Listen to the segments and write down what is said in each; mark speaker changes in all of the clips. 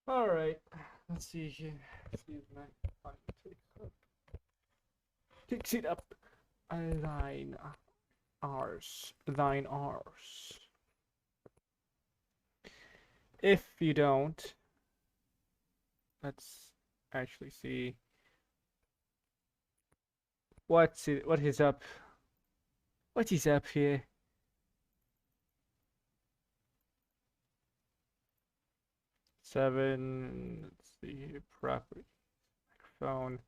Speaker 1: Alright, let's see here. Let's see if my phone takes it up. Thine ours. Thine ours. If you don't, let's actually see what is up. What is up here? Seven. Let's see here. Property. Microphone.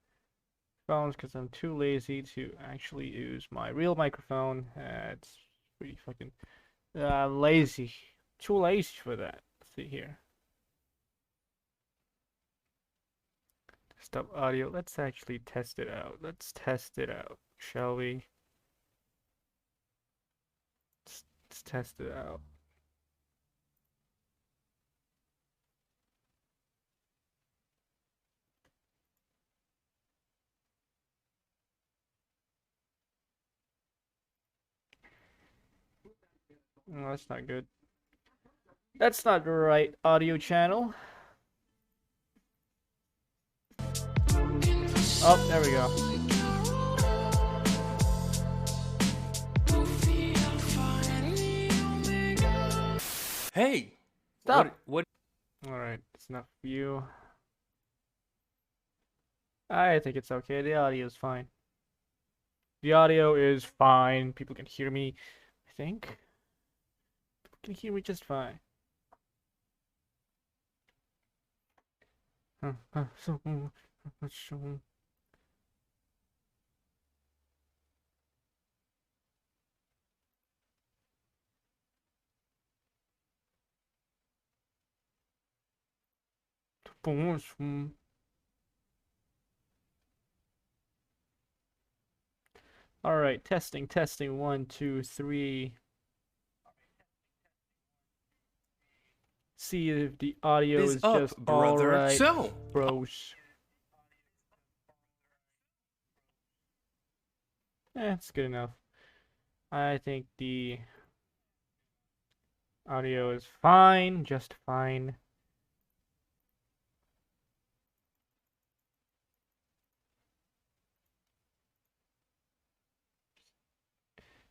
Speaker 1: Phones because I'm too lazy to actually use my real microphone. It's pretty fucking lazy. Too lazy for that. Let's see here. Desktop audio. Let's actually test it out. Let's test it out, shall we? Let's test it out. No, that's not good. That's not the right audio channel. Oh, there we go.
Speaker 2: Hey!
Speaker 1: Stop!
Speaker 2: What?
Speaker 1: Alright, it's enough for you. I think it's okay. The audio is fine. The audio is fine. People can hear me, I think. People can hear me just fine. All right, testing, testing. 1, 2, 3. See if the audio is
Speaker 2: up,
Speaker 1: just all
Speaker 2: brother?
Speaker 1: right,
Speaker 2: So,
Speaker 1: bros. It's good enough. I think the audio is fine, just fine.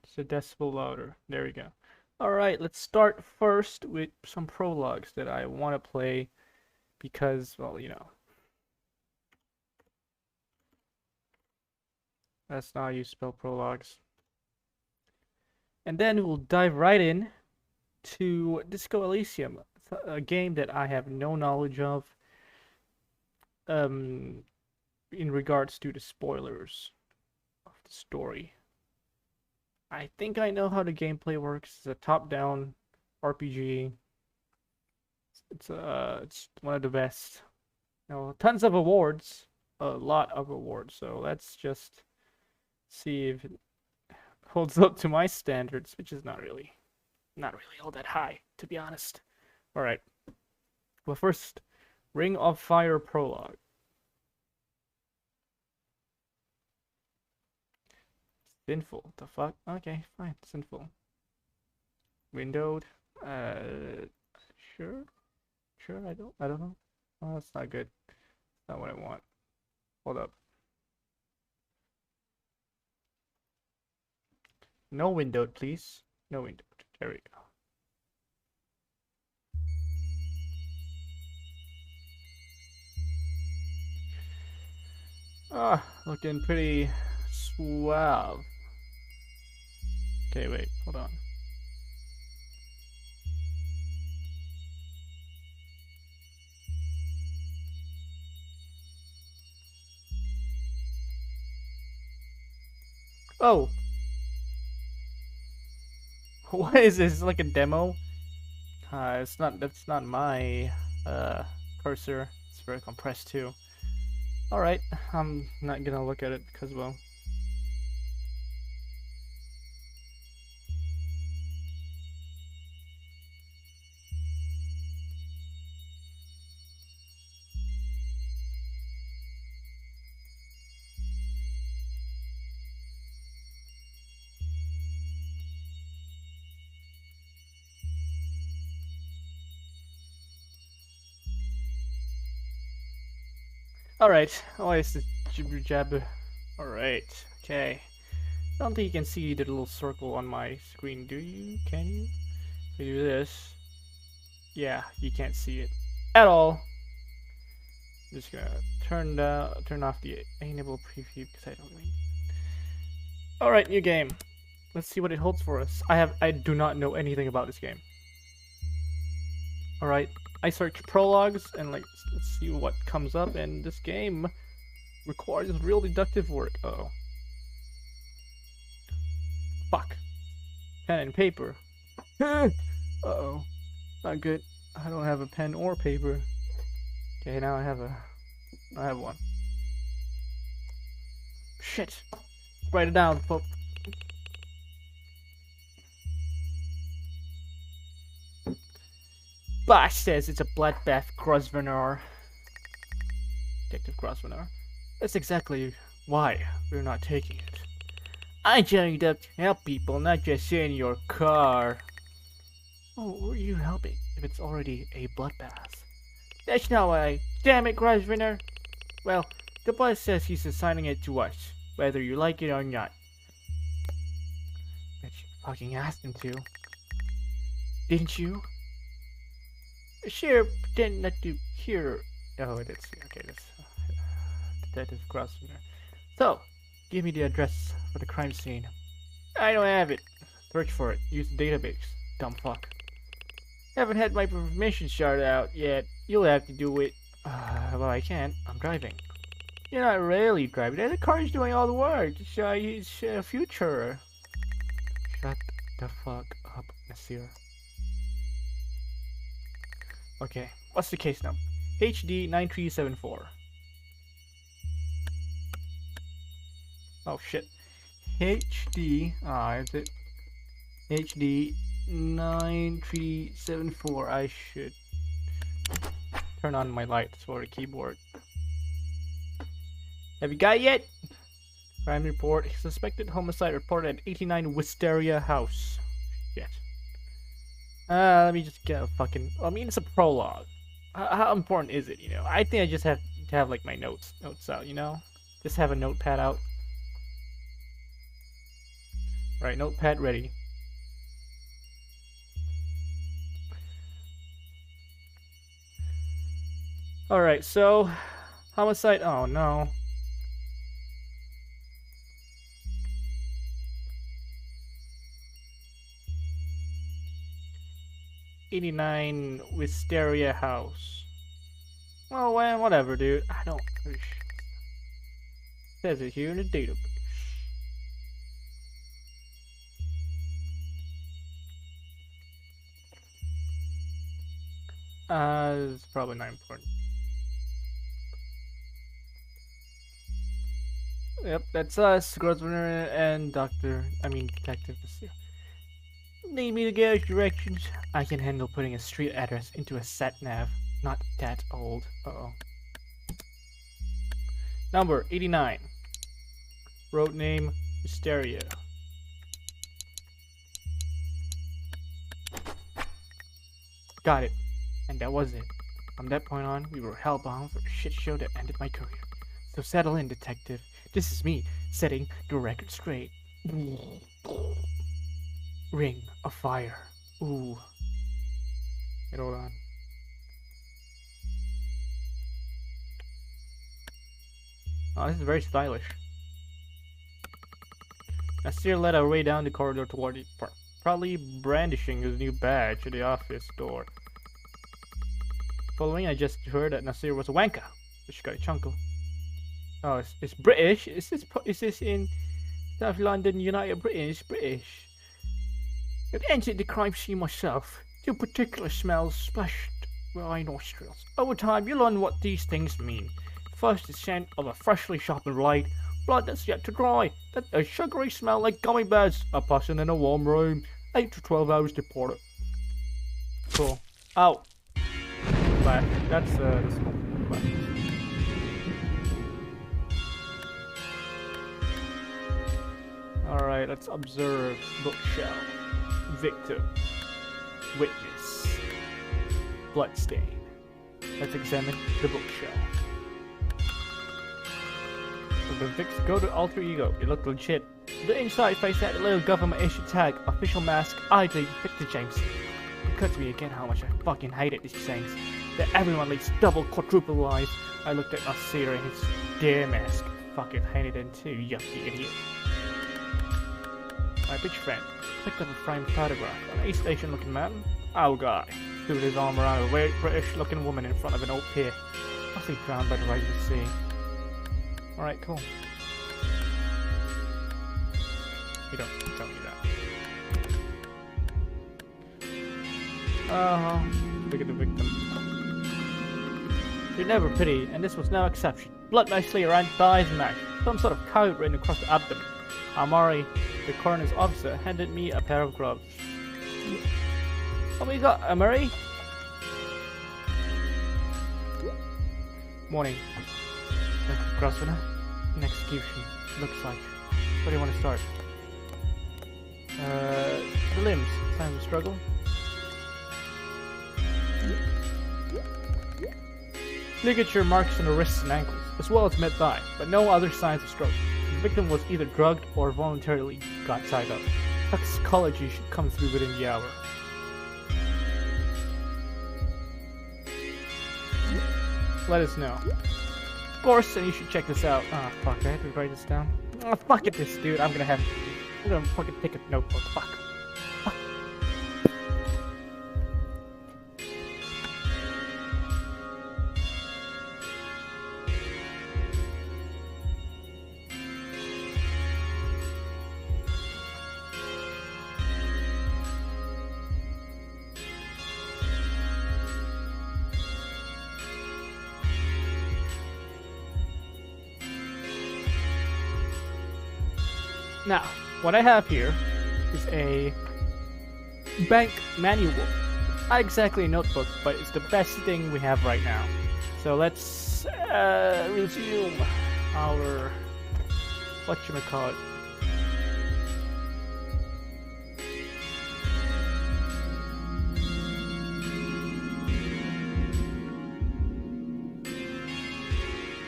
Speaker 1: Just a decibel louder. There we go. Alright, let's start first with some prologues that I want to play because, well, you know, that's not how you spell prologues. And then we'll dive right in to Disco Elysium. It's a game that I have no knowledge of in regards to the spoilers of the story. I think I know how the gameplay works. It's a top-down RPG. It's one of the best. You know, tons of awards, a lot of awards. So let's just see if it holds up to my standards, which is not really all that high, to be honest. All right. Well, first, Ring of Fire Prologue. Sinful. The fuck? Okay, fine. Sinful. Windowed. Sure. Sure. I don't know. Oh, that's not good. That's not what I want. Hold up. No windowed, please. No windowed. There we go. Ah, looking pretty suave. Okay, wait. Hold on. Oh, what is this? Like a demo? It's not. That's not my uh cursor. It's very compressed too. All right, I'm not gonna look at it because well. Alright, always the jibber jabber. Alright, okay. I don't think you can see the little circle on my screen, do you? Can you? If I do this, yeah, you can't see it at all. I'm just gonna turn off the enable preview because I don't really. Alright, new game. Let's see what it holds for us. I do not know anything about this game. Alright, I search prologues and let's see what comes up, and this game requires real deductive work. Uh-oh. Fuck. Pen and paper. Uh-oh. Not good. I don't have a pen or paper. Okay, now I have one. Shit. Write it down, folks. Bosch says it's a bloodbath, Grosvenor. Detective Grosvenor. That's exactly why we're not taking it. I joined up to help people, not just sit in your car. Oh, who are you helping if it's already a bloodbath? That's not why. Damn it, Grosvenor. Well, the boss says he's assigning it to us, whether you like it or not. Bet you fucking asked him to. Didn't you? Sure, pretend not to hear. Oh, it is. Okay, that's Detective Grosvenor. So, give me the address for the crime scene. I don't have it. Search for it. Use the database. Dumb fuck. Haven't had my permission sharded out yet. You'll have to do it. Well, I can't. I'm driving. You're not really driving. The car's doing all the work. It's future. Shut the fuck up, Nasir. Okay, what's the case number? HD 9374. Oh shit. HD. Is it? HD 9374. I should turn on my lights for the keyboard. Have you got it yet? Crime report. Suspected homicide reported at 89 Wisteria House. Shit. Let me just get a fucking. I mean, it's a prologue. How important is it? You know, I think I just have to have like my notes out. You know, just have a notepad out. Right, notepad ready. All right, so homicide. Oh no. '89 Wisteria House. Well, whatever, dude. I don't. Says it here in the database. It's probably not important. Yep, that's us, Grosvenor and Detective Nasir. Need me to get directions? I can handle putting a street address into a sat nav. Not that old. Uh-oh. Number 89. Road name, Wisteria. Got it. And that was it. From that point on, we were hellbound for a shit show that ended my career. So settle in, detective. This is me, setting the record straight. Ring of Fire. Ooh. Wait, hold on. Oh, this is very stylish. Nasir led our way down the corridor toward the park, proudly brandishing his new badge at the office door. Following, I just heard that Nasir was a wanker, which got a chunkle. Oh, it's British. Is this in South London, United Britain? It's British. I've entered the crime scene myself. Two particular smells splashed my nostrils. Over time, you learn what these things mean. First, the scent of a freshly sharpened blade, blood that's yet to dry, then a sugary smell like gummy bears, a person in a warm room, 8 to 12 hours deported. Cool. Ow. Back. That's back. Alright, let's observe bookshelf. Victim. Witness. Bloodstain. Let's examine the bookshelf. of the Vic's go-to alter ego. It looked legit. The inside face had a little government-issued tag, official mask, ID, Victor James. It occurred to me again how much I fucking hated these things. That everyone leaves double, quadruple lies. I looked at Nasir and his dear mask. Fucking hated him too, yucky idiot. My bitch friend picked up a framed photograph of an East Asian looking man. Old guy. Stood with his arm around a weird British looking woman in front of an old pier. Mostly drowned by the rising sea. Alright, cool. You don't tell me that. Look at the victim. You're never pretty, and this was no exception. Blood nicely around thighs and neck. Some sort of code written across the abdomen. Amari, the coroner's officer, handed me a pair of gloves. What we got, Amari? Morning. Grosvenor. An execution. Looks like. Where do you want to start? The limbs. Signs of struggle. Ligature marks on the wrists and ankles, as well as mid-thigh, but no other signs of struggle. The victim was either drugged or voluntarily got tied up. Toxicology should come through within the hour. Let us know. Of course, and you should check this out. Ah, fuck, I have to write this down. Oh, fuck it, this dude. I'm gonna fucking take a notebook. Fuck. Now, what I have here is a bank manual. Not exactly a notebook, but it's the best thing we have right now. So let's resume our whatchamacallit.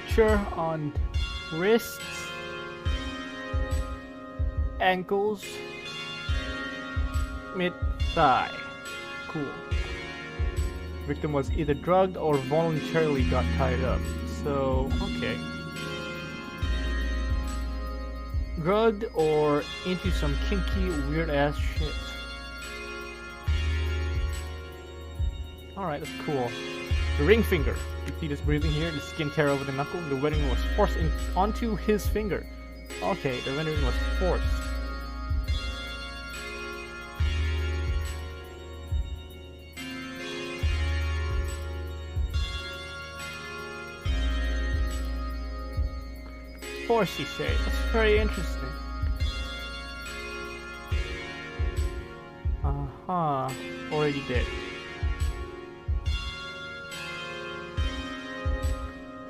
Speaker 1: Sure, on wrists, ankles, mid-thigh. Cool. Victim was either drugged or voluntarily got tied up. So, okay. Drugged or into some kinky, weird-ass shit. Alright, that's cool. The ring finger. You see this breathing here? The skin tear over the knuckle. The wedding was forced onto his finger. Okay, the rendering was forced. Force, you say? That's very interesting. Already dead.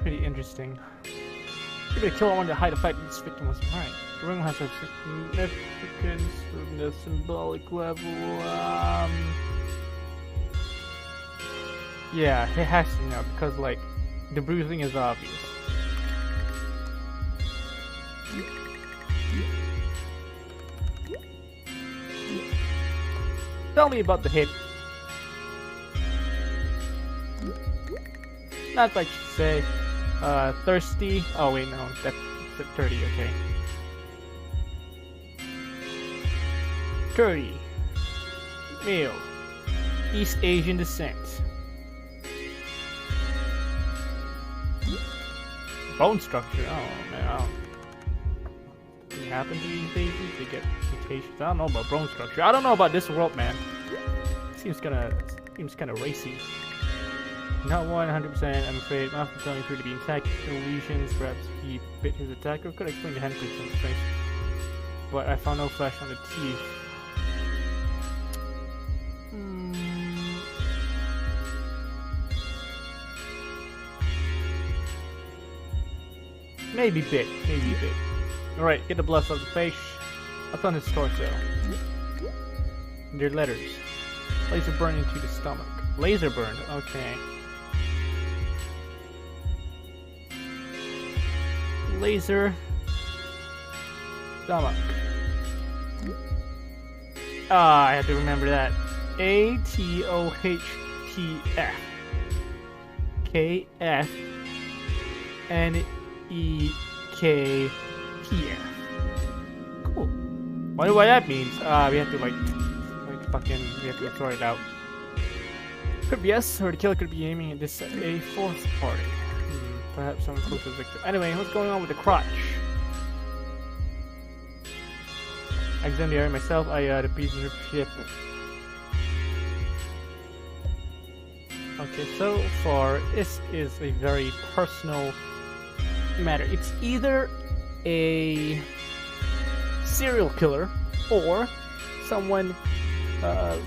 Speaker 1: Pretty interesting. Give it a kill. I wanted to hide the fact that this victim was right. The ring has a significance from the symbolic level. Yeah, it has to now because like the bruising is obvious. Tell me about the hit. Not like you say. Thirsty. Oh wait, no, that's 30. Okay. 30. Male. East Asian descent. Bone structure. Oh man. Can it happen to these Asians? They get mutations. I don't know about bone structure. I don't know about this world, man. Seems kind of racy. Not 100%, I'm afraid. Mouth is going through to be intact. No lesions. Perhaps he bit his attacker. Could explain the handprints on his face. But I found no flesh on the teeth. Maybe bit. Maybe bit. Alright, get the blood off the face. What's on his torso? They're letters. Laser burn into the stomach. Laser burn, okay. laser. Stomach. Ah, I have to remember that. ATOHTF. KFNEKTF. Cool. Wonder what that means. We have to we have to sort it out. Could be yes, or the killer could be aiming at this at a fourth party. Perhaps someone close to the victim. Anyway, what's going on with the crotch? I examined the area myself. The prisoner ship. Okay, so far, this is a very personal matter. It's either a serial killer or someone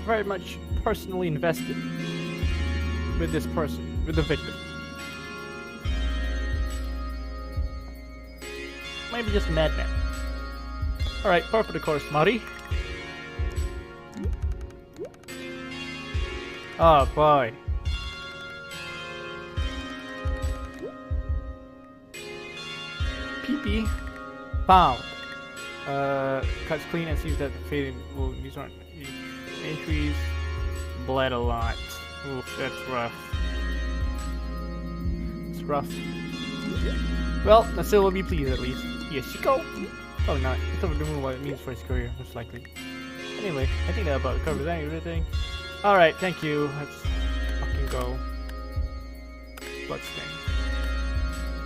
Speaker 1: very much personally invested with this person, with the victim. Maybe just a madman. Alright, par for the course, Marty. Oh boy. PP found. Cuts clean and sees that the fading will use on entries. Bled a lot. Oof, that's rough. It's rough. Well, Nassil will be pleased at least. Yes, you go. Oh, not. It's over doing what it means for his career, most likely. Anyway, I think that about covers everything. Alright, thank you. Let's fucking go. Bloodstain.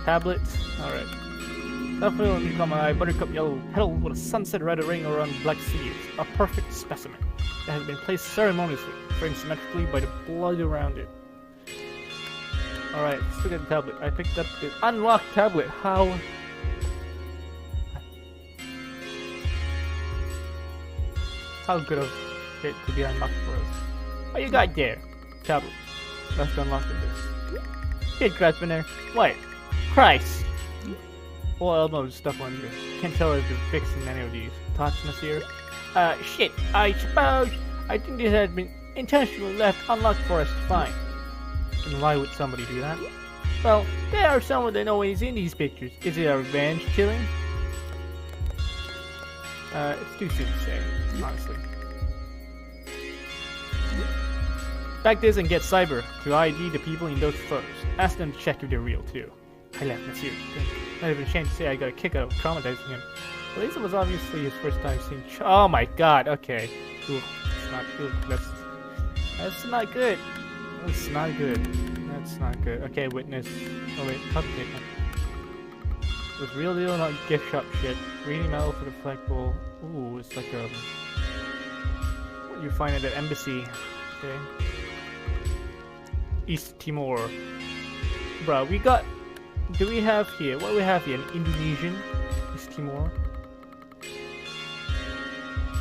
Speaker 1: Tablet. Alright. Definitely let me come alive. Buttercup yellow petal with a sunset red ring around black seeds. A perfect specimen that has been placed ceremoniously, framed symmetrically by the blood around it. Alright, let's look at the tablet. I picked up the unlocked tablet. How good of it to be unlocked for us. What you got there? Tablet. Let's unlock this. Kid Craftsman there. What? Christ! All elbow stuff on here. Can't tell if you're fixing any of these. Toxinous here. Shit. I suppose. I think this has been intentionally left unlocked for us to find. And why would somebody do that? Well, there are some of the noise in these pictures. Is it a revenge killing? It's too soon to say, honestly. Back this and get Cyber to ID the people in those photos. Ask them to check if they're real too. I left Nasir to think. Not even ashamed to say I got a kick out of traumatizing him. Elysium was obviously his first time seeing. Oh my god. Okay. Ooh, it's not good. That's not good. That's not good. That's not good. Okay, witness. Oh wait, cupcake. It was real deal, not gift shop shit. Reading metal for the flagpole. Ooh, it's like what you find at the embassy. Okay. East Timor. Bruh, we got. Do we have here? What do we have here? An Indonesian? East Timor?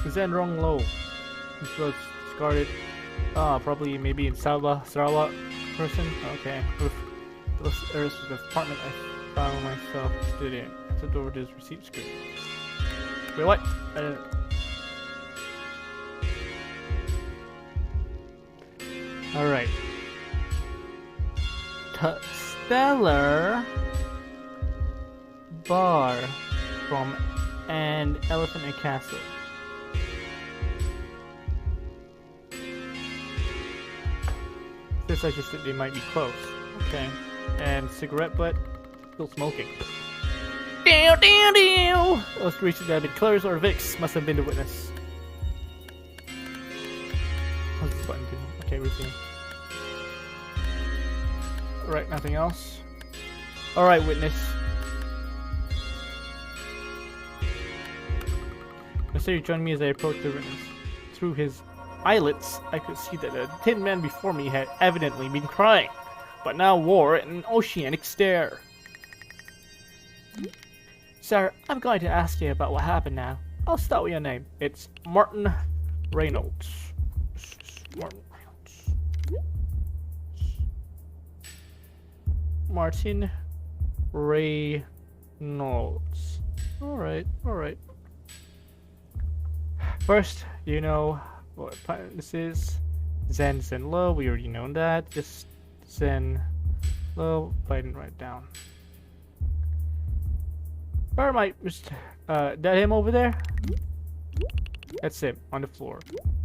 Speaker 1: Zenrong Low. This was discarded. Probably maybe in Sarawak person. Okay. This is the apartment I found myself stood in. I flipped over to his receipt screen. Wait, what? Alright. Stellar Bar from an Elephant and Castle. This suggests that they might be close. Okay. And cigarette butt, still smoking. Dow, dow, dow! Illustrations that have been killers or Vix must have been the witness. What's this button do? Okay, resume. Alright, nothing else. Alright, witness. Mister, joined me as I approached the witness. Through his eyelets, I could see that the tin man before me had evidently been crying, but now wore an oceanic stare. Sir, I'm going to ask you about what happened now. I'll start with your name. It's Martin Reynolds. Martin Reynolds. Martin Reynolds. Alright, alright. First, you know what planet this is. Zen Low, we already know that. Just Zen Low, but I didn't write it down. Mr. That him over there? That's him, on the floor.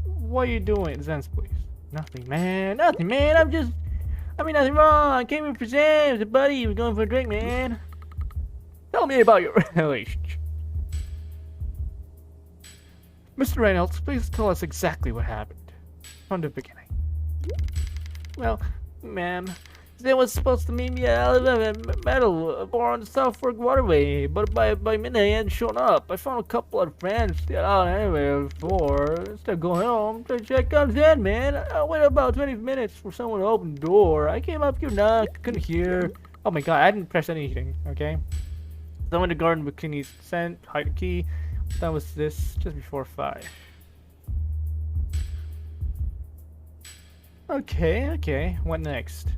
Speaker 1: What are you doing, Zen's please? Nothing, man. Nothing, man. I mean, nothing wrong. I came here for Zen. With a buddy. We're going for a drink, man. Tell me about your relationship. Mr. Reynolds, please tell us exactly what happened. From the beginning. Well, ma'am, Zen was supposed to meet me at Metal Bar on the South Fork Waterway, but by midnight he hadn't shown up. I found a couple of friends still out anyway before. Instead of going home to check on Zen, man. I waited about 20 minutes for someone to open the door. I came up here, knocked, couldn't hear. Oh my god, I didn't press anything, okay? Someone in the garden McKinney's sent, hide the key. That was this, just before 5. Okay. What next?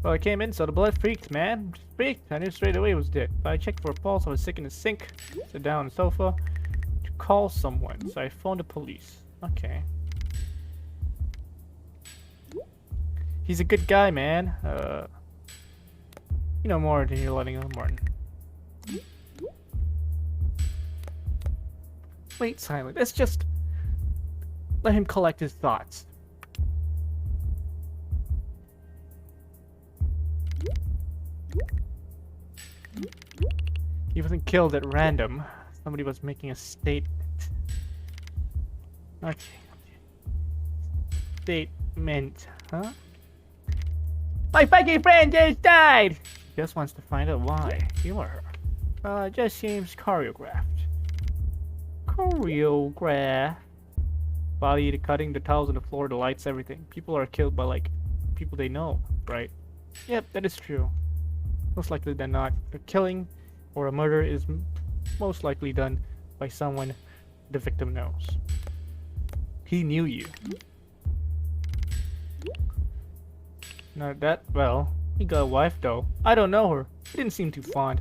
Speaker 1: Well, I came in, so the blood freaked, man. Freaked. I knew straight away it was dead. But I checked for a pulse. I was sick in the sink. Sit down on the sofa to call someone. So I phoned the police. Okay. He's a good guy, man. You know more than you're letting on, Martin. Wait, silent. Let's just let him collect his thoughts. He wasn't killed at random. Somebody was making a statement. Okay. Statement, huh? My fucking friend just died! He just wants to find out why. You or her. It just seems choreographed. Choreographed. Body cutting, the towels on the floor, the lights, everything. People are killed by, like, people they know, right? Yep, that is true. Most likely than not, a killing or a murder is most likely done by someone the victim knows. He knew you. Not that well. He got a wife though. I don't know her. He didn't seem too fond.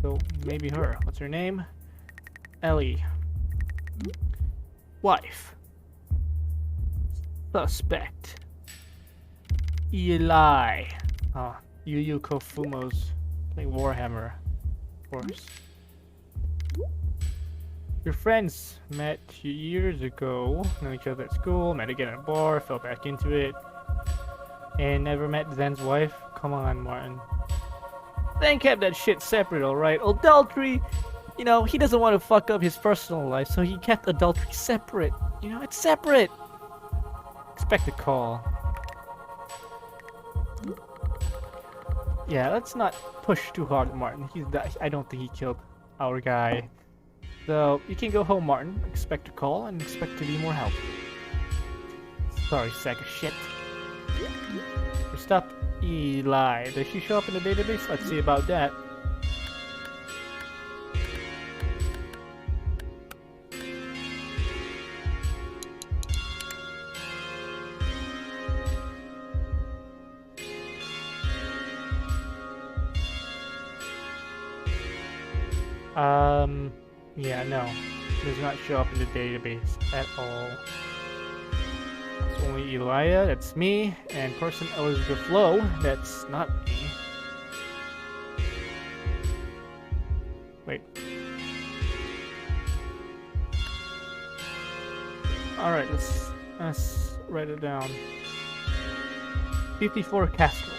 Speaker 1: So maybe her. What's her name? Ellie. Wife. Suspect. Eli. Oh, Yu Kofumo's playing Warhammer. Of course. Your friends met years ago, knew each other at school, met again at a bar, fell back into it, and never met Zen's wife? Come on, Martin. Zen kept that shit separate, alright? Adultery, you know, he doesn't want to fuck up his personal life, so he kept adultery separate. You know, it's separate. Expect a call. Yeah, let's not push too hard, Martin. I don't think he killed our guy. So, you can go home, Martin. Expect a call and expect to be more help. Sorry, sack of shit. First up, Eli. Does she show up in the database? Let's see about that. Yeah, no. Does not show up in the database at all. It's only Elia, that's me, and person Elizabeth Lowe, that's not me. Wait. Alright, let's write it down. 54 Castro.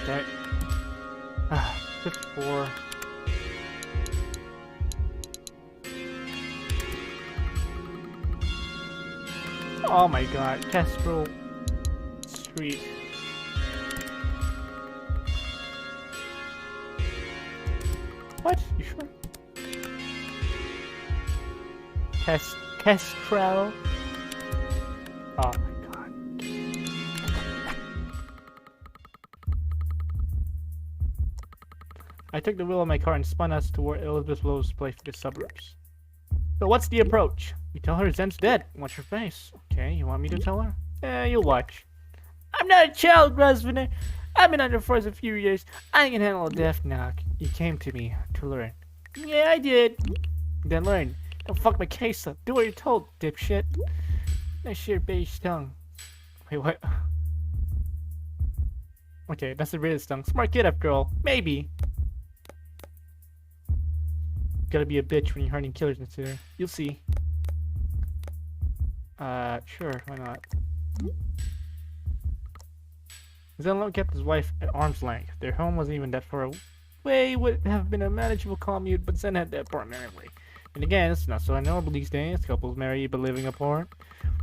Speaker 1: Okay. 54. Oh my god, Kestrel Street. What? You sure? Kestrel? Oh my god. I took the wheel of my car and spun us toward Elizabeth Lowe's place for the suburbs. So what's the approach? You tell her Zen's dead. Watch your face. Okay, you want me to tell her? You'll watch. I'm not a child, Grosvenor. I've been under force a few years. I can handle a death knock. You came to me to learn. Yeah, I did. Then learn. Don't fuck my case up. Do what you're told, dipshit. Nice sheer beige tongue. Wait, what? Okay, that's the realest tongue. Smart kid after all. Maybe. Gotta be a bitch when you're hunting killers into there. You'll see. Sure, why not? Zenlo kept his wife at arm's length. Their home wasn't even that far away. Would have been a manageable commute, but Zen had that partner anyway. And again, it's not so unnormal these days. Couples marry but living apart.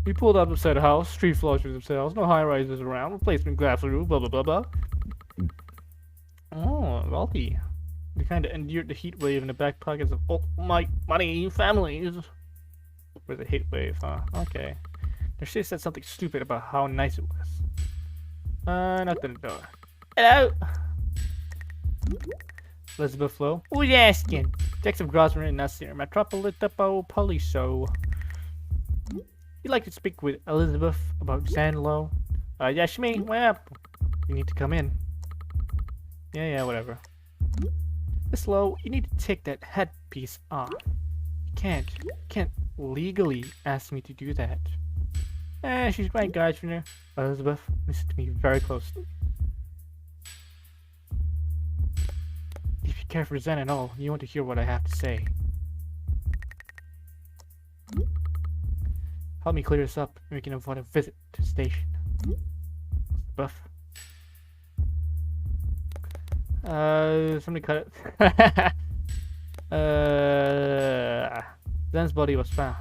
Speaker 1: We pulled up beside a house, street floors for themselves, no high rises around, replacement glass roof, blah blah blah blah. Oh, wealthy. We kinda endured the heat wave in the back pockets of all my money families. Where's the heat wave, huh? Okay. There she said something stupid about how nice it was. Nothing to do. Hello? Elizabeth Flo. Who's asking? Detective Grossman Nasir. Metropolitapo Poliso. You'd like to speak with Elizabeth about Zanlo? Yes, me. Well, you need to come in. Yeah, whatever. Miss Lowe, you need to take that headpiece off. You can't legally ask me to do that. She's my guide for now. Elizabeth, listen to me very closely. If you care for Zen at all, you want to hear what I have to say. Help me clear this up, and we can avoid a visit to the station. Elizabeth. Somebody cut it. Zen's body was found.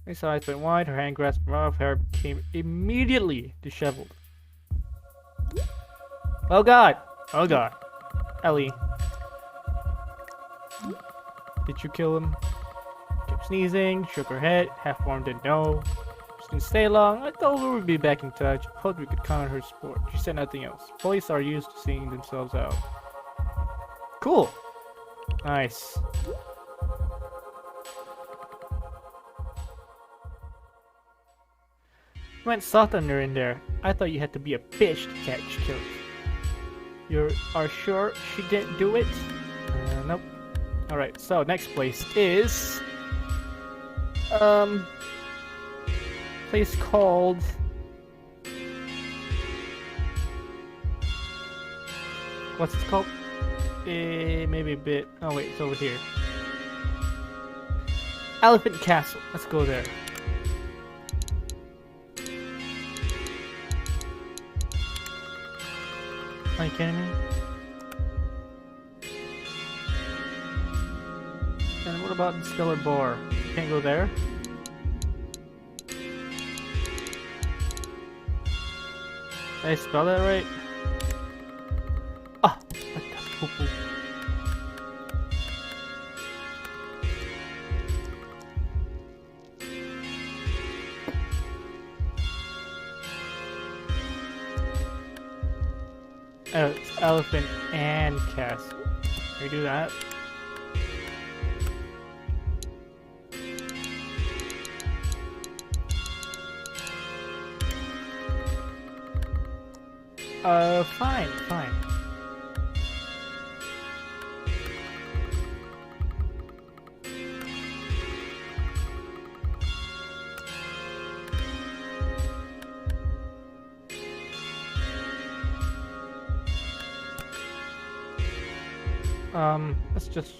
Speaker 1: Her eyes went wide, her hand grasped her mouth, hair became immediately disheveled. Oh god! Oh god. Ellie. Did you kill him? Kept sneezing, shook her head, half-formed didn't know. She didn't stay long. I told her we'd be back in touch. Hoped we could count on her support. She said nothing else. Police are used to seeing themselves out. Cool. Nice. You went soft on her in there. I thought you had to be a bitch to catch killers. You are sure she didn't do it? Nope. Alright, so next place is... place called... What's it called? Maybe a bit... Oh wait, it's over here. Elephant Castle. Let's go there. Are you kidding me? And what about the Stellar Bar? Can't go there? Did I spell that right? Ah! What the poo-poo? Oh, it's Elephant and Castle. Can we do that? Fine. Let's just...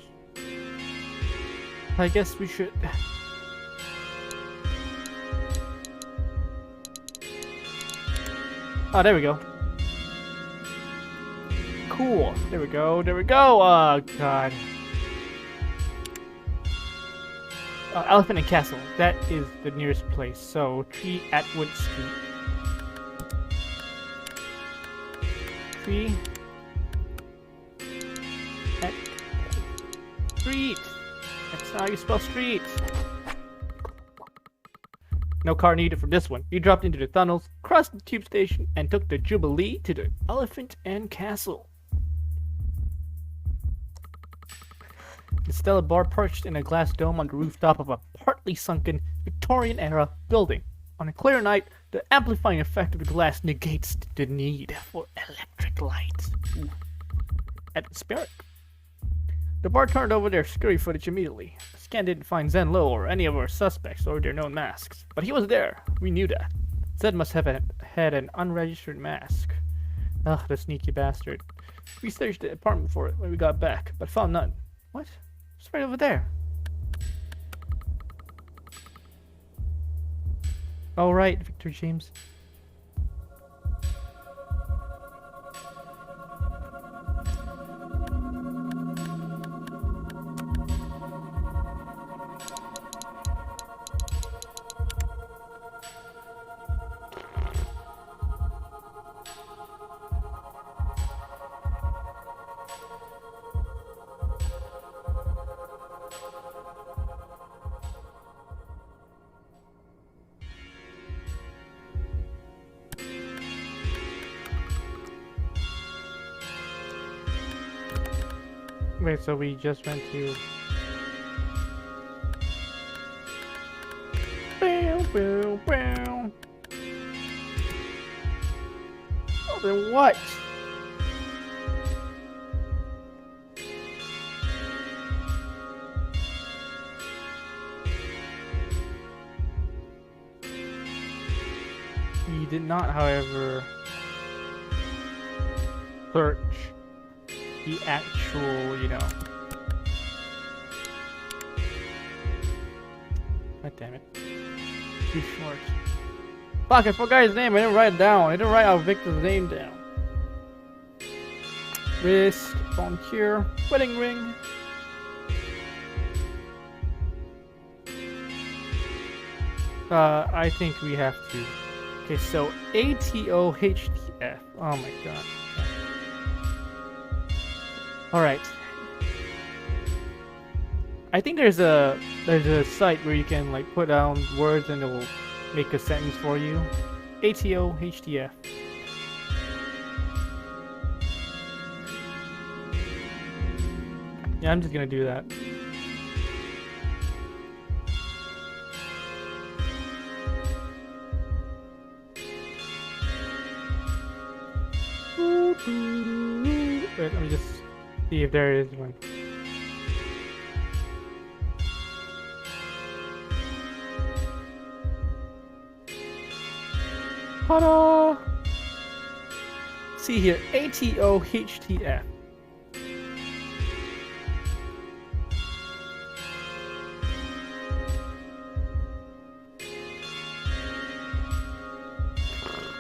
Speaker 1: I guess we should... Oh, there we go. Cool. There we go. Oh, God. Elephant and Castle. That is the nearest place. So, 3 Atwood Street. 3... Street! That's how you spell street! No car needed for this one. We dropped into the tunnels, crossed the tube station, and took the Jubilee to the Elephant and Castle. The Stella Bar perched in a glass dome on the rooftop of a partly sunken Victorian-era building. On a clear night, the amplifying effect of the glass negates the need for electric light. Ooh. Atmospheric. The bar turned over their security footage immediately. The scan didn't find Zen Lo or any of our suspects or their known masks, but he was there. We knew that. Zed must have had an unregistered mask. Ugh, the sneaky bastard. We searched the apartment for it when we got back, but found none. What? It's right over there. All right, Victor James. Wait, so we just went to... Bow, bow, bow. Oh, then what? We did not, however, search the actual, you know. God damn it. Too short. Fuck, I forgot his name. I didn't write it down. I didn't write our victim's name down. Wrist, volunteer, wedding ring. I think we have to. Okay, so ATOHTF. Oh my god. Alright. I think there's a site where you can like put down words and it will make a sentence for you. ATOHTF. Yeah, I'm just gonna do that. Wait, let me just see if there is one. Ta-da! See here, ATOHTF.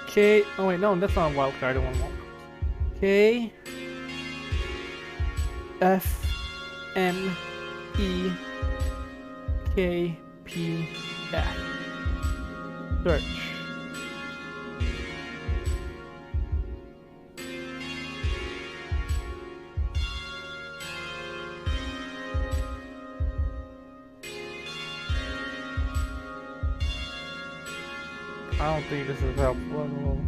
Speaker 1: Okay. Oh wait, no, that's not a wild card. I don't want one. K F M E K P F. Search. I don't think this is helpful at all.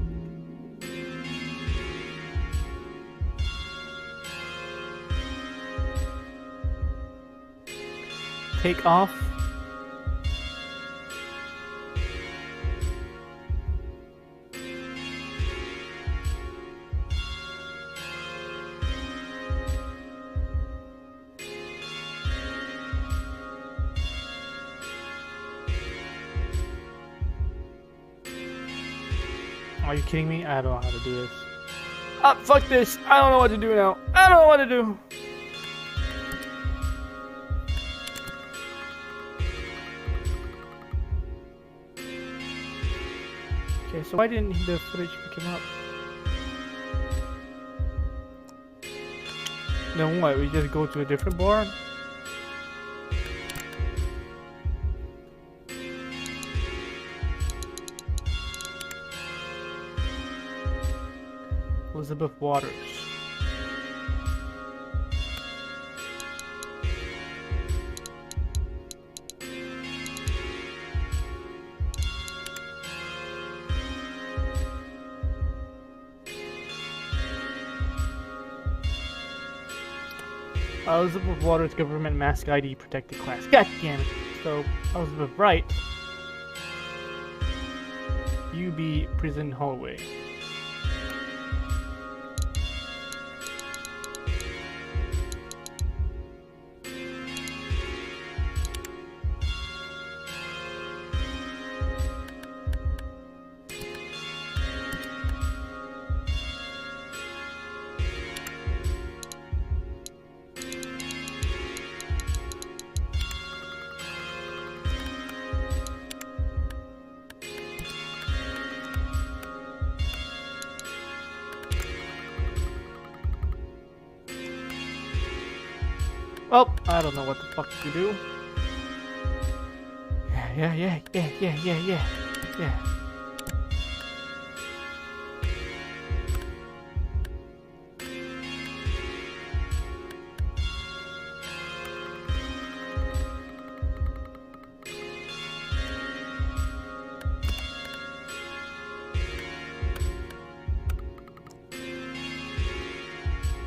Speaker 1: Take off. Are you kidding me? I don't know how to do this. Ah, fuck this! I don't know what to do now. I don't know what to do. Okay, so why didn't the footage pick him up? Then what? We just go to a different bar? Elizabeth Waters. Elizabeth Waters government mask ID protected class. God damn it. So, Elizabeth Wright. UB prison hallway. Well, I don't know what the fuck to do. Yeah.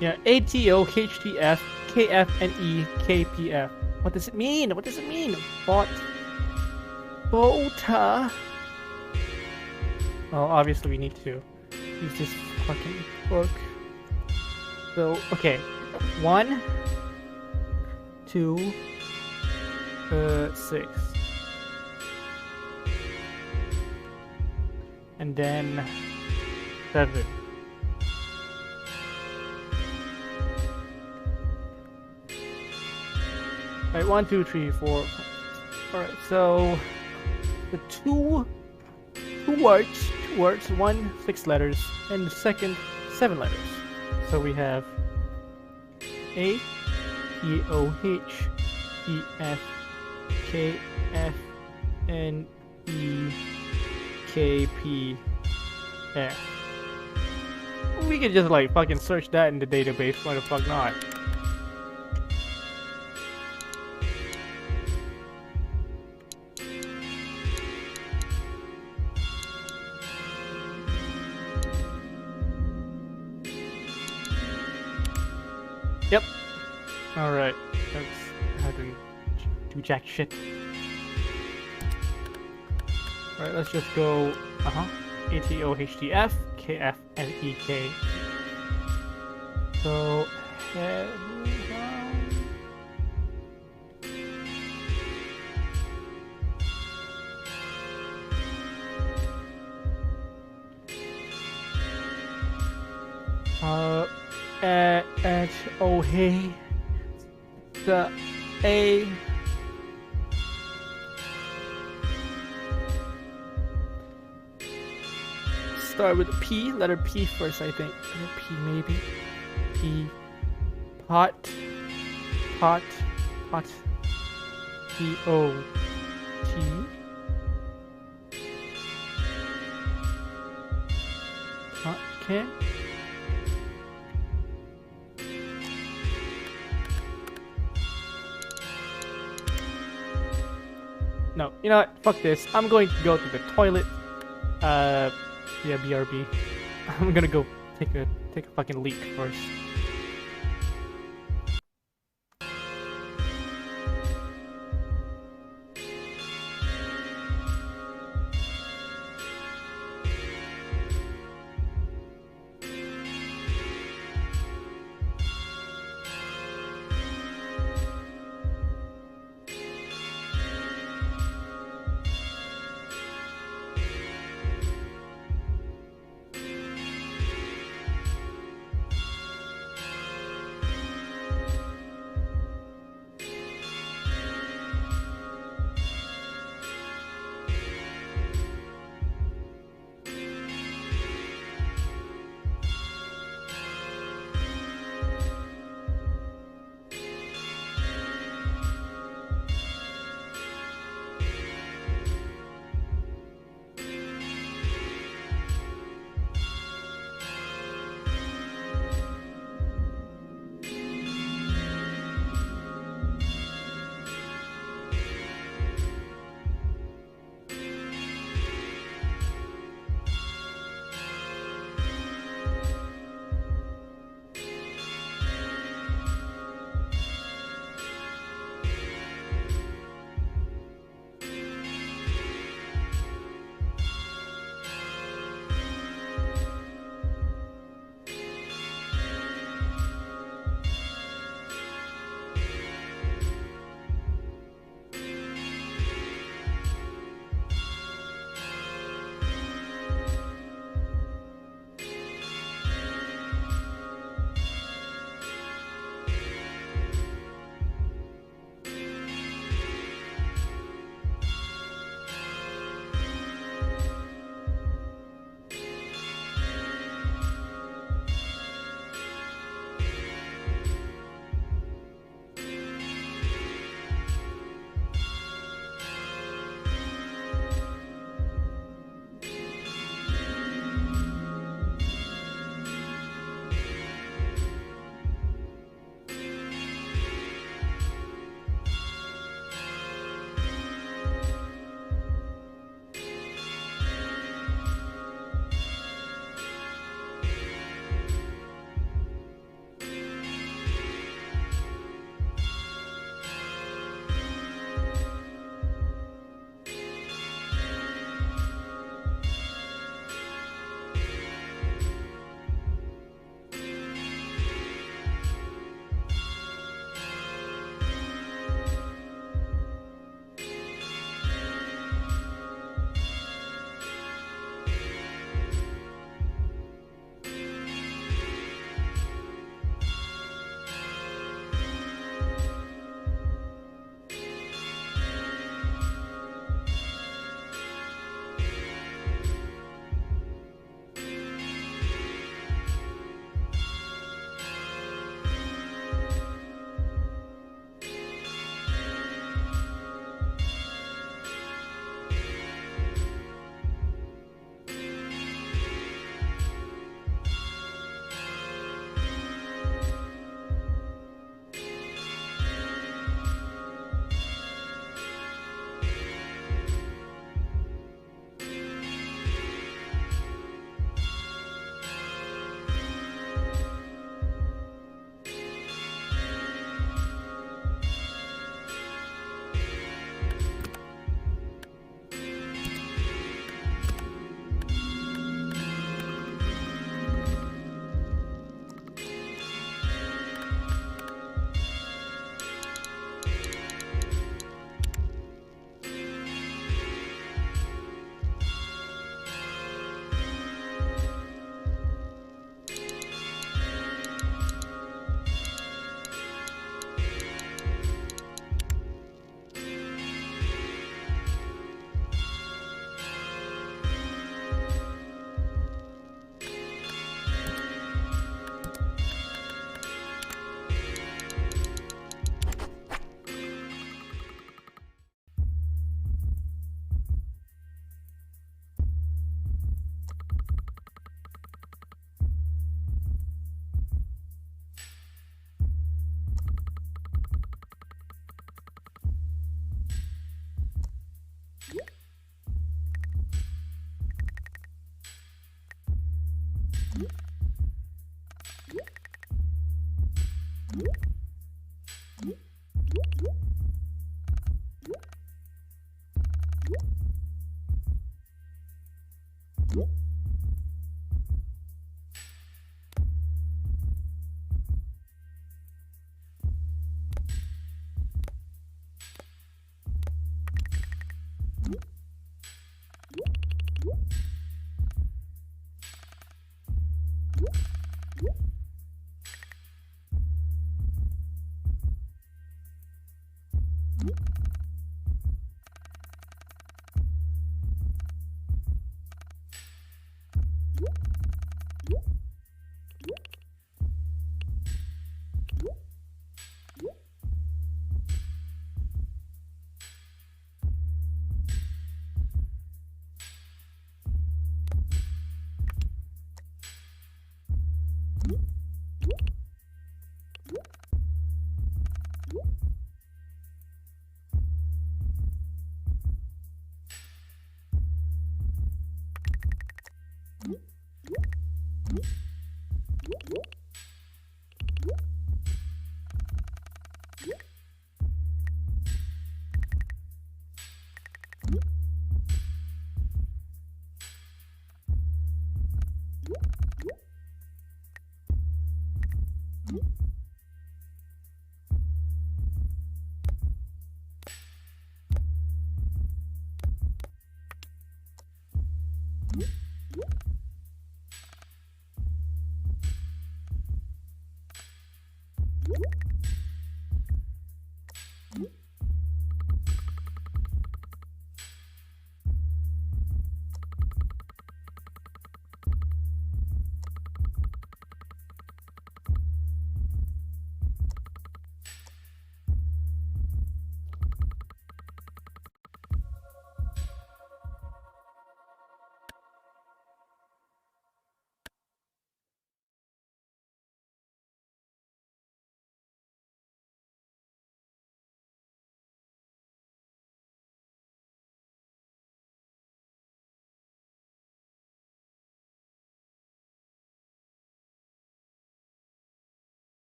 Speaker 1: Yeah, ATO, HTF, KFNE, KPF. What does it mean? What does it mean? Bota. Well, obviously we need to use this fucking book. So, okay. 1, 2, 6. And then 7. Alright, 1, 2, 3, 4. Alright, so the two words, one 6 letters, and the second 7 letters. So we have A, E, O, H, E, F, K, F, N, E, K, P, F. We could just like fucking search that in the database, why the fuck not? Yep. Alright. I didn't do jack shit. Alright, let's just go. ATOHTF, KF, and EK. So, at oh hey, the A. Start with a P, letter P first, I think. Letter P, maybe. P. Pot. P O T. Okay. No, you know what? Fuck this. I'm going to go to the toilet. Yeah, BRB. I'm gonna go take a fucking leak first.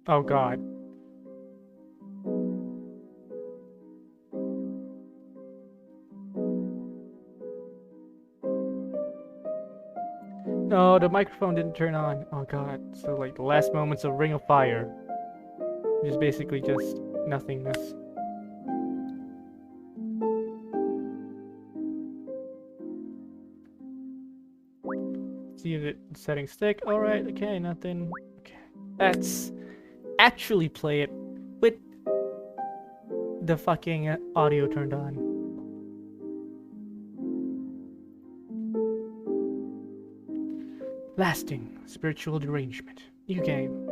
Speaker 1: Oh god. No, the microphone didn't turn on. Oh god. So like the last moments of Ring of Fire. Just basically just nothingness. See if the settings stick. Alright, okay, nothing. Okay. Let's actually play it with the fucking audio turned on. Lasting spiritual derangement. New game.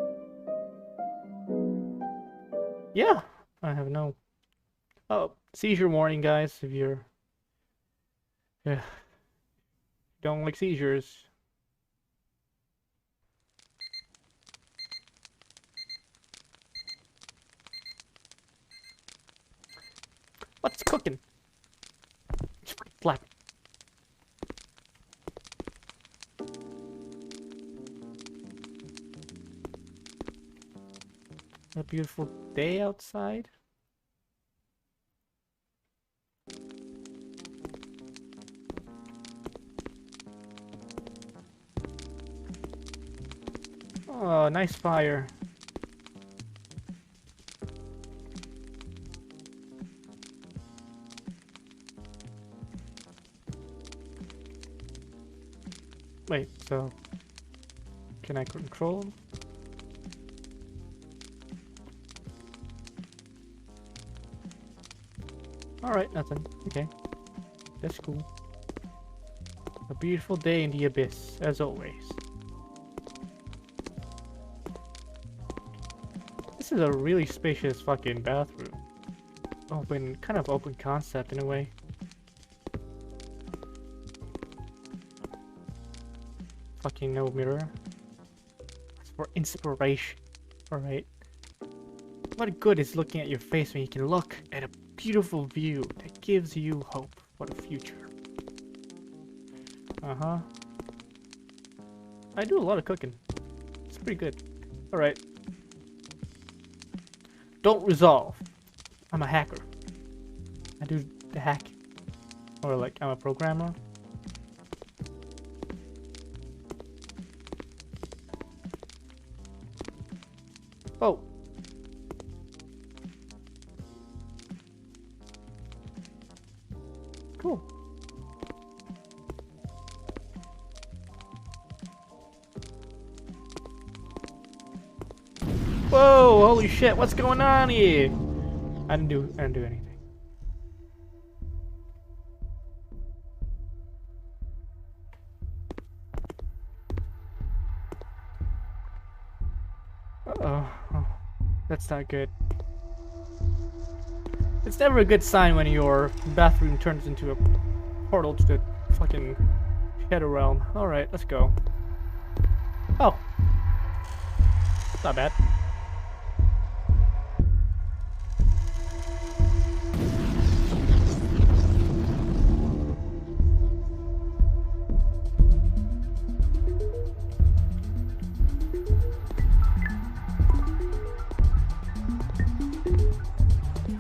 Speaker 1: Yeah, I have no. Oh, seizure warning, guys. If you're don't like seizures. What's cooking? Flap. A beautiful day outside. Oh, nice fire. Wait, so can I control? Alright, nothing. Okay. That's cool. A beautiful day in the abyss, as always. This is a really spacious fucking bathroom. Kind of open concept in a way. Fucking no mirror. It's for inspiration. Alright. What good is looking at your face when you can look at a beautiful view that gives you hope for the future? Uh-huh. I do a lot of cooking. It's pretty good. Alright. Don't resolve. I'm a hacker. I do the hack. Or like, I'm a programmer. Oh. Cool. Whoa, holy shit, what's going on here? I didn't do anything. Uh-oh. Oh, that's not good. It's never a good sign when your bathroom turns into a portal to the fucking shadow realm. Alright, let's go. Oh. Not bad.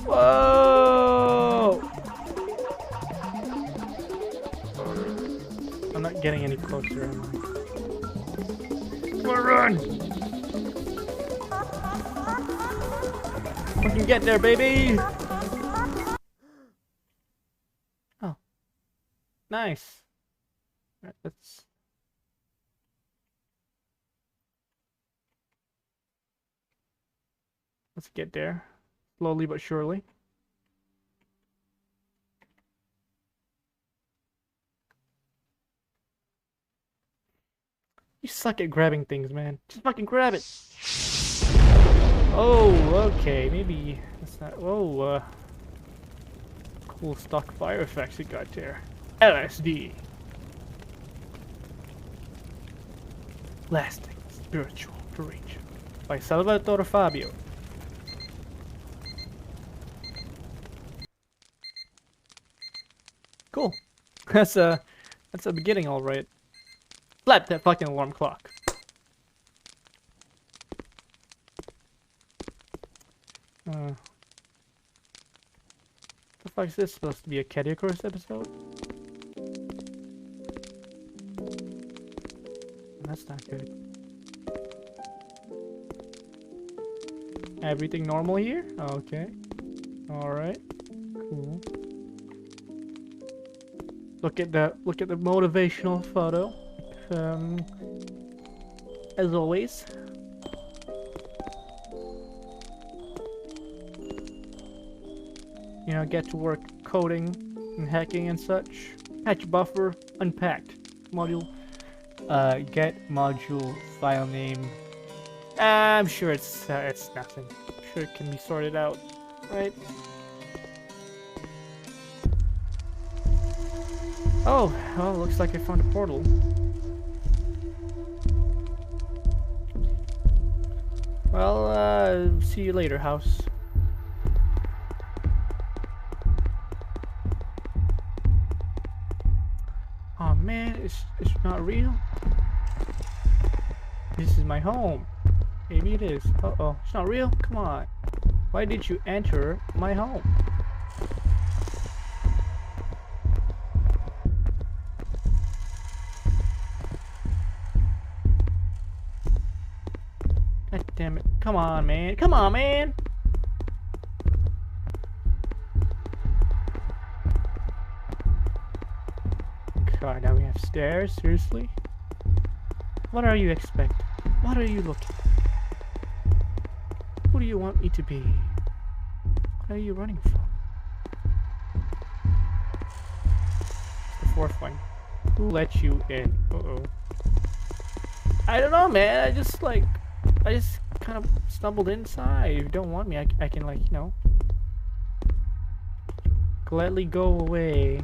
Speaker 1: Whoa! I'm not getting any closer, am I? Come on, run! We can get there, baby! Oh. Nice. Alright, let's get there. Slowly but surely. You suck at grabbing things, man. Just fucking grab it. Oh, okay. Maybe that's not. Oh, cool stock fire effects you got there. L.S.D. Lasting Spiritual Derangement by Salvatore Fabio. Cool. That's a beginning, all right. Slap that fucking alarm clock. The fuck is this supposed to be a Cadiacross episode? That's not good. Everything normal here? Okay. Alright. Cool. Look at the motivational photo. As always. You know, get to work coding and hacking and such. Patch buffer unpacked. Module. Get module file name. I'm sure it's nothing. I'm sure it can be sorted out, right? Oh, well, looks like I found a portal. Well, see you later, house. Oh man, it's not real. This is my home. Maybe it is. Uh-oh. It's not real? Come on. Why did you enter my home? God damn it. Come on, man. Come on, man! God, now we have stairs? Seriously? What are you expecting? What are you looking? Who do you want me to be? What are you running from? The fourth one. Who let you in? Uh-oh. I don't know, man. I just kind of stumbled inside. If you don't want me, I can, like, you know, gladly go away.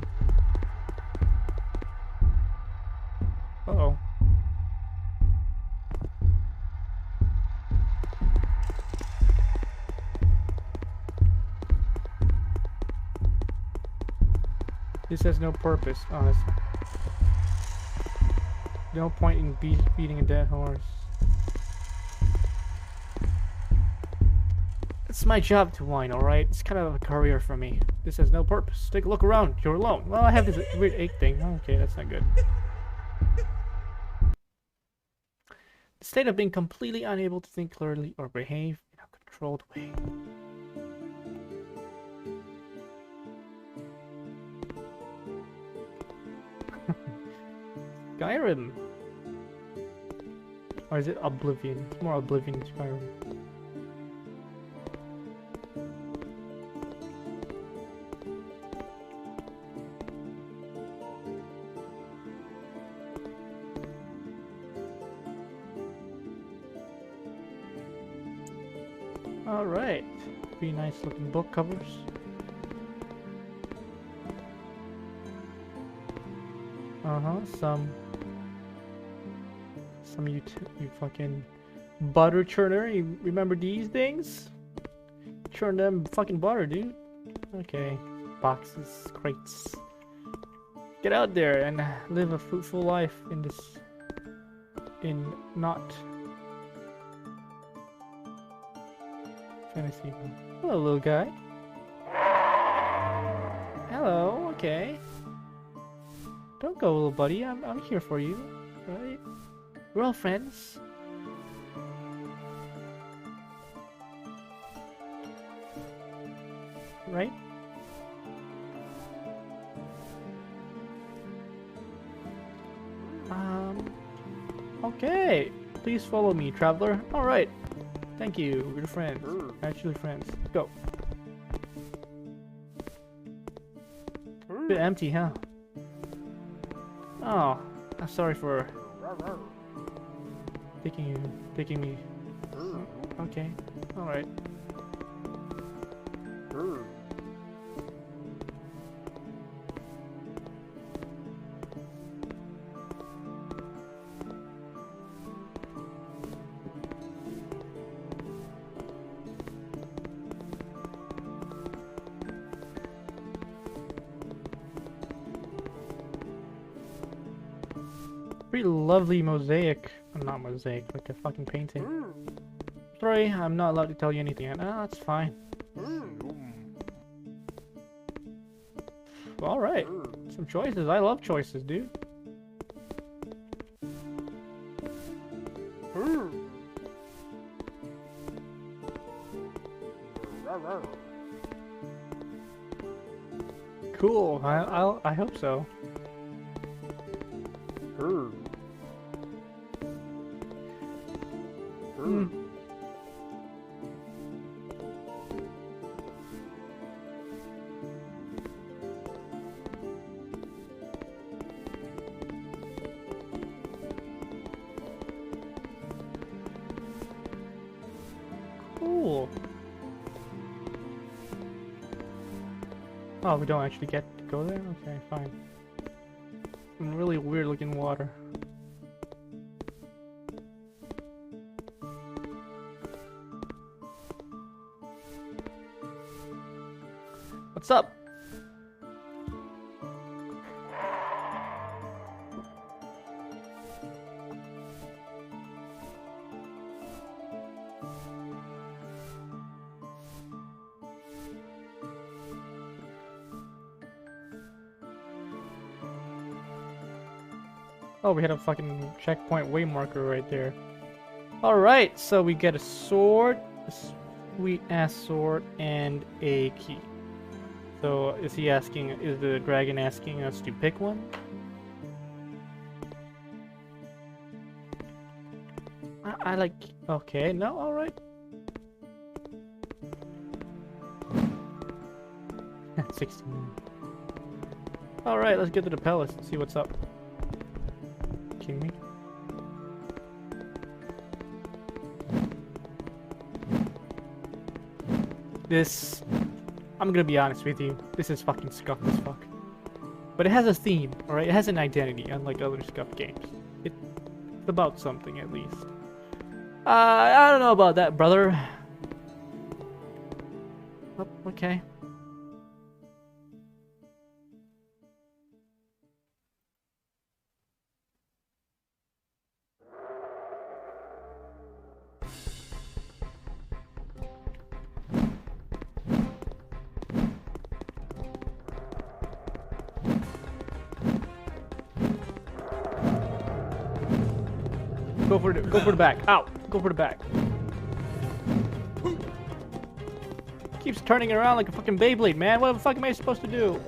Speaker 1: Uh-oh. This has no purpose, honestly. No point in beating a dead horse. It's my job to whine, alright? It's kind of a career for me. This has no purpose. Take a look around. You're alone. Well, I have this weird ache thing. Okay, that's not good. The state of being completely unable to think clearly or behave in a controlled way. Skyrim. Or is it Oblivion? It's more Oblivion than Skyrim. Alright. Pretty nice looking book covers. Some you fucking butter churner. You remember these things? Churn them fucking butter, dude. Okay. Boxes, crates. Get out there and live a fruitful life in this... not... fantasy. Hello, little guy. Hello, okay. Don't go, little buddy. I'm here for you, right? We're all friends. Right? Okay. Please follow me, traveler. Alright. Thank you. We're friends. Actually friends. Go. Bit empty, huh? Oh, I'm sorry for taking me. Okay. Alright. Pretty lovely mosaic. Not mosaic, like a fucking painting. Sorry, I'm not allowed to tell you anything. That's fine. Alright. Some choices. I love choices, dude. Cool. I hope so. Cool. Oh, we don't actually get to go there? Okay, fine. Some really weird looking water. What's up? Oh, we had a fucking checkpoint way marker right there. Alright, so we get a sword, a sweet ass sword, and a key. So is the dragon asking us to pick one? I like, okay, no, alright. 16. Alright, let's get to the palace and see what's up. Kidding me? This, I'm gonna be honest with you, this is fucking scuffed as fuck. But it has a theme, alright? It has an identity, unlike other scuffed games. It's about something, at least. I don't know about that, brother. Oh, okay. Go for the back. Ow! Go for the back. Keeps turning around like a fucking Beyblade, man. What the fuck am I supposed to do?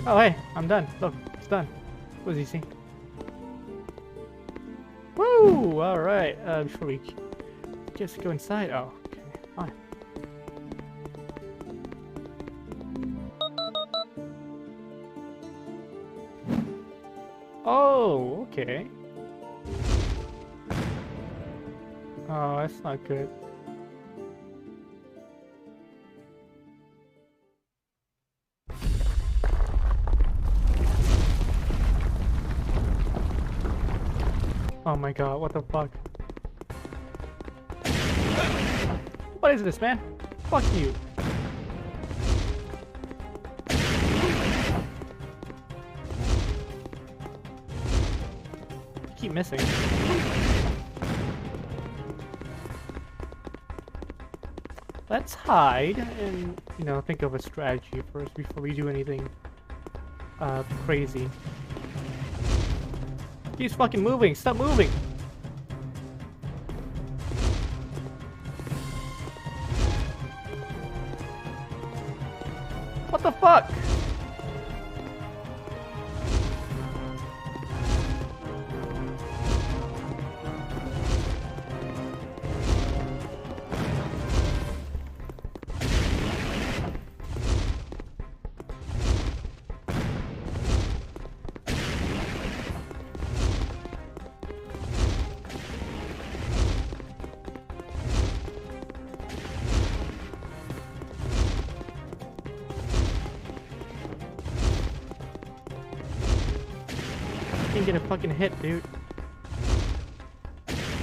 Speaker 1: Oh, hey, I'm done. Look, it's done. What does he see? Woo! Alright, before we just go inside. Oh, okay, fine. Oh, okay. Oh, that's not good. Oh my god, what the fuck? What is this, man? Fuck you. Keep missing. Let's hide and, you know, think of a strategy first before we do anything crazy. He's fucking moving. Stop moving. What the fuck? Can't get a fucking hit, dude.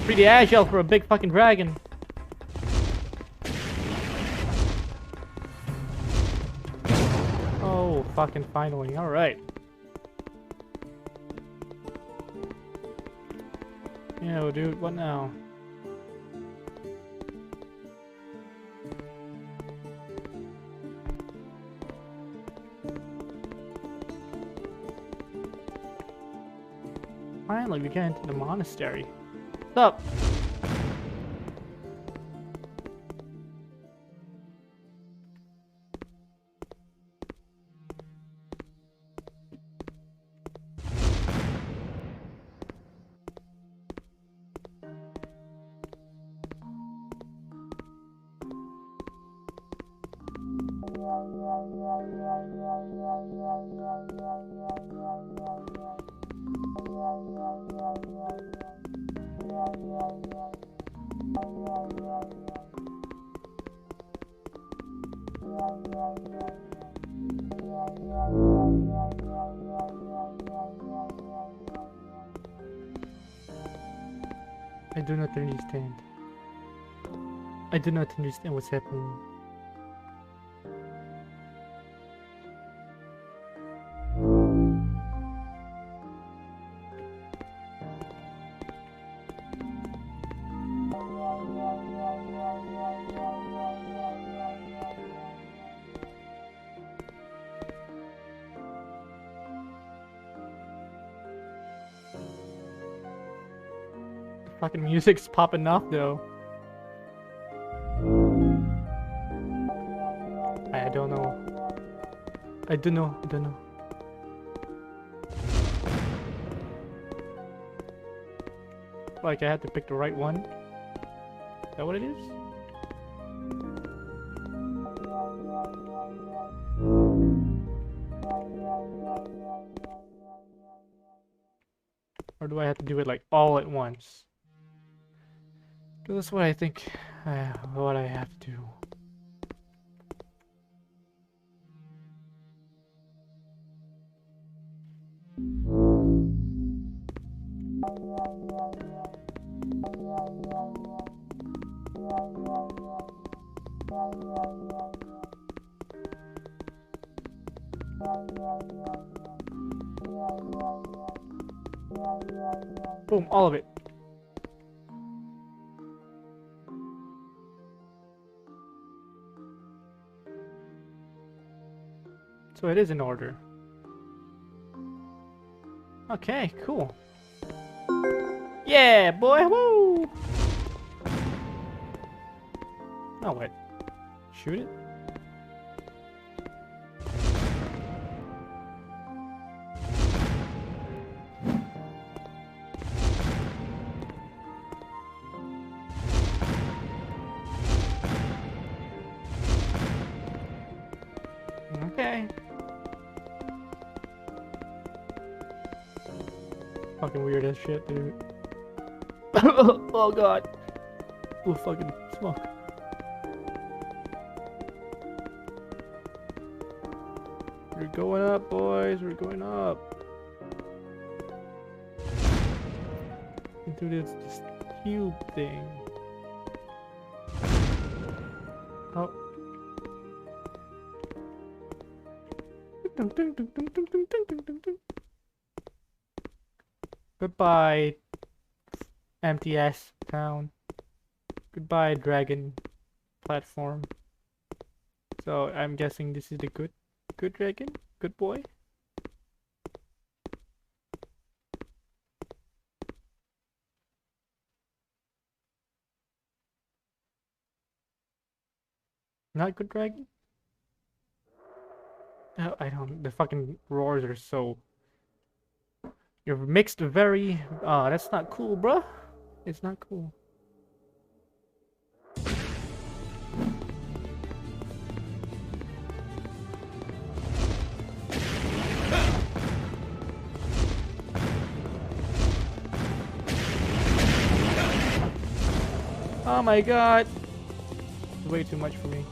Speaker 1: Pretty agile for a big fucking dragon. Oh, fucking finally. Alright. Yo, dude, what now? Finally, we get into the monastery. What's up? I do not understand. I do not understand what's happening. Fucking music's popping off though. I don't know. I don't know. I don't know. Like I had to pick the right one. Is that what it is? Or do I have to do it like all at once? Because that's what I think what I have to do. Boom, all of it. So it is in order. Okay, cool. Yeah, boy, woo! Oh, wait. Shoot it? Okay. Fucking weird as shit, dude. Oh god. Oh, fucking smoke. We're going up, boys. We're going up. Into this cube thing. Oh. Goodbye, empty ass town. Goodbye, dragon platform. So I'm guessing this is the good dragon, good boy. Not good dragon. No, I don't. The fucking roars are so. You're mixed very. That's not cool, bruh. It's not cool. Oh my god. It's way too much for me.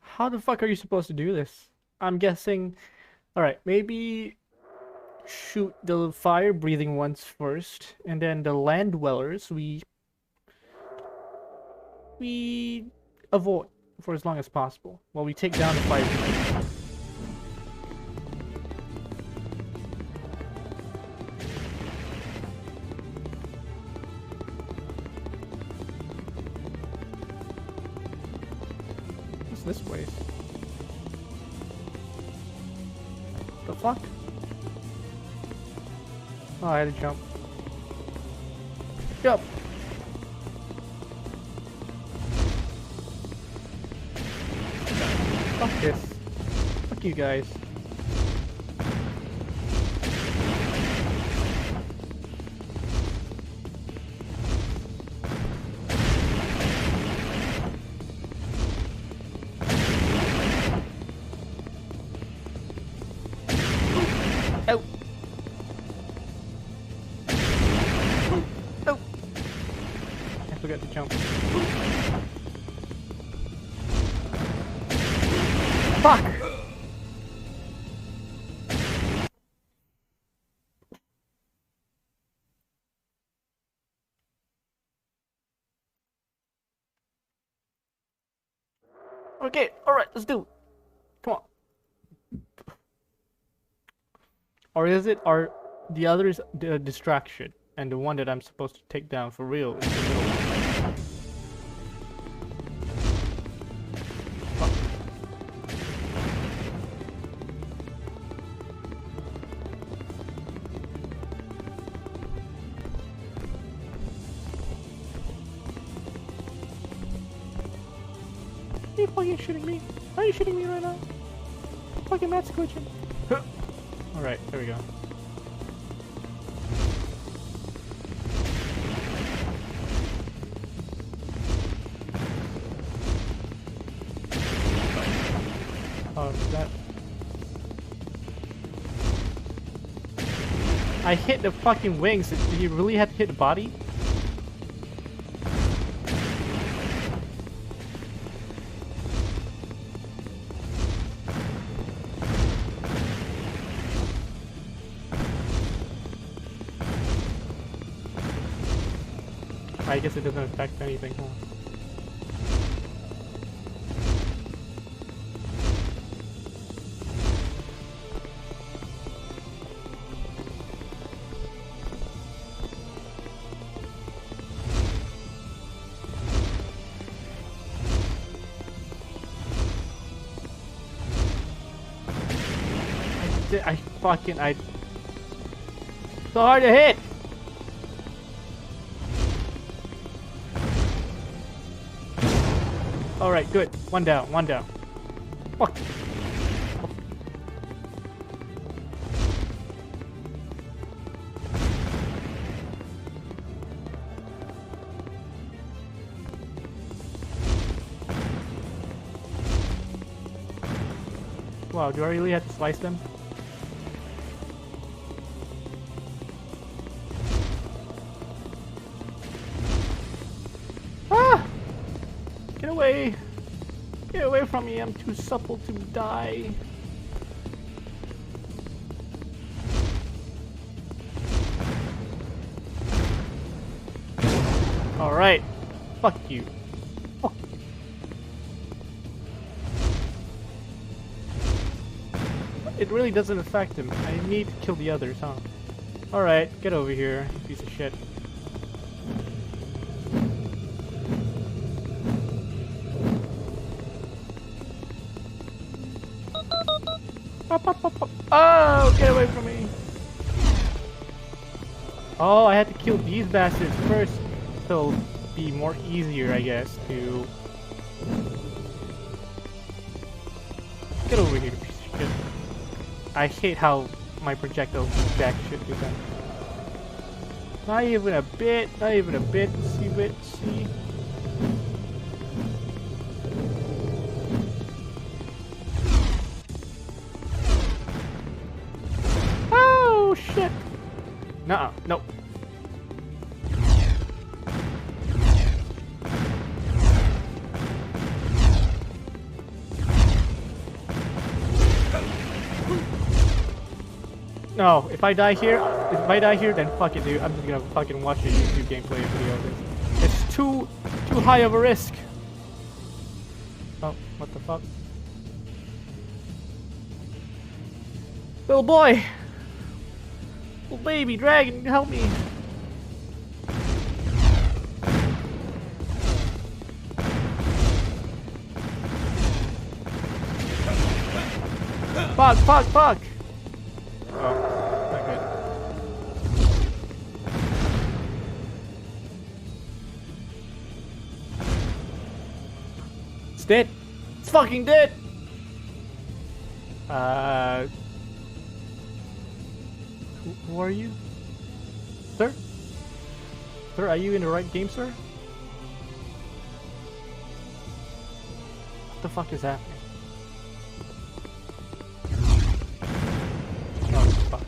Speaker 1: How the fuck are you supposed to do this? I'm guessing. Alright, maybe shoot the fire breathing ones first, and then the land dwellers we avoid for as long as possible while we take down the fire breathing. What's this way? The fuck? Oh, I had to jump. Jump! Fuck this. Fuck you guys. Ow! Oh! I forgot to jump. Fuck! Okay, alright, let's do it. Come on. Or is it, or the other is the distraction, and the one that I'm supposed to take down for real is the middle one? Are you fucking shitting me? Are you shitting me right now? Fucking map's glitching. Alright, there we go. Oh, is that... I hit the fucking wings. Did you really have to hit the body? I guess it doesn't affect anything, huh? I so hard to hit. All right, good. One down. Fuck. Wow, do I really have to slice them? Get away! Get away from me, I'm too supple to die. Alright. Fuck you. Fuck you. It really doesn't affect him. I need to kill the others, huh? Alright, get over here, you piece of shit. Oh, get away from me! Oh, I had to kill these bastards first, so it'll be more easier, I guess, to... Get over here, piece of shit. I hate how my projectiles do jack shit with them. Not even a bit, see? Shit! Nuh-uh, nope. No, if I die here, then fuck it, dude. I'm just gonna fucking watch a YouTube gameplay video of this. It's too high of a risk. Oh, what the fuck? Little boy! Little baby dragon, help me! Fuck! Oh, not good. It's dead! It's fucking dead! Who are you? Sir? Sir, are you in the right game, sir? What the fuck is happening? Oh, fuck.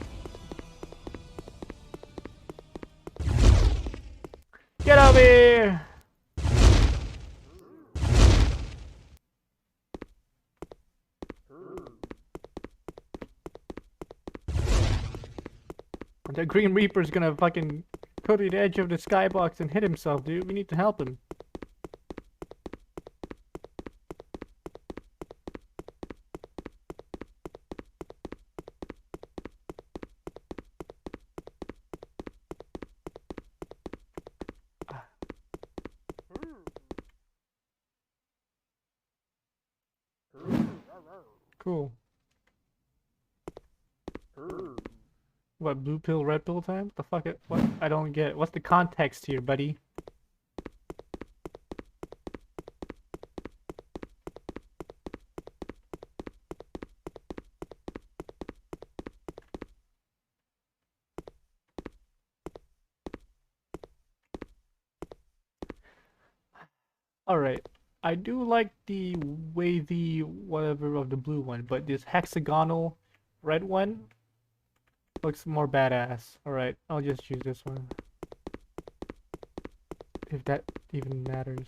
Speaker 1: Get over here! The Green Reaper's gonna fucking go to the edge of the skybox and hit himself, dude. We need to help him. Cool. What, blue pill, red pill time? What the fuck? What? I don't get. What's the context here, buddy? Alright. I do like the wavy whatever of the blue one, but this hexagonal red one looks more badass. Alright, I'll just use this one. If that even matters.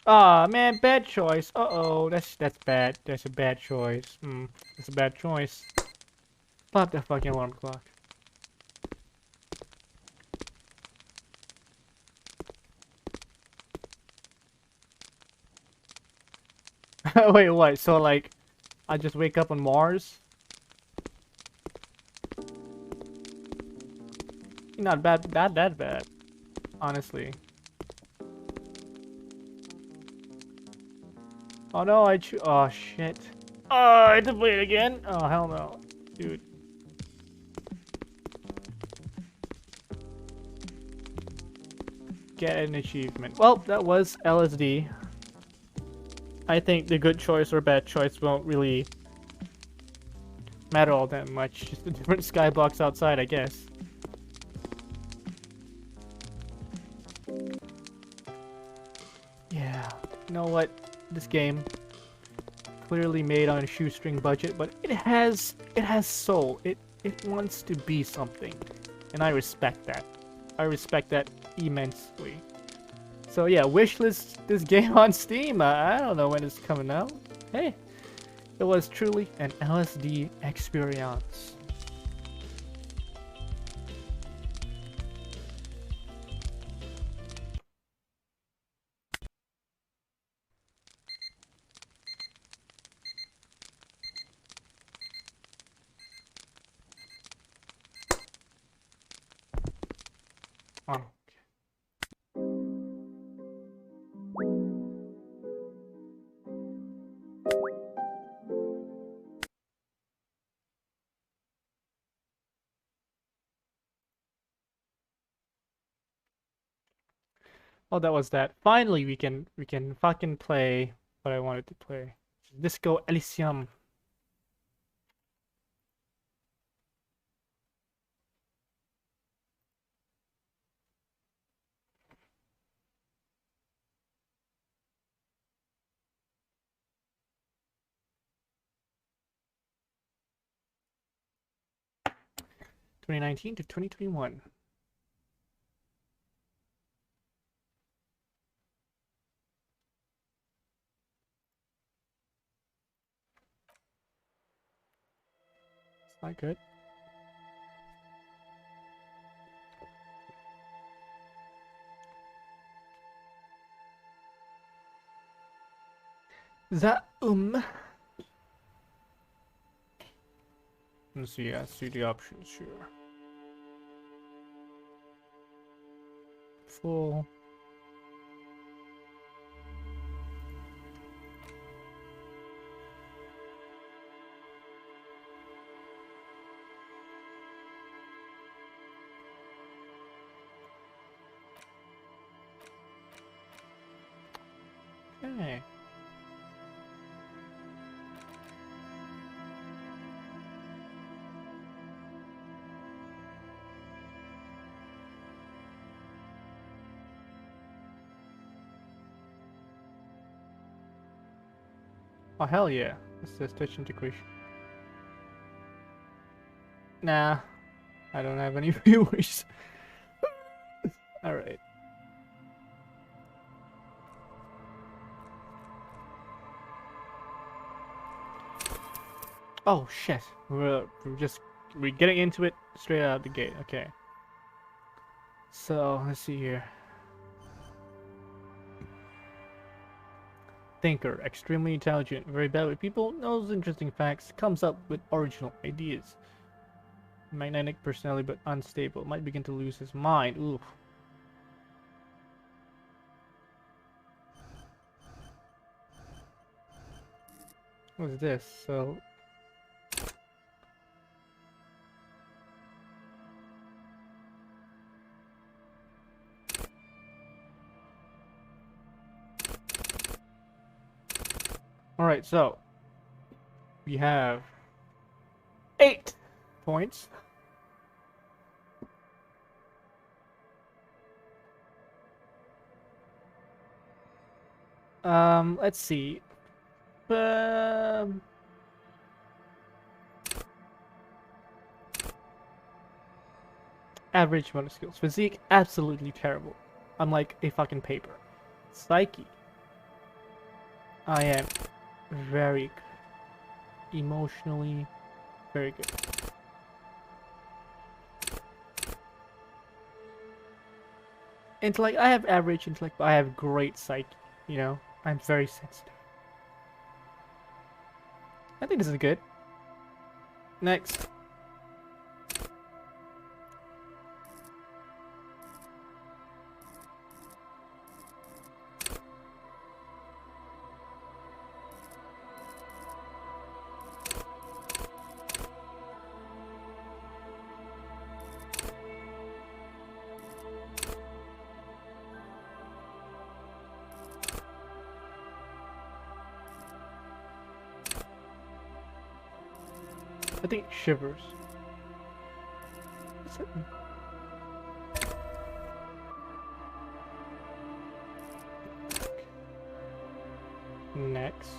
Speaker 1: Ah, man, bad choice. Uh-oh, that's bad. That's a bad choice. That's a bad choice. Pop the fucking alarm clock. Wait, what? So, like, I just wake up on Mars? Not bad, that bad. Honestly. Oh no, oh shit. Oh, I had to play it again? Oh, hell no. Dude. Get an achievement. Well, that was L.S.D. I think the good choice or bad choice won't really matter all that much. Just a different skybox outside, I guess. Yeah. You know what? This game clearly made on a shoestring budget, but it has soul. It wants to be something. And I respect that. I respect that immensely. So yeah, wishlist this game on Steam. I don't know when it's coming out. Hey, it was truly an L.S.D experience. Oh. Oh, that was that. Finally, we can fucking play what I wanted to play. Disco Elysium. (2019 to 2021). It's not good. That Let's see. I see the options here. Full. Okay. Oh hell yeah! What's this touch integration? Nah, I don't have any viewers. All right. Oh shit! We're getting into it straight out of the gate. Okay. So let's see here. Thinker, extremely intelligent, very bad with people, knows interesting facts, comes up with original ideas. Magnetic personality but unstable, might begin to lose his mind. Ooh. What's this? So alright, so we have 8 points. Let's see. Um, average motor skills. Physique, absolutely terrible. I'm like a fucking paper. Psyche. I am very good. Emotionally, very good. Intellect, I have average intellect, but I have great psyche. You know, I'm very sensitive. I think this is good. Next. I think shivers. What's it? Next.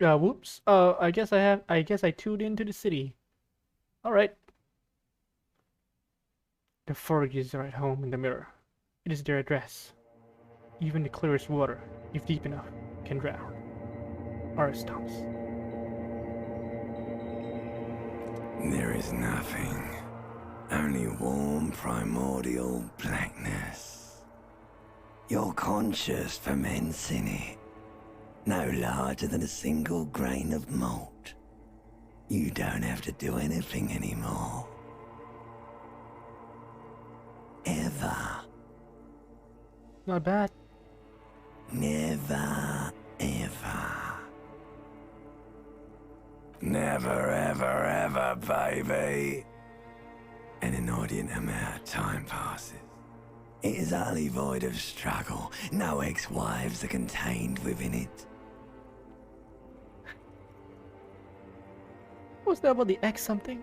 Speaker 1: Whoops. I guess I tuned into the city. Alright. The forages are at home in the mirror. It is their address. Even the clearest water, if deep enough, can drown. Our stumps.
Speaker 3: There is nothing. Only warm primordial blackness. Your conscious ferments in it. No larger than a single grain of malt. You don't have to do anything anymore. Ever.
Speaker 1: Not bad.
Speaker 3: Never, ever. Never, ever, ever, baby. An inordinate amount of time passes. It is utterly void of struggle. No ex-wives are contained within it.
Speaker 1: What's that about the X something?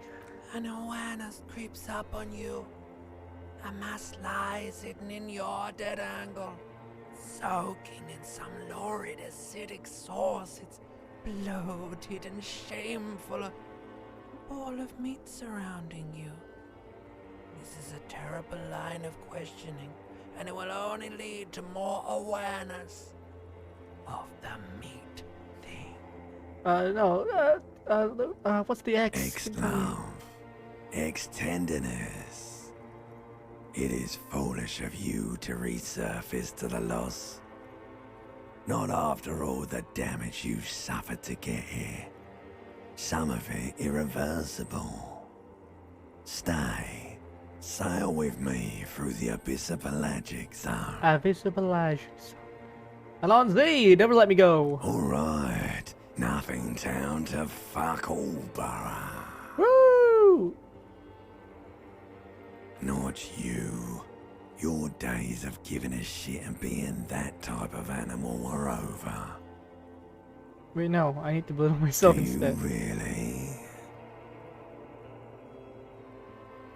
Speaker 4: An awareness creeps up on you. A mass lies hidden in your dead angle, soaking in some lurid acidic sauce. It's bloated and shameful, a ball of meat surrounding you. This is a terrible line of questioning, and it will only lead to more awareness of the meat thing.
Speaker 1: No, what's the X?
Speaker 3: Ex-love. Ex-tenderness. It is foolish of you to resurface to the loss. Not after all the damage you've suffered to get here. Some of it irreversible. Stay. Sail with me through the abyss of Pelagic Zone.
Speaker 1: Alonzi, never let me go.
Speaker 3: Alright. Nothing down to fuck all, Borough.
Speaker 1: Woo!
Speaker 3: Not you. Your days of giving a shit and being that type of animal are over.
Speaker 1: Wait, no, I need to belittle myself
Speaker 3: Do you
Speaker 1: instead.
Speaker 3: really?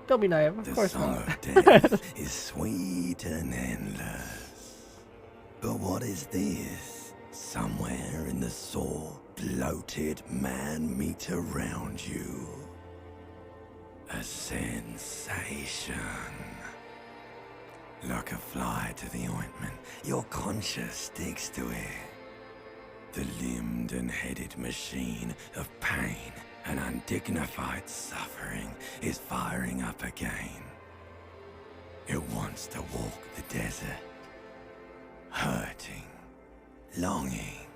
Speaker 1: Don't be naive, of
Speaker 3: The
Speaker 1: course
Speaker 3: song
Speaker 1: not.
Speaker 3: of death is sweet and endless. But what is this? Somewhere in the soul, bloated man meet around you. A sensation. Like a fly to the ointment, your conscience sticks to it. The limbed and headed machine of pain and undignified suffering is firing up again. It wants to walk the desert, hurting, longing,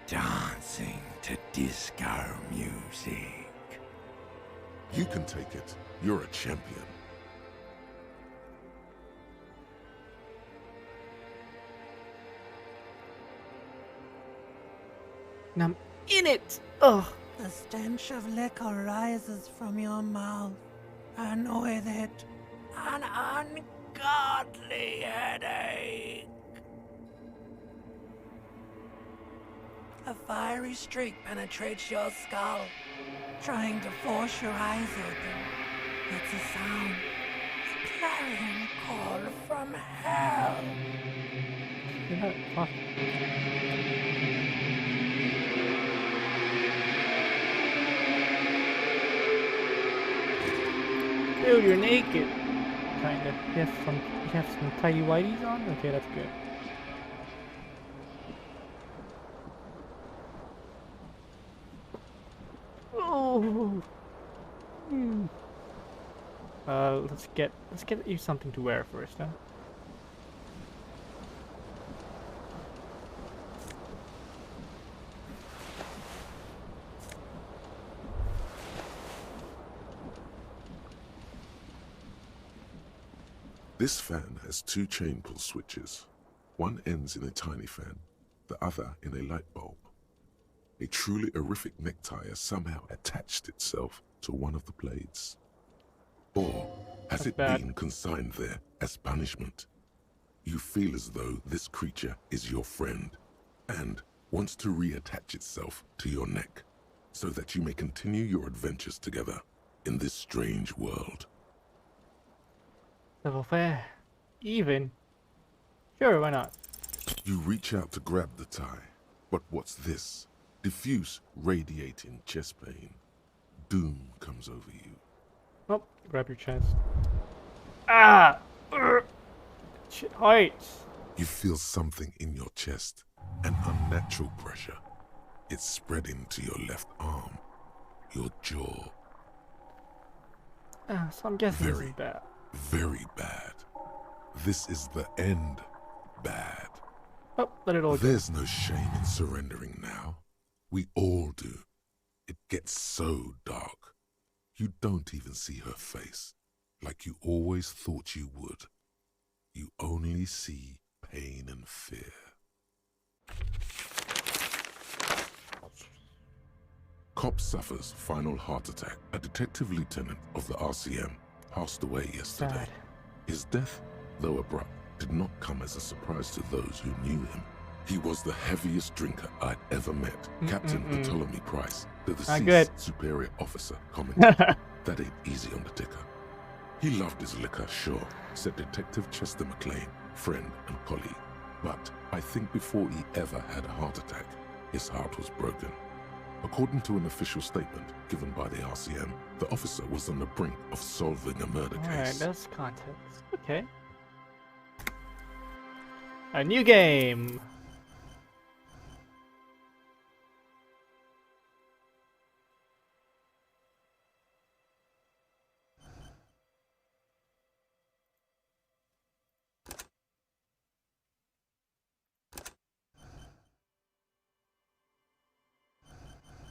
Speaker 3: dancing to disco music.
Speaker 2: You can take it. You're a champion.
Speaker 1: And I'm in it! Ugh.
Speaker 4: The stench of liquor rises from your mouth, and with it, an ungodly headache. A fiery streak penetrates your skull, trying to force your eyes open. It's a sound, a clarion call from hell.
Speaker 1: Fuck. Dude, you're naked. Kinda. You have some tidy whities on? Okay, that's good. Oh. Hmm. Let's get you something to wear first, huh?
Speaker 2: This fan has two chain pull switches. One ends in a tiny fan, the other in a light bulb. A truly horrific necktie has somehow attached itself to one of the blades. Or has
Speaker 1: That's
Speaker 2: it
Speaker 1: bad.
Speaker 2: been consigned there as punishment? You feel as though this creature is your friend and wants to reattach itself to your neck so that you may continue your adventures together in this strange world.
Speaker 1: Level fair. Even. Sure, why not?
Speaker 2: You reach out to grab the tie, but what's this? Diffuse, radiating chest pain. Doom comes over you.
Speaker 1: Oh, grab your chest. Ah! Heights!
Speaker 2: You feel something in your chest, an unnatural pressure. It's spreading to your left arm, your jaw.
Speaker 1: So I'm guessing this
Speaker 2: Very.
Speaker 1: is bad.
Speaker 2: Very bad. This is the end. Bad.
Speaker 1: Oh, let it all go.
Speaker 2: There's no shame in surrendering now. We all do. It gets so dark. You don't even see her face, like you always thought you would. You only see pain and fear. Cop suffers final heart attack. A detective lieutenant of the RCM passed away yesterday.
Speaker 1: Sad.
Speaker 2: His death, though abrupt, did not come as a surprise to those who knew him. He was the heaviest drinker I'd ever met. Captain Ptolemy Price, the deceased superior officer, commented, "That ain't easy on the ticker." He loved his liquor, sure, said Detective Chester McLean, friend and colleague. But I think before he ever had a heart attack, his heart was broken. According to an official statement given by the RCM, the officer was on the brink of solving a murder
Speaker 1: Alright,
Speaker 2: case.
Speaker 1: that's context. Okay. A new game!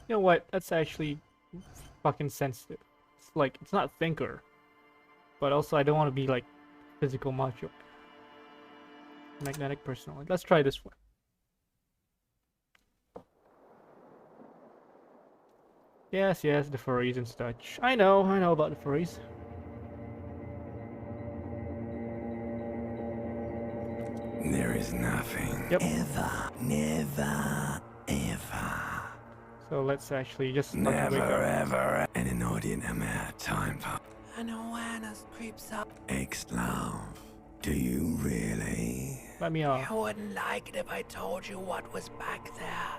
Speaker 1: You know what? That's actually fucking sensitive. It's like, it's not thinker. But also, I don't want to be like physical macho. Magnetic personality. Let's try this one. Yes, yes, the furries and such. I know about the furries.
Speaker 3: There is nothing.
Speaker 1: Yep.
Speaker 3: Ever, never, ever.
Speaker 1: So let's actually just fucking
Speaker 3: Never,
Speaker 1: wake up.
Speaker 3: ever, an inordinate amount of time for
Speaker 4: An awareness creeps up.
Speaker 3: ex-love. Do you really?
Speaker 1: Let me off.
Speaker 4: You wouldn't like it if I told you what was back there.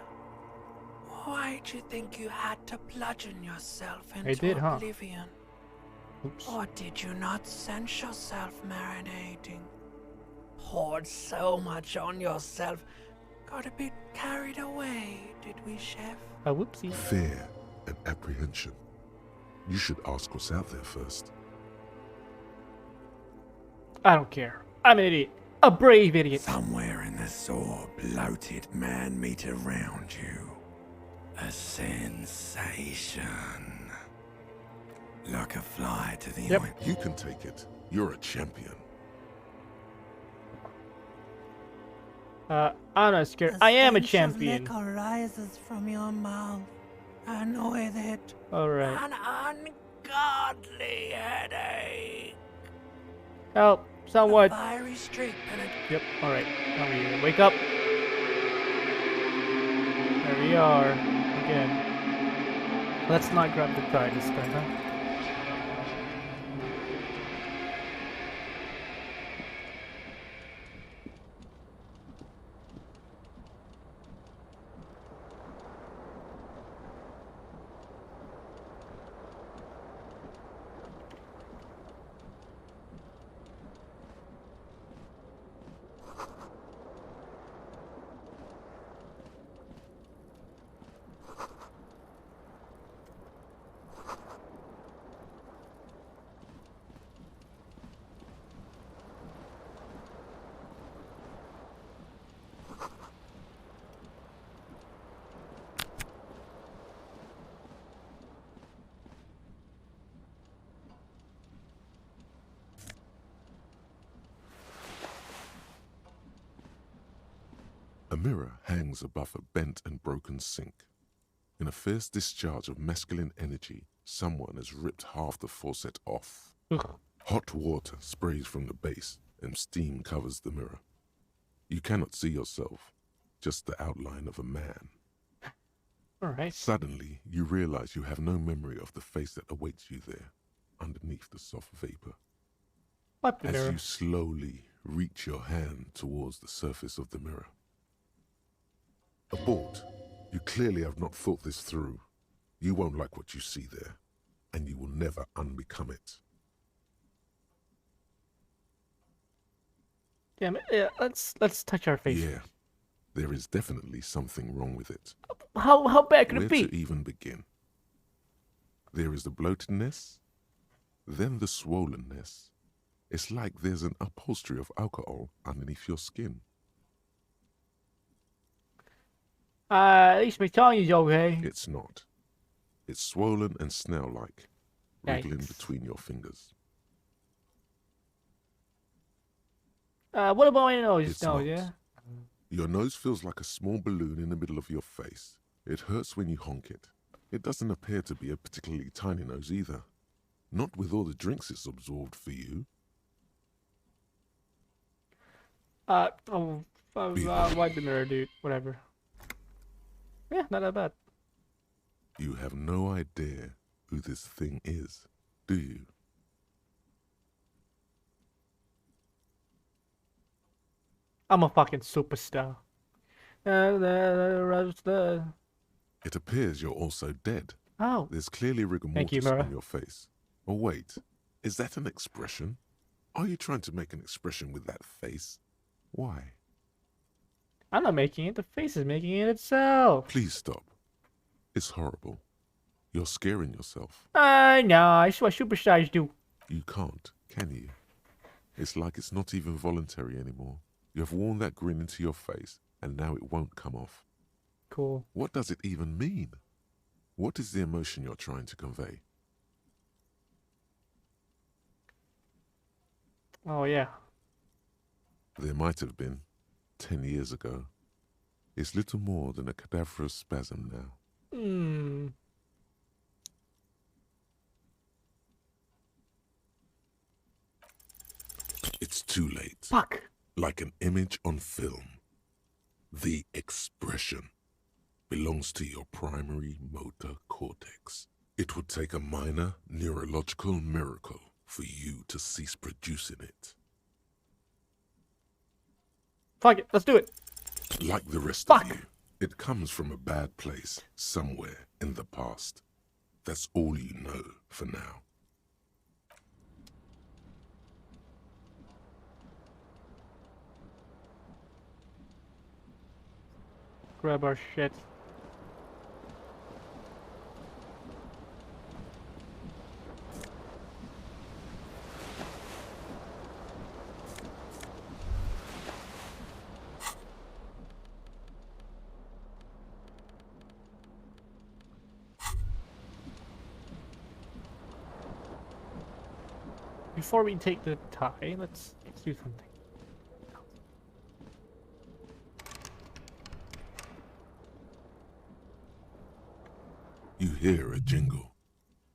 Speaker 4: Why'd you think you had to bludgeon yourself into
Speaker 1: did, huh?
Speaker 4: oblivion?
Speaker 1: Oops.
Speaker 4: Or did you not sense yourself marinating? Poured so much on yourself. Got a bit carried away, did we, Chef?
Speaker 1: A whoopsie.
Speaker 2: Fear and apprehension. You should ask what's out there first.
Speaker 1: I don't care. I'm an idiot. A brave idiot.
Speaker 3: Somewhere in the sore, bloated man meat around you. A sensation. Like a fly to the
Speaker 1: Yep.
Speaker 3: ointment.
Speaker 2: You can take it. You're a champion.
Speaker 1: I'm not scared.
Speaker 4: The
Speaker 1: I am a
Speaker 4: stench of
Speaker 1: champion.
Speaker 4: liquor rises from your mouth, and with it,
Speaker 1: Alright.
Speaker 4: an ungodly headache.
Speaker 1: Help. Someone.
Speaker 4: Fiery streak penetrates.
Speaker 1: Yep. Alright. Now we wake up. There we are. Again. Let's not grab the tie this time, huh?
Speaker 2: A mirror hangs above a bent and broken sink. In a fierce discharge of masculine energy, someone has ripped half the faucet off.
Speaker 1: Ugh.
Speaker 2: Hot water sprays from the base, and steam covers the mirror. You cannot see yourself, just the outline of a man.
Speaker 1: Alright.
Speaker 2: Suddenly, you realize you have no memory of the face that awaits you there, underneath the soft vapor.
Speaker 1: Wipe the mirror.
Speaker 2: As you slowly reach your hand towards the surface of the mirror. Abort. You clearly have not thought this through. You won't like what you see there, and you will never unbecome it.
Speaker 1: Damn it. Yeah, let's touch our face.
Speaker 2: Yeah, there is definitely something wrong with it.
Speaker 1: How bad could
Speaker 2: Where
Speaker 1: it be?
Speaker 2: to even begin? There is the bloatedness, then the swollenness. It's like there's an upholstery of alcohol underneath your skin.
Speaker 1: At least my tongue is okay.
Speaker 2: It's not. It's swollen and snail-like, wriggling
Speaker 1: Yikes.
Speaker 2: between your fingers.
Speaker 1: What about my nose?
Speaker 2: It's
Speaker 1: No,
Speaker 2: not.
Speaker 1: yeah.
Speaker 2: Your nose feels like a small balloon in the middle of your face. It hurts when you honk it. It doesn't appear to be a particularly tiny nose either. Not with all the drinks it's absorbed for you.
Speaker 1: Wipe the mirror, dude. Whatever. Yeah, not that bad.
Speaker 2: You have no idea who this thing is, do you?
Speaker 1: I'm a fucking superstar.
Speaker 2: It appears you're also dead.
Speaker 1: Oh,
Speaker 2: There's clearly rigor
Speaker 1: Thank you,
Speaker 2: mortis
Speaker 1: Mara.
Speaker 2: on your face. Oh wait, is that an expression? Are you trying to make an expression with that face? Why?
Speaker 1: I'm not making it. The face is making it itself.
Speaker 2: Please stop. It's horrible. You're scaring yourself.
Speaker 1: No, it's what superstars do.
Speaker 2: You can't, can you? It's like it's not even voluntary anymore. You have worn that grin into your face, and now it won't come off.
Speaker 1: Cool.
Speaker 2: What does it even mean? What is the emotion you're trying to convey?
Speaker 1: Oh, yeah.
Speaker 2: There might have been, 10 years ago. It's little more than a cadaverous spasm now. It's too late.
Speaker 1: Fuck.
Speaker 2: Like an image on film. The expression belongs to your primary motor cortex. It would take a minor neurological miracle for you to cease producing it.
Speaker 1: Fuck it. Let's do it.
Speaker 2: Like the rest
Speaker 1: Fuck.
Speaker 2: of you, it comes from a bad place somewhere in the past. That's all you know for now.
Speaker 1: Grab our shit. Before we take the tie, let's do something.
Speaker 2: You hear a jingle.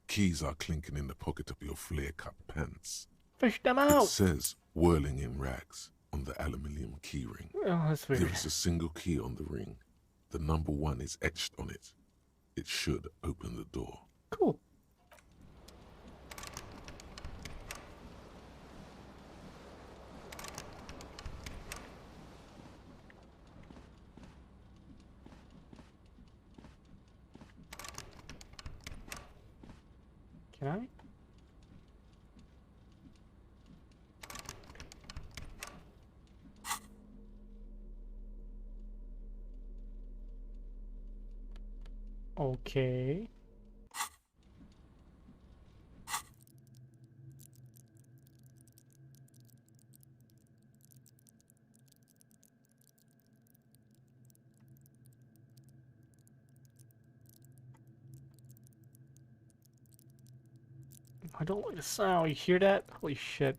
Speaker 2: Keys are clinking in the pocket of your flare-cut pants.
Speaker 1: Fish them
Speaker 2: It
Speaker 1: out!
Speaker 2: says, whirling in rags, on the aluminium key ring.
Speaker 1: Oh, that's weird.
Speaker 2: There is a single key on the ring. The number 1 is etched on it. It should open the door.
Speaker 1: Cool. Can I? Okay. I don't like the sound. You hear that? Holy shit.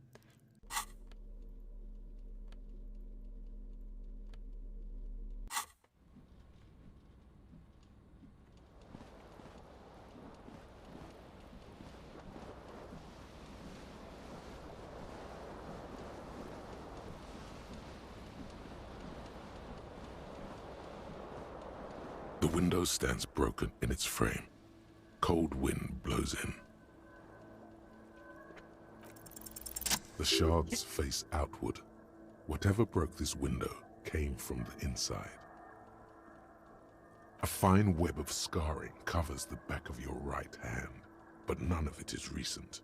Speaker 2: The window stands broken in its frame. Cold wind blows in. The shards face outward. Whatever broke this window came from the inside. A fine web of scarring covers the back of your right hand, but none of it is recent.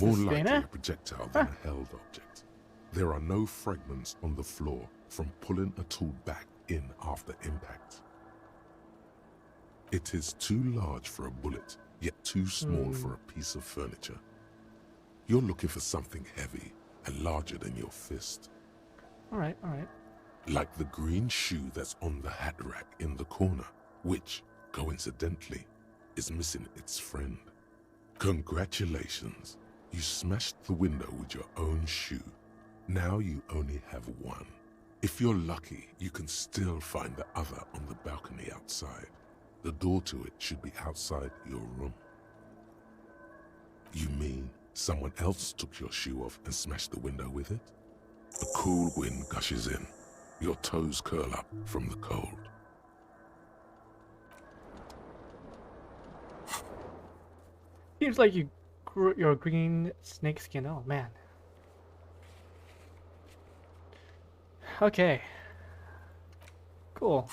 Speaker 2: More likely a projectile than a held object. There are no fragments on the floor from pulling a tool back in after impact. It is too large for a bullet, yet too small for a piece of furniture. You're looking for something heavy and larger than your fist.
Speaker 1: Alright, alright.
Speaker 2: Like the green shoe that's on the hat rack in the corner, which, coincidentally, is missing its friend. Congratulations, you smashed the window with your own shoe. Now you only have one. If you're lucky, you can still find the other on the balcony outside. The door to it should be outside your room. You mean someone else took your shoe off and smashed the window with it? A cool wind gushes in. Your toes curl up from the cold.
Speaker 1: Seems like you grew your green snakeskin. Oh man. Okay. Cool.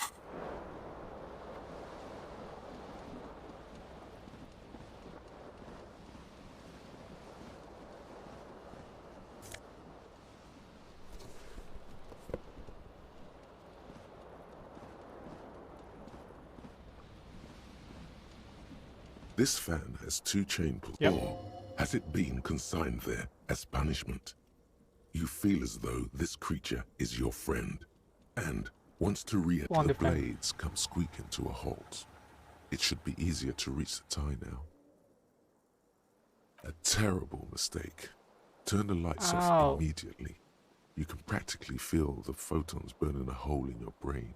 Speaker 2: This fan has 2 chain pulls.
Speaker 1: Yep.
Speaker 2: Or has it been consigned there as punishment? You feel as though this creature is your friend and wants to rear the blades come squeaking to a halt. It should be easier to reach the tie now. A terrible mistake. Turn the lights off immediately. You can practically feel the photons burning a hole in your brain.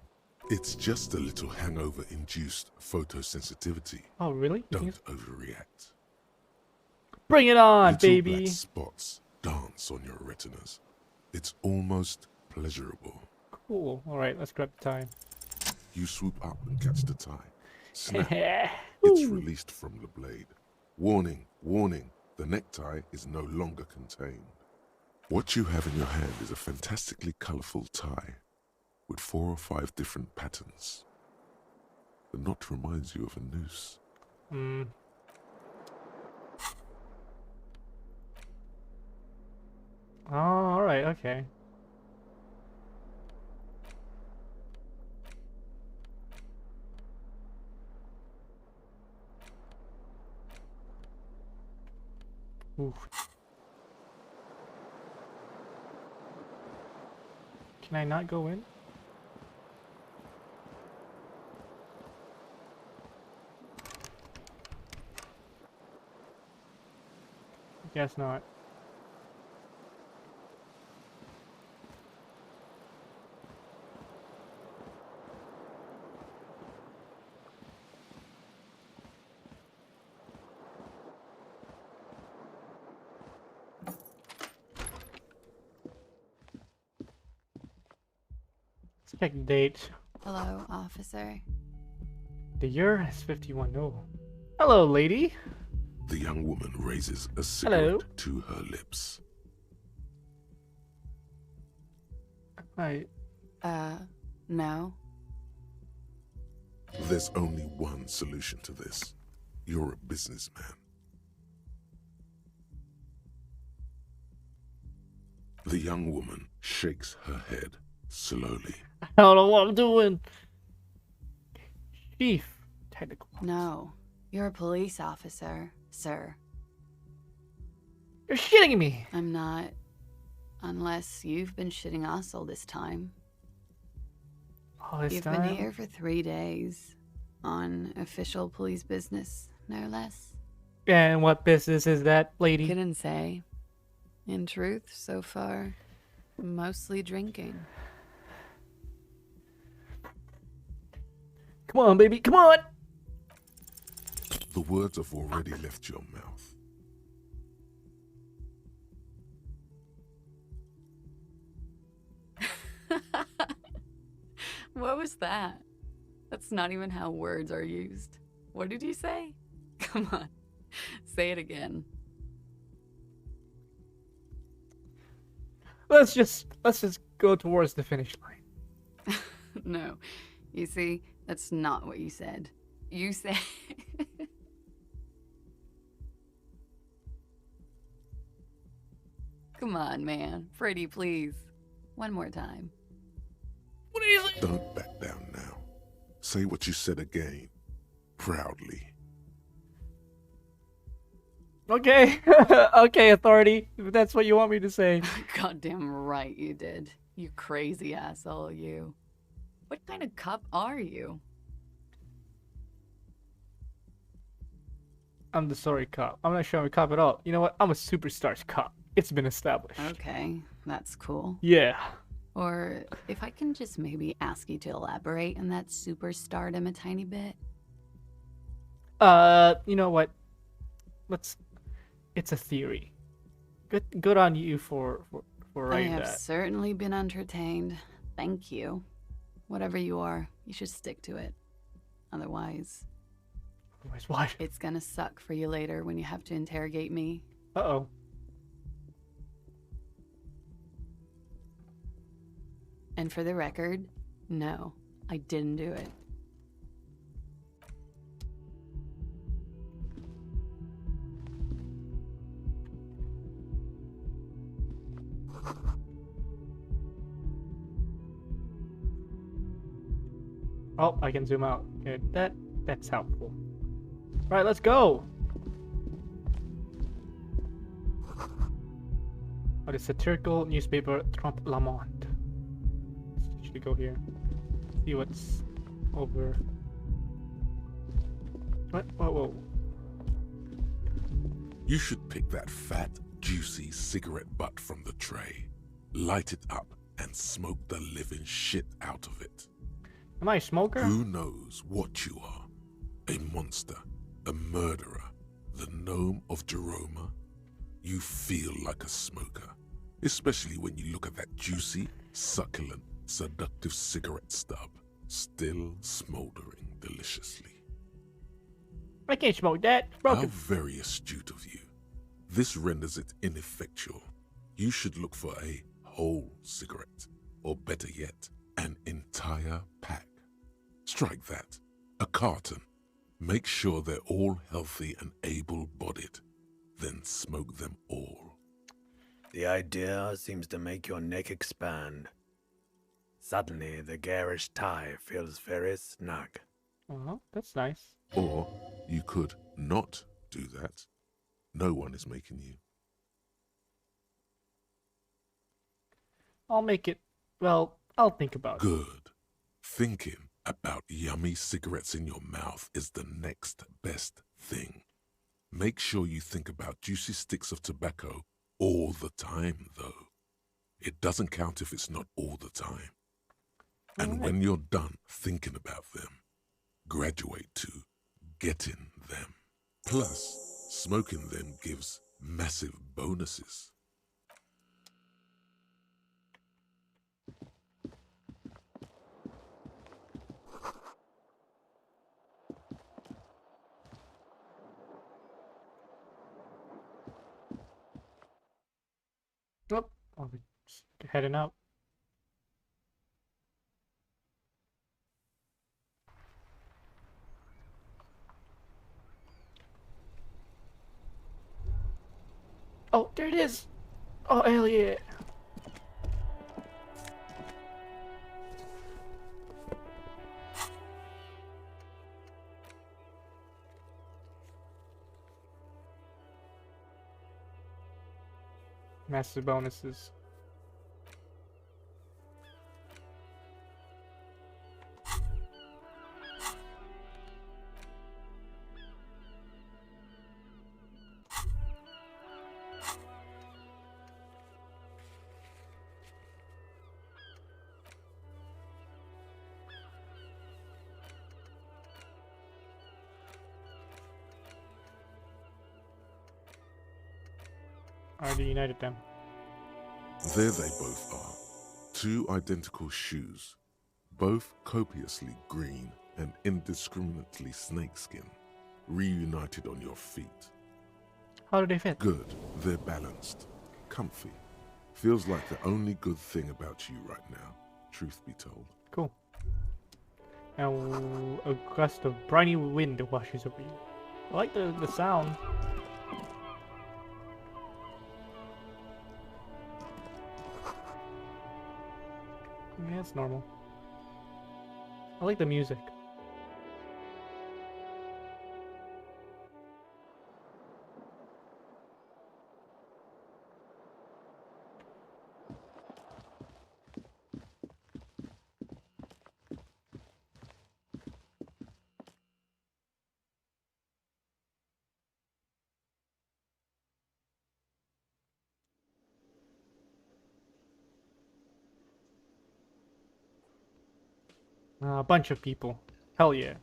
Speaker 2: It's just a little hangover-induced photosensitivity.
Speaker 1: Oh, really?
Speaker 2: Don't overreact.
Speaker 1: Bring it on,
Speaker 2: little
Speaker 1: baby!
Speaker 2: Black spots dance on your retinas. It's almost pleasurable.
Speaker 1: Cool. Alright, let's grab the tie.
Speaker 2: You swoop up and catch the tie. Snap. It's released from the blade. Warning, warning, the necktie is no longer contained. What you have in your hand is a fantastically colorful tie with 4 or 5 different patterns. The knot reminds you of a noose.
Speaker 1: Oh, alright, okay. Oof. Can I not go in? Guess not. Let's check the date.
Speaker 5: Hello, officer.
Speaker 1: The year is 51. No. Hello, lady.
Speaker 2: The young woman raises a cigarette
Speaker 1: Hello.
Speaker 2: to her lips.
Speaker 1: Hi.
Speaker 5: No.
Speaker 2: There's only one solution to this. You're a businessman. The young woman shakes her head slowly.
Speaker 1: I don't know what I'm doing. Chief. Technical.
Speaker 5: No. You're a police officer, sir.
Speaker 1: You're shitting me.
Speaker 5: I'm not. Unless you've been shitting us all this time.
Speaker 1: All this
Speaker 5: You've
Speaker 1: time?
Speaker 5: been here for 3 days. On official police business, no less.
Speaker 1: And what business is that, lady?
Speaker 5: Couldn't say. In truth, so far, mostly drinking.
Speaker 1: Come on, baby. Come on.
Speaker 2: The words have already left your mouth.
Speaker 5: What was that? That's not even how words are used. What did you say? Come on. Say it again.
Speaker 1: Let's just go towards the finish line.
Speaker 5: No. You see, that's not what you said. You said... Come on, man. Pretty, please. One more time.
Speaker 1: What are you saying?
Speaker 2: Don't back down now. Say what you said again. Proudly.
Speaker 1: Okay. Okay, authority. If that's what you want me to say.
Speaker 5: Goddamn right you did. You crazy asshole, you. What kind of cop are you?
Speaker 1: I'm the sorry cop. I'm not sure I'm a cop at all. You know what? I'm a superstars cop. It's been established.
Speaker 5: Okay, that's cool.
Speaker 1: Yeah.
Speaker 5: Or if I can just maybe ask you to elaborate on that superstardom a tiny bit.
Speaker 1: You know what? It's a theory. Good on you for
Speaker 5: I
Speaker 1: writing
Speaker 5: have
Speaker 1: that.
Speaker 5: certainly been entertained. Thank you. Whatever you are, you should stick to it. Otherwise,
Speaker 1: Otherwise, what?
Speaker 5: it's gonna suck for you later when you have to interrogate me.
Speaker 1: Uh-oh.
Speaker 5: And for the record, no, I didn't do it.
Speaker 1: Oh, I can zoom out. Good. That's helpful. Right, let's go. Oh, the satirical newspaper Trompe la Monde. Should we go here? See what's over. What? Whoa, whoa.
Speaker 2: You should pick that fat, juicy cigarette butt from the tray, light it up, and smoke the living shit out of it.
Speaker 1: Am I a smoker?
Speaker 2: Who knows what you are? A monster, a murderer, the gnome of Jeroma? You feel like a smoker, especially when you look at that juicy, succulent, seductive cigarette stub, still smoldering deliciously.
Speaker 1: I can't smoke that. It's
Speaker 2: How
Speaker 1: broken.
Speaker 2: very astute of you. This renders it ineffectual. You should look for a whole cigarette, or better yet, an entire pack. Strike that. A carton. Make sure they're all healthy and able-bodied. Then smoke them all.
Speaker 6: The idea seems to make your neck expand. Suddenly, the garish tie feels very snug.
Speaker 1: Uh-huh. That's nice.
Speaker 2: Or you could not do that. No one is making you.
Speaker 1: I'll make it. Well, I'll think about it.
Speaker 2: Good. Thinking about yummy cigarettes in your mouth is the next best thing. Make sure you think about juicy sticks of tobacco all the time, though. It doesn't count if it's not all the time. And when you're done thinking about them, graduate to getting them. Plus, smoking them gives massive bonuses.
Speaker 1: I'll be heading up. Oh, there it is! Oh, Elliot! Massive bonuses. Already united them.
Speaker 2: There they both are. Two identical shoes, both copiously green and indiscriminately snakeskin, reunited on your feet.
Speaker 1: How do they fit?
Speaker 2: Good, they're balanced, comfy. Feels like the only good thing about you right now, truth be told.
Speaker 1: Cool. Now, a gust of briny wind washes over you. I like the sound. Yeah, it's normal. I like the music. A bunch of people. Hell yeah.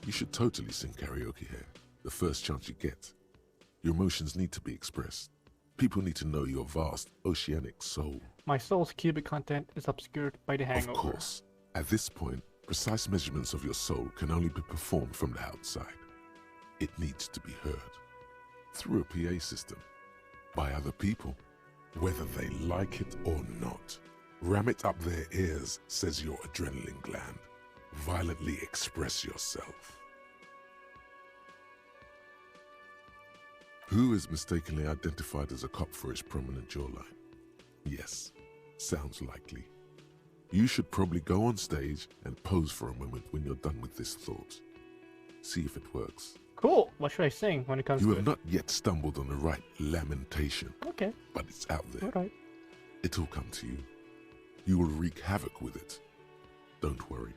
Speaker 2: You should totally sing karaoke here, the first chance you get. Your emotions need to be expressed. People need to know your vast, oceanic soul.
Speaker 1: My soul's cubic content is obscured by the hangover.
Speaker 2: Of course, at this point, precise measurements of your soul can only be performed from the outside. It needs to be heard. Through a PA system. By other people. Whether they like it or not. Ram it up their ears, says your adrenaline gland. Violently express yourself. Who is mistakenly identified as a cop for his prominent jawline? Yes, sounds likely. You should probably go on stage and pose for a moment when you're done with this thought. See if it works.
Speaker 1: Cool. What should I sing when it comes
Speaker 2: You
Speaker 1: to
Speaker 2: have
Speaker 1: it?
Speaker 2: not yet stumbled on the right lamentation,
Speaker 1: Okay.
Speaker 2: but it's out there.
Speaker 1: Alright.
Speaker 2: It'll come to you. You will wreak havoc with it. Don't worry.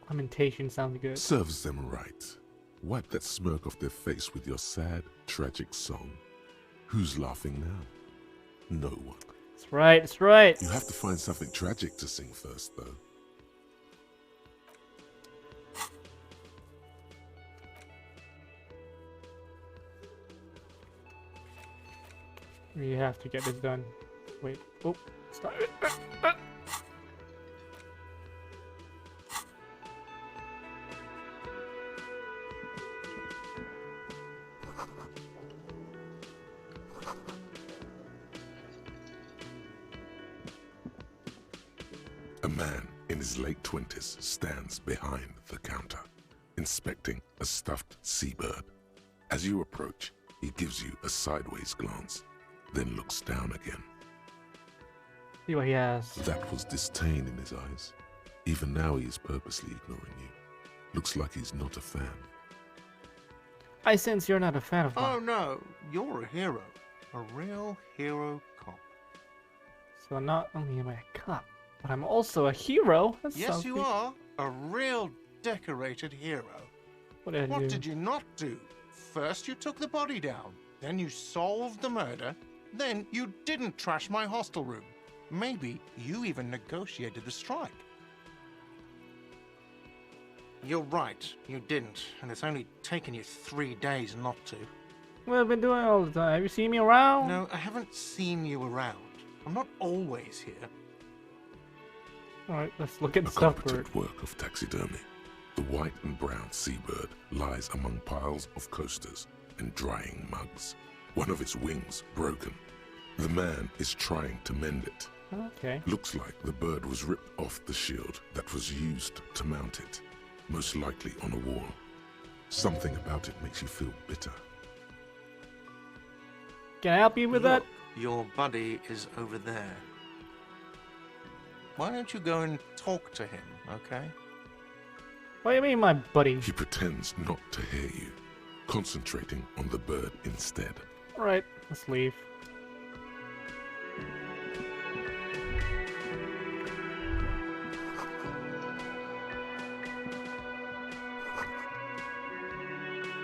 Speaker 1: Lamentation sounds good.
Speaker 2: Serves them right. Wipe that smirk off their face with your sad, tragic song. Who's laughing now? No one.
Speaker 1: That's right, that's right.
Speaker 2: You have to find something tragic to sing first, though.
Speaker 1: We have to get this done. Wait. Oh, stop.
Speaker 2: A man in his late 20s stands behind the counter, inspecting a stuffed seabird. As you approach, he gives you a sideways glance, then looks down again.
Speaker 1: See what he has.
Speaker 2: That was disdain in his eyes. Even now he is purposely ignoring you. Looks like he's not a fan.
Speaker 1: I sense you're not a fan of mine.
Speaker 7: Oh no, you're a hero. A real hero cop.
Speaker 1: So not only am I a cop, but I'm also a hero. That
Speaker 7: Yes,
Speaker 1: sounds
Speaker 7: you
Speaker 1: good.
Speaker 7: are. A real decorated hero.
Speaker 1: What did I
Speaker 7: What
Speaker 1: do?
Speaker 7: did you not do? First you took the body down, then you solved the murder, then you didn't trash my hostel room. Maybe you even negotiated the strike. You're right, you didn't, and it's only taken you 3 days not to.
Speaker 1: What I've been doing all the time. Have you seen me around?
Speaker 7: No, I haven't seen you around. I'm not always here.
Speaker 1: Alright, let's look at
Speaker 2: A
Speaker 1: stuff.
Speaker 2: competent work of taxidermy. The white and brown seabird lies among piles of coasters and drying mugs. One of its wings broken. The man is trying to mend it.
Speaker 1: Okay.
Speaker 2: Looks like the bird was ripped off the shield that was used to mount it, most likely on a wall. Something about it makes you feel bitter.
Speaker 1: Can I help you with that?
Speaker 7: Look, your buddy is over there. Why don't you go and talk to him, okay?
Speaker 1: What do you mean, my buddy?
Speaker 2: He pretends not to hear you, concentrating on the bird instead.
Speaker 1: Alright, let's leave.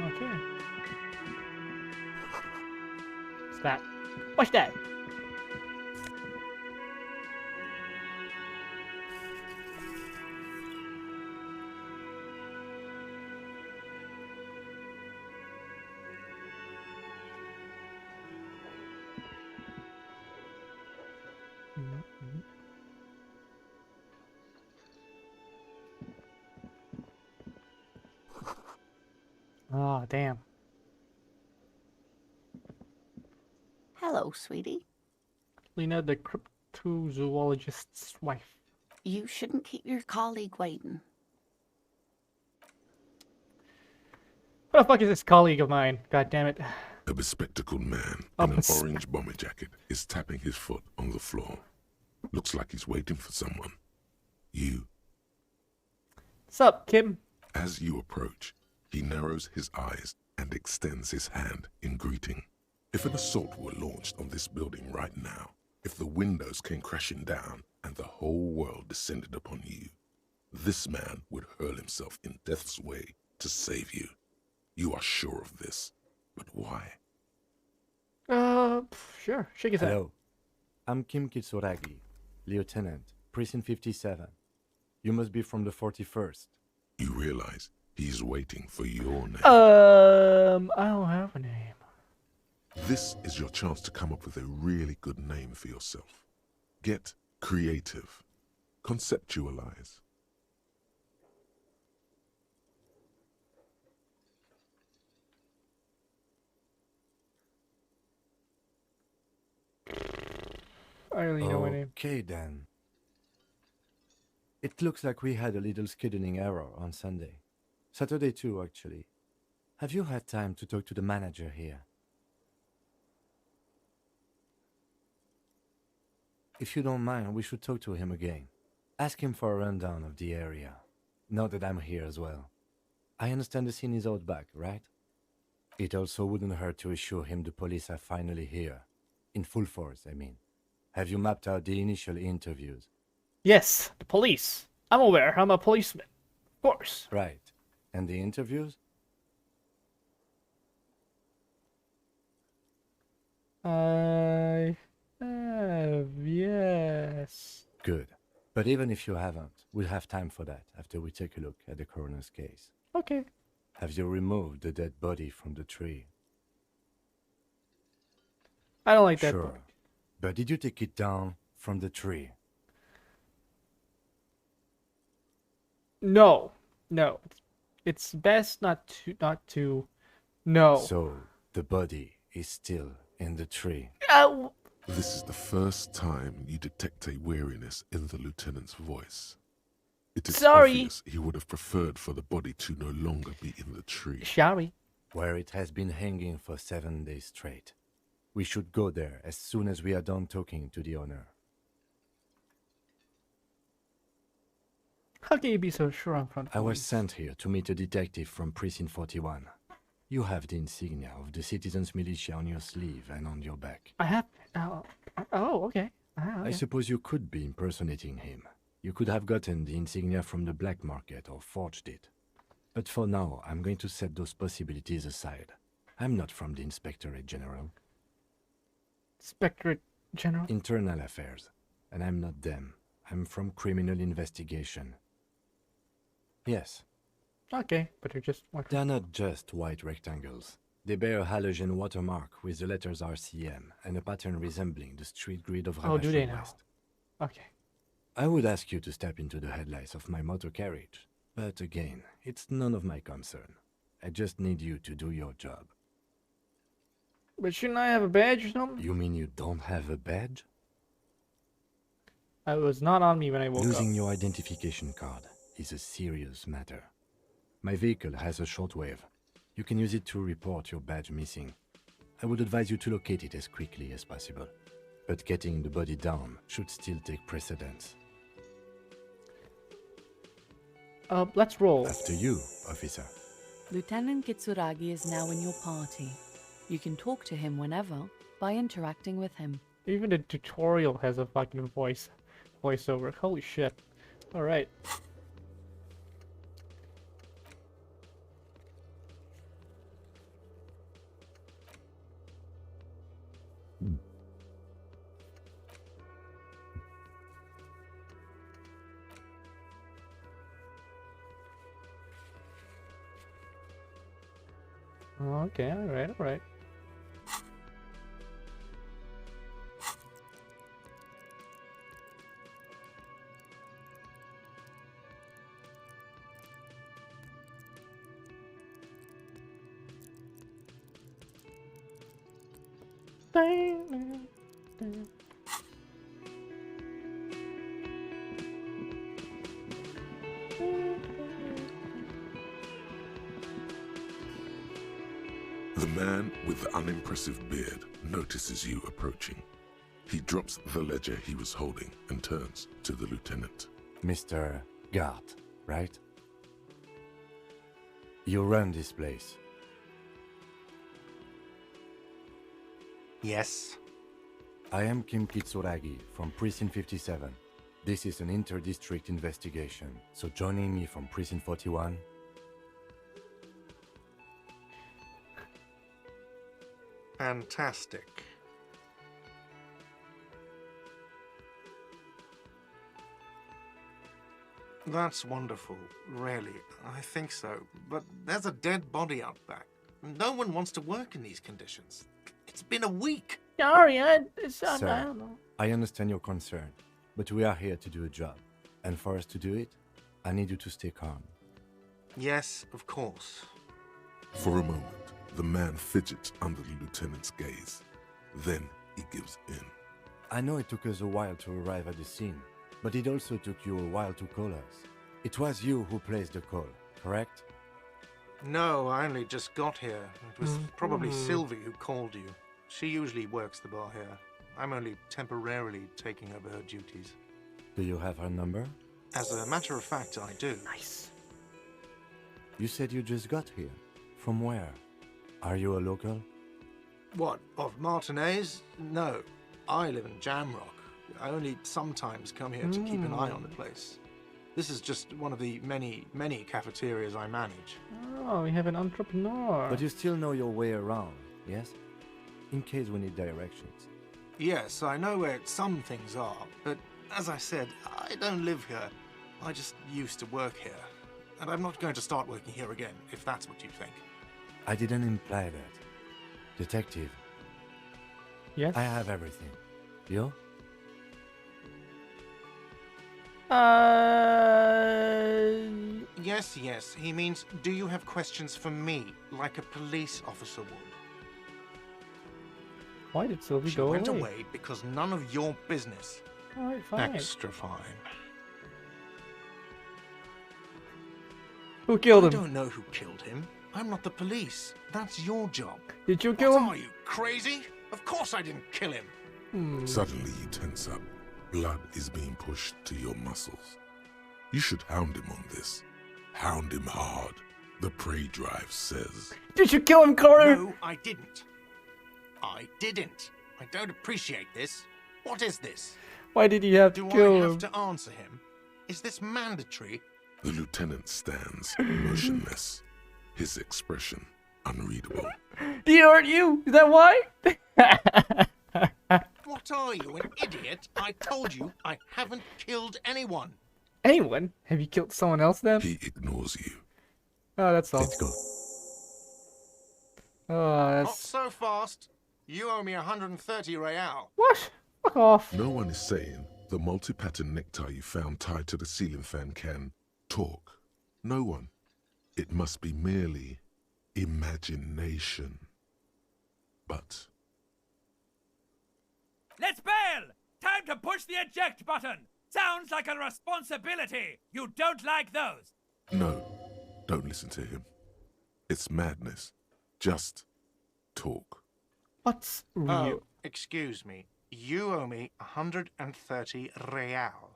Speaker 1: Okay. What's that? What's that? Oh, damn.
Speaker 8: Hello, sweetie.
Speaker 1: Lena, the cryptozoologist's wife.
Speaker 8: You shouldn't keep your colleague waiting.
Speaker 1: What the fuck is this colleague of mine? God damn it.
Speaker 2: A bespectacled man
Speaker 1: A
Speaker 2: in an orange bomber jacket is tapping his foot on the floor. Looks like he's waiting for someone. You.
Speaker 1: What's up, Kim?
Speaker 2: As you approach, he narrows his eyes and extends his hand in greeting. If an assault were launched on this building right now, if the windows came crashing down and the whole world descended upon you, this man would hurl himself in death's way to save you. You are sure of this, but why?
Speaker 1: Sure. Shake his head.
Speaker 9: Hello. I'm Kim Kitsuragi, Lieutenant, Precinct 57. You must be from the 41st.
Speaker 2: You realize he's waiting for your name.
Speaker 1: I don't have a name.
Speaker 2: This is your chance to come up with a really good name for yourself. Get creative. Conceptualize.
Speaker 1: I don't really know my name.
Speaker 9: Okay, then. It looks like we had a little scheduling error on Sunday. Saturday too, actually. Have you had time to talk to the manager here? If you don't mind, we should talk to him again. Ask him for a rundown of the area. Now that I'm here as well. I understand the scene is out back, right? It also wouldn't hurt to assure him the police are finally here. In full force, I mean. Have you mapped out the initial interviews?
Speaker 1: Yes, the police. I'm aware. I'm a policeman. Of course.
Speaker 9: Right. And the interviews?
Speaker 1: I have, yes.
Speaker 9: Good. But even if you haven't, we'll have time for that after we take a look at the coroner's case.
Speaker 1: Okay.
Speaker 9: Have you removed the dead body from the tree?
Speaker 1: I don't like that.
Speaker 9: Sure. But did you take it down from the tree?
Speaker 1: No. No. It's best not to. No.
Speaker 9: So, the body is still in the tree.
Speaker 2: This is the first time you detect a weariness in the lieutenant's voice. It is obvious he would have preferred for the body to no longer be in the tree.
Speaker 1: Sorry.
Speaker 9: Where it has been hanging for 7 days straight. We should go there as soon as we are done talking to the owner.
Speaker 1: How can you be so sure I'm from
Speaker 9: I was sent here to meet a detective from Precinct 41. You have the insignia of the citizens' militia on your sleeve and on your back.
Speaker 1: I have. Oh, okay. Okay.
Speaker 9: I suppose you could be impersonating him. You could have gotten the insignia from the black market or forged it. But for now, I'm going to set those possibilities aside. I'm not from the Inspectorate General.
Speaker 1: Inspectorate General?
Speaker 9: Internal Affairs. And I'm not them. I'm from Criminal Investigation. Yes.
Speaker 1: Okay, but they're just...
Speaker 9: They're not just white rectangles. They bear a halogen watermark with the letters RCM and a pattern resembling the street grid of
Speaker 1: Oh, do they
Speaker 9: Ravachol
Speaker 1: now?
Speaker 9: West.
Speaker 1: Okay.
Speaker 9: I would ask you to step into the headlights of my motor carriage, but again, it's none of my concern. I just need you to do your job.
Speaker 1: But shouldn't I have a badge or something?
Speaker 9: You mean you don't have a badge?
Speaker 1: I was not on me when I woke
Speaker 9: Losing
Speaker 1: up.
Speaker 9: your identification card is a serious matter. My vehicle has a shortwave. You can use it to report your badge missing. I would advise you to locate it as quickly as possible. But getting the body down should still take precedence.
Speaker 1: Let's roll.
Speaker 9: After you, officer.
Speaker 5: Lieutenant Kitsuragi is now in your party. You can talk to him whenever by interacting with him.
Speaker 1: Even the tutorial has a fucking voiceover. Holy shit. Alright. Okay, alright.
Speaker 2: The man with the unimpressive beard notices you approaching. He drops the ledger he was holding and turns to the lieutenant.
Speaker 9: Mr. Gart, right? You run this place.
Speaker 7: Yes.
Speaker 9: I am Kim Kitsuragi from Precinct 57. This is an inter-district investigation, so joining me from Precinct 41...
Speaker 7: Fantastic. That's wonderful, really. I think so. But there's a dead body out back. No one wants to work in these conditions. It's been a week.
Speaker 1: Sorry, I
Speaker 9: Sir,
Speaker 1: don't know.
Speaker 9: I understand your concern, but we are here to do a job. And for us to do it, I need you to stay calm.
Speaker 7: Yes, of course.
Speaker 2: For a moment, the man fidgets under the lieutenant's gaze. Then he gives in.
Speaker 9: I know it took us a while to arrive at the scene, but it also took you a while to call us. It was you who placed the call, correct?
Speaker 7: No, I only just got here. It was probably Sylvie who called you. She usually works the bar here. I'm only temporarily taking over her duties.
Speaker 9: Do you have her number?
Speaker 7: As a matter of fact, I do.
Speaker 1: Nice.
Speaker 9: You said you just got here. From where? Are you a local?
Speaker 7: What, of Martinez? No. I live in Jamrock. I only sometimes come here to keep an eye on the place. This is just one of the many, many cafeterias I manage.
Speaker 1: Oh, we have an entrepreneur.
Speaker 9: But you still know your way around, yes? In case we need directions.
Speaker 7: Yes, I know where some things are, but as I said, I don't live here. I just used to work here. And I'm not going to start working here again, if that's what you think.
Speaker 9: I didn't imply that. Detective,
Speaker 1: Yes?
Speaker 9: I have everything. You?
Speaker 7: Yes, he means, do you have questions for me, like a police officer would?
Speaker 1: Why did Sylvie
Speaker 7: She
Speaker 1: go
Speaker 7: went
Speaker 1: away?
Speaker 7: away because none of your business.
Speaker 1: Alright, fine.
Speaker 7: Extra fine.
Speaker 1: Who killed
Speaker 7: I
Speaker 1: him?
Speaker 7: don't know who killed him. I'm not the police. That's your job.
Speaker 1: Did you kill
Speaker 7: What
Speaker 1: him?
Speaker 7: are you, crazy? Of course I didn't kill him.
Speaker 2: Suddenly you tense up. Blood is being pushed to your muscles. You should hound him on this. Hound him hard. The prey drive says.
Speaker 1: Did you kill him, Carter?
Speaker 7: No, I didn't. I didn't. I don't appreciate this. What is this?
Speaker 1: Why did he have to
Speaker 7: Do
Speaker 1: kill
Speaker 7: I
Speaker 1: him?
Speaker 7: have to answer him? Is this mandatory?
Speaker 2: The lieutenant stands motionless, his expression unreadable.
Speaker 1: He hurt you? Is that why?
Speaker 7: What are you, an idiot? I told you I haven't killed anyone.
Speaker 1: Anyone? Have you killed someone else then?
Speaker 2: He ignores you.
Speaker 1: Oh, that's all.
Speaker 9: Let's go.
Speaker 1: Oh,
Speaker 7: Not
Speaker 1: that's...
Speaker 7: so fast. You owe me 130 real.
Speaker 1: What? Fuck off.
Speaker 2: No one is saying the multi-pattern necktie you found tied to the ceiling fan can talk. No one. It must be merely imagination. But...
Speaker 10: Let's bail! Time to push the eject button! Sounds like a responsibility! You don't like those!
Speaker 2: No, don't listen to him. It's madness. Just talk.
Speaker 1: What's real?
Speaker 7: Oh, excuse me. You owe me 130 real.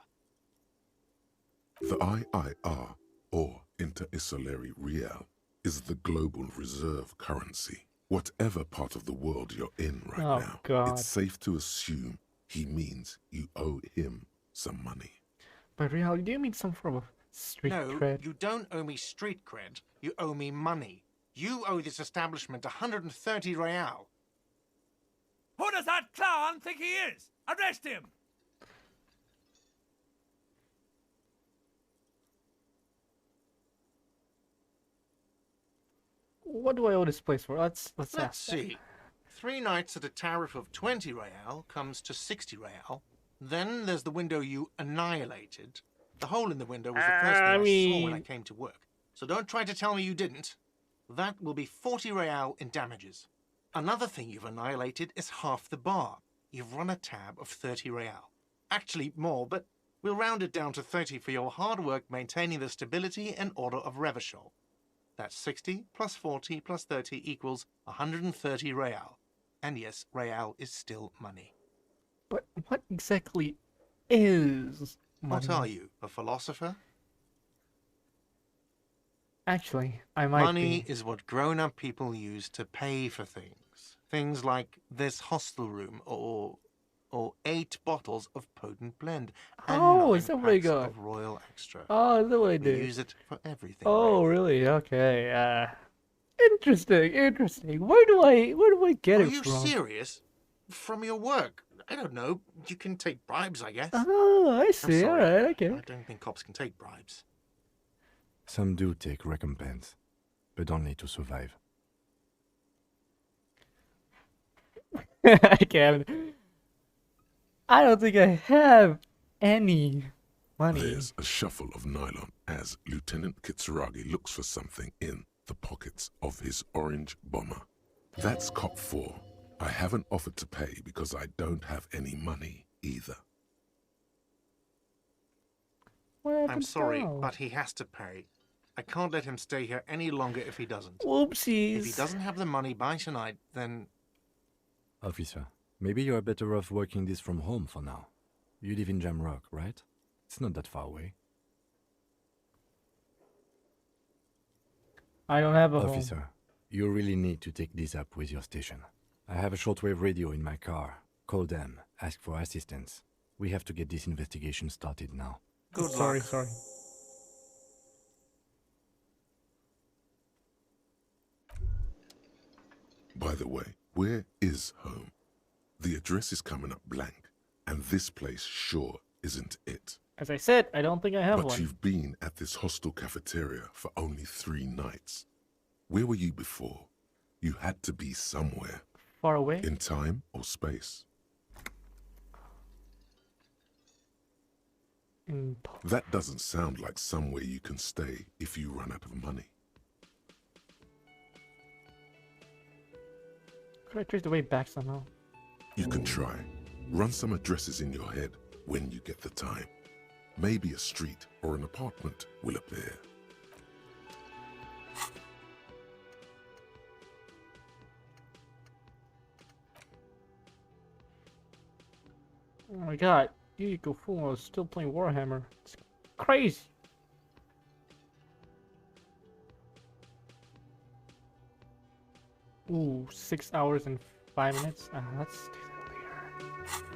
Speaker 2: The IIR, or Inter-Isolary Real, is the global reserve currency. Whatever part of the world you're in right now,
Speaker 1: God.
Speaker 2: it's safe to assume he means you owe him some money.
Speaker 1: By real, do you mean some form of street
Speaker 7: No,
Speaker 1: cred?
Speaker 7: you don't owe me street cred. You owe me money. You owe this establishment 130 real.
Speaker 10: Who does that clown think he is? Arrest him!
Speaker 1: What do I owe this place for? Let's
Speaker 7: Let's
Speaker 1: ask.
Speaker 7: see. 3 nights at a tariff of 20 real comes to 60 real. Then there's the window you annihilated. The hole in the window was the first thing I saw when I came to work. So don't try to tell me you didn't. That will be 40 real in damages. Another thing you've annihilated is half the bar. You've run a tab of 30 real. Actually more, but we'll round it down to 30 for your hard work maintaining the stability and order of Revachol. That's 60 plus 40 plus 30 equals 130 real. And yes, real is still money.
Speaker 1: But what exactly is money?
Speaker 7: What are you, a philosopher?
Speaker 1: Actually, I might
Speaker 7: Money
Speaker 1: be.
Speaker 7: is what grown-up people use to pay for things. Things like this hostel room or 8 bottles of potent blend. And
Speaker 1: Oh,
Speaker 7: 9
Speaker 1: is that what I
Speaker 7: packs
Speaker 1: got?
Speaker 7: of Royal Extra.
Speaker 1: Oh, is that what I
Speaker 7: We
Speaker 1: did?
Speaker 7: use it for everything.
Speaker 1: Oh, really? Okay. Interesting. Where do I get
Speaker 7: Are
Speaker 1: it
Speaker 7: you
Speaker 1: from?
Speaker 7: serious? From your work? I don't know. You can take bribes, I guess.
Speaker 1: Oh, I
Speaker 7: I'm
Speaker 1: see. All
Speaker 7: sorry.
Speaker 1: right. Okay.
Speaker 7: I don't think cops can take bribes.
Speaker 9: Some do take recompense, but only to survive.
Speaker 1: I can't. I don't think I have any money.
Speaker 2: There's a shuffle of nylon as Lieutenant Kitsuragi looks for something in the pockets of his orange bomber. That's cop 4. I haven't offered to pay because I don't have any money either.
Speaker 1: What
Speaker 7: I'm
Speaker 1: happens
Speaker 7: sorry,
Speaker 1: now?
Speaker 7: but he has to pay. I can't let him stay here any longer if he doesn't.
Speaker 1: Whoopsies.
Speaker 7: If he doesn't have the money by tonight, then...
Speaker 9: Officer, maybe you are better off working this from home for now. You live in Jamrock, right? It's not that far away.
Speaker 1: I don't have a home.
Speaker 9: Officer, you really need to take this up with your station. I have a shortwave radio in my car. Call them, ask for assistance. We have to get this investigation started now.
Speaker 7: Good
Speaker 1: Sorry.
Speaker 7: luck.
Speaker 2: By the way, where is home? The address is coming up blank, and this place sure isn't it.
Speaker 1: As I said, I don't think I have
Speaker 2: But
Speaker 1: one.
Speaker 2: you've been at this hostel cafeteria for only 3 nights. Where were you before? You had to be somewhere.
Speaker 1: Far away?
Speaker 2: In time or space. That doesn't sound like somewhere you can stay if you run out of money.
Speaker 1: Could I trace the way back somehow?
Speaker 2: You can try. Run some addresses in your head when you get the time. Maybe a street or an apartment will appear.
Speaker 1: Oh my god, Yuriko Fumo is still playing Warhammer. It's crazy. Ooh, 6 hours and 5 minutes. Let's do that later.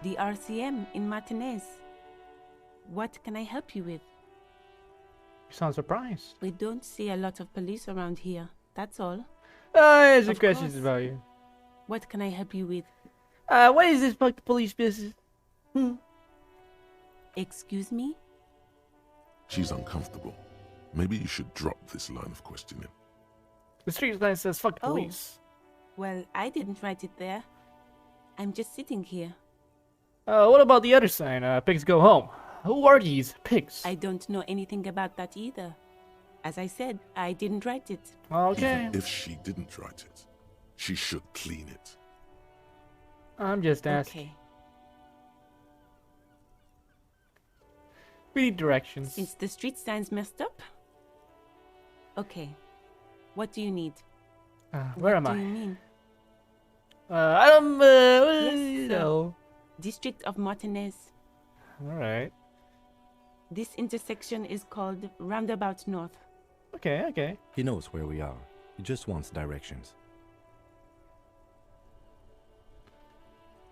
Speaker 11: The RCM in Martinez. What can I help you with?
Speaker 1: You sound surprised.
Speaker 11: We don't see a lot of police around here. That's all.
Speaker 1: Here's a
Speaker 11: Of
Speaker 1: question
Speaker 11: course.
Speaker 1: about you.
Speaker 11: What can I help you with?
Speaker 1: What is this fucking police business?
Speaker 11: Excuse me?
Speaker 2: She's uncomfortable. Maybe you should drop this line of questioning.
Speaker 1: The street sign says fuck
Speaker 11: Oh.
Speaker 1: police.
Speaker 11: Well, I didn't write it there. I'm just sitting here.
Speaker 1: What about the other sign? Pigs go home. Who are these pigs?
Speaker 11: I don't know anything about that either. As I said, I didn't write it.
Speaker 1: Okay.
Speaker 2: Even if she didn't write it, she should clean it.
Speaker 1: I'm just asking.
Speaker 11: Okay.
Speaker 1: We need directions.
Speaker 11: Since the street sign's messed up? Okay. What do you need?
Speaker 1: Where am
Speaker 11: What
Speaker 1: I?
Speaker 11: do you mean?
Speaker 1: I'm,
Speaker 11: Yes,
Speaker 1: you
Speaker 11: sir.
Speaker 1: know.
Speaker 11: District of Martinez.
Speaker 1: Alright.
Speaker 11: This intersection is called Roundabout North.
Speaker 1: Okay, okay.
Speaker 9: He knows where we are. He just wants directions.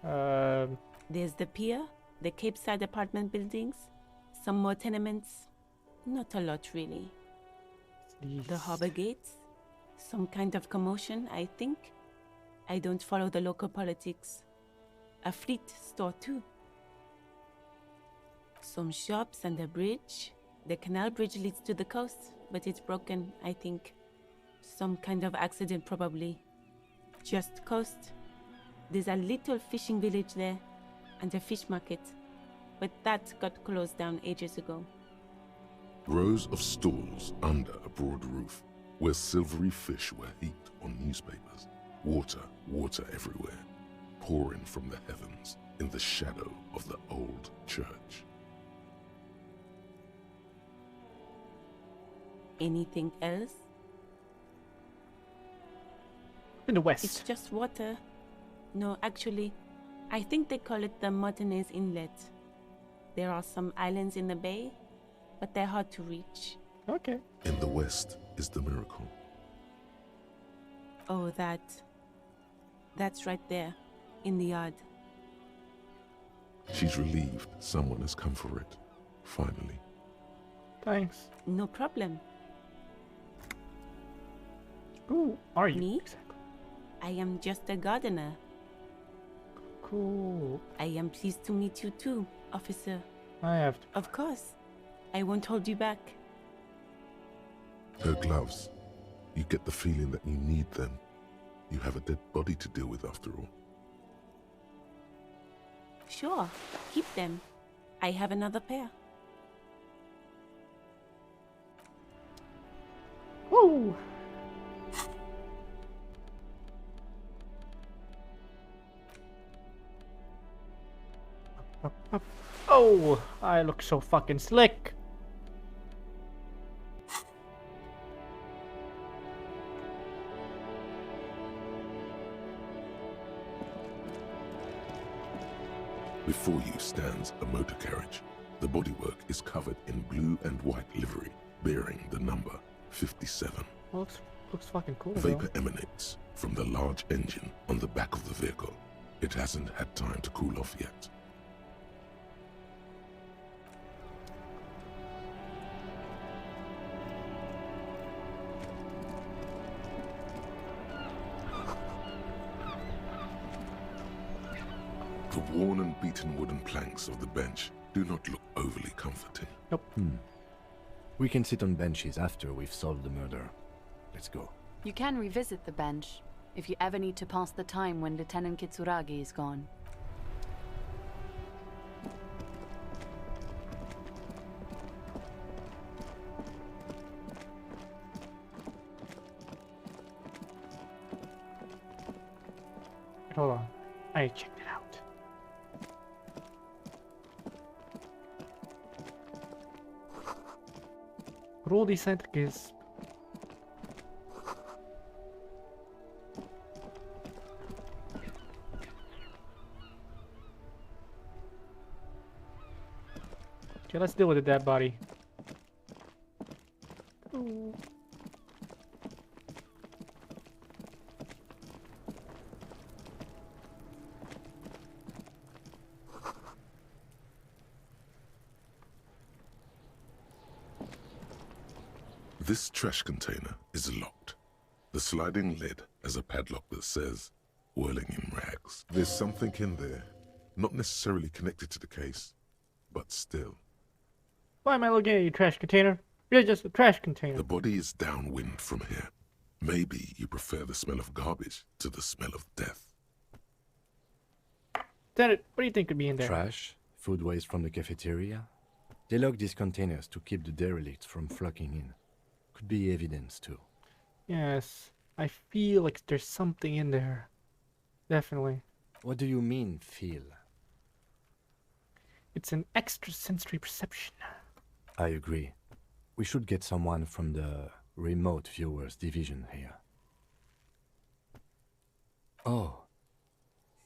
Speaker 11: There's the pier, the Cape Side apartment buildings, some more tenements. Not a lot, really. The harbor gates. Some kind of commotion, I think. I don't follow the local politics. A fleet store, too. Some shops and a bridge. The canal bridge leads to the coast, but it's broken, I think. Some kind of accident, probably. Just coast. There's a little fishing village there, and a fish market. But that got closed down ages ago.
Speaker 2: Rows of stalls under a broad roof, where silvery fish were heaped on newspapers. Water, water everywhere, pouring from the heavens in the shadow of the old church.
Speaker 11: Anything else?
Speaker 1: In the west.
Speaker 11: It's just water. No, actually, I think they call it the Martinez Inlet. There are some islands in the bay, but they're hard to reach.
Speaker 1: Okay.
Speaker 2: In the west is the miracle.
Speaker 11: Oh, that's right there, in the yard.
Speaker 2: She's relieved someone has come for it, finally.
Speaker 1: Thanks.
Speaker 11: No problem.
Speaker 1: Who are you?
Speaker 11: Me?
Speaker 1: Exactly.
Speaker 11: I am just a gardener.
Speaker 1: Cool.
Speaker 11: I am pleased to meet you too, officer.
Speaker 1: I have to.
Speaker 11: Of course. I won't hold you back.
Speaker 2: Her gloves. You get the feeling that you need them. You have a dead body to deal with after all.
Speaker 11: Sure, keep them. I have another pair.
Speaker 1: Woo! Oh, I look so fucking slick.
Speaker 2: Before you stands a motor carriage. The bodywork is covered in blue and white livery, bearing the number 57.
Speaker 1: Looks fucking cool.
Speaker 2: Vapor emanates from the large engine on the back of the vehicle. It hasn't had time to cool off yet. The worn and beaten wooden planks of the bench do not look overly comforting.
Speaker 1: Nope.
Speaker 9: We can sit on benches after we've solved the murder. Let's go.
Speaker 5: You can revisit the bench if you ever need to pass the time when Lieutenant Kitsuragi is gone.
Speaker 1: Hold on. I checked it out. Rudy Sandkis. Okay, let's deal with the dead body. Ooh.
Speaker 2: This trash container is locked. The sliding lid has a padlock that says, whirling in rags. There's something in there, not necessarily connected to the case, but still.
Speaker 1: Why am I looking at you, trash container? You're just a trash container.
Speaker 2: The body is downwind from here. Maybe you prefer the smell of garbage to the smell of death.
Speaker 1: Lieutenant, what do you think could be in there?
Speaker 9: Trash, food waste from the cafeteria. They lock these containers to keep the derelicts from flocking in. Could be evidence too.
Speaker 1: Yes, I feel like there's something in there. Definitely.
Speaker 9: What do you mean, feel?
Speaker 1: It's an extrasensory perception.
Speaker 9: I agree. We should get someone from the remote viewers division here. Oh,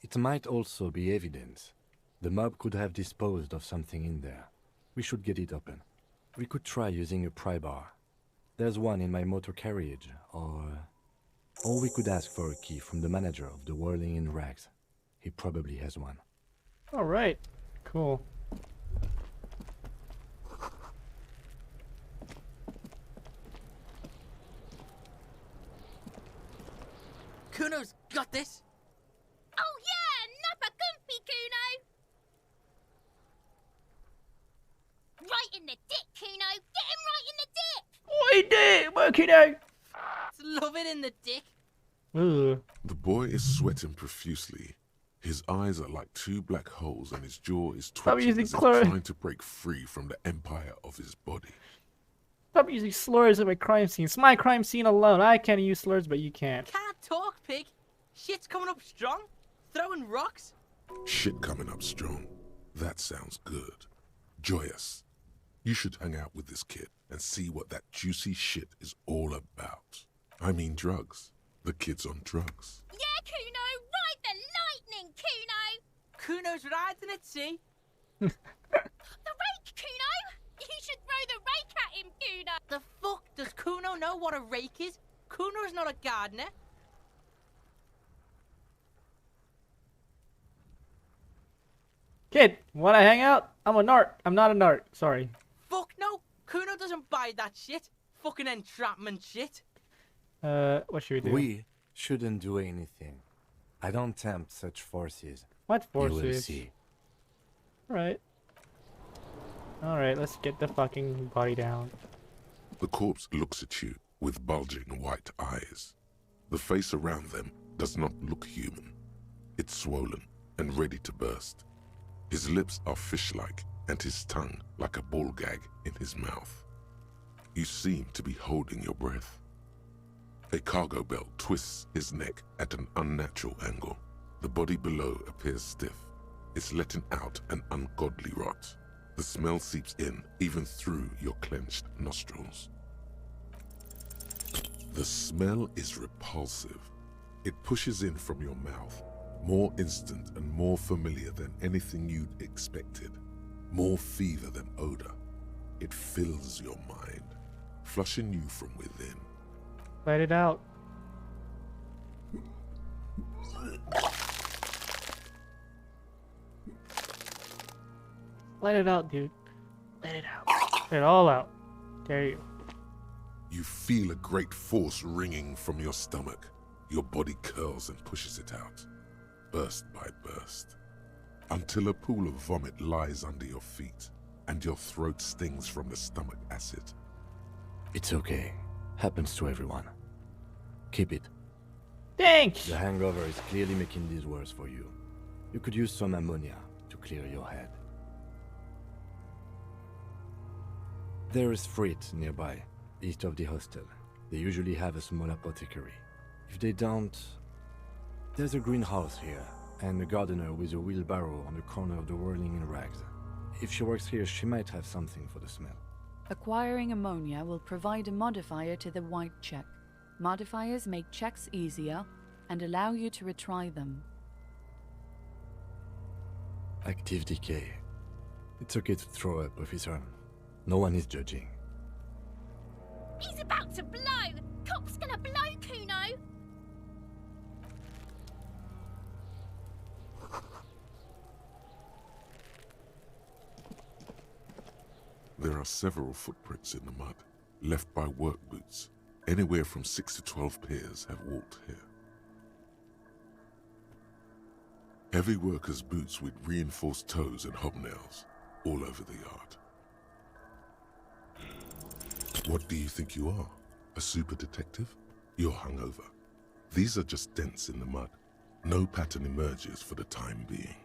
Speaker 9: it might also be evidence. The mob could have disposed of something in there. We should get it open. We could try using a pry bar. There's one in my motor carriage, or we could ask for a key from the manager of the Whirling in Rags. He probably has one.
Speaker 1: All right, cool.
Speaker 12: Kuno's got this.
Speaker 13: Oh yeah, nappa gumpy, Kuno. Right in the dick, Kuno. Get him right in the dick.
Speaker 1: Oi, dick, working out.
Speaker 12: Love it in the dick.
Speaker 1: Ugh.
Speaker 2: The boy is sweating profusely. His eyes are like two black holes and his jaw is twitching as if trying to break free from the empire of his body.
Speaker 1: Stop using slurs at my crime scene. It's my crime scene alone. I can't use slurs, but you can't.
Speaker 12: Can't talk, pig. Shit's coming up strong. Throwing rocks.
Speaker 2: Shit coming up strong. That sounds good. Joyous. You should hang out with this kid and see what that juicy shit is all about. I mean drugs. The kid's on drugs.
Speaker 13: Yeah, Kuno. Ride the lightning, Kuno.
Speaker 12: Kuno's riding it, see?
Speaker 13: The rake, Kuno. You should throw the rake at him, Kuno.
Speaker 12: The fuck? Does Kuno know what a rake is? Kuno's not a gardener.
Speaker 1: Kid, wanna hang out? I'm a narc. I'm not a narc. Sorry.
Speaker 12: Fuck no. Kuno doesn't buy that shit. Fucking entrapment shit.
Speaker 1: What should we do?
Speaker 9: We shouldn't do anything. I don't tempt such forces.
Speaker 1: What forces?
Speaker 9: You will see.
Speaker 1: Alright. Alright, let's get the fucking body down.
Speaker 2: The corpse looks at you with bulging white eyes. The face around them does not look human. It's swollen and ready to burst. His lips are fish-like and his tongue like a ball gag in his mouth. You seem to be holding your breath. A cargo belt twists his neck at an unnatural angle. The body below appears stiff. It's letting out an ungodly rot. The smell seeps in even through your clenched nostrils. The smell is repulsive. It pushes in from your mouth, more instant and more familiar than anything you'd expected. More fever than odor. It fills your mind, flushing you from within.
Speaker 1: Let it out. Let it out, dude. Let it out. Let it all out. There you go.
Speaker 2: You feel a great force ringing from your stomach. Your body curls and pushes it out, burst by burst, until a pool of vomit lies under your feet and your throat stings from the stomach acid.
Speaker 9: It's okay. Happens to everyone. Keep it.
Speaker 1: Thanks!
Speaker 9: The hangover is clearly making this worse for you. You could use some ammonia to clear your head. There is Frit nearby, east of the hostel. They usually have a small apothecary. If they don't, there's a greenhouse here, and a gardener with a wheelbarrow on the corner of the Whirling in Rags. If she works here, she might have something for the smell.
Speaker 5: Acquiring ammonia will provide a modifier to the white check. Modifiers make checks easier and allow you to retry them.
Speaker 9: Active decay. It's okay to throw up, officer. No one is judging.
Speaker 13: He's about to blow. Cop's gonna blow, Kuno.
Speaker 2: There are several footprints in the mud. left by work boots. Anywhere from 6 to 12 pairs have walked here. Heavy workers' boots with reinforced toes and hobnails all over the yard. What do you think you are? A super detective? You're hungover. These are just dents in the mud. No pattern emerges for the time being.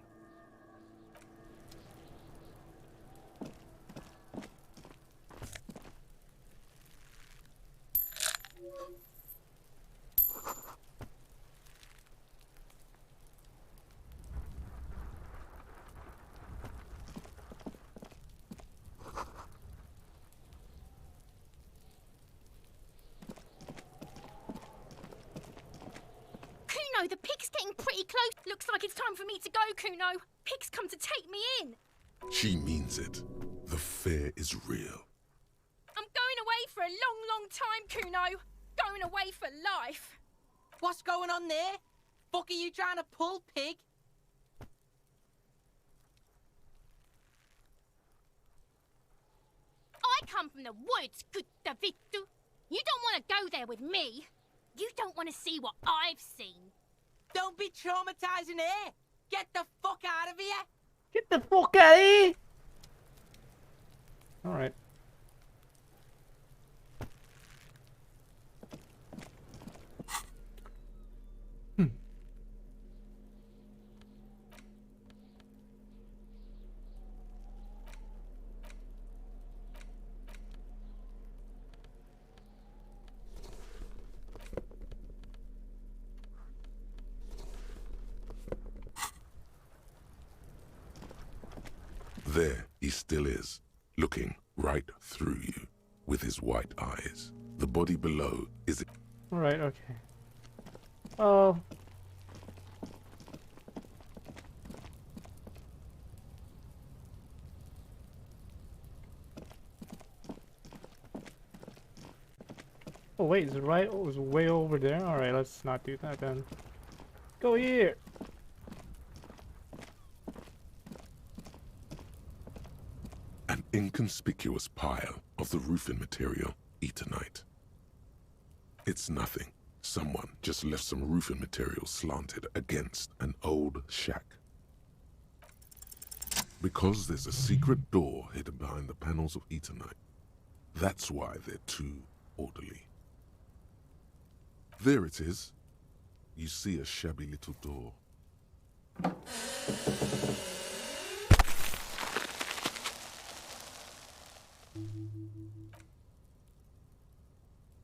Speaker 13: Kuno, the pig's getting pretty close. Looks like it's time for me to go, Kuno. Pig's come to take me in.
Speaker 2: She means it. The fear is real.
Speaker 13: I'm going away for a long, long time, Kuno. Going away for life.
Speaker 12: What's going on there? Fuck are you trying to pull, pig?
Speaker 13: I come from the woods, good Davidu. You don't want to go there with me. You don't want to see what I've seen.
Speaker 12: Don't be traumatizing here. Get the fuck out of here.
Speaker 1: Get the fuck out of here! Alright.
Speaker 2: There he still is, looking right through you with his white eyes. The body below is...
Speaker 1: Alright, okay. Oh. Oh wait, is it right? Oh, it was way over there? Alright, let's not do that then. Go here!
Speaker 2: An inconspicuous pile of the roofing material, Eternite. It's nothing. Someone just left some roofing material slanted against an old shack. Because there's a secret door hidden behind the panels of Eternite. That's why they're too orderly. There it is. You see a shabby little door.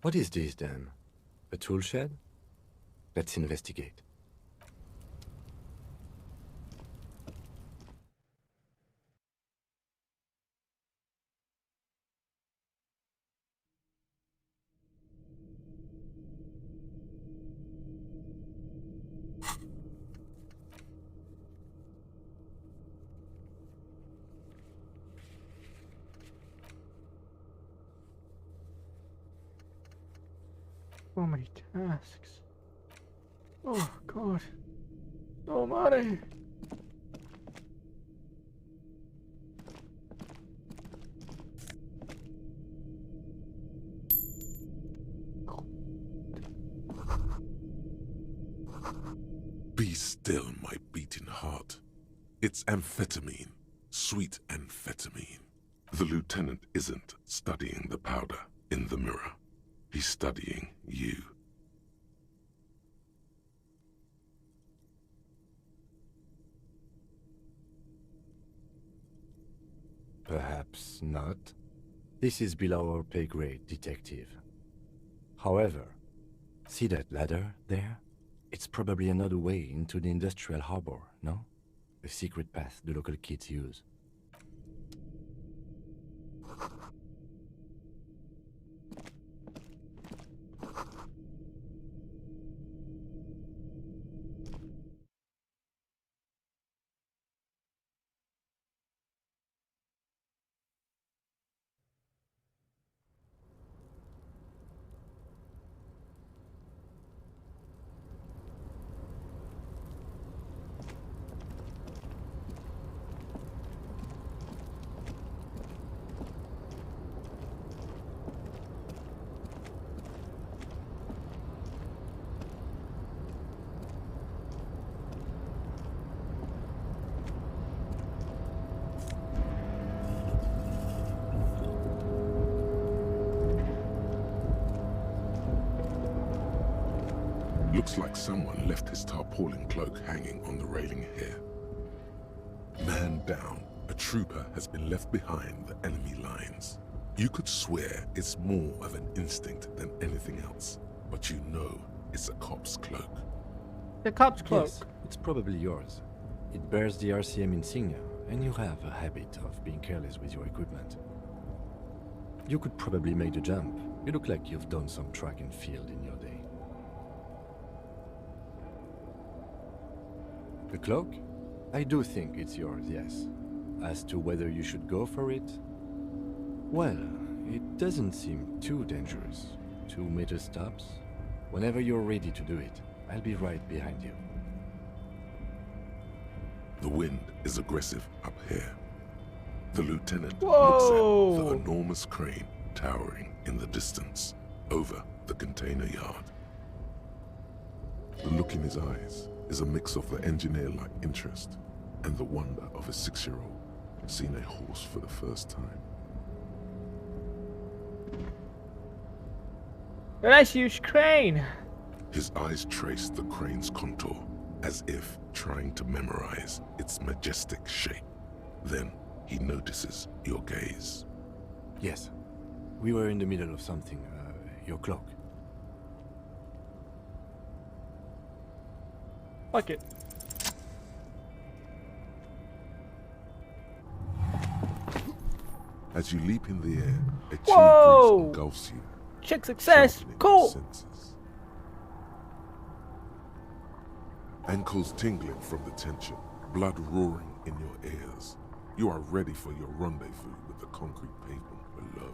Speaker 9: What is this then? A tool shed? Let's investigate.
Speaker 1: So many tasks. Oh god. So many.
Speaker 2: Be still, my beating heart. It's amphetamine. Sweet amphetamine. The lieutenant isn't studying the powder in the mirror. He's studying you.
Speaker 9: Perhaps not. This is below our pay grade, detective. However, see that ladder there? It's probably another way into the industrial harbor, no? A secret path the local kids use.
Speaker 2: looks like someone left his tarpaulin cloak hanging on the railing here. Man down, a trooper has been left behind the enemy lines. You could swear it's more of an instinct than anything else, but you know it's a cop's cloak.
Speaker 1: The cop's cloak?
Speaker 9: Yes, it's probably yours. It bears the RCM insignia, and you have a habit of being careless with your equipment. You could probably make the jump. You look like you've done some track and field in your day. The cloak? I do think it's yours, yes. As to whether you should go for it? Well, it doesn't seem too dangerous. 2 meter stops. Whenever you're ready to do it, I'll be right behind you.
Speaker 2: The wind is aggressive up here. The lieutenant
Speaker 1: Whoa!
Speaker 2: looks at the enormous crane towering in the distance over the container yard. The look in his eyes is a mix of the engineer-like interest and the wonder of a 6-year-old seeing a horse for the first time.
Speaker 1: That's a huge crane!
Speaker 2: His eyes trace the crane's contour, as if trying to memorize its majestic shape. Then he notices your gaze.
Speaker 9: Yes. We were in the middle of something. Your cloak.
Speaker 1: Fuck it.
Speaker 2: As you leap in the air, a chill
Speaker 1: Whoa!
Speaker 2: breeze engulfs you.
Speaker 1: Check success!
Speaker 2: sharpening
Speaker 1: Cool!
Speaker 2: your senses. Ankles tingling from the tension, blood roaring in your ears. You are ready for your rendezvous with the concrete pavement below.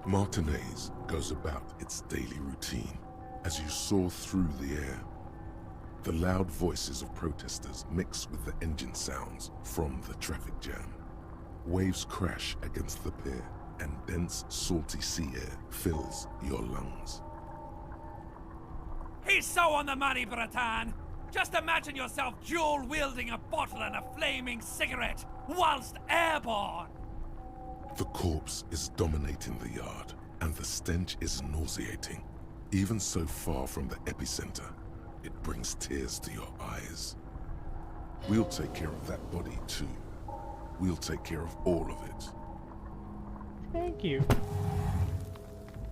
Speaker 2: Martinez goes about its daily routine as you soar through the air. The loud voices of protesters mix with the engine sounds from the traffic jam. Waves crash against the pier, and dense, salty sea air fills your lungs.
Speaker 10: He's so on the money, Breton! Just imagine yourself dual-wielding a bottle and a flaming cigarette whilst airborne!
Speaker 2: The corpse is dominating the yard, and the stench is nauseating. Even so far from the epicenter, it brings tears to your eyes. We'll take care of that body too. We'll take care of all of it.
Speaker 1: Thank you.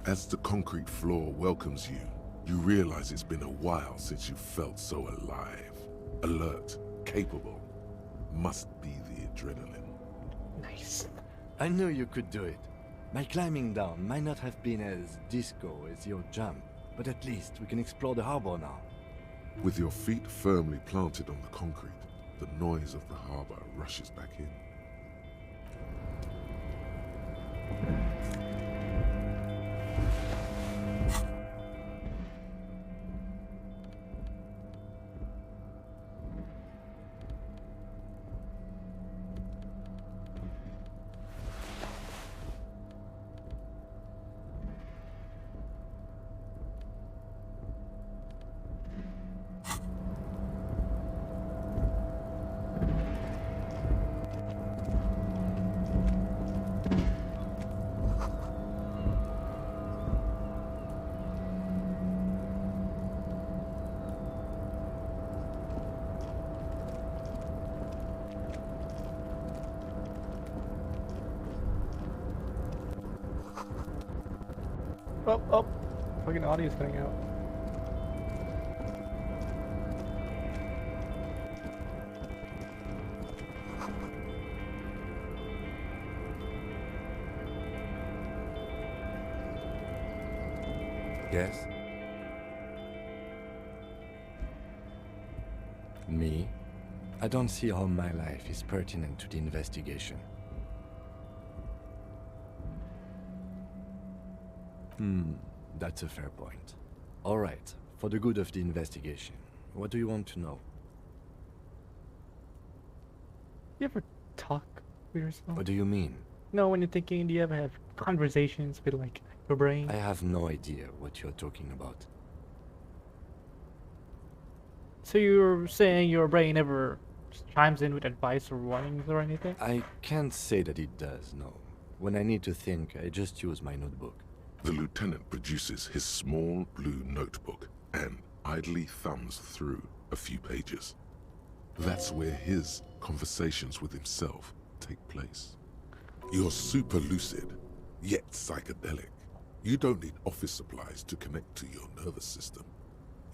Speaker 2: As the concrete floor welcomes you, you realize it's been a while since you felt so alive. Alert, capable. Must be the adrenaline.
Speaker 1: Nice.
Speaker 9: I knew you could do it. My climbing down might not have been as disco as your jump, but at least we can explore the harbor now.
Speaker 2: With your feet firmly planted on the concrete, the noise of the harbor rushes back in.
Speaker 1: Oh. Fucking audio's cutting out.
Speaker 9: Yes? Me? I don't see how my life is pertinent to the investigation. That's a fair point. All right, for the good of the investigation, what do you want to know?
Speaker 1: You ever talk with yourself?
Speaker 9: What do you mean?
Speaker 1: No, when you're thinking, do you ever have conversations with, like, your brain?
Speaker 9: I have no idea what you're talking about.
Speaker 1: So you're saying your brain never chimes in with advice or warnings or anything?
Speaker 9: I can't say that it does, no. When I need to think, I just use my notebook.
Speaker 2: The lieutenant produces his small blue notebook and idly thumbs through a few pages. That's where his conversations with himself take place. You're super lucid, yet psychedelic. You don't need office supplies to connect to your nervous system.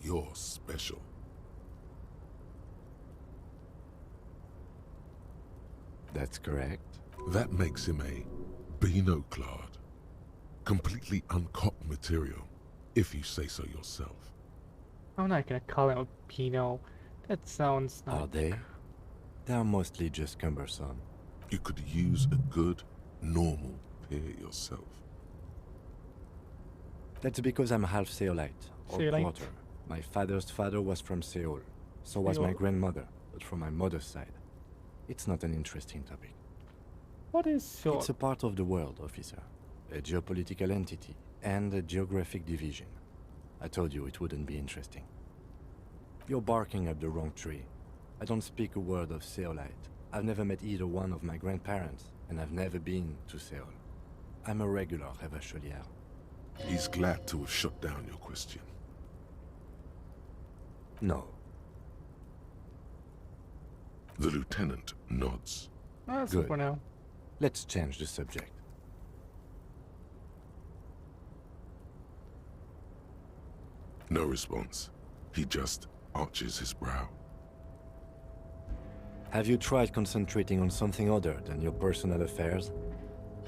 Speaker 2: You're special.
Speaker 9: That's correct.
Speaker 2: That makes him a Beano-clad. Completely uncopped material, if you say so yourself.
Speaker 1: I'm not gonna call him a Beano. That sounds not...
Speaker 9: Are they? They are mostly just cumbersome.
Speaker 2: You could use a good, normal pair yourself.
Speaker 9: That's because I'm half Seolite, or
Speaker 1: Seolite?
Speaker 9: quarter. My father's father was from Seoul. So was my
Speaker 1: Seoul.
Speaker 9: grandmother, but from my mother's side. It's not an interesting topic.
Speaker 1: What is Seoul?
Speaker 9: It's a part of the world, officer. A geopolitical entity and a geographic division. I told you it wouldn't be interesting. You're barking up the wrong tree. I don't speak a word of Seolite. I've never met either one of my grandparents, and I've never been to Seoul. I'm a regular Revacholier.
Speaker 2: He's glad to have shut down your question.
Speaker 9: No.
Speaker 2: The lieutenant nods.
Speaker 1: That's
Speaker 9: Good.
Speaker 1: for now.
Speaker 9: Let's change the subject.
Speaker 2: No response. He just arches his brow.
Speaker 9: Have you tried concentrating on something other than your personal affairs?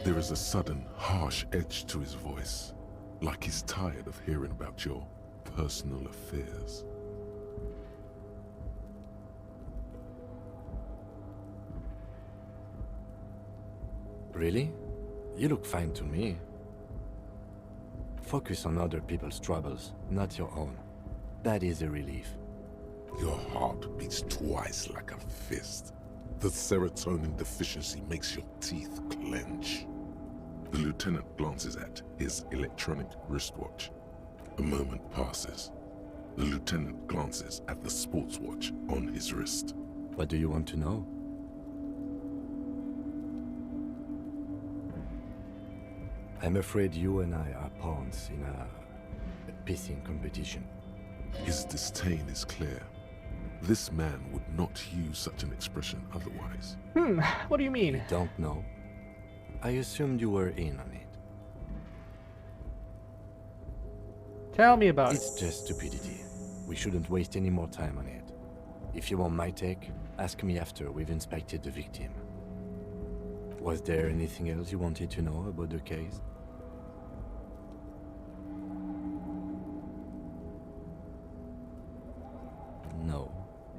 Speaker 2: There is a sudden, harsh edge to his voice, like he's tired of hearing about your personal affairs.
Speaker 9: Really? You look fine to me. Focus on other people's troubles, not your own. That is a relief.
Speaker 2: Your heart beats twice like a fist. The serotonin deficiency makes your teeth clench. The lieutenant glances at his electronic wristwatch. A moment passes. The lieutenant glances at the sports watch on his wrist.
Speaker 9: What do you want to know? I'm afraid you and I are pawns in a pissing competition.
Speaker 2: His disdain is clear. This man would not use such an expression otherwise.
Speaker 1: What do you mean?
Speaker 9: You don't know? I assumed you were in on it.
Speaker 1: Tell me about it.
Speaker 9: It's just stupidity. We shouldn't waste any more time on it. If you want my take, ask me after we've inspected the victim. Was there anything else you wanted to know about the case? No,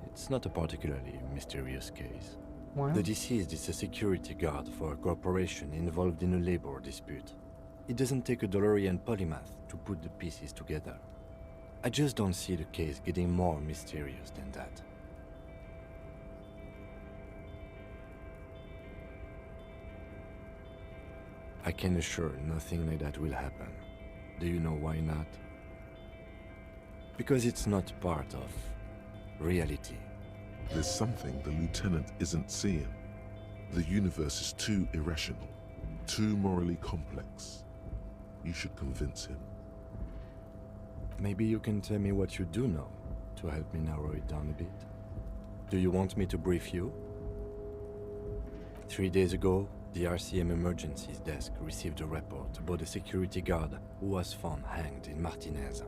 Speaker 9: it's not a particularly mysterious case.
Speaker 1: Wow.
Speaker 9: The deceased is a security guard for a corporation involved in a labor dispute. It doesn't take a DeLorean polymath to put the pieces together. I just don't see the case getting more mysterious than that. I can assure nothing like that will happen. Do you know why not? Because it's not part of reality.
Speaker 2: There's something the lieutenant isn't seeing. The universe is too irrational, too morally complex. You should convince him.
Speaker 9: Maybe you can tell me what you do know to help me narrow it down a bit. Do you want me to brief you? 3 days ago, the RCM Emergencies Desk received a report about a security guard who was found hanged in Martinez.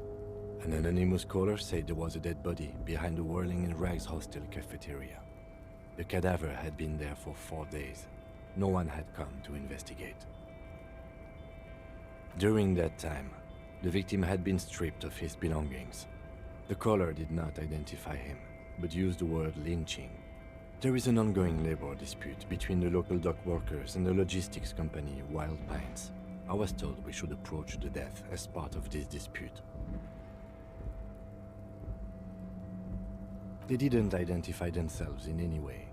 Speaker 9: An anonymous caller said there was a dead body behind the Whirling in Rags hostel cafeteria. The cadaver had been there for 4 days. No one had come to investigate. During that time, the victim had been stripped of his belongings. The caller did not identify him, but used the word lynching. There is an ongoing labor dispute between the local dock workers and the logistics company Wild Pines. I was told we should approach the death as part of this dispute. They didn't identify themselves in any way.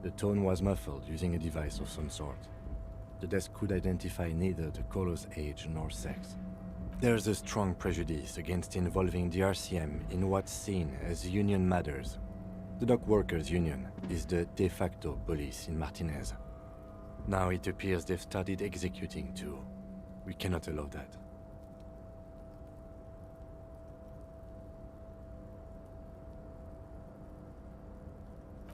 Speaker 9: The tone was muffled using a device of some sort. The desk could identify neither the caller's age nor sex. There's a strong prejudice against involving the RCM in what's seen as union matters. The dock workers' union is the de facto police in Martinez. Now it appears they've started executing too. We cannot allow that.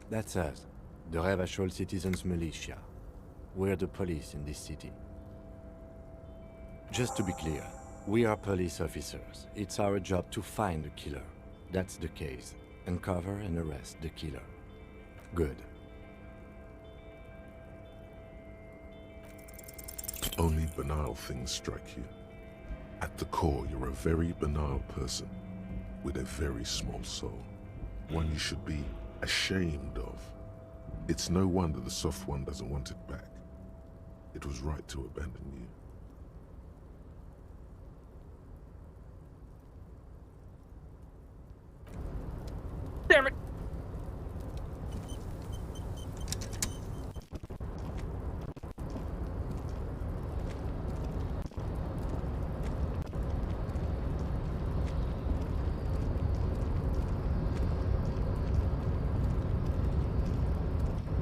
Speaker 9: That's us, the Revachol Citizens Militia. We're the police in this city. Just to be clear, we are police officers. It's our job to find the killer. That's the case. Uncover and arrest the killer. Good.
Speaker 2: Only banal things strike you. At the core, you're a very banal person with a very small soul. One you should be ashamed of. It's no wonder the soft one doesn't want it back. It was right to abandon you.
Speaker 1: Damn it!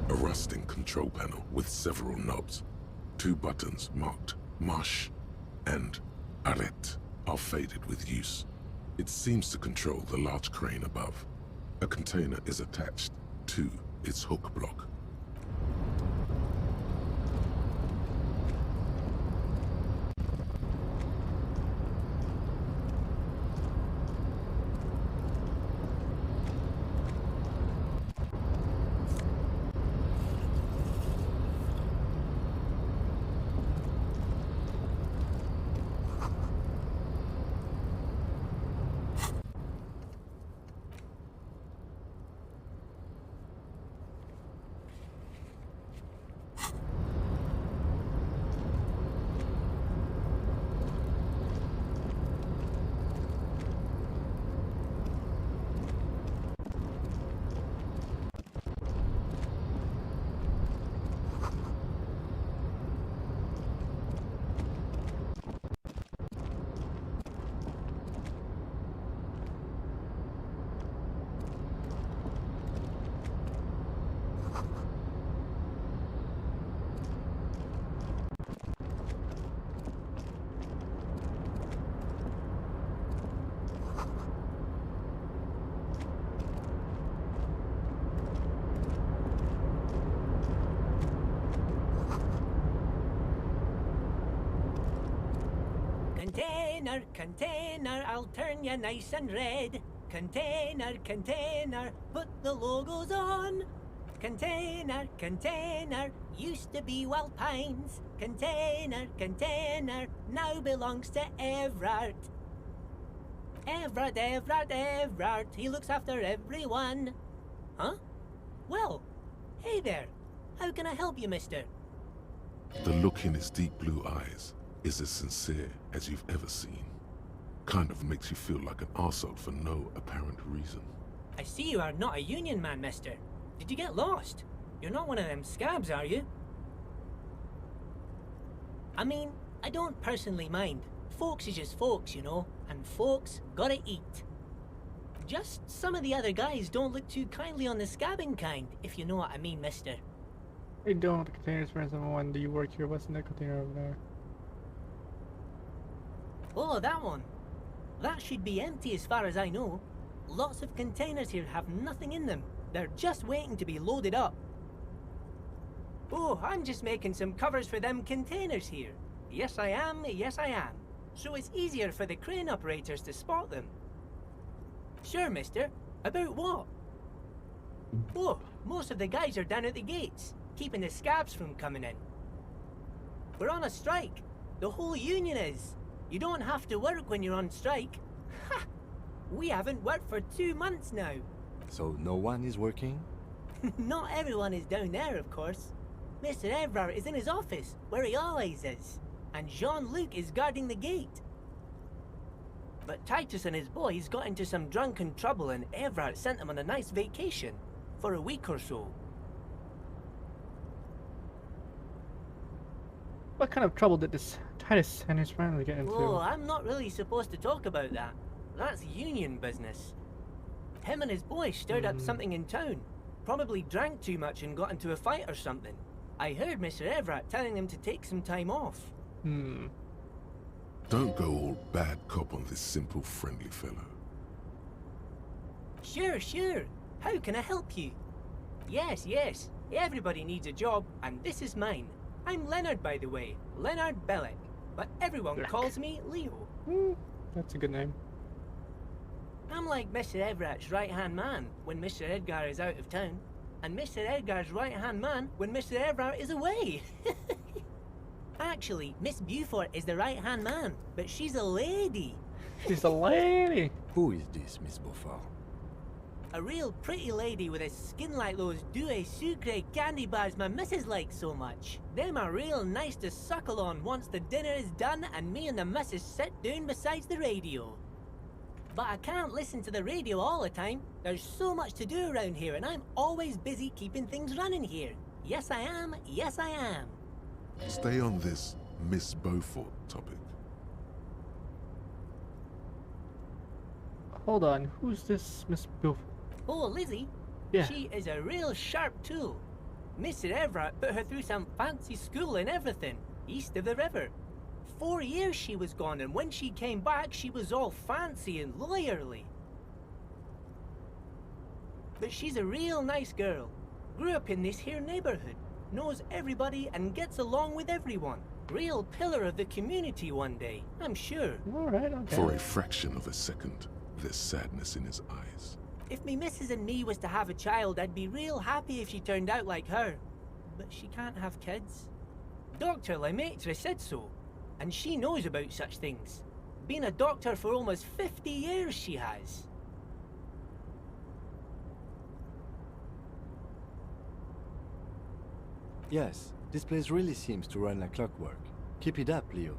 Speaker 2: A rusting control panel with several knobs. 2 buttons marked Marche and Arrête are faded with use. It seems to control the large crane above. A container is attached to its hook block.
Speaker 14: Container, container, I'll turn you nice and red. Container, container, put the logos on. Container, container, used to be Wild Pines. Container, container, now belongs to Everard. Everard, Everard, Everard, he looks after everyone. Huh? Well, hey there. How can I help you, mister?
Speaker 2: The look in his deep blue eyes is as sincere as you've ever seen. Kind of makes you feel like an arsehole for no apparent reason.
Speaker 14: I see you are not a union man, mister. Did you get lost? You're not one of them scabs, are you? I mean, I don't personally mind. Folks is just folks, you know, and folks gotta eat. Just some of the other guys don't look too kindly on the scabbing kind, if you know what I mean, mister.
Speaker 1: I don't. The container's for someone. Do you work here? What's in the container over there?
Speaker 14: Oh, that one. That should be empty as far as I know. Lots of containers here have nothing in them. They're just waiting to be loaded up. Oh, I'm just making some covers for them containers here. Yes, I am. Yes, I am. So it's easier for the crane operators to spot them. Sure, mister. About what? Oh, most of the guys are down at the gates, keeping the scabs from coming in. We're on a strike. The whole union is. You don't have to work when you're on strike. Ha! We haven't worked for 2 months now.
Speaker 9: So no one is working?
Speaker 14: Not everyone is down there, of course. Mr. Everard is in his office, where he always is. And Jean-Luc is guarding the gate. But Titus and his boys got into some drunken trouble and Everard sent them on a nice vacation. For a week or so.
Speaker 1: What kind of trouble did this Titus and his family get into?
Speaker 14: Oh, I'm not really supposed to talk about that. That's union business. Him and his boy stirred up something in town. Probably drank too much and got into a fight or something. I heard Mr. Everett telling them to take some time off.
Speaker 2: Don't go all bad cop on this simple, friendly fellow.
Speaker 14: Sure, sure. How can I help you? Yes, yes. Everybody needs a job, and this is mine. I'm Leonard, by the way. Leonard Bellick. But everyone calls me Leo.
Speaker 1: That's a good name.
Speaker 14: I'm like Mr. Everett's right-hand man when Mr. Edgar is out of town, and Mr. Edgar's right-hand man when Mr. Everett is away. Actually, Miss Beaufort is the right-hand man, but she's a lady.
Speaker 1: She's a lady.
Speaker 9: Who is this, Miss Beaufort?
Speaker 14: A real pretty lady with a skin like those Douai Sucre candy bars my missus likes so much. Them are real nice to suckle on once the dinner is done and me and the missus sit down beside the radio. But I can't listen to the radio all the time. There's so much to do around here and I'm always busy keeping things running here. Yes I am, yes I am.
Speaker 2: Stay on this Miss Beaufort topic.
Speaker 1: Hold on, who's this Miss Beaufort?
Speaker 14: Oh, Lizzie?
Speaker 1: Yeah.
Speaker 14: She is a real sharp tool. Mr. Everett put her through some fancy school and everything, east of the river. 4 years she was gone, and when she came back, she was all fancy and lawyerly. But she's a real nice girl. Grew up in this here neighborhood, knows everybody and gets along with everyone. Real pillar of the community one day, I'm sure.
Speaker 1: All right, okay.
Speaker 2: For a fraction of a second, there's sadness in his eyes.
Speaker 14: If me missus and me was to have a child, I'd be real happy if she turned out like her. But she can't have kids. Dr. Lemaitre said so, and she knows about such things. Been a doctor for almost 50 years she has.
Speaker 9: Yes, this place really seems to run like clockwork. Keep it up, Leo.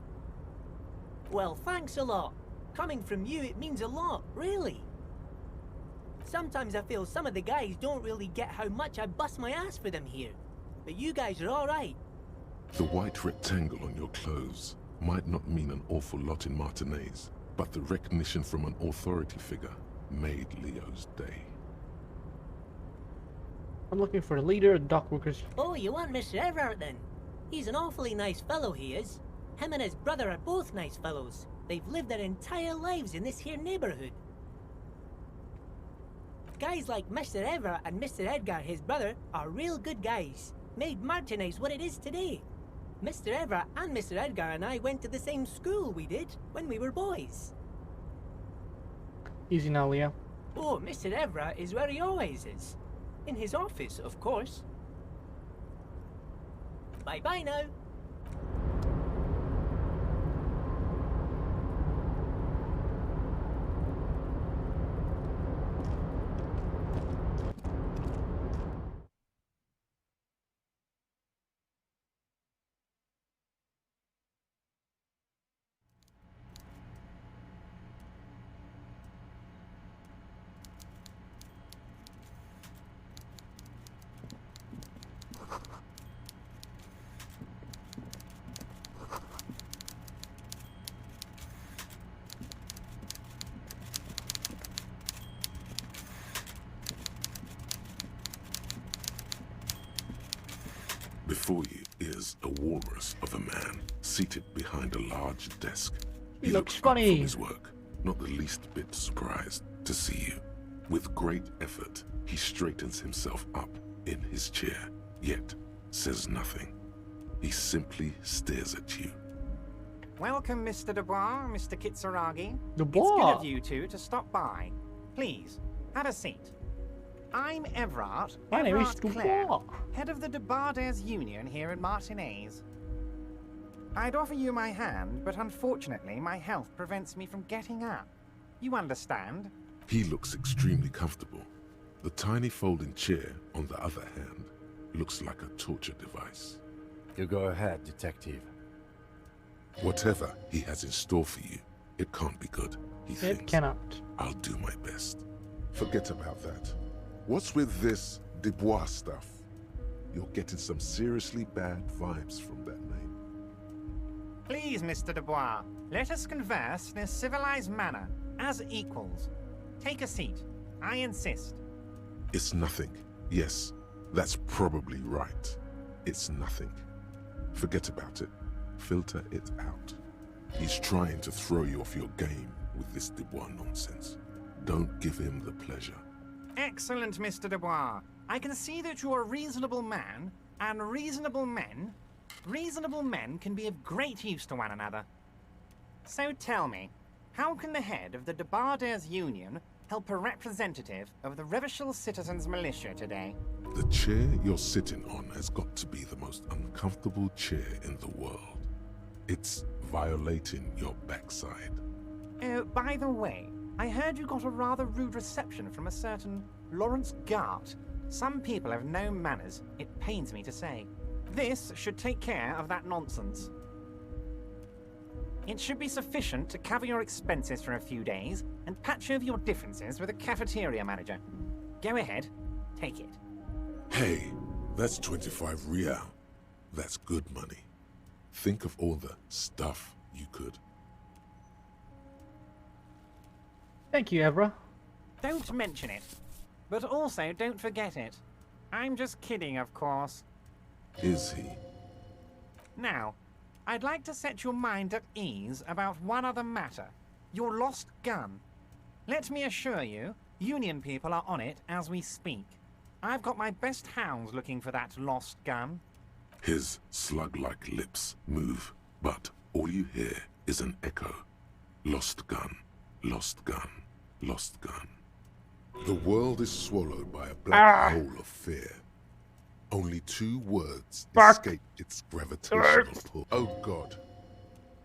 Speaker 14: Well, thanks a lot. Coming from you, it means a lot, really. Sometimes I feel some of the guys don't really get how much I bust my ass for them here. But you guys are alright.
Speaker 2: The white rectangle on your clothes might not mean an awful lot in Martinez, but the recognition from an authority figure made Leo's day.
Speaker 1: I'm looking for a leader of dockworkers.
Speaker 14: Oh, you want Mr. Everett then? He's an awfully nice fellow, he is. Him and his brother are both nice fellows. They've lived their entire lives in this here neighborhood. Guys like Mr. Everett and Mr. Edgar, his brother, are real good guys. Made Martinez what it is today. Mr. Everett and Mr. Edgar and I went to the same school we did when we were boys.
Speaker 1: Easy now, Leo.
Speaker 14: Oh, Mr. Everett is where he always is. In his office, of course. Bye-bye now.
Speaker 2: Before you is a walrus of a man seated behind a large desk.
Speaker 1: He looks
Speaker 2: up
Speaker 1: funny.
Speaker 2: from his work, not the least bit surprised to see you. With great effort, he straightens himself up in his chair, yet says nothing. He simply stares at you.
Speaker 15: Welcome, Mr. Dubois, Mr. Kitsuragi.
Speaker 1: Dubois.
Speaker 15: It's good of you two to stop by. Please, have a seat. I'm Everett.
Speaker 1: My name is
Speaker 15: Everett Clare,
Speaker 1: Dubois.
Speaker 15: head of the Debarders Union here at Martinez. I'd offer you my hand, but unfortunately my health prevents me from getting up. You understand?
Speaker 2: He looks extremely comfortable. The tiny folding chair, on the other hand, looks like a torture device.
Speaker 9: You go ahead, detective.
Speaker 2: Whatever he has in store for you, it can't be good, he thinks.
Speaker 1: It cannot.
Speaker 2: I'll do my best. Forget about that. What's with this Dubois stuff? You're getting some seriously bad vibes from that name.
Speaker 15: Please, Mr. Dubois, let us converse in a civilized manner, as equals. Take a seat. I insist.
Speaker 2: It's nothing. Yes, that's probably right. It's nothing. Forget about it. Filter it out. He's trying to throw you off your game with this Dubois nonsense. Don't give him the pleasure.
Speaker 15: Excellent, Mr. Dubois. I can see that you're a reasonable man, and reasonable men can be of great use to one another. So tell me, how can the head of the Debarders Union help a representative of the Revachol Citizens Militia today?
Speaker 2: The chair you're sitting on has got to be the most uncomfortable chair in the world. It's violating your backside.
Speaker 15: Oh, by the way, I heard you got a rather rude reception from a certain Lawrence Gart. Some people have no manners, it pains me to say. This should take care of that nonsense. It should be sufficient to cover your expenses for a few days and patch over your differences with a cafeteria manager. Go ahead, take it.
Speaker 2: Hey, that's 25 real. That's good money. Think of all the stuff you could.
Speaker 1: Thank you, Evra.
Speaker 15: Don't mention it. But also don't forget it. I'm just kidding, of course.
Speaker 2: Is he?
Speaker 15: Now, I'd like to set your mind at ease about one other matter. Your lost gun. Let me assure you, Union people are on it as we speak. I've got my best hounds looking for that lost gun.
Speaker 2: His slug-like lips move, but all you hear is an echo. Lost gun, lost gun, lost gun. The world is swallowed by a black hole of fear. Only 2 words escape its gravitational pull. Oh God,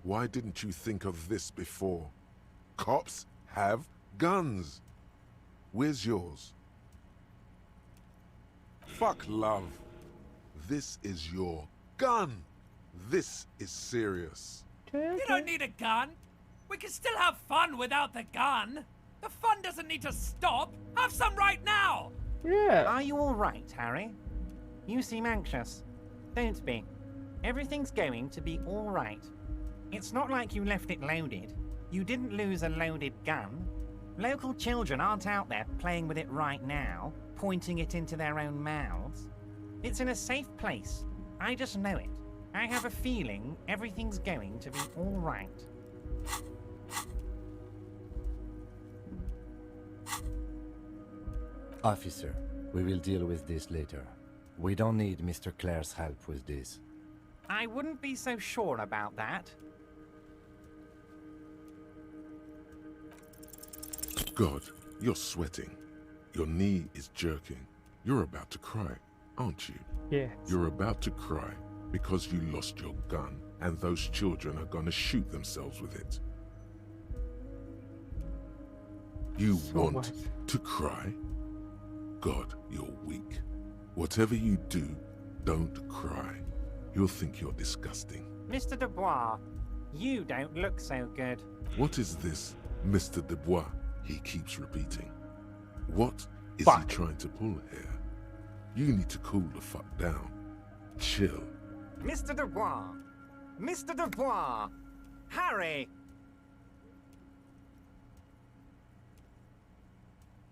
Speaker 2: why didn't you think of this before? Cops have guns. Where's yours? Fuck love. This is your gun. This is serious.
Speaker 10: You don't need a gun. We can still have fun without the gun. The fun doesn't need to stop. Have some right now.
Speaker 1: Yeah.
Speaker 15: Are you all right, Harry? You seem anxious. Don't be. Everything's going to be all right. It's not like you left it loaded. You didn't lose a loaded gun. Local children aren't out there playing with it right now, pointing it into their own mouths. It's in a safe place. I just know it. I have a feeling everything's going to be all right.
Speaker 9: Officer, we will deal with this later. We don't need Mr. Clare's help with this.
Speaker 15: I wouldn't be so sure about that.
Speaker 2: God, you're sweating. Your knee is jerking. You're about to cry, aren't you?
Speaker 1: Yeah.
Speaker 2: You're about to cry because you lost your gun and those children are gonna shoot themselves with it. You want to cry? God, you're weak. Whatever you do, don't cry. You'll think you're disgusting.
Speaker 15: Mr. Dubois, you don't look so good.
Speaker 2: What is this, Mr. Dubois? He keeps repeating. What is he trying to pull here? You need to cool the fuck down. Chill.
Speaker 15: Mr. Dubois! Mr. Dubois! Harry!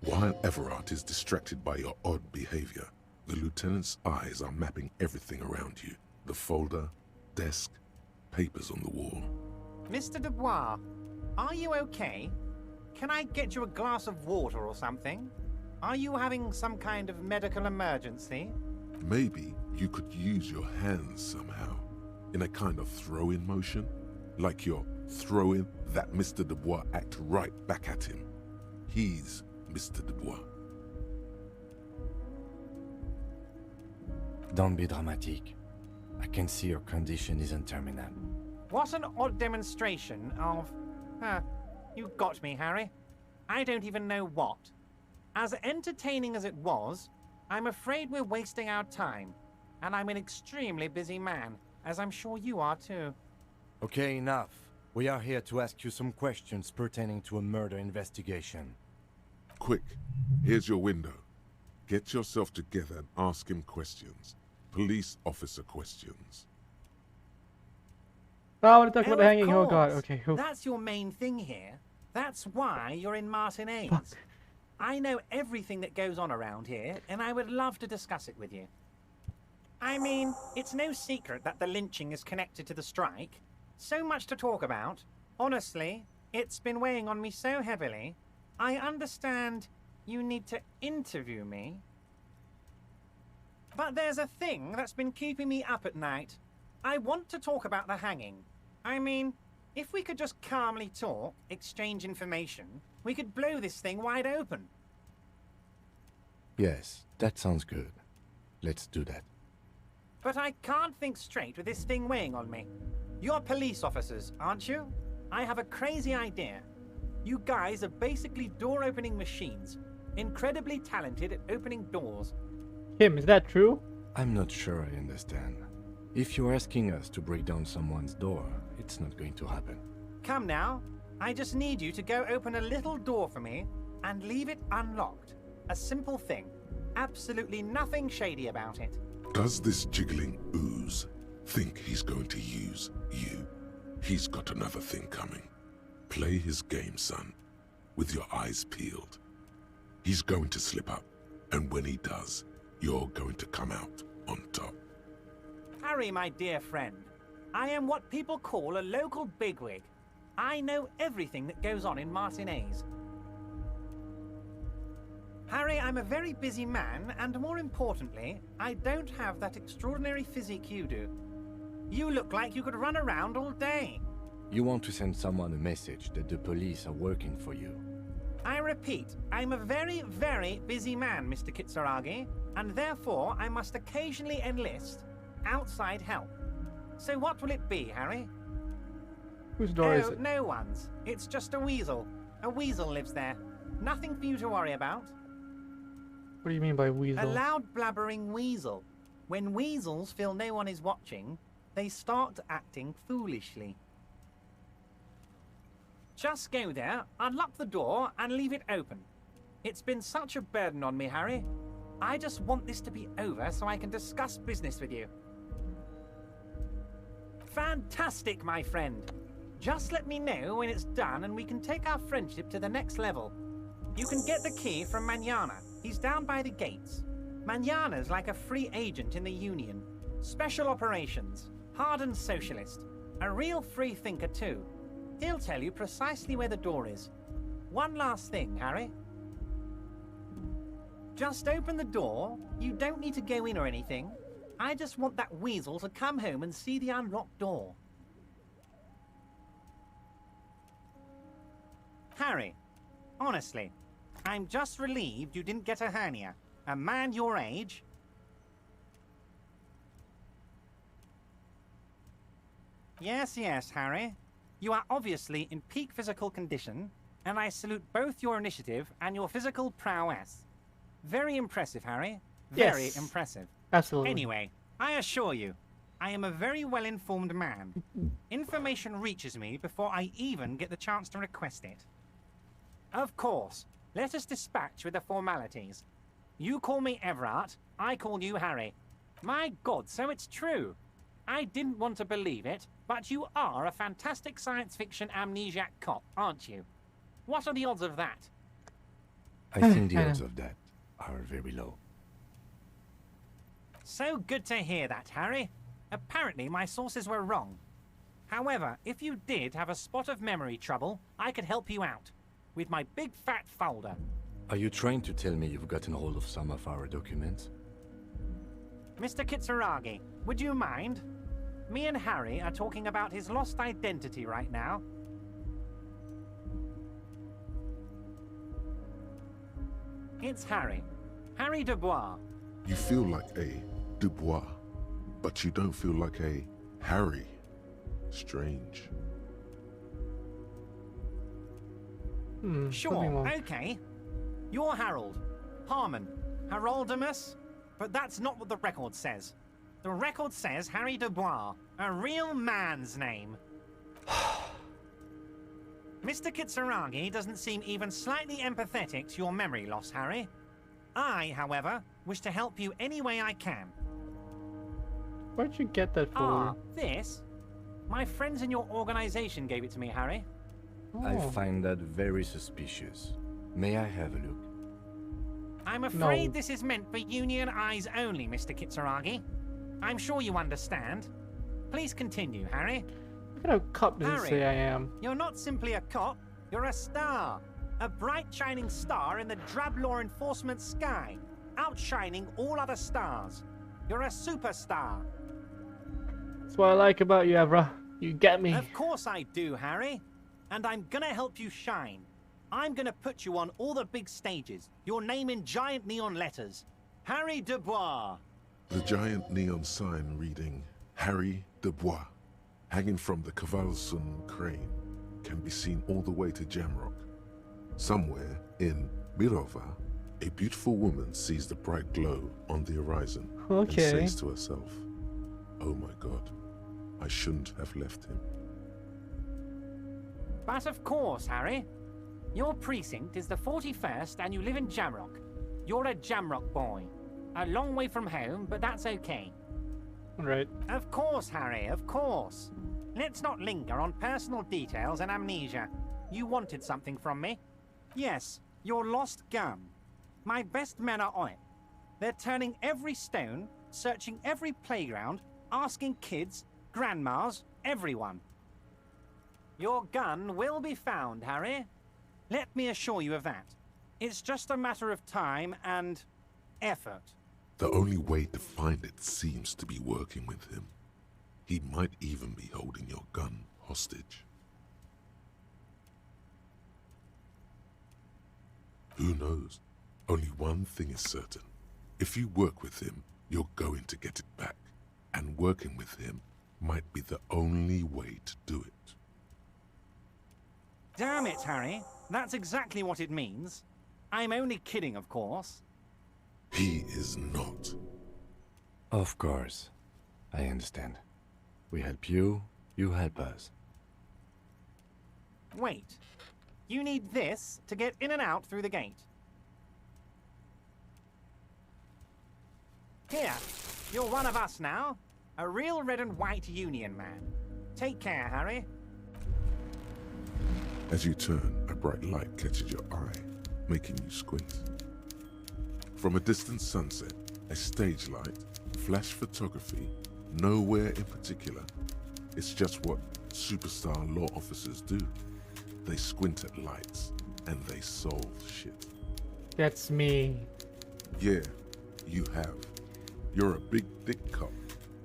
Speaker 2: While Everard is distracted by your odd behavior, the lieutenant's eyes are mapping everything around you. The folder, desk, papers on the wall.
Speaker 15: Mr. Dubois, are you okay? Can I get you a glass of water or something? Are you having some kind of medical emergency?
Speaker 2: Maybe you could use your hands somehow, in a kind of throw-in motion, like you're throwing that Mr. Dubois act right back at him. He's Mr. Dubois.
Speaker 9: Don't be dramatic. I can see your condition isn't terminal.
Speaker 15: What an odd demonstration of... you got me, Harry. I don't even know what. As entertaining as it was, I'm afraid we're wasting our time. And I'm an extremely busy man, as I'm sure you are too.
Speaker 9: Okay, enough. We are here to ask you some questions pertaining to a murder investigation.
Speaker 2: Quick, here's your window. Get yourself together and ask him questions. Police officer questions.
Speaker 1: Oh, we're talking about the
Speaker 15: of
Speaker 1: hanging. Oh god,
Speaker 15: course.
Speaker 1: okay.
Speaker 15: That's your main thing here. That's why you're in Martinez.
Speaker 1: Fuck.
Speaker 15: I know everything that goes on around here, and I would love to discuss it with you. I mean, it's no secret that the lynching is connected to the strike. So much to talk about. Honestly, it's been weighing on me so heavily. I understand you need to interview me. But there's a thing that's been keeping me up at night. I want to talk about the hanging. I mean, if we could just calmly talk, exchange information, we could blow this thing wide open.
Speaker 9: Yes, that sounds good. Let's do that.
Speaker 15: But I can't think straight with this thing weighing on me. You're police officers, aren't you? I have a crazy idea. You guys are basically door-opening machines, incredibly talented at opening doors.
Speaker 1: Kim, is that true?
Speaker 9: I'm not sure I understand. If you're asking us to break down someone's door, it's not going to happen.
Speaker 15: Come now. I just need you to go open a little door for me and leave it unlocked. A simple thing. Absolutely nothing shady about it.
Speaker 2: Does this jiggling ooze think he's going to use you? He's got another thing coming. Play his game, son, with your eyes peeled. He's going to slip up, and when he does, you're going to come out on top.
Speaker 15: Harry, my dear friend, I am what people call a local bigwig. I know everything that goes on in Martinez. Harry, I'm a very busy man, and more importantly, I don't have that extraordinary physique you do. You look like you could run around all day.
Speaker 9: You want to send someone a message that the police are working for you.
Speaker 15: I repeat, I'm a very, very busy man, Mr. Kitsuragi, and therefore I must occasionally enlist outside help. So what will it be, Harry?
Speaker 1: Whose door is it?
Speaker 15: No one's. It's just a weasel. A weasel lives there. Nothing for you to worry about.
Speaker 1: What do you mean by weasel?
Speaker 15: A loud blabbering weasel. When weasels feel no one is watching, they start acting foolishly. Just go there, unlock the door, and leave it open. It's been such a burden on me, Harry. I just want this to be over so I can discuss business with you. Fantastic, my friend. Just let me know when it's done and we can take our friendship to the next level. You can get the key from Manana. He's down by the gates. Manana's like a free agent in the Union. Special operations. Hardened socialist. A real free thinker too. He'll tell you precisely where the door is. One last thing, Harry. Just open the door. You don't need to go in or anything. I just want that weasel to come home and see the unlocked door. Harry, honestly, I'm just relieved you didn't get a hernia. A man your age... Yes, Harry. You are obviously in peak physical condition, and I salute both your initiative and your physical prowess. Very impressive, Harry. Very
Speaker 1: Yes.
Speaker 15: impressive.
Speaker 1: Absolutely.
Speaker 15: Anyway, I assure you, I am a very well-informed man. Information reaches me before I even get the chance to request it. Of course, let us dispatch with the formalities. You call me Everard, I call you Harry. My God, so it's true. I didn't want to believe it, but you are a fantastic science fiction amnesiac cop, aren't you? What are the odds of that?
Speaker 9: I think the odds of that are very low.
Speaker 15: So good to hear that, Harry. Apparently my sources were wrong. However, if you did have a spot of memory trouble, I could help you out. With my big fat folder.
Speaker 9: Are you trying to tell me you've gotten hold of some of our documents?
Speaker 15: Mr. Kitsuragi, would you mind? Me and Harry are talking about his lost identity right now. It's Harry. Harry Dubois.
Speaker 2: You feel like a Dubois, but you don't feel like a Harry. Strange.
Speaker 15: Sure, okay. You're Harold. Harmon. Haroldamus. But that's not what the record says. The record says Harry Dubois. A real man's name. Mr. Kitsuragi doesn't seem even slightly empathetic to your memory loss, Harry. I, however, wish to help you any way I can.
Speaker 1: Where'd you get that for?
Speaker 15: This? My friends in your organization gave it to me, Harry.
Speaker 9: I find that very suspicious. May I have a look?
Speaker 15: I'm afraid this is meant for Union eyes only, Mr. Kitsuragi. I'm sure you understand. Please continue, Harry.
Speaker 1: What kind of cop does it say I am?
Speaker 15: You're not simply a cop, you're a star. A bright shining star in the drab law enforcement sky, outshining all other stars. You're a superstar.
Speaker 1: That's what I like about you, Evra. You get me.
Speaker 15: Of course I do, Harry. And I'm gonna help you shine. I'm gonna put you on all the big stages. Your name in giant neon letters. Harry Dubois.
Speaker 2: The giant neon sign reading Harry Dubois, hanging from the Cavalson crane, can be seen all the way to Jamrock. Somewhere in Mirova, a beautiful woman sees the bright glow on the horizon and says to herself, "Oh my God, I shouldn't have left him."
Speaker 15: But of course, Harry. Your precinct is the 41st and you live in Jamrock. You're a Jamrock boy. A long way from home, but that's okay.
Speaker 1: Right.
Speaker 15: Of course, Harry, of course. Let's not linger on personal details and amnesia. You wanted something from me. Yes, your lost gun. My best men are on it. They're turning every stone, searching every playground, asking kids, grandmas, everyone. Your gun will be found, Harry. Let me assure you of that. It's just a matter of time and effort.
Speaker 2: The only way to find it seems to be working with him. He might even be holding your gun hostage. Who knows? Only one thing is certain. If you work with him, you're going to get it back. And working with him might be the only way to do it.
Speaker 15: Damn it, Harry. That's exactly what it means. I'm only kidding, of course.
Speaker 2: He is not.
Speaker 9: Of course. I understand. We help you, you help us.
Speaker 15: Wait. You need this to get in and out through the gate. Here, you're one of us now. A real red and white Union man. Take care, Harry.
Speaker 2: As you turn, a bright light catches your eye, making you squint. From a distant sunset, a stage light, flash photography, nowhere in particular. It's just what superstar law officers do. They squint at lights, and they solve shit.
Speaker 1: That's me.
Speaker 2: Yeah, you have. You're a big dick cop,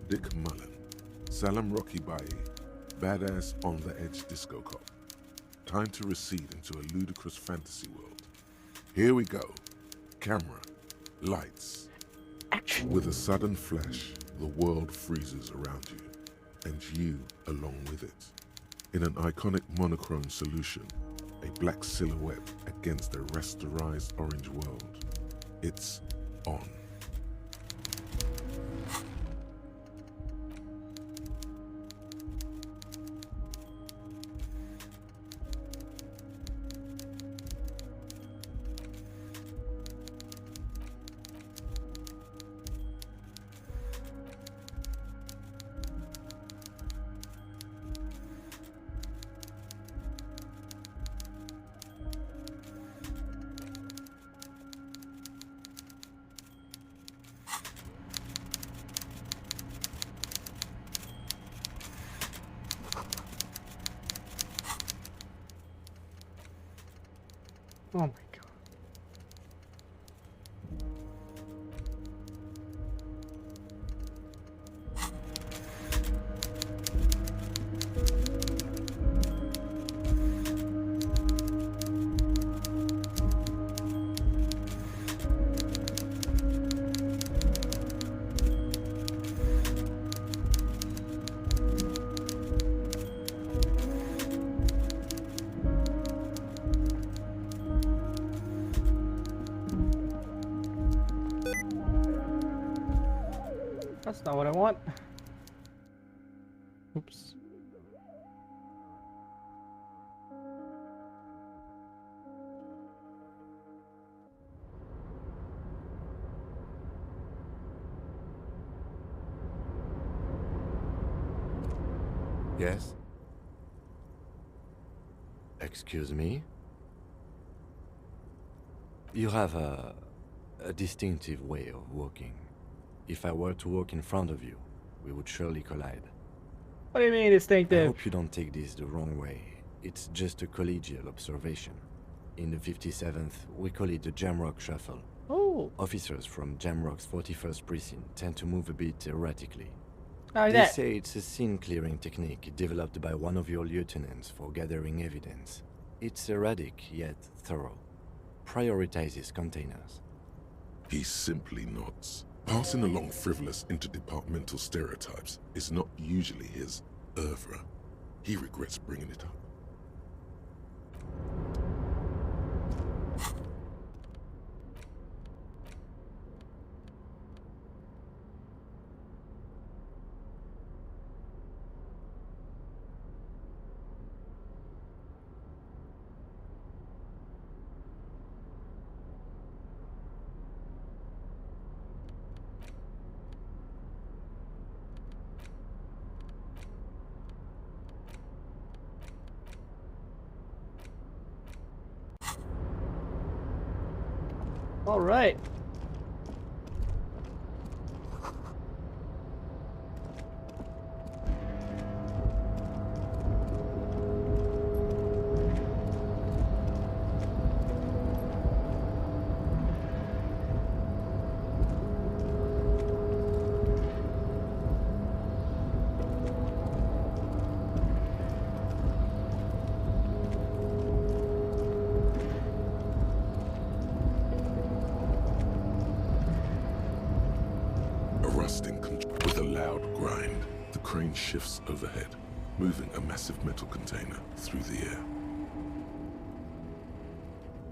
Speaker 2: Dick Mullen. Salam Rocky Baye, badass on the edge disco cop. Time to recede into a ludicrous fantasy world. Here we go. Camera, lights.
Speaker 1: Action.
Speaker 2: With a sudden flash, the world freezes around you, and you along with it. In an iconic monochrome solution, a black silhouette against a rasterized orange world. It's on.
Speaker 1: Oh my god. That's not what I want. Oops.
Speaker 9: Yes? Excuse me? You have a distinctive way of walking. If I were to walk in front of you, we would surely collide.
Speaker 1: What do you mean distinctive?
Speaker 9: I hope you don't take this the wrong way. It's just a collegial observation. In the 57th, we call it the Jamrock Shuffle.
Speaker 1: Oh. cool.
Speaker 9: Officers from Jamrock's 41st Precinct tend to move a bit erratically.
Speaker 1: Like
Speaker 9: They
Speaker 1: that.
Speaker 9: say it's a scene-clearing technique developed by one of your lieutenants for gathering evidence. It's erratic, yet thorough. Prioritizes containers.
Speaker 2: He simply nods. Passing along frivolous interdepartmental stereotypes is not usually his oeuvre. He regrets bringing it up.
Speaker 1: All right.
Speaker 2: With a loud grind, the crane shifts overhead, moving a massive metal container through the air.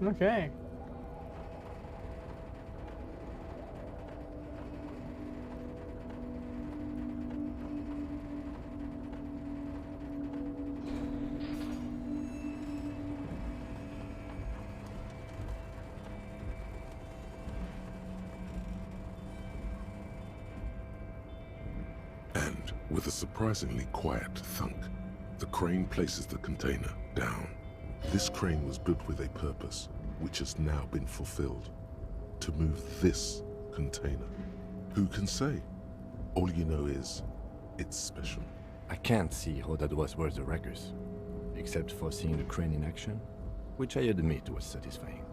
Speaker 1: Okay.
Speaker 2: And, with a surprisingly quiet thunk, the crane places the container down. This crane was built with a purpose, which has now been fulfilled. To move this container. Who can say? All you know is, it's special.
Speaker 9: I can't see how that was worth the ruckus, except for seeing the crane in action, which I admit was satisfying.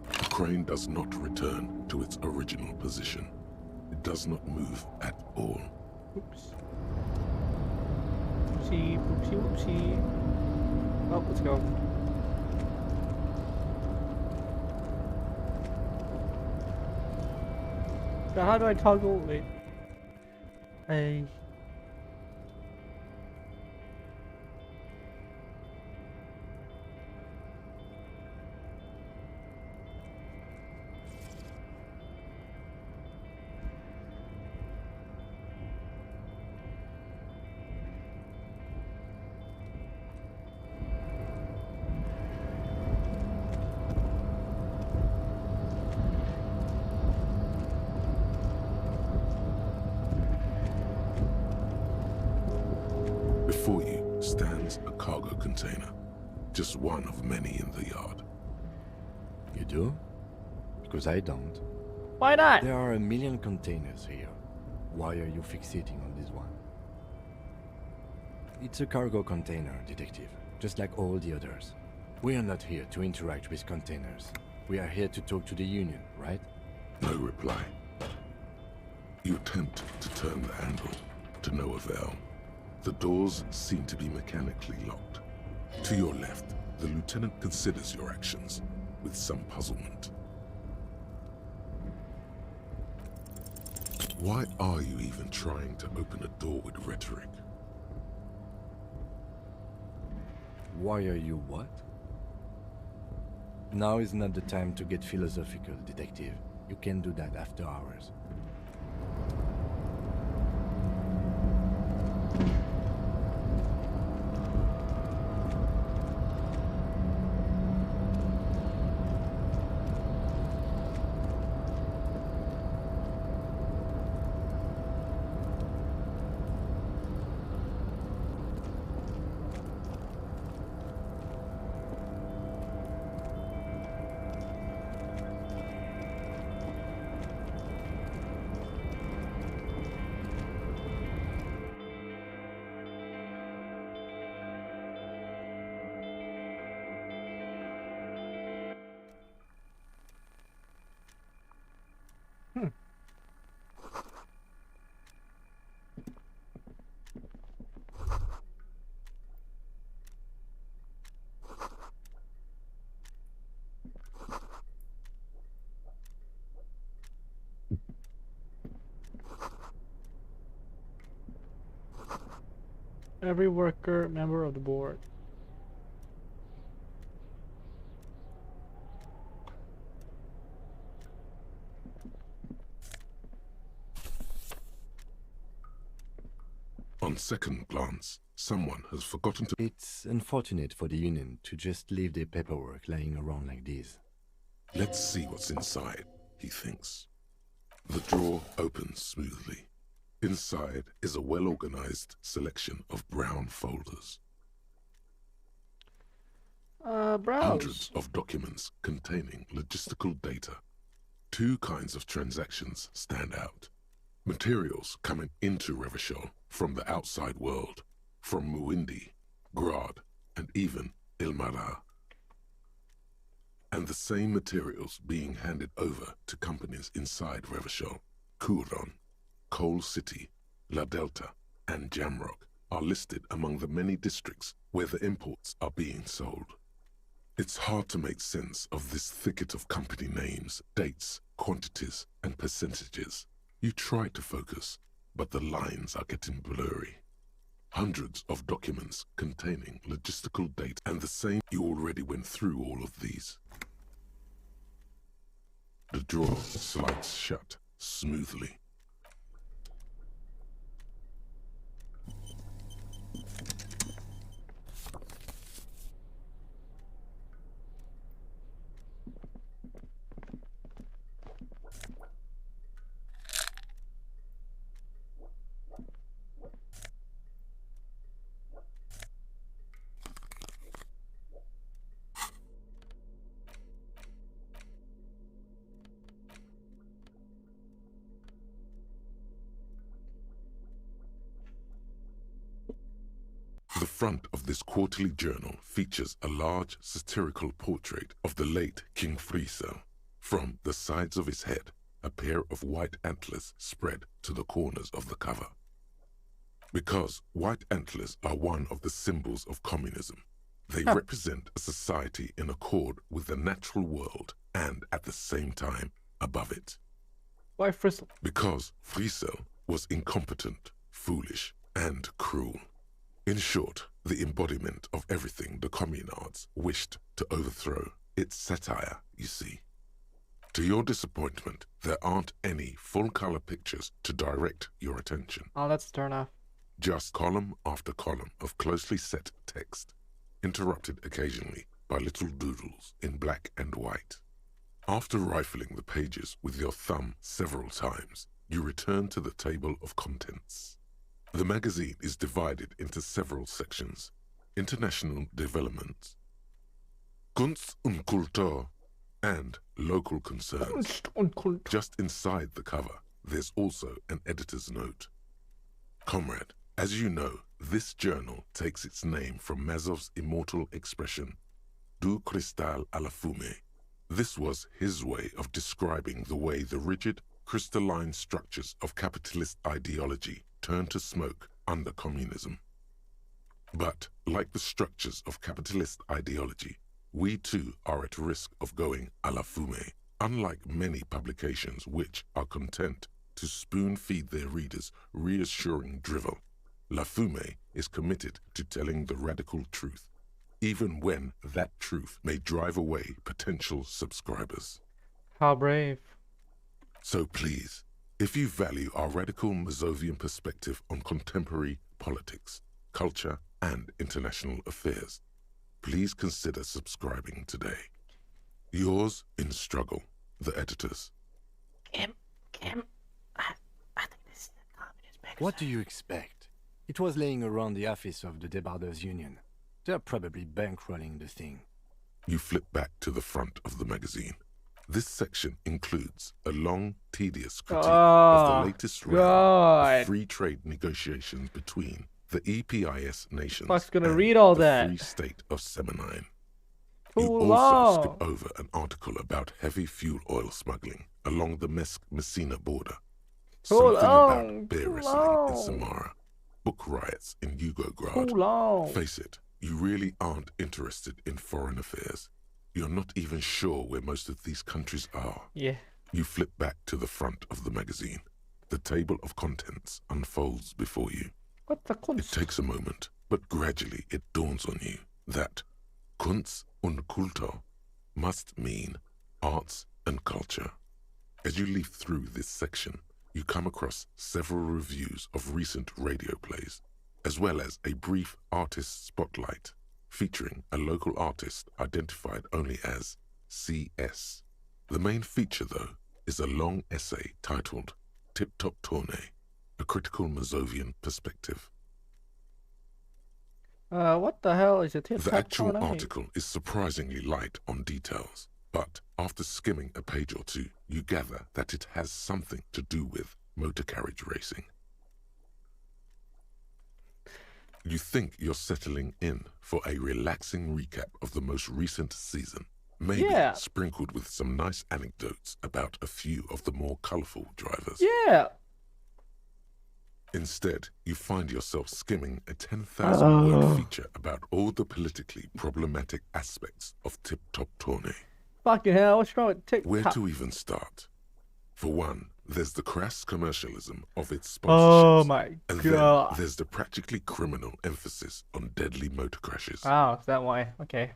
Speaker 2: The crane does not return to its original position. It does not move at all.
Speaker 1: Oops. Oopsie, oopsie, oopsie. Oh, let's go. So how do I toggle? Wait.
Speaker 2: Before you stands a cargo container, just one of many in the yard.
Speaker 9: You do? Because I don't.
Speaker 1: Why not?
Speaker 9: There are a million containers here. Why are you fixating on this one? It's a cargo container, detective, just like all the others. We are not here to interact with containers. We are here to talk to the Union, right?
Speaker 2: No reply. You attempt to turn the handle, to no avail. The doors seem to be mechanically locked. To your left, the lieutenant considers your actions with some puzzlement. Why are you even trying to open a door with rhetoric?
Speaker 9: Why are you what? Now is not the time to get philosophical, detective. You can do that after hours.
Speaker 1: Every worker, member of the board.
Speaker 2: On second glance, someone has forgotten to...
Speaker 9: It's unfortunate for the Union to just leave their paperwork lying around like this.
Speaker 2: Let's see what's inside, he thinks. The drawer opens smoothly. Inside is a well-organized selection of brown folders.
Speaker 1: Browse.
Speaker 2: Hundreds of documents containing logistical data. Two kinds of transactions stand out. Materials coming into Revachol from the outside world, from Muindi, Grad, and even Ilmara. And the same materials being handed over to companies inside Revachol. Kuron, Coal City, La Delta, and Jamrock are listed among the many districts where the imports are being sold. It's hard to make sense of this thicket of company names, dates, quantities, and percentages. You try to focus, but the lines are getting blurry. Hundreds of documents containing logistical data, and the same. You already went through all of these. The drawer slides shut smoothly. The front of this quarterly journal features a large satirical portrait of the late King Friesel. From the sides of his head, a pair of white antlers spread to the corners of the cover. Because white antlers are one of the symbols of communism, they represent a society in accord with the natural world and at the same time above it.
Speaker 1: Why Friesel?
Speaker 2: Because Friesel was incompetent, foolish, and cruel. In short, the embodiment of everything the communards wished to overthrow. It's satire, you see. To your disappointment, there aren't any full-color pictures to direct your attention.
Speaker 1: Oh, that's a turn off.
Speaker 2: Just column after column of closely set text, interrupted occasionally by little doodles in black and white. After rifling the pages with your thumb several times, you return to the table of contents. The magazine is divided into several sections: international development, Kunst und Kultur, and local concerns. Just inside the cover, there's also an editor's note. Comrade, as you know, this journal takes its name from Mazov's immortal expression, du cristal à la fumée. This was his way of describing the way the rigid, crystalline structures of capitalist ideology turn to smoke under communism. But, like the structures of capitalist ideology, we too are at risk of going à la fumée, unlike many publications which are content to spoon-feed their readers reassuring drivel. La Fumée is committed to telling the radical truth, even when that truth may drive away potential subscribers.
Speaker 1: How brave.
Speaker 2: So please, if you value our radical Mazovian perspective on contemporary politics, culture, and international affairs, please consider subscribing today. Yours in struggle, the editors.
Speaker 8: Kim, I think this is the Communist magazine.
Speaker 9: What do you expect? It was laying around the office of the Debarders Union. They're probably bankrolling the thing.
Speaker 2: You flip back to the front of the magazine. This section includes a long, tedious critique of the latest round of free trade negotiations between the EPIS nations and the Free State of Semenine. You also skip over an article about heavy fuel oil smuggling along the Mesk-Messina border. Something about bear wrestling in Samara, book riots in Yugograd. Face it, you really aren't interested in foreign affairs. You're not even sure where most of these countries are.
Speaker 1: Yeah.
Speaker 2: You flip back to the front of the magazine. The table of contents unfolds before you.
Speaker 1: What the
Speaker 2: It takes a moment, But gradually it dawns on you that Kunst und Kultur must mean arts and culture. As you leaf through this section, you come across several reviews of recent radio plays, as well as a brief artist spotlight featuring a local artist identified only as CS. The main feature, though, is a long essay titled Tip Top Tournée, a critical Mazovian perspective.
Speaker 1: What the hell is a Tip Top Tournée?
Speaker 2: The actual article is surprisingly light on details, but after skimming a page or two, you gather that it has something to do with motor carriage racing. You think you're settling in for a relaxing recap of the most recent season, maybe sprinkled with some nice anecdotes about a few of the more colorful drivers.
Speaker 1: Yeah.
Speaker 2: Instead, you find yourself skimming a 10,000-word feature about all the politically problematic aspects of Tip Top Tournée.
Speaker 1: Fucking hell, what's wrong with Tip Top?
Speaker 2: Where to even start? For one, there's the crass commercialism of its sponsorships.
Speaker 1: Oh my god.
Speaker 2: And then there's the practically criminal emphasis on deadly motor crashes.
Speaker 1: Oh, is that why? Okay.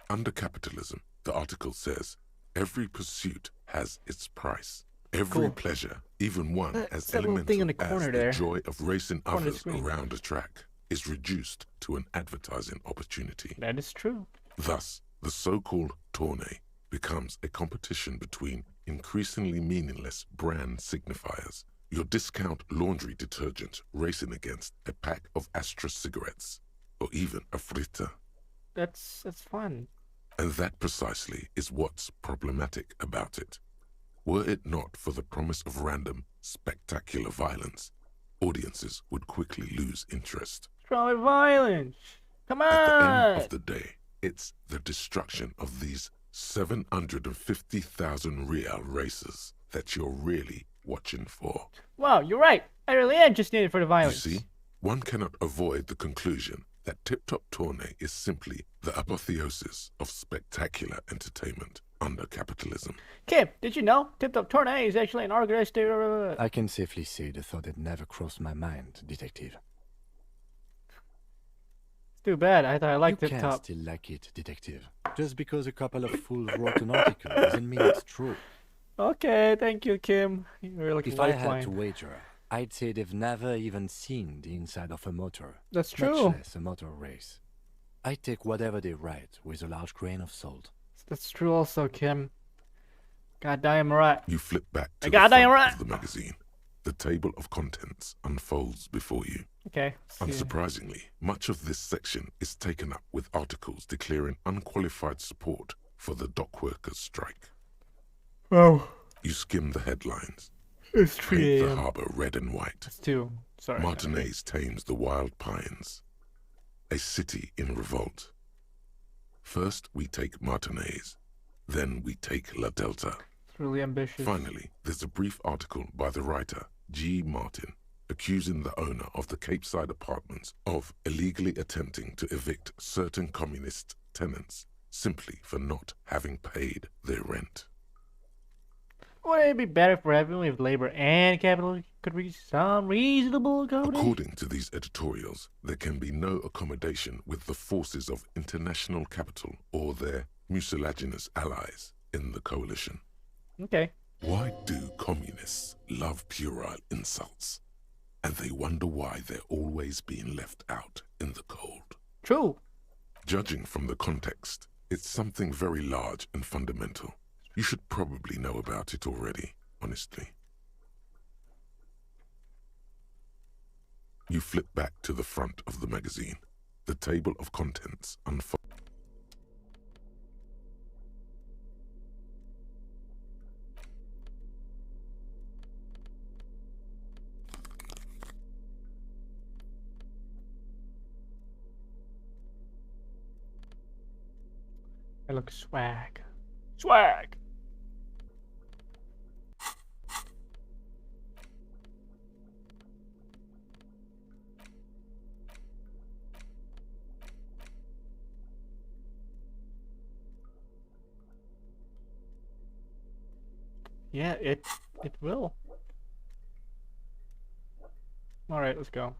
Speaker 2: Under capitalism, the article says, every pursuit has its price. Every pleasure, even one as elemental as the joy of racing others around a track, is reduced to an advertising opportunity.
Speaker 1: That is true.
Speaker 2: Thus, the so-called tournée becomes a competition between increasingly meaningless brand signifiers. Your discount laundry detergent racing against a pack of Astra cigarettes, or even a fritter.
Speaker 1: That's fun.
Speaker 2: And that precisely is what's problematic about it. Were it not for the promise of random, spectacular violence, audiences would quickly lose interest.
Speaker 1: Probably violence. Come on.
Speaker 2: At the end of the day, it's the destruction of these 750,000 real races that you're really watching for.
Speaker 1: Wow, you're right. I really am just needed for the violence.
Speaker 2: You see, one cannot avoid the conclusion that Tip Top Tournée is simply the apotheosis of spectacular entertainment under capitalism.
Speaker 1: Kim, did you know Tip Top Tournée is actually an organized...
Speaker 9: I can safely say the thought had never crossed my mind, detective.
Speaker 1: It's too bad. I thought I liked Tip Top.
Speaker 9: You can still like it, detective. Just because a couple of fools wrote an article doesn't mean it's true.
Speaker 1: Okay, thank you, Kim. You're like
Speaker 9: if I had to wager, I'd say they've never even seen the inside of a motor.
Speaker 1: That's true.
Speaker 9: Much less a motor race. I take whatever they write with a large grain of salt.
Speaker 1: That's true also, Kim. Goddamn right.
Speaker 2: You flip back to the front of the magazine. The table of contents unfolds before you.
Speaker 1: Okay.
Speaker 2: Unsurprisingly, much of this section is taken up with articles declaring unqualified support for the dock workers' strike.
Speaker 1: Oh.
Speaker 2: You skim the headlines.
Speaker 1: It's 3
Speaker 2: Paint
Speaker 1: a.m.
Speaker 2: the harbour red and white.
Speaker 1: It's 2. Sorry.
Speaker 2: Martinez tames the wild pines. A city in revolt. First we take Martinez, then we take La Delta.
Speaker 1: It's really ambitious.
Speaker 2: Finally, there's a brief article by the writer G. Martin accusing the owner of the Cape Side apartments of illegally attempting to evict certain communist tenants simply for not having paid their rent.
Speaker 1: Wouldn't it be better for everyone if labor and capital could reach some reasonable accommodation?
Speaker 2: According to these editorials, there can be no accommodation with the forces of international capital or their mucilaginous allies in the coalition.
Speaker 1: Okay.
Speaker 2: Why do communists love puerile insults? And they wonder why they're always being left out in the cold.
Speaker 1: True.
Speaker 2: Judging from the context, it's something very large and fundamental. You should probably know about it already, honestly. You flip back to the front of the magazine. The table of contents unfolds.
Speaker 1: I look swag. Swag! Yeah, it will. Alright, let's go.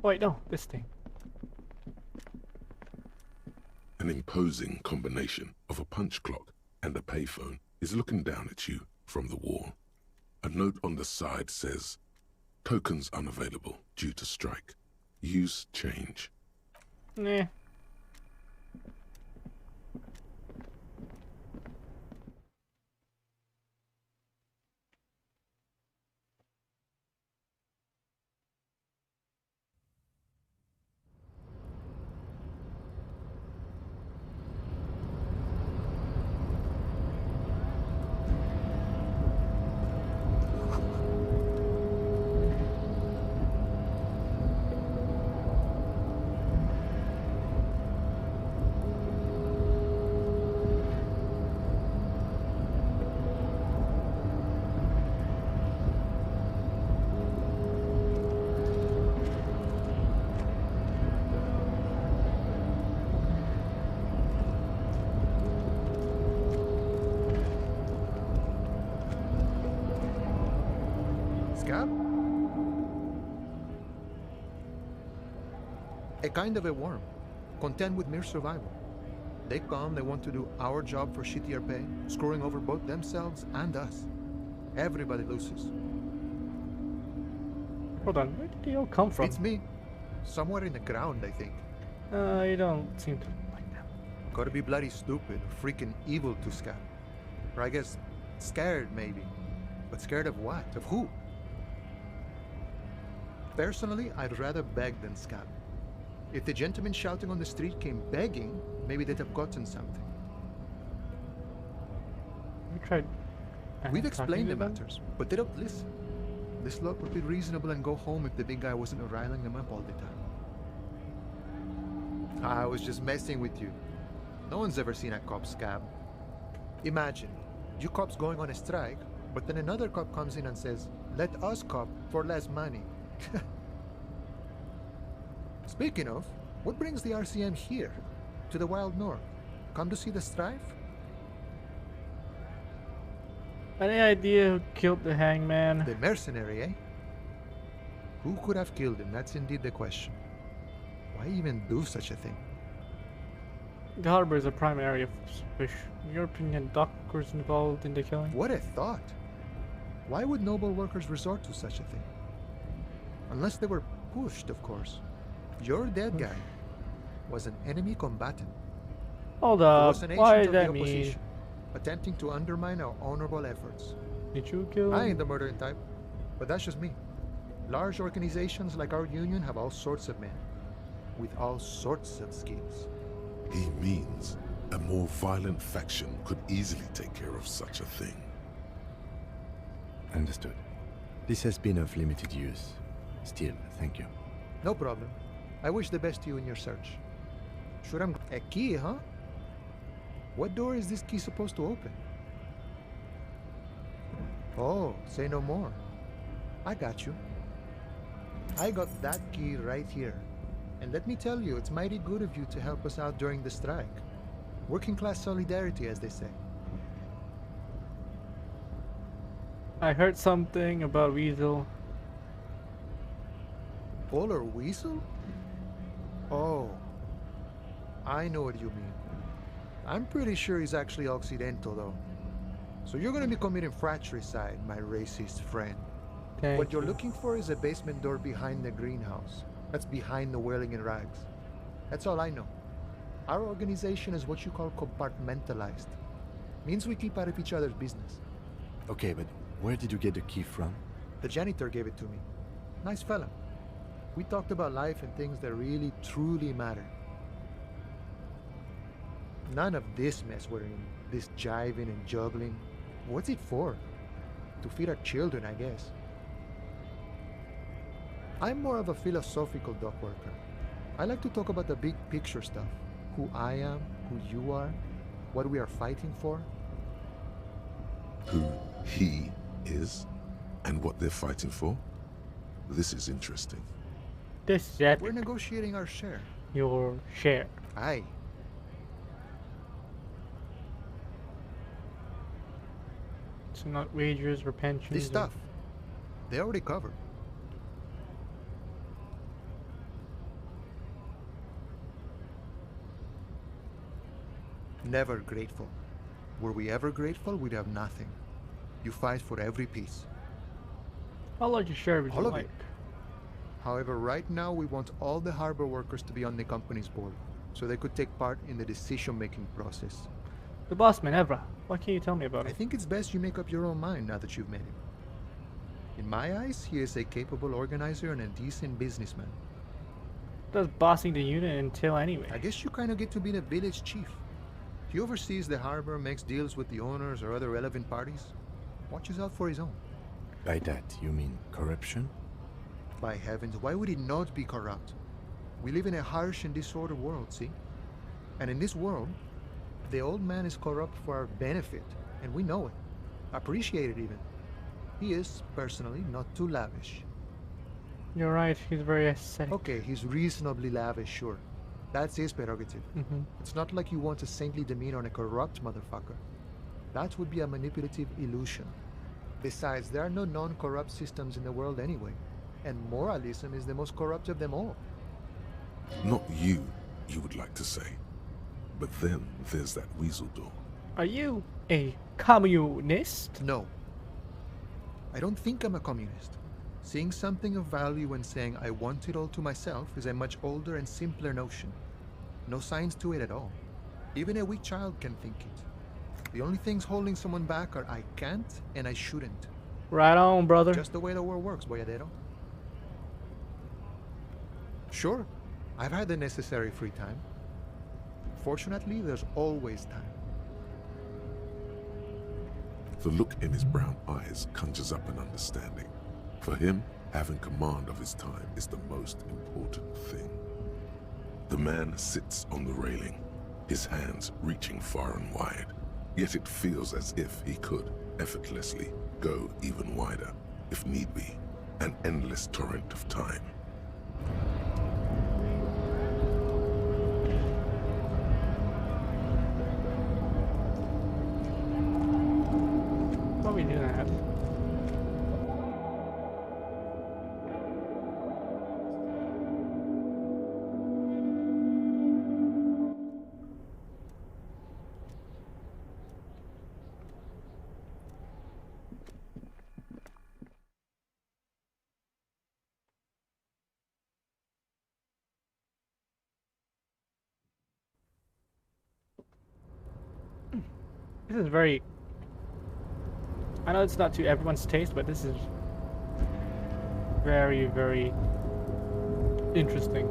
Speaker 1: Wait, no, this thing.
Speaker 2: An imposing combination of a punch clock and a payphone is looking down at you from the wall. A note on the side says, "Tokens unavailable due to strike. Use change."
Speaker 1: Nah.
Speaker 16: Scab? A kind of a worm, content with mere survival. They come, they want to do our job for shittier pay, screwing over both themselves and us. Everybody loses.
Speaker 1: Hold on, where did they all come from?
Speaker 16: It's me. Somewhere in the ground, I think.
Speaker 1: You don't seem to like them.
Speaker 16: Gotta be bloody stupid or freaking evil to Scab. Or I guess scared, maybe. But scared of what? Of who? Personally, I'd rather beg than scab. If the gentleman shouting on the street came begging, maybe they'd have gotten something.
Speaker 1: We tried.
Speaker 16: We've explained the matters, but they don't listen. This lot would be reasonable and go home if the big guy wasn't riling them up all the time. I was just messing with you. No one's ever seen a cop scab. Imagine, you cops going on a strike, but then another cop comes in and says, "Let us cop for less money." Speaking of, what brings the RCM here, to the Wild North? Come to see the strife?
Speaker 1: Any idea who killed the hangman?
Speaker 16: The mercenary, eh? Who could have killed him? That's indeed the question. Why even do such a thing?
Speaker 1: The harbor is a prime area of suspicion. In your opinion, dockers involved in the killing?
Speaker 16: What a thought! Why would noble workers resort to such a thing? Unless they were pushed, of course. Your dead guy was an enemy combatant.
Speaker 1: Hold
Speaker 16: He
Speaker 1: up,
Speaker 16: was an
Speaker 1: why
Speaker 16: agent
Speaker 1: is
Speaker 16: of
Speaker 1: that
Speaker 16: the
Speaker 1: me?
Speaker 16: opposition, attempting to undermine our honorable efforts.
Speaker 1: Did you kill
Speaker 16: I
Speaker 1: him?
Speaker 16: ain't the murdering type, but that's just me. Large organizations like our union have all sorts of men, with all sorts of skills.
Speaker 2: He means a more violent faction could easily take care of such a thing.
Speaker 9: Understood. This has been of limited use. Still, thank you.
Speaker 16: No problem. I wish the best to you in your search. Sure, I'm a key, huh? What door is this key supposed to open? Oh, say no more. I got you. I got that key right here. And let me tell you, it's mighty good of you to help us out during the strike. Working class solidarity, as they say.
Speaker 1: I heard something about Weasel.
Speaker 16: Polar Weasel? Oh, I know what you mean. I'm pretty sure he's actually Occidental, though. So you're gonna be committing fratricide, my racist friend. What you're looking for is a basement door behind the greenhouse. That's behind the whirling in rags. That's all I know. Our organization is what you call compartmentalized. Means we keep out of each other's business.
Speaker 9: Okay, but where did you get the key from?
Speaker 16: The janitor gave it to me. Nice fella. We talked about life and things that really, truly matter. None of this mess we're in, this jiving and juggling. What's it for? To feed our children, I guess. I'm more of a philosophical dock worker. I like to talk about the big picture stuff. Who I am, who you are, what we are fighting for.
Speaker 2: Who he is, and what they're fighting for? This is interesting.
Speaker 1: This is epic.
Speaker 16: We're negotiating our share.
Speaker 1: Your share.
Speaker 16: Aye.
Speaker 1: So not wages or pensions.
Speaker 16: This stuff. They already covered. Never grateful. Were we ever grateful, we'd have nothing. You fight for every piece.
Speaker 1: How large a share would you
Speaker 16: All of
Speaker 1: like?
Speaker 16: it. However, right now we want all the harbor workers to be on the company's board, so they could take part in the decision-making process.
Speaker 1: The boss man, Evra. What can you tell me about him?
Speaker 16: I think it's best you make up your own mind now that you've met him. In my eyes, he is a capable organizer and a decent businessman.
Speaker 1: What does bossing the unit entail anyway?
Speaker 16: I guess you kind of get to be the village chief. He oversees the harbor, makes deals with the owners or other relevant parties, watches out for his own.
Speaker 9: By that, you mean corruption?
Speaker 16: By heavens, why would he not be corrupt? We live in a harsh and disordered world, see? And in this world, the old man is corrupt for our benefit, and we know it. Appreciate it even. He is, personally, not too lavish.
Speaker 1: You're right, he's very ascetic.
Speaker 16: Okay, he's reasonably lavish, sure. That's his prerogative. It's not like you want a saintly demeanor on a corrupt motherfucker. That would be a manipulative illusion. Besides, there are no non-corrupt systems in the world anyway, and moralism is the most corrupt of them all.
Speaker 2: Not you would like to say. But then there's that weasel door.
Speaker 1: Are you a communist?
Speaker 16: No. I don't think I'm a communist. Seeing something of value and saying I want it all to myself is a much older and simpler notion. No science to it at all. Even a weak child can think it. The only things holding someone back are I can't and I shouldn't.
Speaker 1: Right on, brother.
Speaker 16: Just the way the world works, boyadero. Sure, I've had the necessary free time. Fortunately, there's always time.
Speaker 2: The look in his brown eyes conjures up an understanding. For him, having command of his time is the most important thing. The man sits on the railing, his hands reaching far and wide. Yet it feels as if he could, effortlessly, go even wider, if need be, an endless torrent of time.
Speaker 1: Why we do that? This is very... I know it's not to everyone's taste, but this is very, very interesting.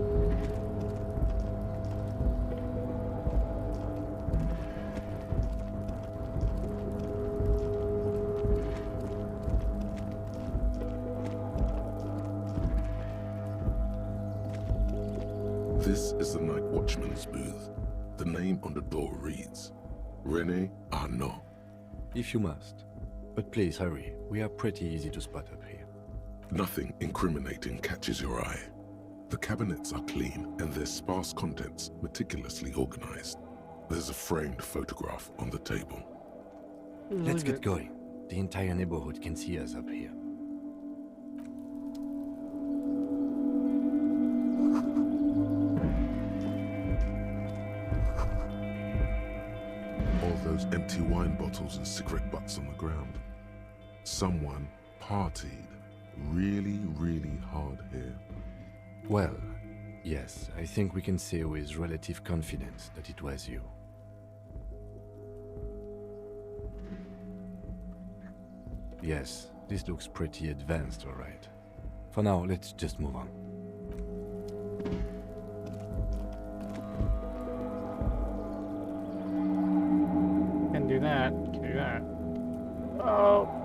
Speaker 2: This is the night watchman's booth. The name on the door reads, René Arnaud.
Speaker 9: If you must. But please hurry. We are pretty easy to spot up here.
Speaker 2: Nothing incriminating catches your eye. The cabinets are clean and their sparse contents meticulously organized. There's a framed photograph on the table.
Speaker 9: Let's get going. The entire neighborhood can see us up here.
Speaker 2: All those empty wine bottles and cigarette butts on the ground. Someone partied really, really hard here.
Speaker 9: Well, yes, I think we can say with relative confidence that it was you. Yes, this looks pretty advanced, all right. For now, let's just move on.
Speaker 1: Can do that. Can do that. Oh.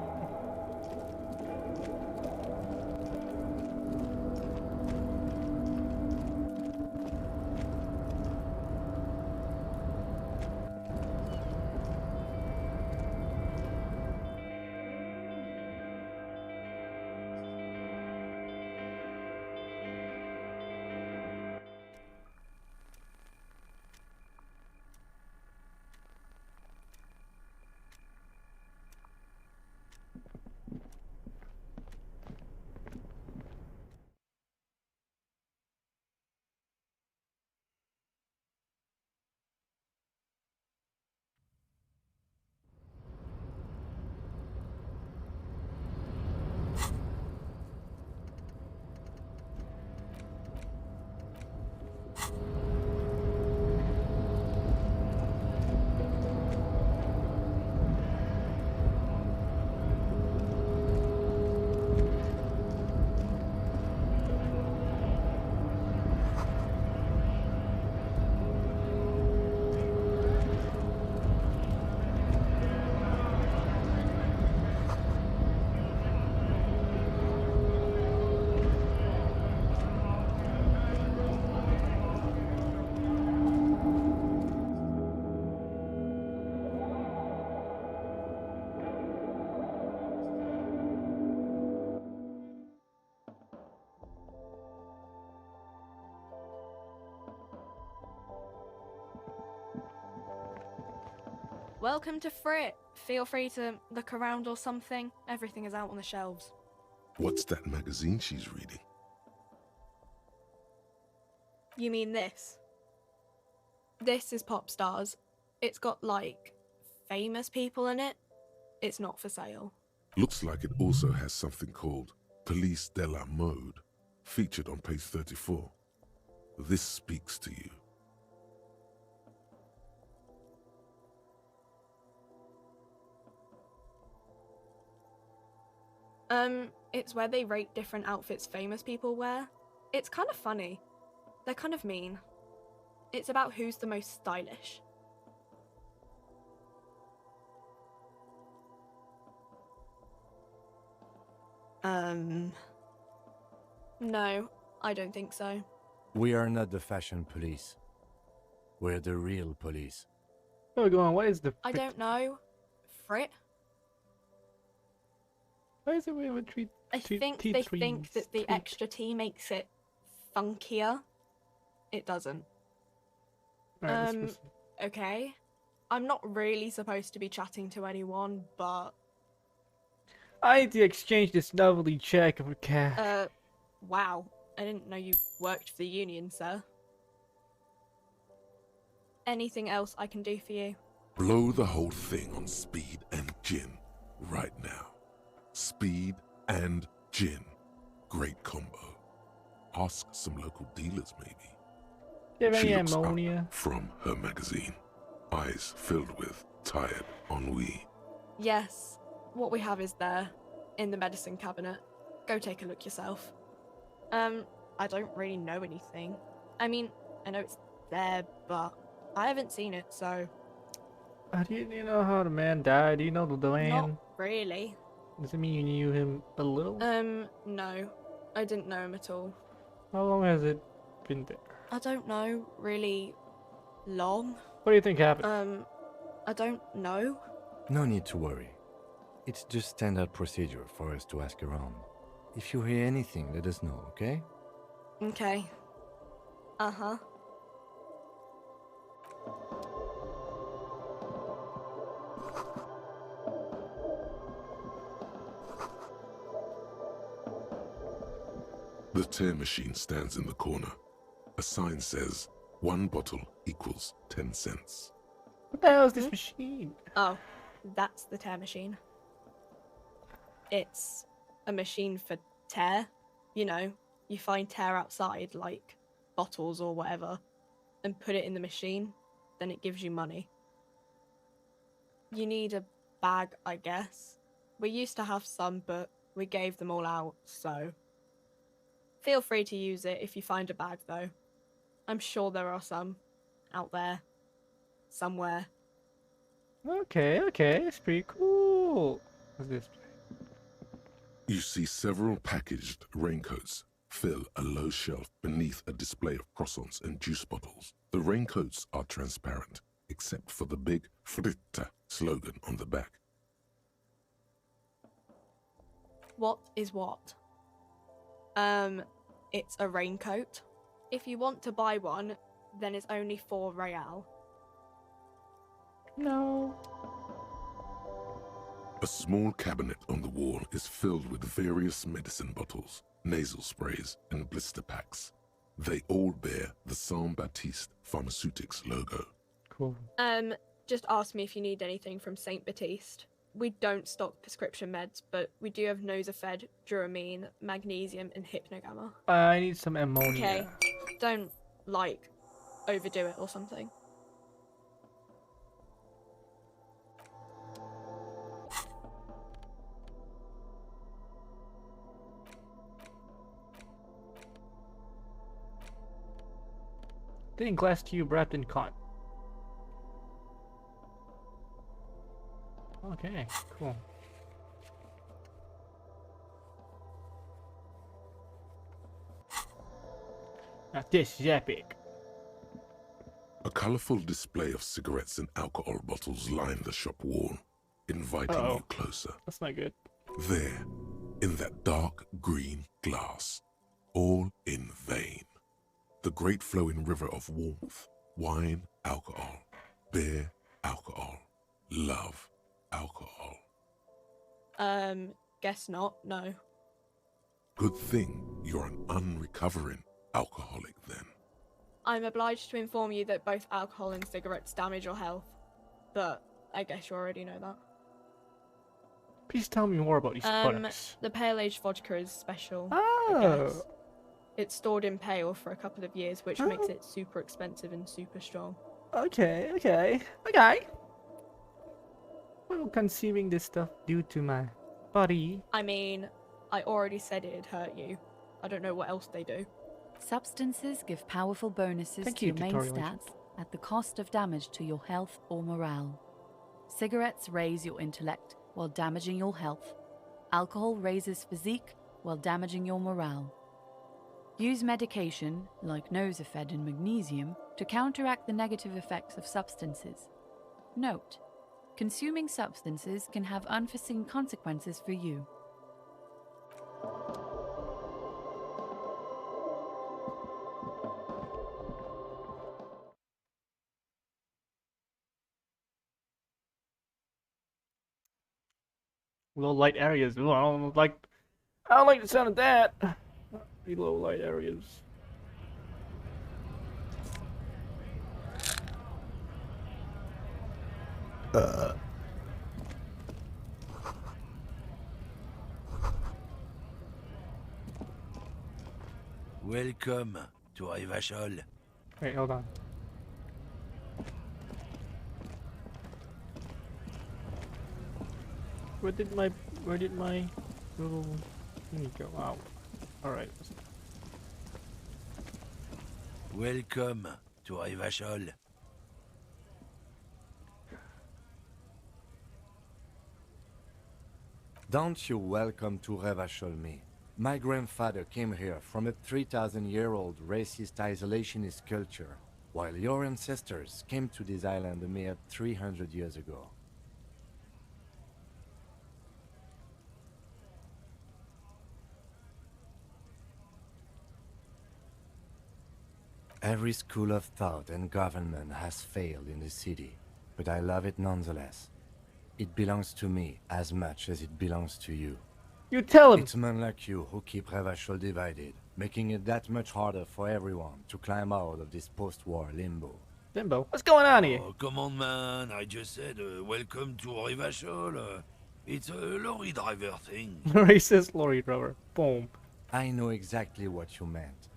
Speaker 17: Welcome to Frit. Feel free to look around or something. Everything is out on the shelves.
Speaker 2: What's that magazine she's reading?
Speaker 17: You mean this? This is Pop Stars. It's got, like, famous people in it. It's not for sale.
Speaker 2: Looks like it also has something called Police de la Mode, featured on page 34. This speaks to you.
Speaker 17: It's where they rate different outfits famous people wear. It's kind of funny. They're kind of mean. It's about who's the most stylish. No, I don't think so.
Speaker 9: We are not the fashion police. We're the real police.
Speaker 1: Oh, go on. What is the?
Speaker 17: I don't know. Frit?
Speaker 1: Why is it we would treat?
Speaker 17: I think they think that the extra T makes it funkier. It doesn't.
Speaker 1: Right,
Speaker 17: okay. I'm not really supposed to be chatting to anyone, but...
Speaker 1: I need to exchange this lovely check for cash.
Speaker 17: Wow. I didn't know you worked for the union, sir. Anything else I can do for you?
Speaker 2: Blow the whole thing on speed and gin right now. Speed and gin. Great combo. Ask some local dealers, maybe.
Speaker 1: Do you have
Speaker 2: She
Speaker 1: any
Speaker 2: looks
Speaker 1: ammonia?
Speaker 2: up from her magazine, eyes filled with tired ennui.
Speaker 17: Yes. What we have is there, in the medicine cabinet. Go take a look yourself. I don't really know anything. I mean, I know it's there, but I haven't seen it, so...
Speaker 1: Do you know how the man died? Do you know the man?
Speaker 17: Not really.
Speaker 1: Does it mean you knew him a little?
Speaker 17: No. I didn't know him at all.
Speaker 1: How long has it been there?
Speaker 17: I don't know, really long.
Speaker 1: What do you think happened?
Speaker 17: I don't know.
Speaker 9: No need to worry. It's just standard procedure for us to ask around. If you hear anything, let us know, okay?
Speaker 17: Okay. Uh-huh.
Speaker 2: The tear machine stands in the corner. A sign says, 1 bottle equals 10 cents.
Speaker 1: What the hell is this machine?
Speaker 17: Oh, that's the tear machine. It's a machine for tear. You know, you find tear outside, like bottles or whatever, and put it in the machine, then it gives you money. You need a bag, I guess. We used to have some, but we gave them all out, so... Feel free to use it if you find a bag, though. I'm sure there are some out there. Somewhere.
Speaker 1: Okay, it's pretty cool. What's this?
Speaker 2: You see several packaged raincoats fill a low shelf beneath a display of croissants and juice bottles. The raincoats are transparent, except for the big Fritta slogan on the back.
Speaker 17: What is what? It's a raincoat. If you want to buy one, then it's only 4 real.
Speaker 1: No.
Speaker 2: A small cabinet on the wall is filled with various medicine bottles, nasal sprays, and blister packs. They all bear the Saint Baptiste Pharmaceutics logo.
Speaker 1: Cool.
Speaker 17: Just ask me if you need anything from Saint Baptiste. We don't stock prescription meds, but we do have Nosafed, Duramine, Magnesium, and Hypnogamma.
Speaker 1: I need some ammonia.
Speaker 17: Okay, don't, like, overdo it or something.
Speaker 1: Thin glass tube wrapped in cotton. Okay, cool. Now this is epic.
Speaker 2: A colorful display of cigarettes and alcohol bottles line the shop wall, inviting you closer.
Speaker 1: That's not good.
Speaker 2: There, in that dark green glass, all in vain. The great flowing river of warmth, wine, alcohol, beer, alcohol, love alcohol?
Speaker 17: Guess not, no.
Speaker 2: Good thing you're an unrecovering alcoholic then.
Speaker 17: I'm obliged to inform you that both alcohol and cigarettes damage your health, but I guess you already know that.
Speaker 1: Please tell me more about these products.
Speaker 17: The Pale Age vodka is special,
Speaker 1: Oh.
Speaker 17: I guess. It's stored in pale for a couple of years, which makes it super expensive and super strong.
Speaker 1: Okay. What will consuming this stuff do to my body?
Speaker 17: I mean, I already said it'd hurt you. I don't know what else they do.
Speaker 5: Substances give powerful bonuses to your main stats at the cost of damage to your health or morale. Cigarettes raise your intellect while damaging your health. Alcohol raises physique while damaging your morale. Use medication, like Nosafed and magnesium, to counteract the negative effects of substances. Note: consuming substances can have unforeseen consequences for you.
Speaker 1: Low light areas. Ooh, I don't like the sound of that. The low light areas.
Speaker 3: Welcome to Rivachol.
Speaker 1: Wait, hold on. Where did my little thingy go? Wow. Alright.
Speaker 3: Welcome to Rivachol.
Speaker 9: Don't you welcome to Revachol me. My grandfather came here from a 3,000-year-old racist isolationist culture, while your ancestors came to this island a mere 300 years ago. Every school of thought and government has failed in the city, but I love it nonetheless. It belongs to me as much as it belongs to you.
Speaker 1: You tell him!
Speaker 9: It's men like you who keep Revachol divided, making it that much harder for everyone to climb out of this post-war limbo.
Speaker 1: Limbo? What's going on here?
Speaker 3: Oh, come on, man. I just said welcome to Rivachol. It's a lorry driver thing.
Speaker 1: Racist lorry driver. Boom.
Speaker 9: I know exactly what you meant.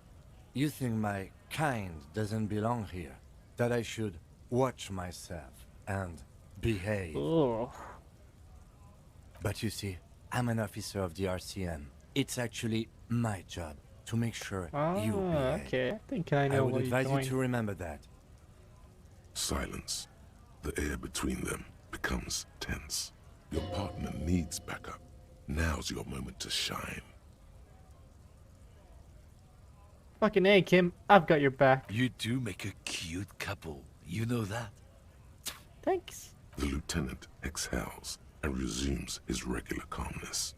Speaker 9: You think my kind doesn't belong here, that I should watch myself and behave.
Speaker 1: Ugh.
Speaker 9: But you see, I'm an officer of the RCM. It's actually my job to make sure you behave.
Speaker 1: Okay. I think I know
Speaker 9: I would
Speaker 1: what
Speaker 9: advise
Speaker 1: you're
Speaker 9: you to remember that.
Speaker 2: Silence. The air between them becomes tense. Your partner needs backup. Now's your moment to shine.
Speaker 1: Fucking A, Kim. I've got your back.
Speaker 3: You two make a cute couple. You know that?
Speaker 1: Thanks.
Speaker 2: The lieutenant exhales and resumes his regular calmness.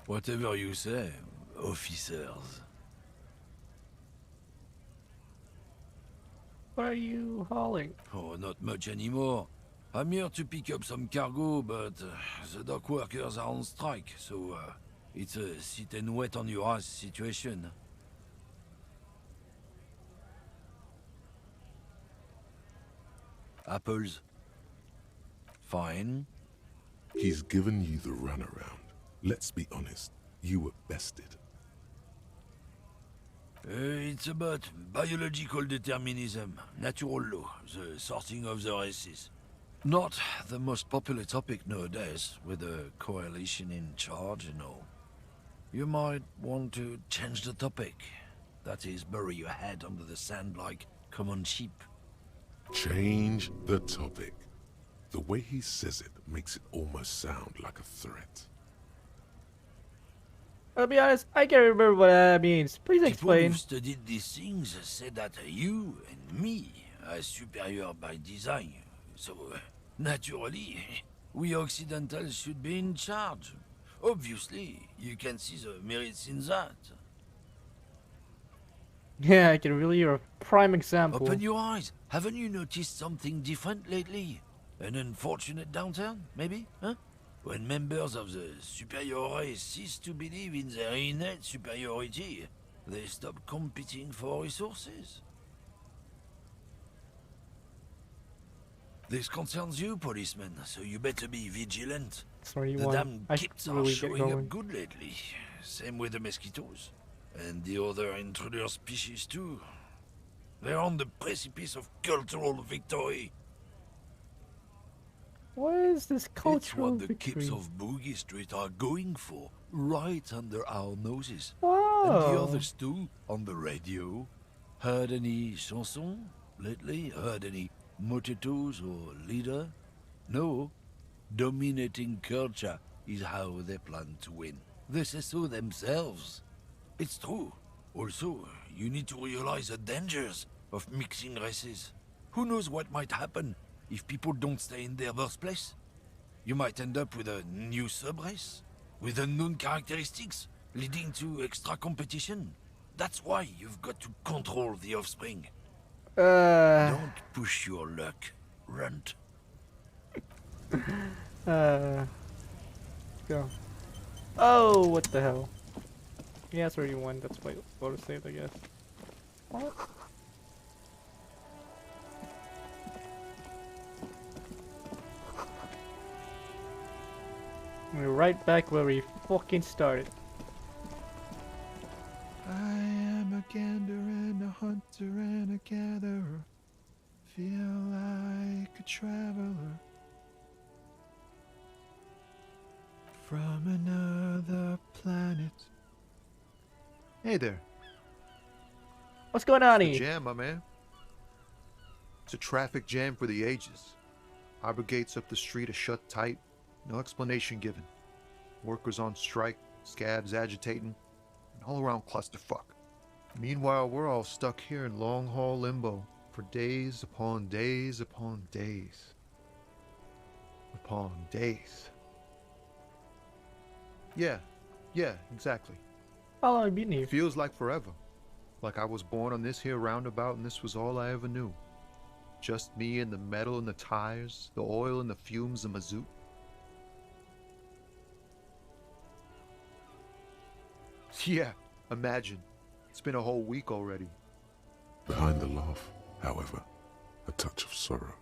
Speaker 3: Whatever you say, officers.
Speaker 1: What are you hauling?
Speaker 3: Oh, not much anymore. I'm here to pick up some cargo, but the dock workers are on strike, so it's a sit and wait on your ass situation. Apples. Fine.
Speaker 2: He's given you the runaround. Let's be honest, you were bested.
Speaker 3: It's about biological determinism, natural law, the sorting of the races. Not the most popular topic nowadays, with the coalition in charge and all. You might want to change the topic. That is, bury your head under the sand like common sheep.
Speaker 2: Change the topic. The way he says it makes it almost sound like a threat.
Speaker 1: I'll be honest, I can't remember what that means. Please explain.
Speaker 3: People who've studied these things say that you and me are superior by design. So, naturally, we Occidentals should be in charge. Obviously, you can see the merits in that.
Speaker 1: Yeah, I can really. You're a prime example.
Speaker 3: Open your eyes. Haven't you noticed something different lately?
Speaker 18: An unfortunate downturn, maybe? Huh? When members of the superior race cease to believe in their innate superiority, they stop competing for resources. This concerns you, policeman, so you better be vigilant.
Speaker 1: Sorry,
Speaker 18: the damn
Speaker 1: I
Speaker 18: kids
Speaker 1: really
Speaker 18: are
Speaker 1: get
Speaker 18: showing
Speaker 1: going.
Speaker 18: up good lately. Same with the mosquitoes. And the other intruder species too. They're on the precipice of cultural victory.
Speaker 1: What is this cultural
Speaker 18: It's what the
Speaker 1: victory?
Speaker 18: kids of Boogie Street are going for, right under our noses.
Speaker 1: Oh.
Speaker 18: And the others too, on the radio. Heard any chansons lately? Heard any motetos or leader? No. Dominating culture is how they plan to win. They say so themselves. It's true. Also, you need to realize the dangers of mixing races. Who knows what might happen if people don't stay in their birthplace? You might end up with a new sub-race, with unknown characteristics, leading to extra competition. That's why you've got to control the offspring. Don't push your luck, Runt.
Speaker 1: Let's go. Oh, what the hell? Yeah, that's where you won. That's why photo saved, I guess. What? We're right back where we fucking started.
Speaker 16: I am a gander and a hunter and a gatherer. Feel like a traveler from another planet. Hey there.
Speaker 1: What's going on
Speaker 16: It's
Speaker 1: here?
Speaker 16: a jam, my man. It's a traffic jam for the ages. Harbor gates up the street are shut tight. No explanation given. Workers on strike, scabs agitating, and all around clusterfuck. Meanwhile, we're all stuck here in long-haul limbo for days upon days upon days. Upon days. Yeah, exactly.
Speaker 1: How long have you been here?
Speaker 16: Feels like forever. Like I was born on this here roundabout and this was all I ever knew. Just me and the metal and the tires, the oil and the fumes of mazout. Yeah, imagine. It's been a whole week already.
Speaker 2: Behind the laugh, however, a touch of sorrow.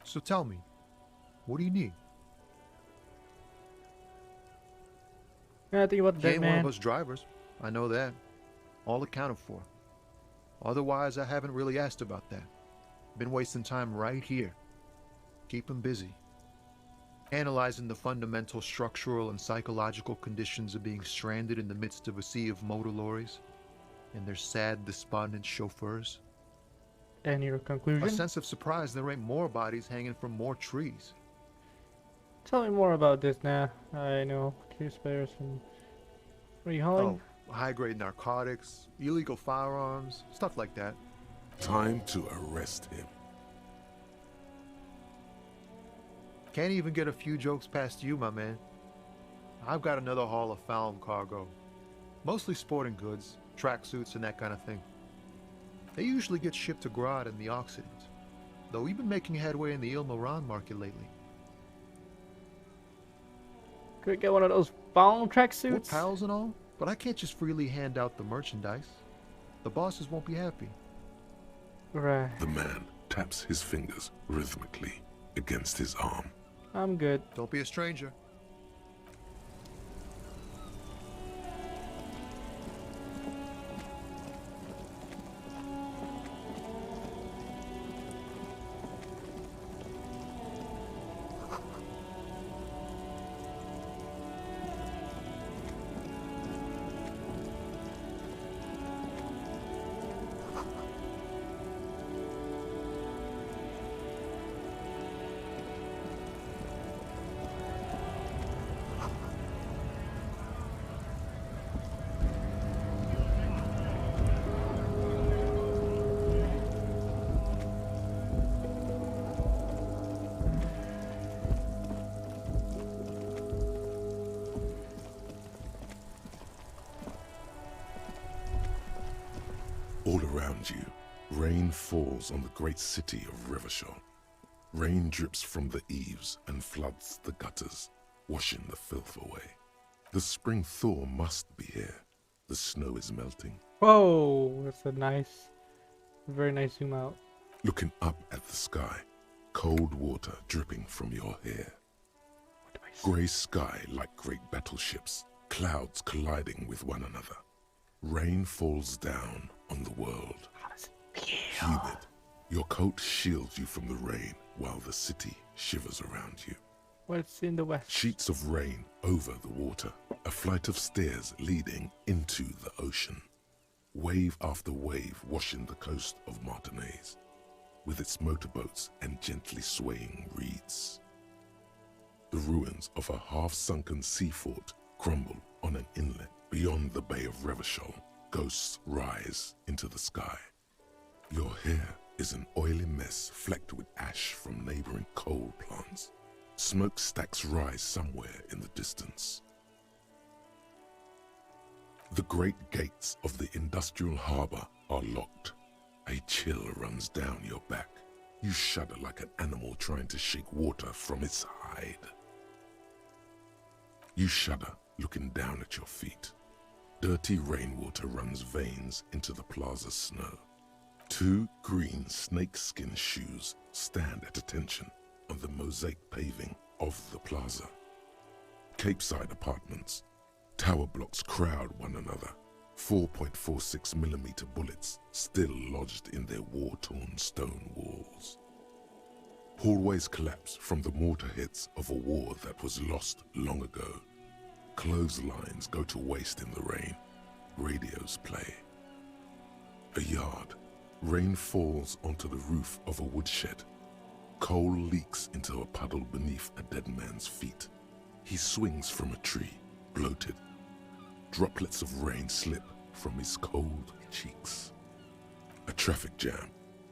Speaker 16: So tell me, what do you need?
Speaker 1: Yeah, I think about
Speaker 16: He
Speaker 1: that,
Speaker 16: ain't one
Speaker 1: man.
Speaker 16: of us drivers. I know that. All accounted for. Otherwise, I haven't really asked about that. Been wasting time right here. Keep him busy. Analyzing the fundamental structural and psychological conditions of being stranded in the midst of a sea of motor lorries and their sad, despondent chauffeurs.
Speaker 1: And your conclusion?
Speaker 16: A sense of surprise there ain't more bodies hanging from more trees.
Speaker 1: Tell me more about this now. I know. Curious bears and... What are you hauling?
Speaker 16: Oh, high-grade narcotics, illegal firearms, stuff like that.
Speaker 2: Time to arrest him.
Speaker 16: Can't even get a few jokes past you, my man. I've got another haul of found cargo. Mostly sporting goods, tracksuits, and that kind of thing. They usually get shipped to Grodd in the Occident, though we've been making headway in the Il Moran market lately.
Speaker 1: Could we get one of those found
Speaker 16: We're
Speaker 1: tracksuits?
Speaker 16: pals and all, but I can't just freely hand out the merchandise. The bosses won't be happy.
Speaker 1: Right.
Speaker 2: The man taps his fingers rhythmically against his arm.
Speaker 1: I'm good.
Speaker 16: Don't be a stranger.
Speaker 2: All around you, rain falls on the great city of Rivershaw. Rain drips from the eaves and floods the gutters, washing the filth away. The spring thaw must be here. The snow is melting.
Speaker 1: Whoa, that's very nice zoom out.
Speaker 2: Looking up at the sky, cold water dripping from your hair. Grey sky like great battleships, clouds colliding with one another. Rain falls down on the world. Humid. Your coat shields you from the rain while the city shivers around you.
Speaker 1: What's in the west?
Speaker 2: Sheets of rain over the water, a flight of stairs leading into the ocean. Wave after wave washing the coast of Martinez, with its motorboats and gently swaying reeds. The ruins of a half-sunken sea fort crumble on an inlet beyond the Bay of Revachol. Ghosts rise into the sky. Your hair is an oily mess flecked with ash from neighboring coal plants. Smokestacks rise somewhere in the distance. The great gates of the industrial harbor are locked. A chill runs down your back. You shudder like an animal trying to shake water from its hide. You shudder looking down at your feet. Dirty rainwater runs veins into the plaza's snow. 2 green snakeskin shoes stand at attention on the mosaic paving of the plaza. Capeside apartments. Tower blocks crowd one another. 4.46mm bullets still lodged in their war-torn stone walls. Hallways collapse from the mortar hits of a war that was lost long ago. Clotheslines go to waste in the rain. Radios play. A yard. Rain falls onto the roof of a woodshed. Coal leaks into a puddle beneath a dead man's feet. He swings from a tree, bloated. Droplets of rain slip from his cold cheeks. A traffic jam.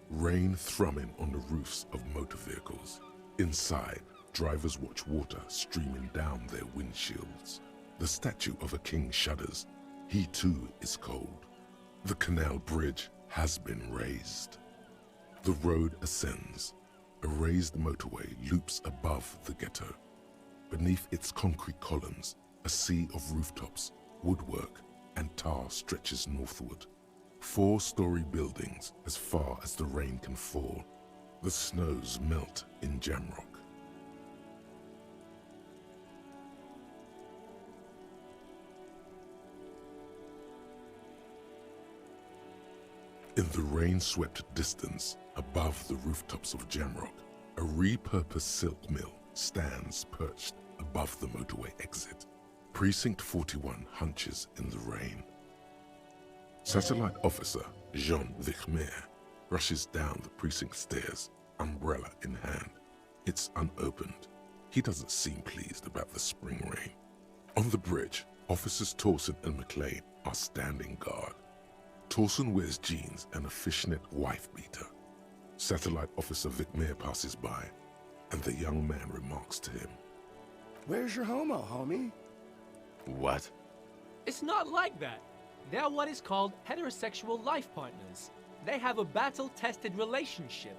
Speaker 2: Rain thrumming on the roofs of motor vehicles. Inside, drivers watch water streaming down their windshields. The statue of a king shudders. He too is cold. The canal bridge has been raised. The road ascends. A raised motorway loops above the ghetto. Beneath its concrete columns, a sea of rooftops, woodwork, and tar stretches northward. 4-story buildings as far as the rain can fall. The snows melt in Jamrock. In the rain-swept distance, above the rooftops of Jamrock, a repurposed silk mill stands perched above the motorway exit. Precinct 41 hunches in the rain. Satellite Officer Jean Vichmer rushes down the precinct stairs, umbrella in hand. It's unopened. He doesn't seem pleased about the spring rain. On the bridge, Officers Torsen and McLean are standing guard. Torsen wears jeans and a fishnet wife-beater. Satellite Officer Vichmer passes by, and the young man remarks to him,
Speaker 19: "Where's your homo, homie?"
Speaker 20: What?
Speaker 21: It's not like that. They're what is called heterosexual life partners. They have a battle-tested relationship.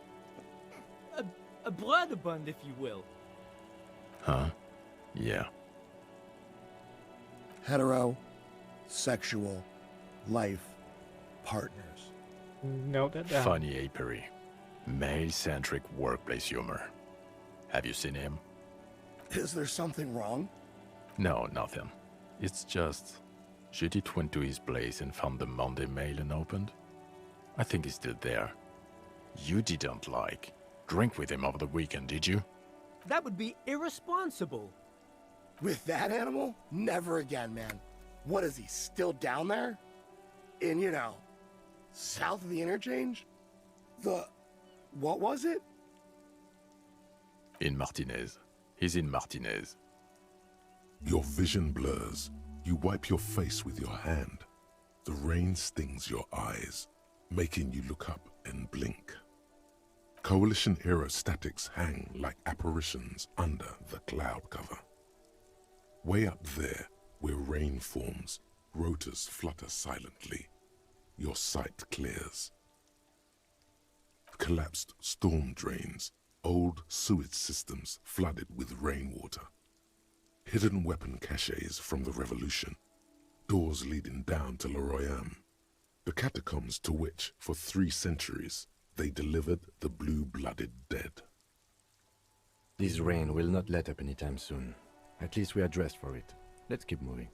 Speaker 21: A brother-bond, if you will.
Speaker 20: Huh? Yeah.
Speaker 19: Sexual life partners.
Speaker 1: Note that down.
Speaker 20: Funny apery. Male-centric workplace humor. Have you seen him?
Speaker 19: Is there something wrong?
Speaker 20: No, nothing. It's just... Judith went to his place and found the Monday mail unopened. I think he's still there. You didn't drink with him over the weekend, did you?
Speaker 14: That would be irresponsible.
Speaker 19: With that animal? Never again, man. What is he, still down there? In, south of the interchange? What was it?
Speaker 20: In Martinez. He's in Martinez.
Speaker 2: Your vision blurs. You wipe your face with your hand. The rain stings your eyes, making you look up and blink. Coalition aerostatics hang like apparitions under the cloud cover. Way up there, where rain forms, rotors flutter silently. Your sight clears. Collapsed storm drains Old sewage systems flooded with rainwater. Hidden weapon caches from the Revolution. Doors leading down to Le Royaume. The catacombs to which, for 3 centuries, they delivered the blue-blooded dead.
Speaker 9: This rain will not let up anytime soon. At least we are dressed for it. Let's keep moving.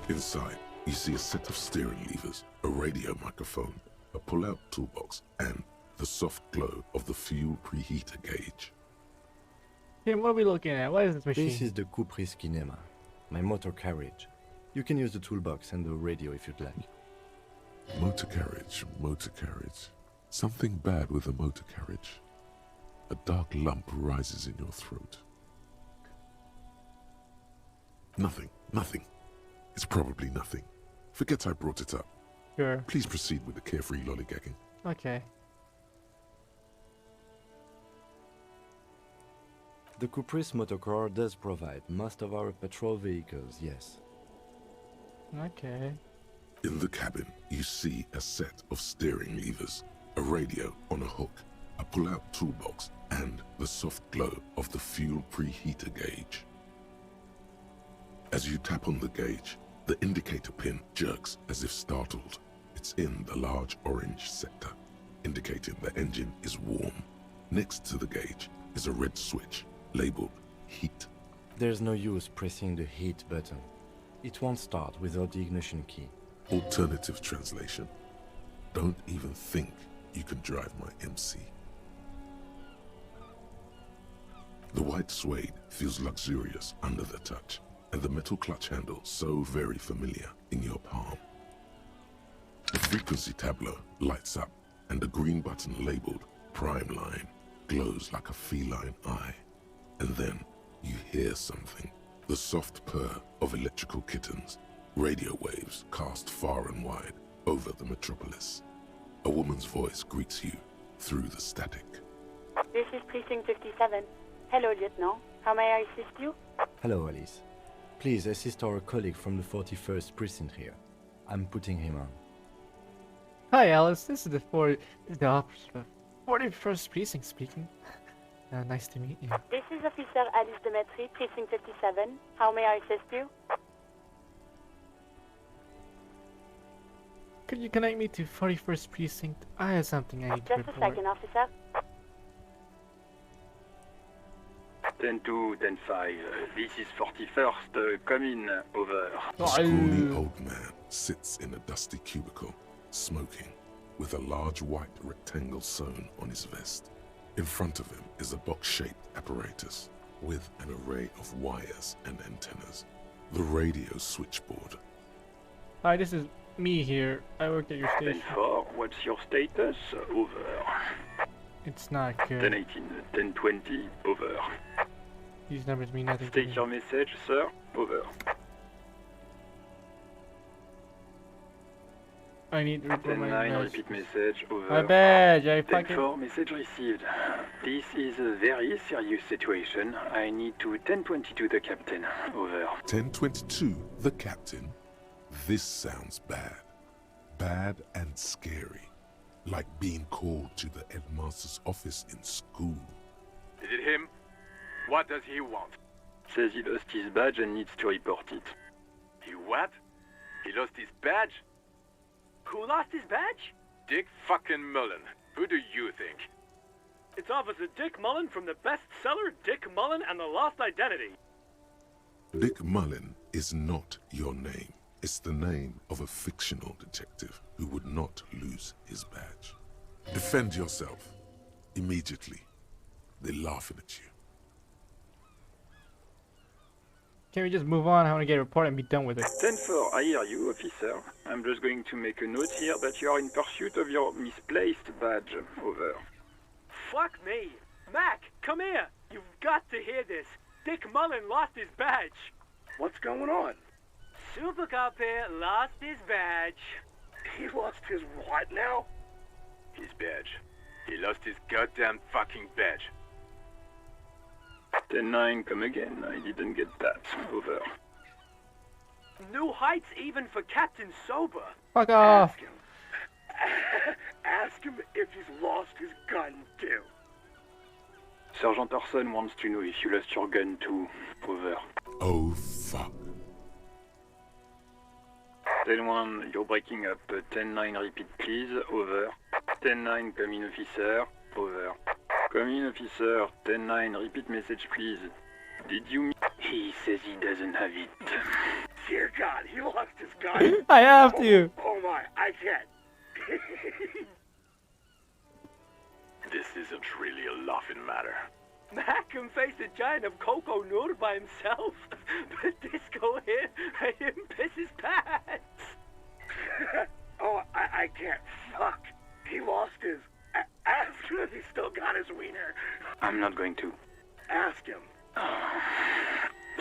Speaker 2: Inside, you see a set of steering levers, a radio microphone, a pull-out toolbox, and the soft glow of the fuel preheater gauge.
Speaker 1: Tim, what are we looking at? What is this machine?
Speaker 9: This is the Kupris Kinema, my motor carriage. You can use the toolbox and the radio if you'd like.
Speaker 2: Motor carriage, motor carriage. Something bad with a motor carriage. A dark lump rises in your throat. Nothing, nothing. It's probably nothing. Forget I brought it up.
Speaker 1: Sure.
Speaker 2: Please proceed with the carefree lollygagging.
Speaker 1: Okay.
Speaker 9: The Kupris motorcar does provide most of our patrol vehicles, yes.
Speaker 1: Okay.
Speaker 2: In the cabin, you see a set of steering levers, a radio on a hook, a pull-out toolbox, and the soft glow of the fuel preheater gauge. As you tap on the gauge, the indicator pin jerks as if startled. It's in the large orange sector, indicating the engine is warm. Next to the gauge is a red switch, labeled heat.
Speaker 9: There's no use pressing the heat button. It won't start without the ignition key.
Speaker 2: Alternative translation. Don't even think you can drive my MC. The white suede feels luxurious under the touch, and the metal clutch handle so very familiar in your palm. The frequency tableau lights up, and the green button labeled Prime Line glows like a feline eye. And then you hear something. The soft purr of electrical kittens, radio waves cast far and wide over the metropolis. A woman's voice greets you through the static.
Speaker 4: This is Precinct 57. Hello, Lieutenant. How may I assist you?
Speaker 9: Hello, Alice. Please assist our colleague from the 41st Precinct here. I'm putting him on.
Speaker 1: Hi, Alice. This is the 41st Precinct speaking. Nice to meet you.
Speaker 4: This is Officer Alice Demetri, Precinct 57. How may I assist you?
Speaker 1: Could you connect me to 41st Precinct? I have something I need to report.
Speaker 4: Just a second, officer.
Speaker 22: 10-2, 10-5. This is 41st. Come in. Over.
Speaker 2: A scrawny old man sits in a dusty cubicle, smoking, with a large white rectangle sewn on his vest. In front of him is a box-shaped apparatus with an array of wires and antennas. The radio switchboard.
Speaker 1: Hi, this is me here. I work at your station.
Speaker 22: 10-4, what's your status? Over.
Speaker 1: It's not good.
Speaker 22: 10-18, 10-20, over.
Speaker 1: These numbers mean nothing to
Speaker 22: State
Speaker 1: me.
Speaker 22: your message, sir. Over.
Speaker 1: I need to report my
Speaker 22: 10-9,
Speaker 1: badge.
Speaker 22: repeat message. Over.
Speaker 1: My badge, I fucking...
Speaker 22: 10-4, message received. This is a very serious situation. I need to 10-22 the captain. Over.
Speaker 2: 1022, the captain. This sounds bad. Bad and scary. Like being called to the headmaster's office in school.
Speaker 22: Is it him? What does he want? Says he lost his badge and needs to report it. He what? He lost his badge? Who lost his badge?
Speaker 6: Dick fucking Mullen. Who do you think?
Speaker 7: It's Officer Dick Mullen from the bestseller Dick Mullen and the Lost Identity.
Speaker 2: Dick Mullen is not your name. It's the name of a fictional detective who would not lose his badge. Defend yourself. Immediately. They're laughing at you.
Speaker 1: Can we just move on? I want to get a report and be done with it.
Speaker 22: 10-4, I hear you, officer. I'm just going to make a note here that you are in pursuit of your misplaced badge. Over.
Speaker 7: Fuck me. Mac, come here. You've got to hear this. Dick Mullen lost his badge.
Speaker 19: What's going on?
Speaker 7: Super Cop here lost his badge.
Speaker 19: He lost his what now?
Speaker 6: His badge. He lost his goddamn fucking badge.
Speaker 22: 10-9, come again. I didn't get that. Over.
Speaker 7: New heights even for Captain Sober.
Speaker 1: Fuck off.
Speaker 19: Ask him. Ask him if he's lost his gun too.
Speaker 22: Sergeant Orson wants to know if you lost your gun too. Over.
Speaker 2: Oh, fuck.
Speaker 22: 10-1, you're breaking up. 10-9, repeat please. Over. 10-9, come in officer. Over. Come in officer. 10-9, repeat message please. Did you... He says he doesn't have it.
Speaker 19: Dear God, he lost his gun.
Speaker 1: I have to.
Speaker 19: Oh my, I can't.
Speaker 6: This isn't really a laughing matter.
Speaker 7: Mac can face a giant of Coco Nur by himself, but Disco here made him piss his pants.
Speaker 19: Oh, I can't. Fuck. He lost his... Ask him if he still got his wiener.
Speaker 22: I'm not going to.
Speaker 19: Ask him.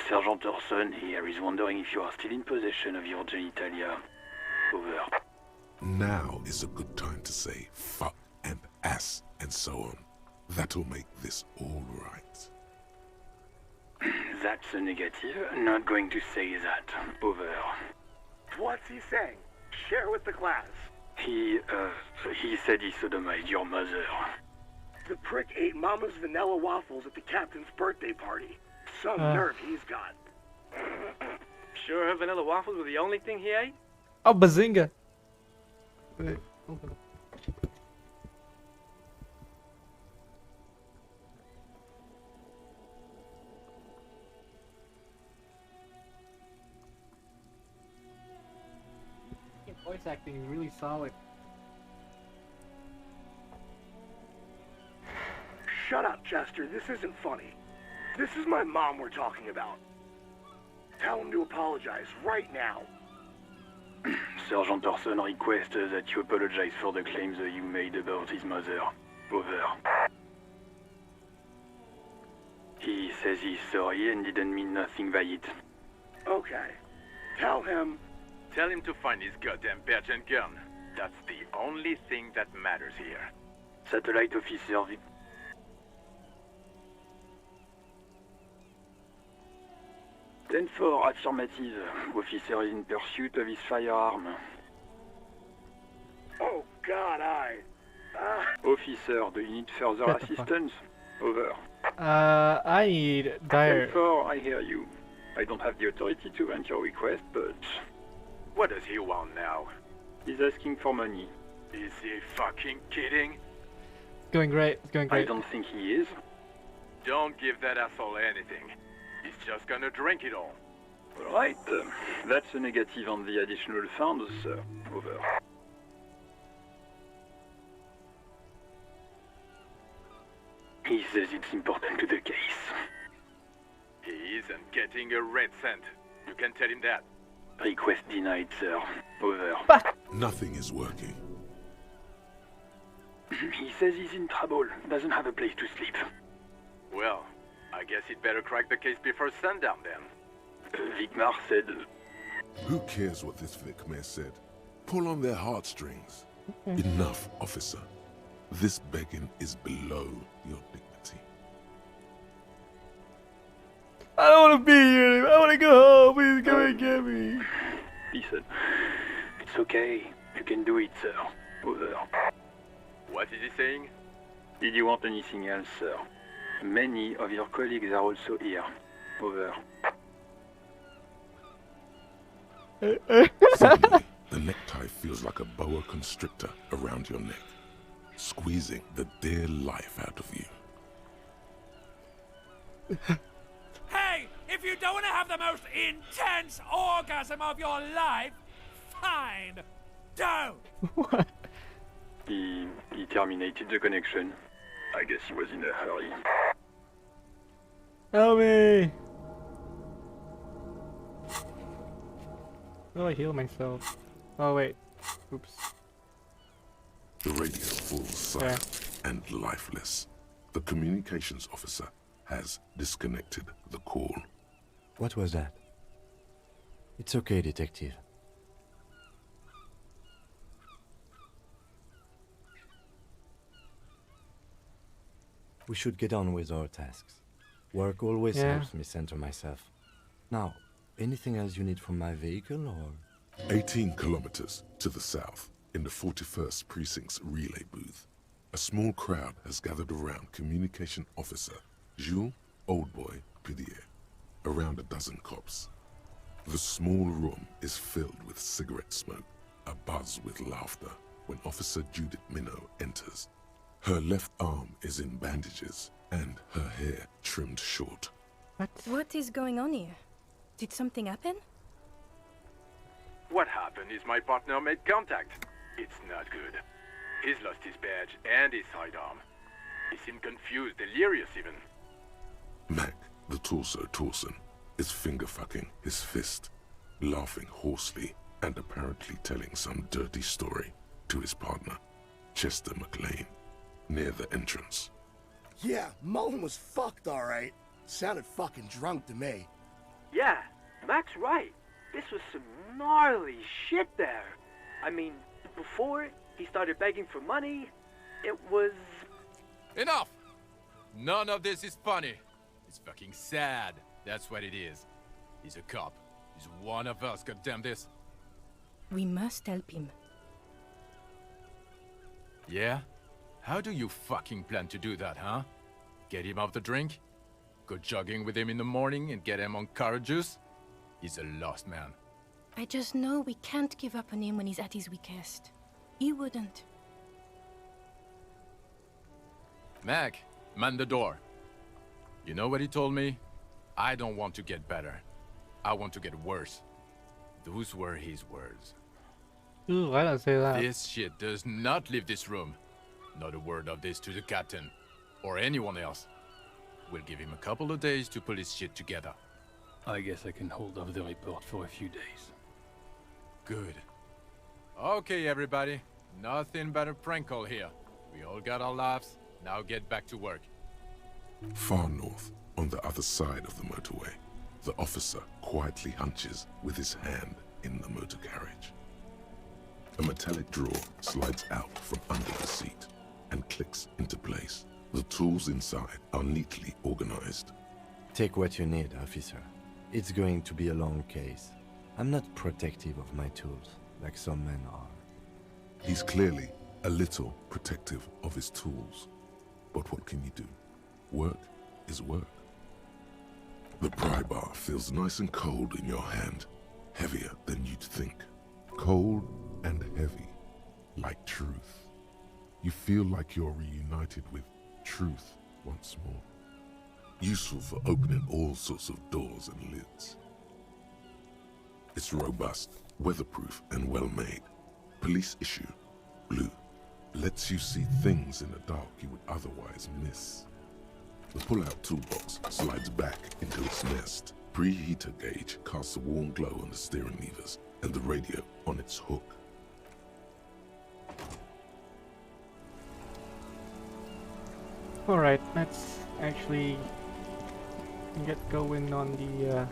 Speaker 22: Sergeant Orson here is wondering if you are still in possession of your genitalia. Over.
Speaker 2: Now is a good time to say fuck and ass and so on. That'll make this all right.
Speaker 22: That's a negative. Not going to say that. Over.
Speaker 19: What's he saying? Share with the class.
Speaker 22: He said he sodomized your mother.
Speaker 19: The prick ate Mama's vanilla waffles at the captain's birthday party. Some nerve he's got.
Speaker 7: Sure her vanilla waffles were the only thing he ate?
Speaker 1: Oh, bazinga. Wait. Voice acting is really solid.
Speaker 19: Shut up, Chester. This isn't funny. This is my mom we're talking about. Tell him to apologize right now.
Speaker 22: Sergeant Orson requests that you apologize for the claims that you made about his mother. Over. He says he's sorry and didn't mean nothing by it.
Speaker 19: Okay. Tell him
Speaker 6: to find his goddamn badge and gun. That's the only thing that matters here.
Speaker 22: Satellite officer... 10-4, affirmative. Officer is in pursuit of his firearm.
Speaker 19: Oh God,
Speaker 22: Officer, do you need further assistance? Over.
Speaker 1: I need dire...
Speaker 22: 10-4, I hear you. I don't have the authority to grant your request, but...
Speaker 6: What does he want now?
Speaker 22: He's asking for money.
Speaker 6: Is he fucking kidding?
Speaker 1: It's going great, it's going great.
Speaker 22: I don't think he is.
Speaker 6: Don't give that asshole anything. He's just gonna drink it all.
Speaker 22: Alright, that's a negative on the additional funds, sir. Over. He says it's important to the case.
Speaker 6: He isn't getting a red cent. You can tell him that.
Speaker 22: Request denied, sir. Over.
Speaker 2: Nothing is working.
Speaker 22: He says he's in trouble. Doesn't have a place to sleep.
Speaker 6: Well, I guess he'd better crack the case before sundown then.
Speaker 22: Vicmar said...
Speaker 2: Who cares what this Vicmar said? Pull on their heartstrings. Enough, officer. This begging is below your dignity.
Speaker 1: I don't want to be here anymore. I want to go home. Please come and get me.
Speaker 22: Listen, it's okay. You can do it, sir. Over.
Speaker 6: What is he saying?
Speaker 22: Did you want anything else, sir? Many of your colleagues are also here. Over.
Speaker 2: Suddenly, The necktie feels like a boa constrictor around your neck, squeezing the dear life out of you.
Speaker 10: Hey, if you don't want to have the most intense orgasm of your life, fine, don't.
Speaker 1: What?
Speaker 22: He terminated the connection. I guess he was in a hurry.
Speaker 1: Help me! How do I heal myself? Oh wait. Oops.
Speaker 2: The radio falls silent and lifeless. The communications officer has disconnected the call.
Speaker 9: What was that? It's okay, detective. We should get on with our tasks. Work always helps me center myself. Now, anything else you need from my vehicle, or...?
Speaker 2: 18 kilometers to the south, in the 41st Precinct's relay booth, a small crowd has gathered around Communication Officer Jules Oldboy Pidier, around a dozen cops. The small room is filled with cigarette smoke, abuzz with laughter, when Officer Judith Minot enters. Her left arm is in bandages, and her hair trimmed short.
Speaker 11: What is going on here? Did something happen?
Speaker 6: What happened is my partner made contact. It's not good. He's lost his badge and his sidearm. He seemed confused, delirious even.
Speaker 2: Mac, the torso Torson, is finger-fucking his fist, laughing hoarsely and apparently telling some dirty story to his partner, Chester McLean, near the entrance.
Speaker 19: Yeah, Mullen was fucked, alright. Sounded fucking drunk to me.
Speaker 7: Yeah, Mac's right. This was some gnarly shit there. I mean, before he started begging for money, it was...
Speaker 20: Enough! None of this is funny. It's fucking sad. That's what it is. He's a cop. He's one of us, goddamn this.
Speaker 11: We must help him.
Speaker 20: Yeah? How do you fucking plan to do that, huh? Get him off the drink? Go jogging with him in the morning and get him on carrot juice? He's a lost man.
Speaker 11: I just know we can't give up on him when he's at his weakest. He wouldn't.
Speaker 20: Mac, man the door. You know what he told me? I don't want to get better. I want to get worse. Those were his words.
Speaker 1: Ooh, I don't say that.
Speaker 20: This shit does not leave this room. Not a word of this to the captain. Or anyone else. We'll give him a couple of days to pull his shit together.
Speaker 13: I guess I can hold off the report for a few days.
Speaker 20: Good. Okay, everybody. Nothing but a prank call here. We all got our laughs. Now get back to work.
Speaker 2: Far north, on the other side of the motorway, the officer quietly hunches with his hand in the motor carriage. A metallic drawer slides out from under the seat and clicks into place. The tools inside are neatly organized.
Speaker 9: Take what you need, officer. It's going to be a long case. I'm not protective of my tools, like some men are.
Speaker 2: He's clearly a little protective of his tools. But what can you do? Work is work. The pry bar feels nice and cold in your hand, heavier than you'd think. Cold and heavy, like truth. You feel like you're reunited with truth once more. Useful for opening all sorts of doors and lids. It's robust, weatherproof, and well-made. Police issue, blue. Lets you see things in the dark you would otherwise miss. The pull-out toolbox slides back into its nest. Preheater gauge casts a warm glow on the steering levers and the radio on its hook.
Speaker 1: Alright, let's actually get going on the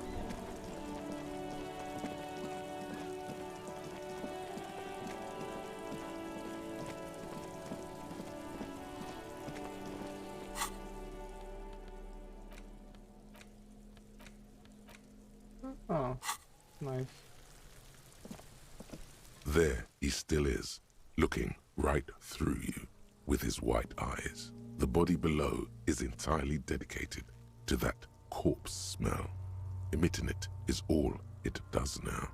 Speaker 1: Oh, nice.
Speaker 2: There he still is, looking right through you with his white eyes. The body below is entirely dedicated to that corpse smell. Emitting it is all it does now.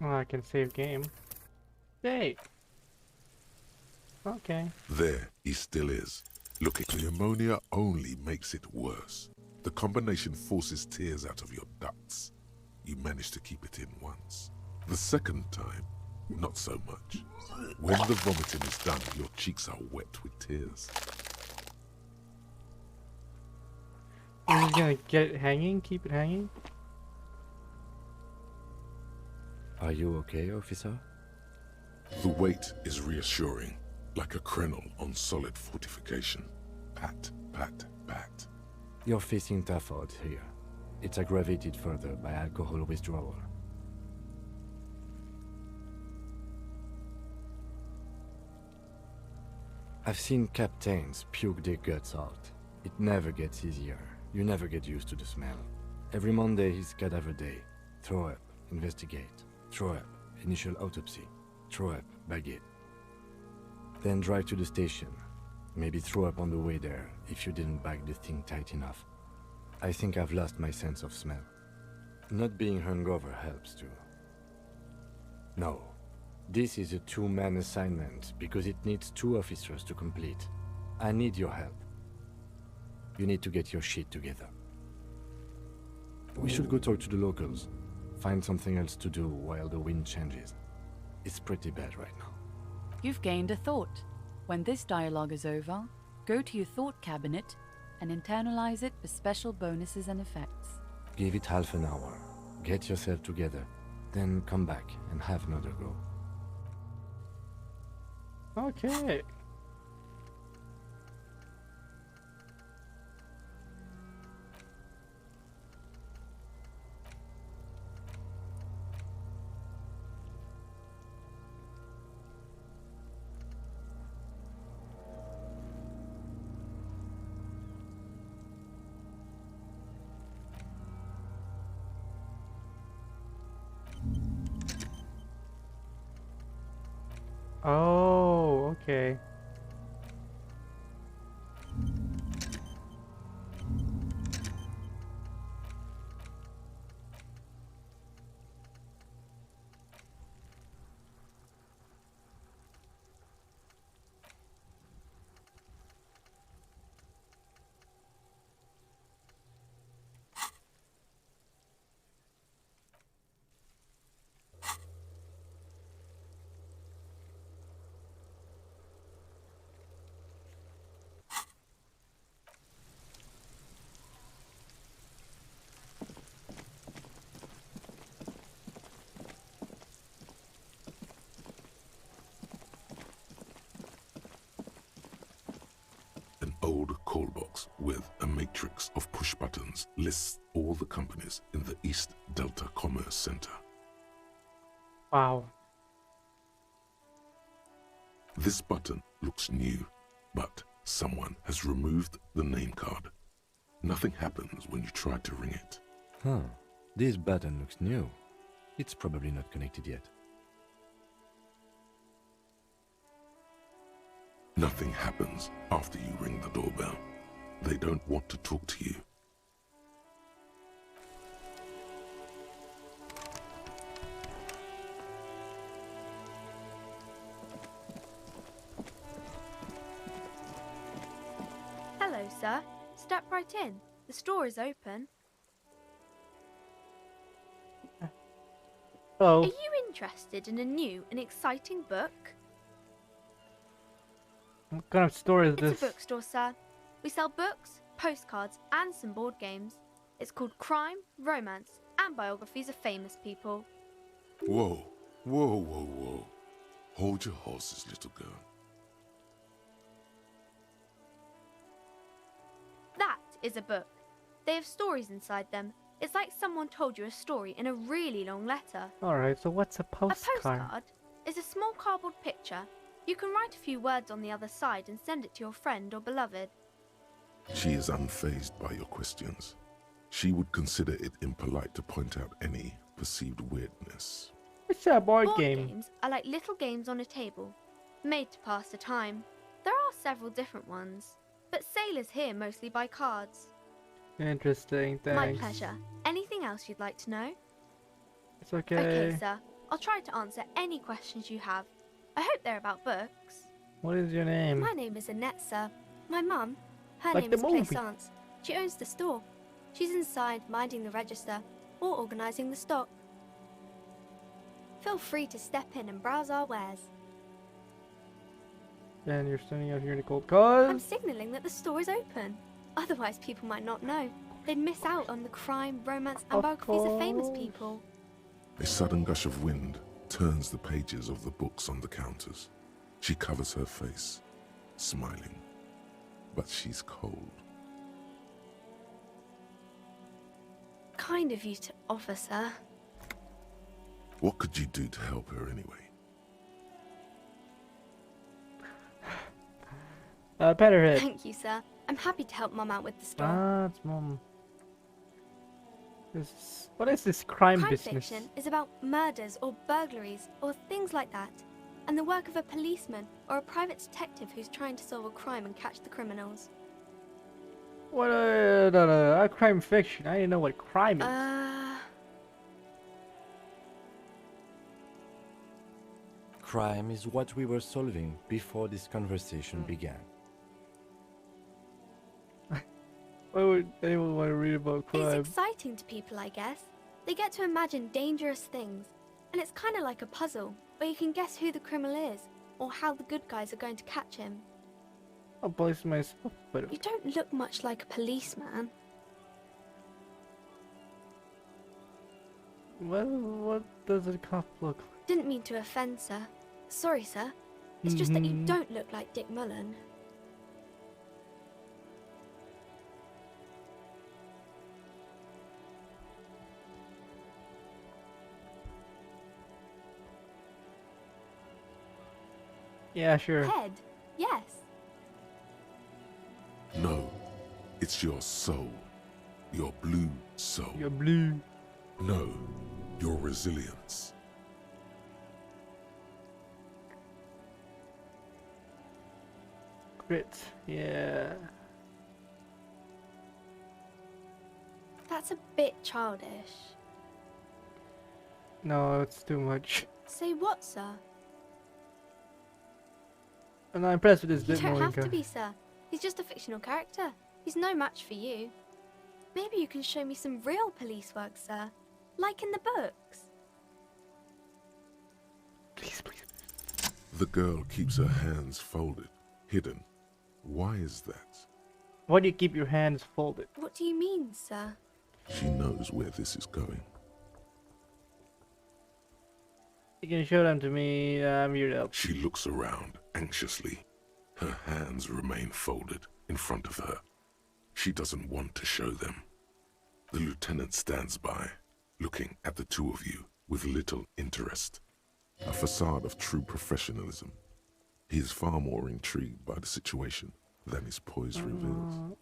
Speaker 1: Oh, I can save game. Hey. Okay.
Speaker 2: There he still is. Look, the ammonia only makes it worse. The combination forces tears out of your ducts. You manage to keep it in once. The second time, not so much. When the vomiting is done, your cheeks are wet with tears.
Speaker 1: Are you gonna get it hanging? Keep it hanging?
Speaker 9: Are you okay, officer?
Speaker 2: The weight is reassuring, like a krenel on solid fortification. Pat, pat, pat.
Speaker 9: You're facing tough odds here. It's aggravated further by alcohol withdrawal. I've seen captains puke their guts out. It never gets easier. You never get used to the smell. Every Monday is cadaver day. Throw up, investigate. Throw up, initial autopsy. Throw up, bag it. Then drive to the station. Maybe throw up on the way there if you didn't bag the thing tight enough. I think I've lost my sense of smell. Not being hungover helps too. No. This is a two-man assignment because it needs 2 officers to complete. I need your help. You need to get your shit together. We should go talk to the locals. Find something else to do while the wind changes. It's pretty bad right now.
Speaker 5: You've gained a thought. When this dialogue is over, go to your thought cabinet and internalize it for special bonuses and effects.
Speaker 9: Give it half an hour. Get yourself together. Then come back and have another go.
Speaker 1: Okay. Oh, okay.
Speaker 2: An old call box with a matrix of push buttons lists all the companies in the East Delta Commerce Center.
Speaker 1: Wow.
Speaker 2: This button looks new, but someone has removed the name card. Nothing happens when you try to ring it.
Speaker 9: Huh. This button looks new. It's probably not connected yet.
Speaker 2: Nothing happens after you ring the doorbell. They don't want to talk to you.
Speaker 12: Hello, sir. Step right in. The store is open.
Speaker 1: Hello.
Speaker 12: Are you interested in a new and exciting book?
Speaker 1: What kind of store is this?
Speaker 12: It's a bookstore, sir. We sell books, postcards, and some board games. It's called Crime, Romance, and Biographies of Famous People.
Speaker 2: Whoa, whoa, whoa, whoa. Hold your horses, little girl.
Speaker 12: That is a book. They have stories inside them. It's like someone told you a story in a really long letter.
Speaker 1: Alright, so what's a postcard?
Speaker 12: A postcard is a small cardboard picture. You can write a few words on the other side and send it to your friend or beloved.
Speaker 2: She is unfazed by your questions. She would consider it impolite to point out any perceived weirdness.
Speaker 1: It's a board
Speaker 12: game. Board games are like little games on a table, made to pass the time. There are several different ones, but sailors here mostly buy cards.
Speaker 1: Interesting, thanks.
Speaker 12: My pleasure. Anything else you'd like to know?
Speaker 1: It's okay.
Speaker 12: Okay, sir. I'll try to answer any questions you have. I hope they're about books.
Speaker 1: What is your name?
Speaker 12: My name is Annette, sir. My mum, her
Speaker 1: Like
Speaker 12: name
Speaker 1: the
Speaker 12: is
Speaker 1: movie.
Speaker 12: Plaisance. She owns the store. She's inside minding the register or organising the stock. Feel free to step in and browse our wares.
Speaker 1: And you're standing out here in the cold
Speaker 12: I'm
Speaker 1: cause?
Speaker 12: signalling that the store is open. Otherwise, people might not know. They'd miss out on the crime, romance, and biographies of famous people.
Speaker 2: A sudden gush of wind turns the pages of the books on the counters. She covers her face, smiling, but she's cold.
Speaker 12: Kind of you to offer, sir.
Speaker 2: What could you do to help her anyway?
Speaker 1: Pet her head.
Speaker 12: Thank you, sir. I'm happy to help Mum out with the store.
Speaker 1: Ah, it's Mom. What is this crime business?
Speaker 12: Fiction is about murders or burglaries or things like that, and the work of a policeman or a private detective who's trying to solve a crime and catch the criminals.
Speaker 1: What crime fiction? I didn't know what crime is.
Speaker 9: Crime is what we were solving before this conversation began.
Speaker 1: Why would anyone want to read about crime?
Speaker 12: It's exciting to people, I guess. They get to imagine dangerous things, and it's kind of like a puzzle, where you can guess who the criminal is, or how the good guys are going to catch him.
Speaker 1: I'll police myself, but
Speaker 12: You don't look much like a policeman.
Speaker 1: well, what does a cop look like?
Speaker 12: Didn't mean to offend, sir. Sorry, sir. It's just that you don't look like Dick Mullen.
Speaker 1: Yeah, sure.
Speaker 12: Head, yes.
Speaker 2: No, it's your soul. Your blue soul.
Speaker 1: Your blue.
Speaker 2: No, your resilience.
Speaker 1: Grit, yeah.
Speaker 12: That's a bit childish.
Speaker 1: No, it's too much.
Speaker 12: Say what, sir?
Speaker 1: I'm not impressed with this
Speaker 12: You
Speaker 1: bit
Speaker 12: don't
Speaker 1: more.
Speaker 12: have to be, sir. He's just a fictional character. He's no match for you. Maybe you can show me some real police work, sir. Like in the books.
Speaker 1: Please, please.
Speaker 2: The girl keeps her hands folded, hidden. Why is that?
Speaker 1: Why do you keep your hands folded?
Speaker 12: What do you mean, sir?
Speaker 2: She knows where this is going.
Speaker 1: You can show them to me. I'm here to help.
Speaker 2: She looks around anxiously. Her hands remain folded in front of her. She doesn't want to show them. The lieutenant stands by, looking at the two of you with little interest. A facade of true professionalism. He is far more intrigued by the situation than his poise reveals.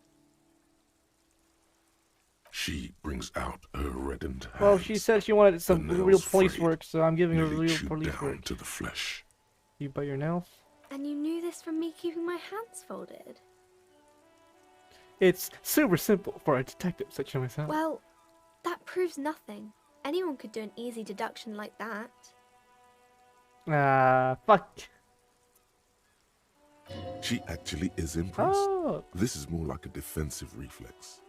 Speaker 2: She brings out her reddened hands.
Speaker 1: Well, she said she wanted some
Speaker 2: the
Speaker 1: real
Speaker 2: nails
Speaker 1: police
Speaker 2: frayed,
Speaker 1: work, so I'm giving her
Speaker 2: nearly
Speaker 1: real
Speaker 2: chewed
Speaker 1: police
Speaker 2: down
Speaker 1: work.
Speaker 2: to the flesh.
Speaker 1: You bite your nails?
Speaker 12: And you knew this from me keeping my hands folded?
Speaker 1: It's super simple for a detective such as myself.
Speaker 12: Well, that proves nothing. Anyone could do an easy deduction like that.
Speaker 1: Fuck.
Speaker 2: She actually is impressed.
Speaker 1: Oh.
Speaker 2: This is more like a defensive reflex.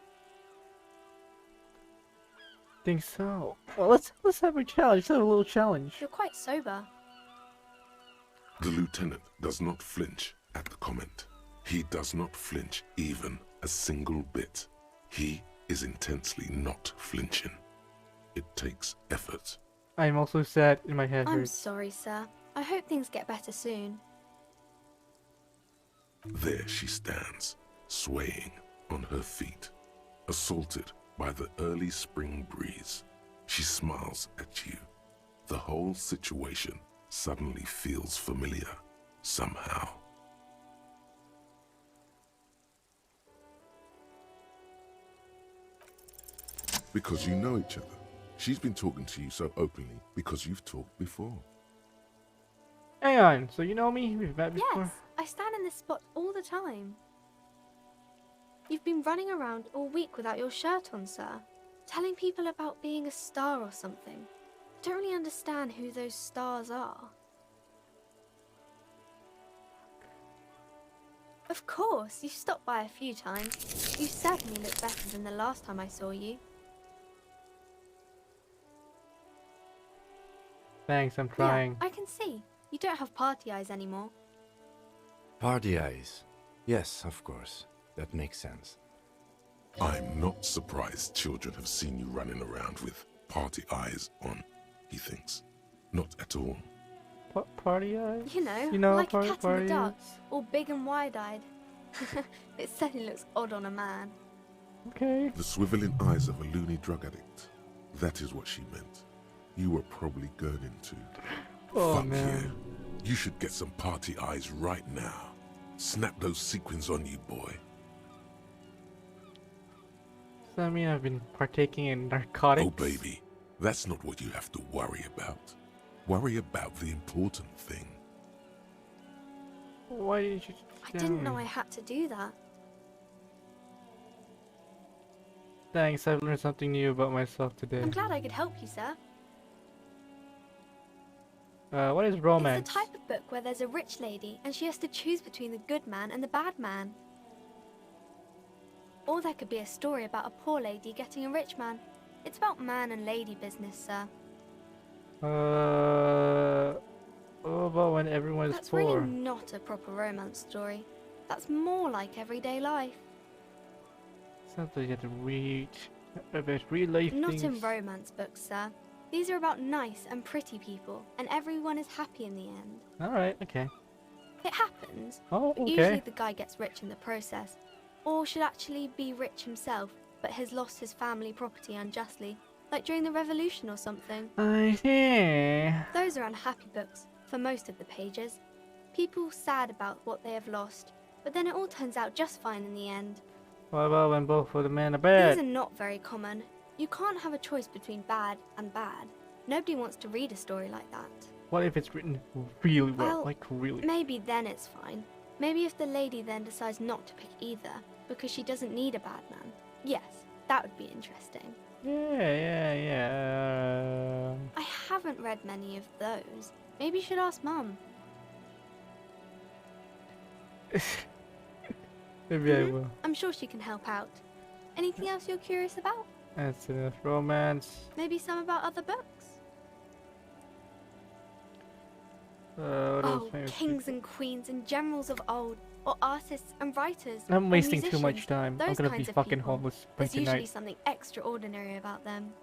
Speaker 1: Think so. Well, let's have a challenge. Let's have a little challenge.
Speaker 12: You're quite sober.
Speaker 2: The lieutenant does not flinch at the comment. He does not flinch even a single bit. He is intensely not flinching. It takes effort.
Speaker 1: I'm also sad in my head.
Speaker 12: I'm sorry, sir. I hope things get better soon.
Speaker 2: There she stands, swaying on her feet, assaulted by the early spring breeze. She smiles at you. The whole situation suddenly feels familiar, somehow. Because you know each other. She's been talking to you so openly because you've talked before.
Speaker 1: Hang on, so you know me? We've met before?
Speaker 12: Yes, I stand in this spot all the time. You've been running around all week without your shirt on, sir. Telling people about being a star or something. don't really understand who those stars are. Of course, you've stopped by a few times. You certainly look better than the last time I saw you.
Speaker 1: Thanks, I'm trying.
Speaker 12: Yeah, I can see. You don't have party eyes anymore.
Speaker 9: Party eyes. Yes, of course. That makes sense.
Speaker 2: I'm not surprised children have seen you running around with party eyes on, he thinks. Not at all.
Speaker 1: Party eyes?
Speaker 12: You know like
Speaker 1: party,
Speaker 12: a cat in the dark, all big and wide-eyed. It certainly looks odd on a man.
Speaker 1: Okay.
Speaker 2: The swiveling eyes of a loony drug addict. That is what she meant. You were probably gurning to.
Speaker 1: Oh,
Speaker 2: Fuck
Speaker 1: man.
Speaker 2: you. You should get some party eyes right now. Snap those sequins on you, boy.
Speaker 1: Does that mean I've been partaking in narcotics?
Speaker 2: Oh, baby. That's not what you have to worry about. Worry about the important thing.
Speaker 1: Why did you
Speaker 12: I didn't know I had to do that.
Speaker 1: Thanks, I've learned something new about myself today.
Speaker 12: I'm glad I could help you, sir.
Speaker 1: What is romance?
Speaker 12: It's the type of book where there's a rich lady and she has to choose between the good man and the bad man. Or there could be a story about a poor lady getting a rich man. It's about man and lady business, sir.
Speaker 1: What about when everyone is
Speaker 12: That's
Speaker 1: poor?
Speaker 12: really not a proper romance story. That's more like everyday life.
Speaker 1: Sounds like you have to read about real life
Speaker 12: Not
Speaker 1: things.
Speaker 12: in romance books, sir. These are about nice and pretty people, and everyone is happy in the end.
Speaker 1: Alright, okay.
Speaker 12: It happens.
Speaker 1: Oh,
Speaker 12: but
Speaker 1: okay.
Speaker 12: Usually the guy gets rich in the process. Or should actually be rich himself, but has lost his family property unjustly. Like during the revolution or something.
Speaker 1: I see.
Speaker 12: Those are unhappy books, for most of the pages. People sad about what they have lost, but then it all turns out just fine in the end.
Speaker 1: What about when both of the men are bad?
Speaker 12: These are not very common. You can't have a choice between bad and bad. Nobody wants to read a story like that.
Speaker 1: What if it's written really well?
Speaker 12: Well,
Speaker 1: Like really?
Speaker 12: Maybe then it's fine. Maybe if the lady then decides not to pick either, because she doesn't need a bad man. Yes, that would be interesting.
Speaker 1: Yeah.
Speaker 12: I haven't read many of those. Maybe you should ask Mum.
Speaker 1: Maybe I will.
Speaker 12: I'm sure she can help out. Anything else you're curious about?
Speaker 1: That's enough romance.
Speaker 12: Maybe some about other books?
Speaker 1: What else?
Speaker 12: Kings and queens and generals of old, or artists and writers.
Speaker 1: I'm wasting
Speaker 12: or
Speaker 1: too much time. I'm
Speaker 12: Those
Speaker 1: gonna be
Speaker 12: kinds of
Speaker 1: fucking
Speaker 12: people.
Speaker 1: homeless by
Speaker 12: There's usually
Speaker 1: tonight.
Speaker 12: something extraordinary about them.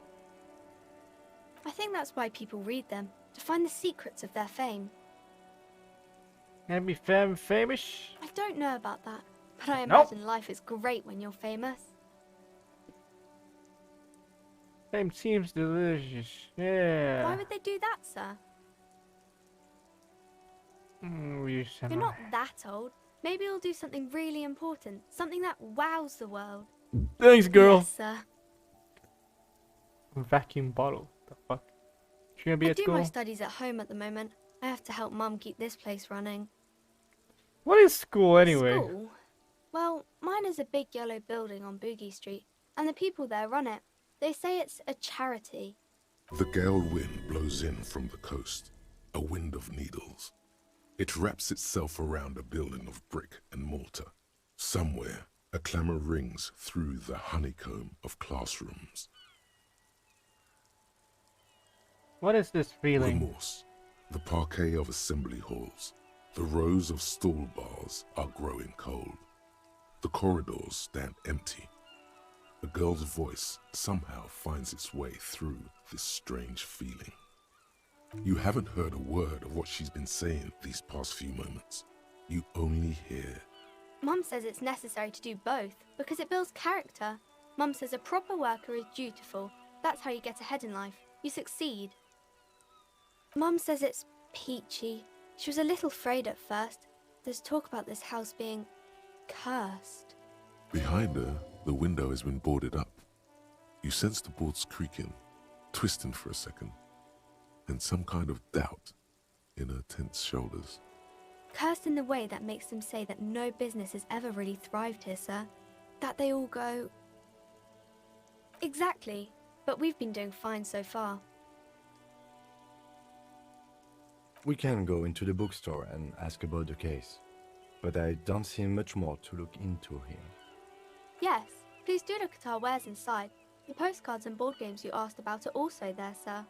Speaker 12: I think that's why people read them, to find the secrets of their fame.
Speaker 1: Gonna be famous?
Speaker 12: I don't know about that, but I
Speaker 1: Nope.
Speaker 12: imagine life is great when you're famous.
Speaker 1: Fame seems delicious. Yeah.
Speaker 12: Why would they do that, sir? You're not that old. Maybe you'll do something really important, something that wows the world.
Speaker 1: Thanks, girl.
Speaker 12: Yes, sir.
Speaker 1: Vacuum bottle. The fuck? She gonna be
Speaker 12: I
Speaker 1: at
Speaker 12: do
Speaker 1: school?
Speaker 12: my studies at home at the moment. I have to help Mum keep this place running.
Speaker 1: What is school anyway?
Speaker 12: School? Well, mine is a big yellow building on Boogie Street, and the people there run it. They say it's a charity.
Speaker 2: The gale wind blows in from the coast, a wind of needles. It wraps itself around a building of brick and mortar. Somewhere, a clamor rings through the honeycomb of classrooms.
Speaker 1: What is this feeling?
Speaker 2: Remorse. The parquet of assembly halls. The rows of stall bars are growing cold. The corridors stand empty. A girl's voice somehow finds its way through this strange feeling. You haven't heard a word of what she's been saying these past few moments. You only hear.
Speaker 12: Mum says it's necessary to do both because it builds character. Mum says a proper worker is dutiful. That's how you get ahead in life. You succeed. Mum says it's peachy. She was a little afraid at first. There's talk about this house being cursed.
Speaker 2: Behind her, the window has been boarded up. You sense the boards creaking, twisting for a second, and some kind of doubt in her tense shoulders.
Speaker 12: Cursed in the way that makes them say that no business has ever really thrived here, sir. That they all go... Exactly, but we've been doing fine so far.
Speaker 9: We can go into the bookstore and ask about the case, but I don't see much more to look into here.
Speaker 12: Yes, please do look at our wares inside. The postcards and board games you asked about are also there, sir.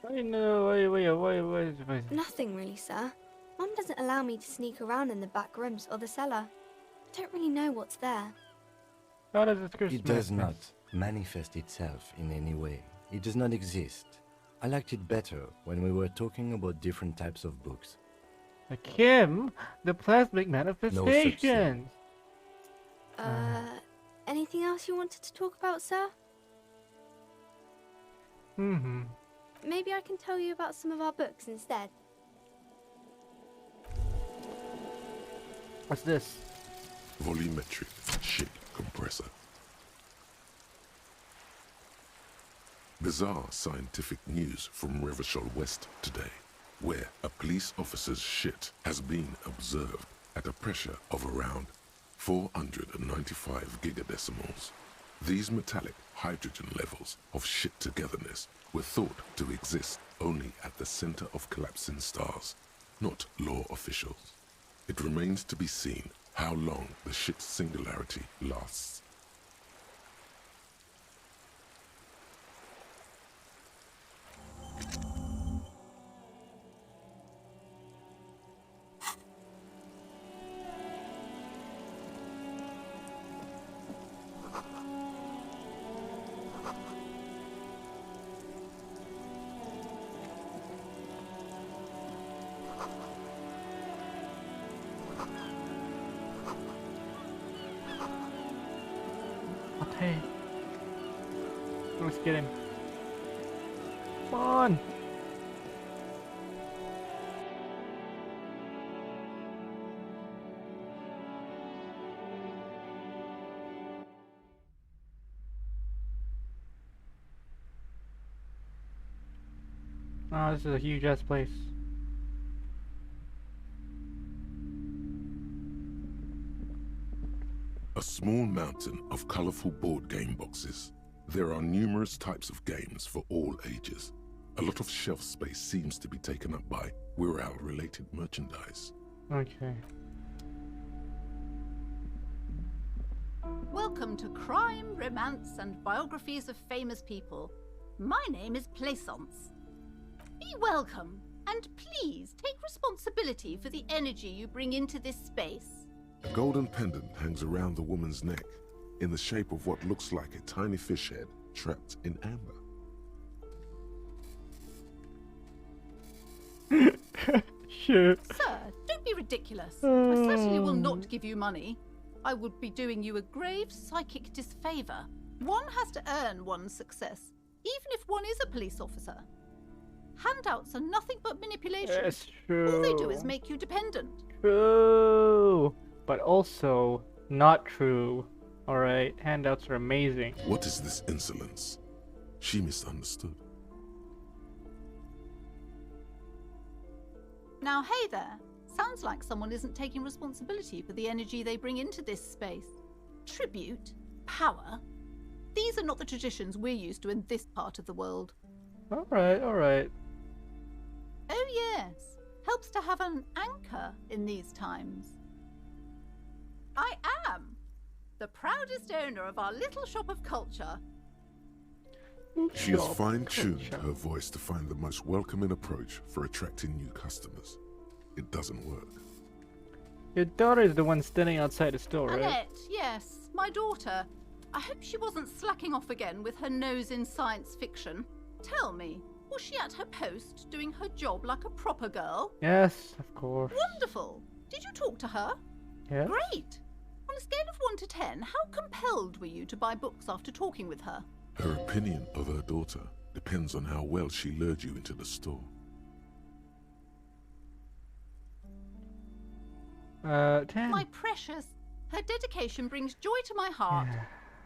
Speaker 1: Wait, no, wait.
Speaker 12: Nothing really, sir. Mum doesn't allow me to sneak around in the back rooms or the cellar. I don't really know what's there.
Speaker 9: It does not manifest itself in any way. It does not exist. I liked it better when we were talking about different types of books.
Speaker 1: Kim, the plasmic manifestation.
Speaker 12: Anything else you wanted to talk about, sir? Maybe I can tell you about some of our books instead.
Speaker 1: What's this?
Speaker 2: Volumetric ship compressor. Bizarre scientific news from Revachol West today, where a police officer's shit has been observed at a pressure of around 495 gigadecimals. These metallic hydrogen levels of shit togetherness were thought to exist only at the center of collapsing stars, not law officials. It remains to be seen how long the shit singularity lasts.
Speaker 1: Hey. Let's get him. Come on. Oh, this is a huge ass place.
Speaker 2: A small mountain of colorful board game boxes. There are numerous types of games for all ages. A lot of shelf space seems to be taken up by Wirral-related merchandise.
Speaker 1: Okay.
Speaker 8: Welcome to Crime, Romance, and Biographies of Famous People. My name is Plaisance. Be welcome, and please take responsibility for the energy you bring into this space.
Speaker 2: A golden pendant hangs around the woman's neck, in the shape of what looks like a tiny fish head trapped in amber.
Speaker 1: Sure.
Speaker 8: Sir, don't be ridiculous. I certainly will not give you money. I would be doing you a grave psychic disfavor. One has to earn one's success, even if one is a police officer. Handouts are nothing but manipulation.
Speaker 1: That's true.
Speaker 8: All they do is make you dependent.
Speaker 1: True. But also not true. Alright, handouts are amazing.
Speaker 2: What is this insolence? She misunderstood.
Speaker 8: Now, hey there. Sounds like someone isn't taking responsibility for the energy they bring into this space. Tribute? Power? These are not the traditions we're used to in this part of the world.
Speaker 1: Alright.
Speaker 8: Oh yes. Helps to have an anchor in these times. I am the proudest owner of our little shop of culture.
Speaker 2: She has fine-tuned her voice to find the most welcoming approach for attracting new customers. It doesn't work.
Speaker 1: Your daughter is the one standing outside the store, right?
Speaker 8: Annette, yes, my daughter. I hope she wasn't slacking off again with her nose in science fiction. Tell me, was she at her post doing her job like a proper girl?
Speaker 1: Yes, of course.
Speaker 8: Wonderful. Did you talk to her?
Speaker 1: Yes.
Speaker 8: Great. On a scale of 1 to 10, how compelled were you to buy books after talking with her?
Speaker 2: Her opinion of her daughter depends on how well she lured you into the store.
Speaker 1: 10.
Speaker 8: My precious, her dedication brings joy to my heart.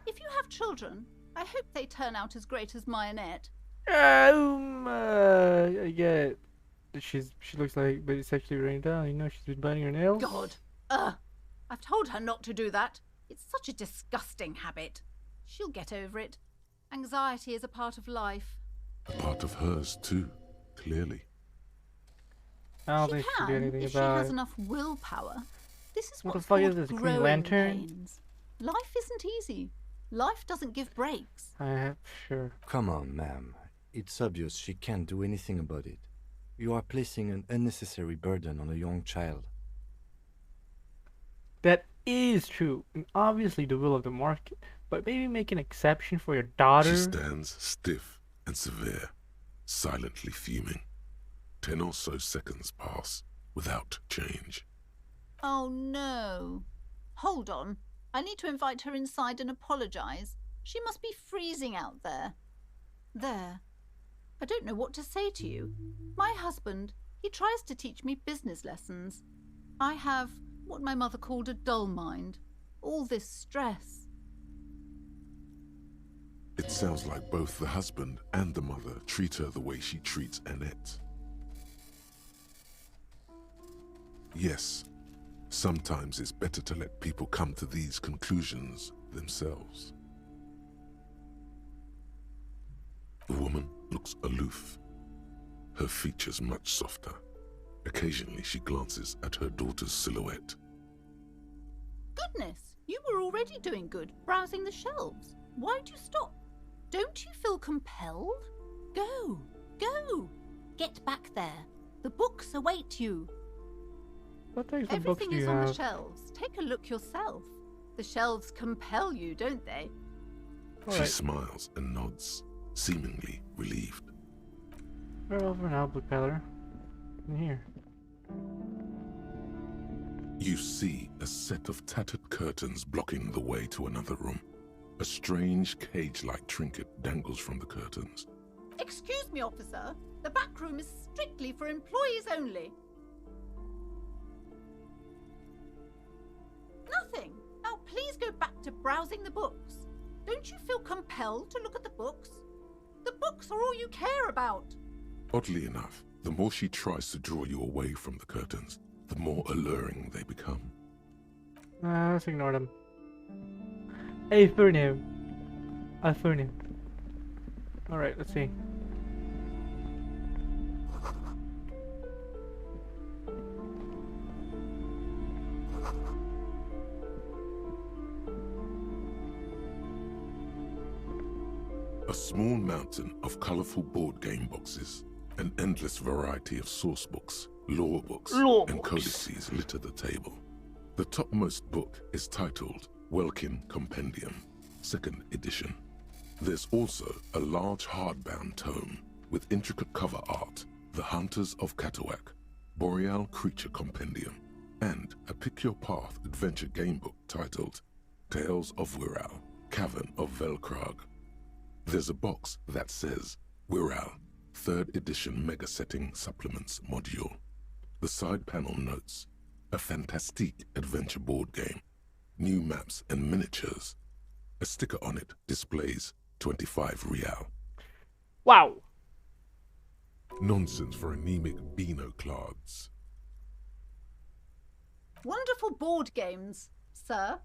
Speaker 8: If you have children, I hope they turn out as great as my Annette.
Speaker 1: I get it. She looks like, but it's actually raining down. You know, she's been biting her nails.
Speaker 8: God, I've told her not to do that. It's such a disgusting habit. She'll get over it. Anxiety is a part of life.
Speaker 2: A part of hers too, clearly.
Speaker 1: I don't think she can do anything
Speaker 8: if
Speaker 1: about
Speaker 8: she has
Speaker 1: it.
Speaker 8: enough willpower. This is
Speaker 1: What the
Speaker 8: what's
Speaker 1: fuck
Speaker 8: called
Speaker 1: is this, Green
Speaker 8: growing
Speaker 1: Lantern?
Speaker 8: pains. Life isn't easy. Life doesn't give breaks.
Speaker 1: Sure.
Speaker 9: Come on, ma'am. It's obvious she can't do anything about it. You are placing an unnecessary burden on a young child.
Speaker 1: That is true, and obviously the will of the market, but maybe make an exception for your daughter.
Speaker 2: She stands stiff and severe, silently fuming. 10 or so seconds pass without change.
Speaker 8: Oh no. Hold on. I need to invite her inside and apologize. She must be freezing out there. There. I don't know what to say to you. My husband, he tries to teach me business lessons. I have what my mother called a dull mind. All this stress.
Speaker 2: It sounds like both the husband and the mother treat her the way she treats Annette. Yes, sometimes it's better to let people come to these conclusions themselves. The woman looks aloof, her features much softer. Occasionally she glances at her daughter's silhouette.
Speaker 8: Goodness, you were already doing good, browsing the shelves. Why'd you stop? Don't you feel compelled? Go, go. Get back there. The books await you.
Speaker 1: What types of books
Speaker 8: Everything
Speaker 1: do you
Speaker 8: is on
Speaker 1: have?
Speaker 8: the shelves. Take a look yourself. The shelves compel you, don't they?
Speaker 2: She smiles and nods, seemingly relieved.
Speaker 1: We're over now, Blue Peddler. In here.
Speaker 2: You see a set of tattered curtains blocking the way to another room. A strange cage-like trinket dangles from the curtains.
Speaker 8: Excuse me, officer. The back room is strictly for employees only. Nothing. Now please go back to browsing the books. Don't you feel compelled to look at the books? The books are all you care about.
Speaker 2: Oddly enough, the more she tries to draw you away from the curtains, the more alluring they become.
Speaker 1: Let's ignore them. Hey, Furnim. Furnim. Alright, let's see.
Speaker 2: A small mountain of colorful board game boxes, an endless variety of source books, lore books, and codices litter the table. The topmost book is titled Welkin Compendium, 2nd edition. There's also a large hardbound tome with intricate cover art, The Hunters of Katawak, Boreal Creature Compendium, and a Pick Your Path adventure game book titled Tales of Wirral, Cavern of Velkrag. There's a box that says Wirral, 3rd edition Mega Setting Supplements Module. The side panel notes, a fantastique adventure board game, new maps and miniatures. A sticker on it displays 25 real.
Speaker 1: Wow!
Speaker 2: Nonsense for anemic Beano-clads.
Speaker 8: Wonderful board games, sir.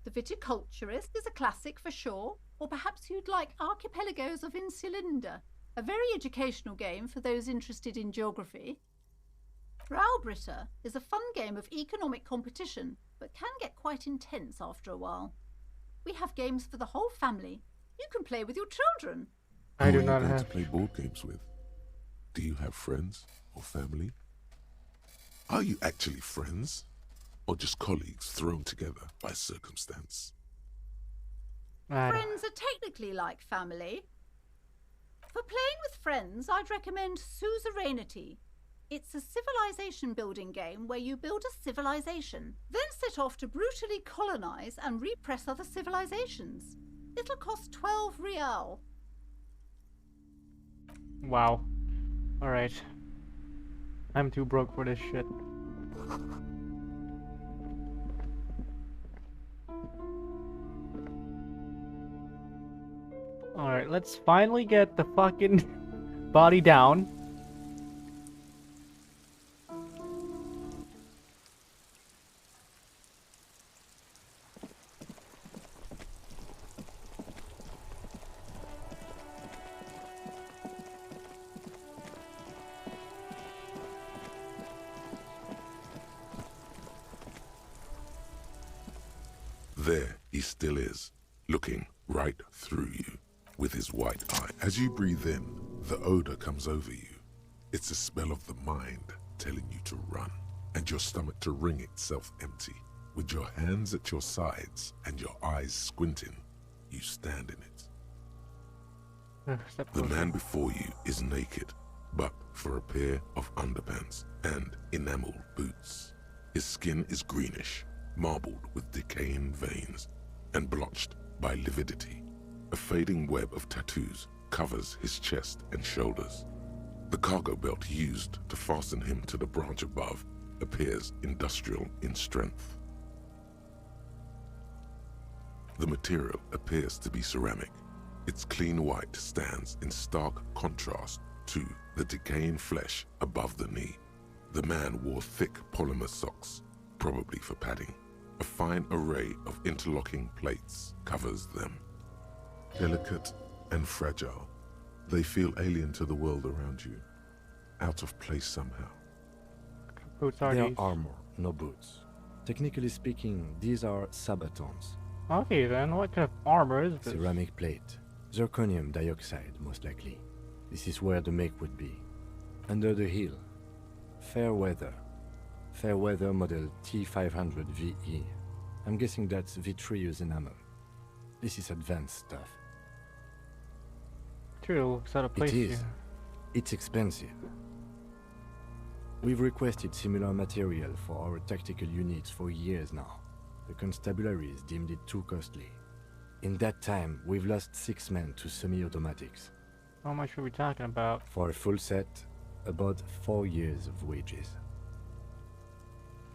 Speaker 8: The Viticulturist is a classic for sure. Or perhaps you'd like Archipelagos of Insulinda, a very educational game for those interested in geography. Raubritter is a fun game of economic competition, but can get quite intense after a while. We have games for the whole family. You can play with your children.
Speaker 1: I do
Speaker 2: Who are
Speaker 1: not
Speaker 2: you going
Speaker 1: have.
Speaker 2: to play board games with? Do you have friends or family? Are you actually friends? Or just colleagues thrown together by circumstance?
Speaker 8: Friends are technically like family. For playing with friends, I'd recommend Suzerainty. It's a civilization building game where you build a civilization, then set off to brutally colonize and repress other civilizations. It'll cost 12 real.
Speaker 1: Wow. Alright. I'm too broke for this shit. Alright, let's finally get the fucking body down.
Speaker 2: There he still is, looking right through you with his white eye. As you breathe in, the odor comes over you. It's a smell of the mind telling you to run, and your stomach to wring itself empty. With your hands at your sides and your eyes squinting, you stand in it. The man before you is naked, but for a pair of underpants and enameled boots. His skin is greenish, marbled with decaying veins, and blotched by lividity. A fading web of tattoos covers his chest and shoulders. The cargo belt used to fasten him to the branch above appears industrial in strength. The material appears to be ceramic. Its clean white stands in stark contrast to the decaying flesh above the knee. The man wore thick polymer socks, probably for padding. A fine array of interlocking plates covers them. Delicate and fragile, they feel alien to the world around you, out of place somehow.
Speaker 1: Boots are
Speaker 9: they are
Speaker 1: these?
Speaker 9: armor, no boots. Technically speaking, these are sabatons.
Speaker 1: Okay then, what kind of armor is this?
Speaker 9: Ceramic plate. Zirconium dioxide, most likely. This is where the make would be. Under the heel. Fair weather. Fair weather model T500 VE. I'm guessing that's vitreous enamel. This is advanced stuff.
Speaker 1: True, looks out of place
Speaker 9: It is.
Speaker 1: here.
Speaker 9: It's expensive. We've requested similar material for our tactical units for years now. The constabularies deemed it too costly. In that time, we've lost 6 men to semi-automatics.
Speaker 1: How much are we talking about?
Speaker 9: For a full set, about 4 years of wages.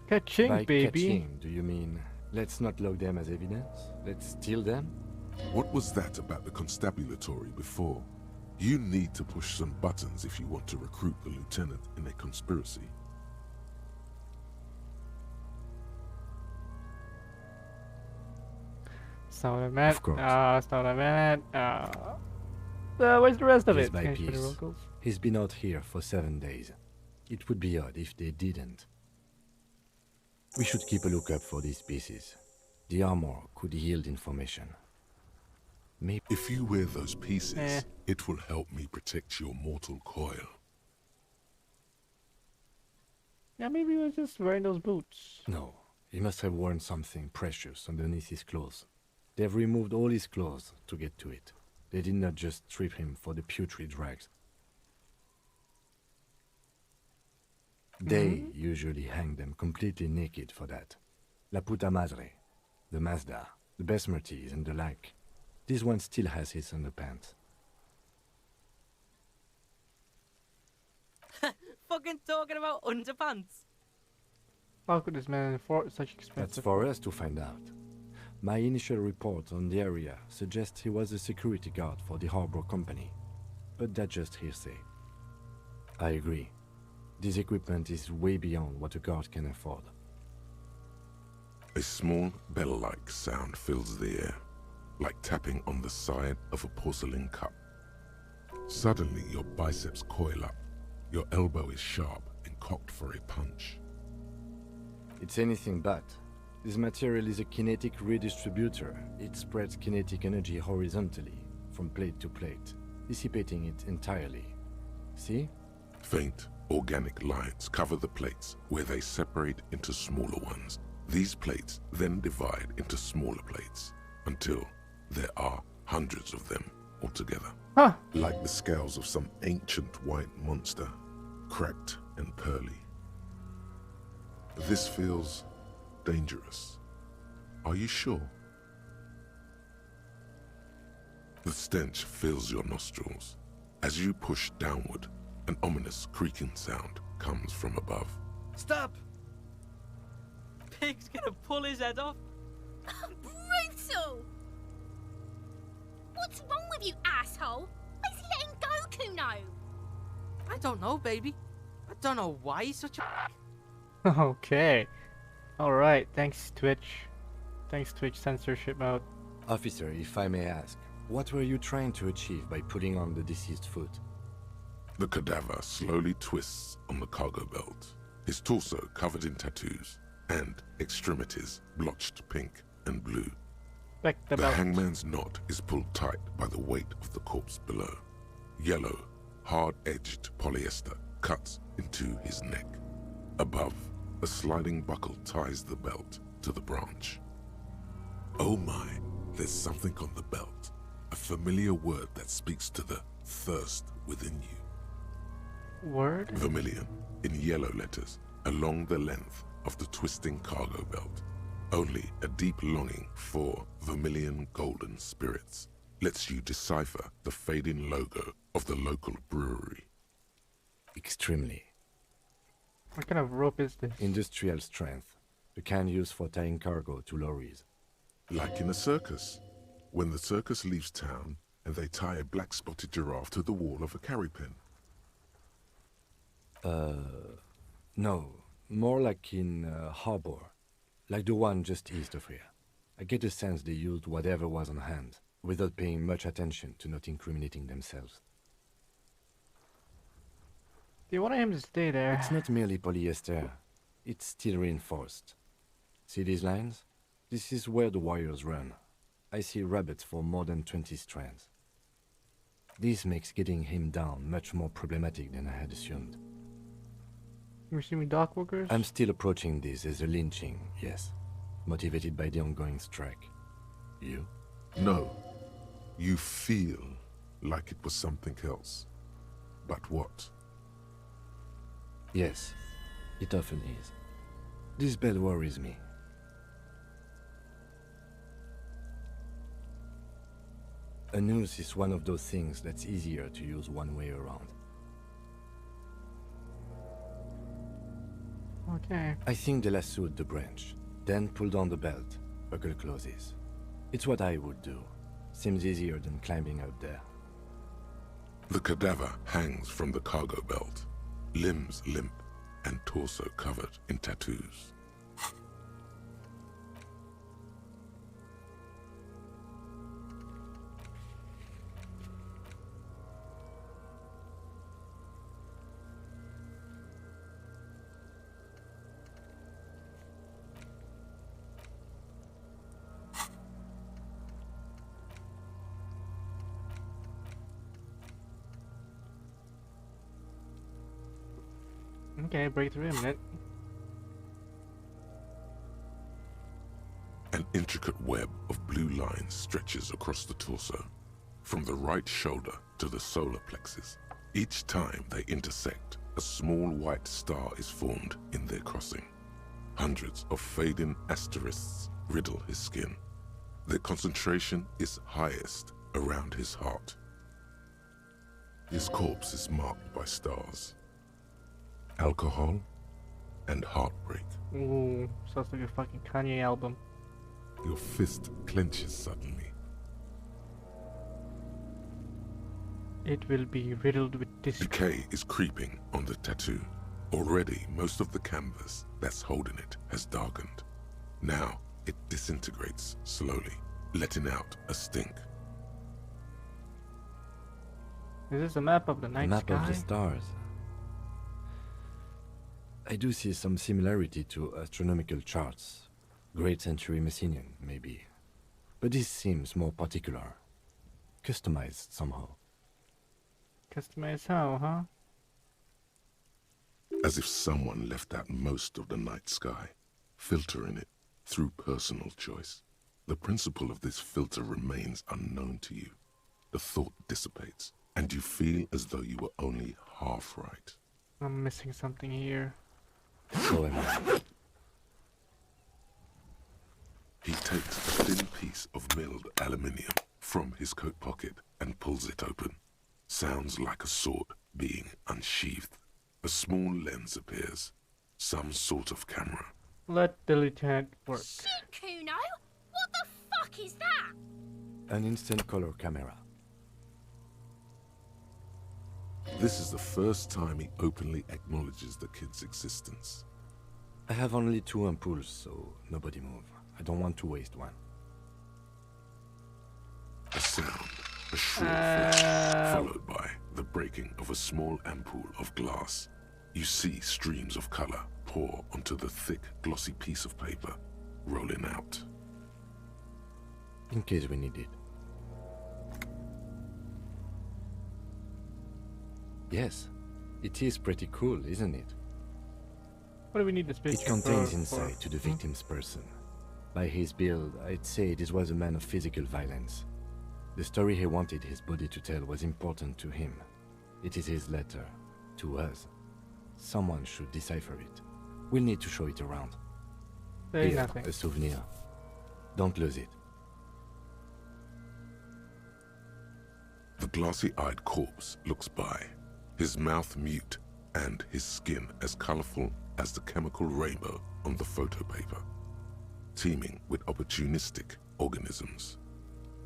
Speaker 1: Ka-ching,
Speaker 9: By
Speaker 1: baby!
Speaker 9: Ka-ching, do you mean let's not log them as evidence? Let's steal them?
Speaker 2: What was that about the constabulatory before? You need to push some buttons if you want to recruit the lieutenant in a conspiracy.
Speaker 1: That's not what I meant.
Speaker 9: Of course.
Speaker 1: That's not what I meant. Where's the rest of
Speaker 9: Piece
Speaker 1: it?
Speaker 9: by
Speaker 1: Can you put the
Speaker 9: piece.
Speaker 1: locals?
Speaker 9: He's been out here for 7 days. It would be odd if they didn't. We should keep a lookout for these pieces. The armor could yield information. Maybe
Speaker 2: if you wear those pieces, it will help me protect your mortal coil.
Speaker 1: Yeah, maybe he was just wearing those boots.
Speaker 9: No, he must have worn something precious underneath his clothes. They've removed all his clothes to get to it. They did not just strip him for the putrid rags. They usually hang them completely naked for that. La puta madre, the Mazda, the Besmerties and the like. This one still has his underpants.
Speaker 15: Fucking talking about underpants.
Speaker 1: How could this man afford such expensive?
Speaker 9: That's for us to find out. My initial report on the area suggests he was a security guard for the harbor company, but that's just hearsay. I agree. This equipment is way beyond what a guard can afford.
Speaker 2: A small bell-like sound fills the air, like tapping on the side of a porcelain cup. Suddenly your biceps coil up, your elbow is sharp and cocked for a punch.
Speaker 9: It's anything but. This material is a kinetic redistributor. It spreads kinetic energy horizontally, from plate to plate, dissipating it entirely. See?
Speaker 2: Faint, organic lines cover the plates where they separate into smaller ones. These plates then divide into smaller plates until there are hundreds of them altogether.
Speaker 1: Huh.
Speaker 2: Like the scales of some ancient white monster, cracked and pearly. This feels dangerous. Are you sure? The stench fills your nostrils. As you push downward, an ominous creaking sound comes from above.
Speaker 15: Stop! Pig's gonna pull his head off.
Speaker 11: Brutal! What's wrong with you, asshole? Why is he letting Goku know?
Speaker 15: I don't know, baby. I don't know why he's such a...
Speaker 1: Okay. Alright, thanks Twitch. Thanks Twitch censorship mode.
Speaker 9: Officer, if I may ask, what were you trying to achieve by putting on the deceased foot?
Speaker 2: The cadaver slowly twists on the cargo belt, his torso covered in tattoos, and extremities blotched pink and blue.
Speaker 1: Respect the
Speaker 2: The
Speaker 1: belt.
Speaker 2: hangman's knot is pulled tight by the weight of the corpse below. Yellow, hard-edged polyester cuts into his neck. Above, a sliding buckle ties the belt to the branch. Oh my, there's something on the belt. A familiar word that speaks to the thirst within you.
Speaker 1: Word?
Speaker 2: Vermilion, in yellow letters, along the length of the twisting cargo belt. Only a deep longing for vermilion golden spirits lets you decipher the fading logo of the local brewery.
Speaker 9: Extremely.
Speaker 1: What kind of rope is this?
Speaker 9: Industrial strength. The kind used for tying cargo to lorries.
Speaker 2: Like in a circus. When the circus leaves town and they tie a black-spotted giraffe to the wall of a carry pen.
Speaker 9: No. More like in harbor. Like the one just east of here. I get the sense they used whatever was on hand, without paying much attention to not incriminating themselves.
Speaker 1: They wanted him to stay there.
Speaker 9: It's not merely polyester. It's steel reinforced. See these lines? This is where the wires run. I see rabbits for more than 20 strands. This makes getting him down much more problematic than I had assumed.
Speaker 1: You see me dock workers?
Speaker 9: I'm still approaching this as a lynching, yes. Motivated by the ongoing strike. You?
Speaker 2: No. You feel like it was something else. But what?
Speaker 9: Yes, it often is. This bell worries me. A noose is one of those things that's easier to use one way around.
Speaker 1: Okay.
Speaker 9: I think they lassoed the branch, then pulled on the belt, buckle closes. It's what I would do. Seems easier than climbing out there.
Speaker 2: The cadaver hangs from the cargo belt, limbs limp and torso covered in tattoos.
Speaker 1: Okay, break through a minute.
Speaker 2: An intricate web of blue lines stretches across the torso, from the right shoulder to the solar plexus. Each time they intersect, a small white star is formed in their crossing. Hundreds of fading asterisks riddle his skin. Their concentration is highest around his heart. His corpse is marked by stars. Alcohol and heartbreak.
Speaker 1: Ooh, sounds like a fucking Kanye album.
Speaker 2: Your fist clenches suddenly.
Speaker 1: It will be riddled with
Speaker 2: decay is creeping on the tattoo. Already, most of the canvas that's holding it has darkened. Now, it disintegrates slowly, letting out a stink.
Speaker 1: Is this a map of the night
Speaker 9: map
Speaker 1: sky?
Speaker 9: Of the stars. I do see some similarity to astronomical charts. Great Century Messinian, maybe. But this seems more particular. Customized somehow.
Speaker 1: Customized how, huh?
Speaker 2: As if someone left out most of the night sky, filtering it through personal choice. The principle of this filter remains unknown to you. The thought dissipates, and you feel as though you were only half right.
Speaker 1: I'm missing something here.
Speaker 9: So am I.
Speaker 2: He takes a thin piece of milled aluminium from his coat pocket and pulls it open. Sounds like a sword being unsheathed. A small lens appears. Some sort of camera.
Speaker 1: Let the lieutenant work.
Speaker 11: Shit, Kuno! What the fuck is that?
Speaker 9: An instant color camera.
Speaker 2: This is the first time he openly acknowledges the kid's existence.
Speaker 9: I have only 2 ampoules, so nobody move. I don't want to waste one.
Speaker 2: A sound, a shrill flash, followed by the breaking of a small ampoule of glass. You see streams of color pour onto the thick, glossy piece of paper, rolling out.
Speaker 9: in case we need it. Yes, it is pretty cool, isn't it?
Speaker 1: What do we need this picture
Speaker 9: It contains
Speaker 1: for?
Speaker 9: insight to the victim's person. By his build, I'd say this was a man of physical violence. The story he wanted his body to tell was important to him. It is his letter, to us. Someone should decipher it. We'll need to show it around.
Speaker 1: There's
Speaker 9: Here,
Speaker 1: nothing.
Speaker 9: a souvenir. Don't lose it.
Speaker 2: The glassy-eyed corpse looks by, his mouth mute and his skin as colorful as the chemical rainbow on the photo paper, teeming with opportunistic organisms.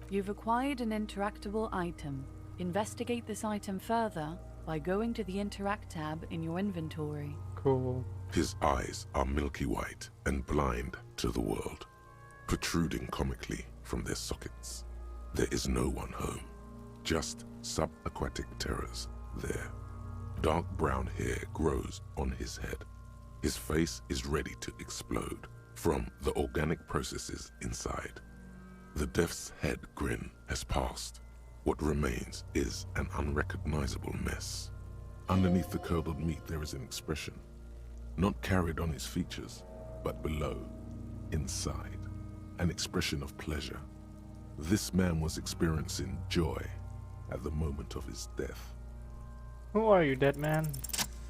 Speaker 5: You've acquired an interactable item. Investigate this item further by going to the Interact tab in your inventory.
Speaker 1: Cool.
Speaker 2: His eyes are milky white and blind to the world, protruding comically from their sockets. There is no one home, just subaquatic terrors there. Dark brown hair grows on his head. His face is ready to explode from the organic processes inside. The death's head grin has passed. What remains is an unrecognizable mess. Underneath the curdled meat there is an expression, not carried on his features, but below, inside, an expression of pleasure. This man was experiencing joy at the moment of his death.
Speaker 1: Who are you, dead man?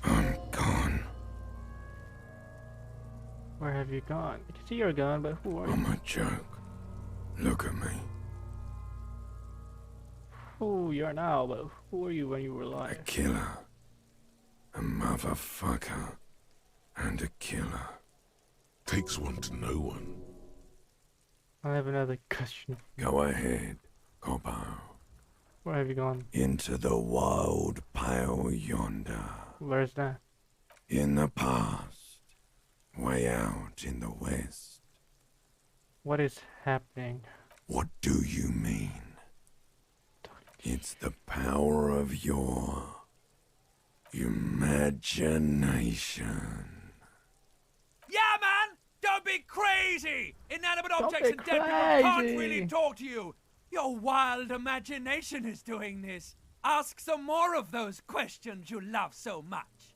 Speaker 18: I'm gone.
Speaker 1: Where have you gone? I can see you're gone, but who are you?
Speaker 18: I'm a joke. Look at me.
Speaker 1: Who you are now, but who were you when you were alive?
Speaker 18: A killer. A motherfucker. And a killer.
Speaker 2: Takes one to know one.
Speaker 1: I have another question.
Speaker 18: Go ahead, Coppo.
Speaker 1: Where have you gone?
Speaker 18: Into the wild pale yonder.
Speaker 1: Where's that?
Speaker 18: In the past. Way out in the west.
Speaker 1: What is happening?
Speaker 18: What do you mean? It's the power of your imagination.
Speaker 10: Yeah, man! Don't be crazy! Inanimate objects and dead people can't really talk to you! Your wild imagination is doing this. Ask some more of those questions you love so much.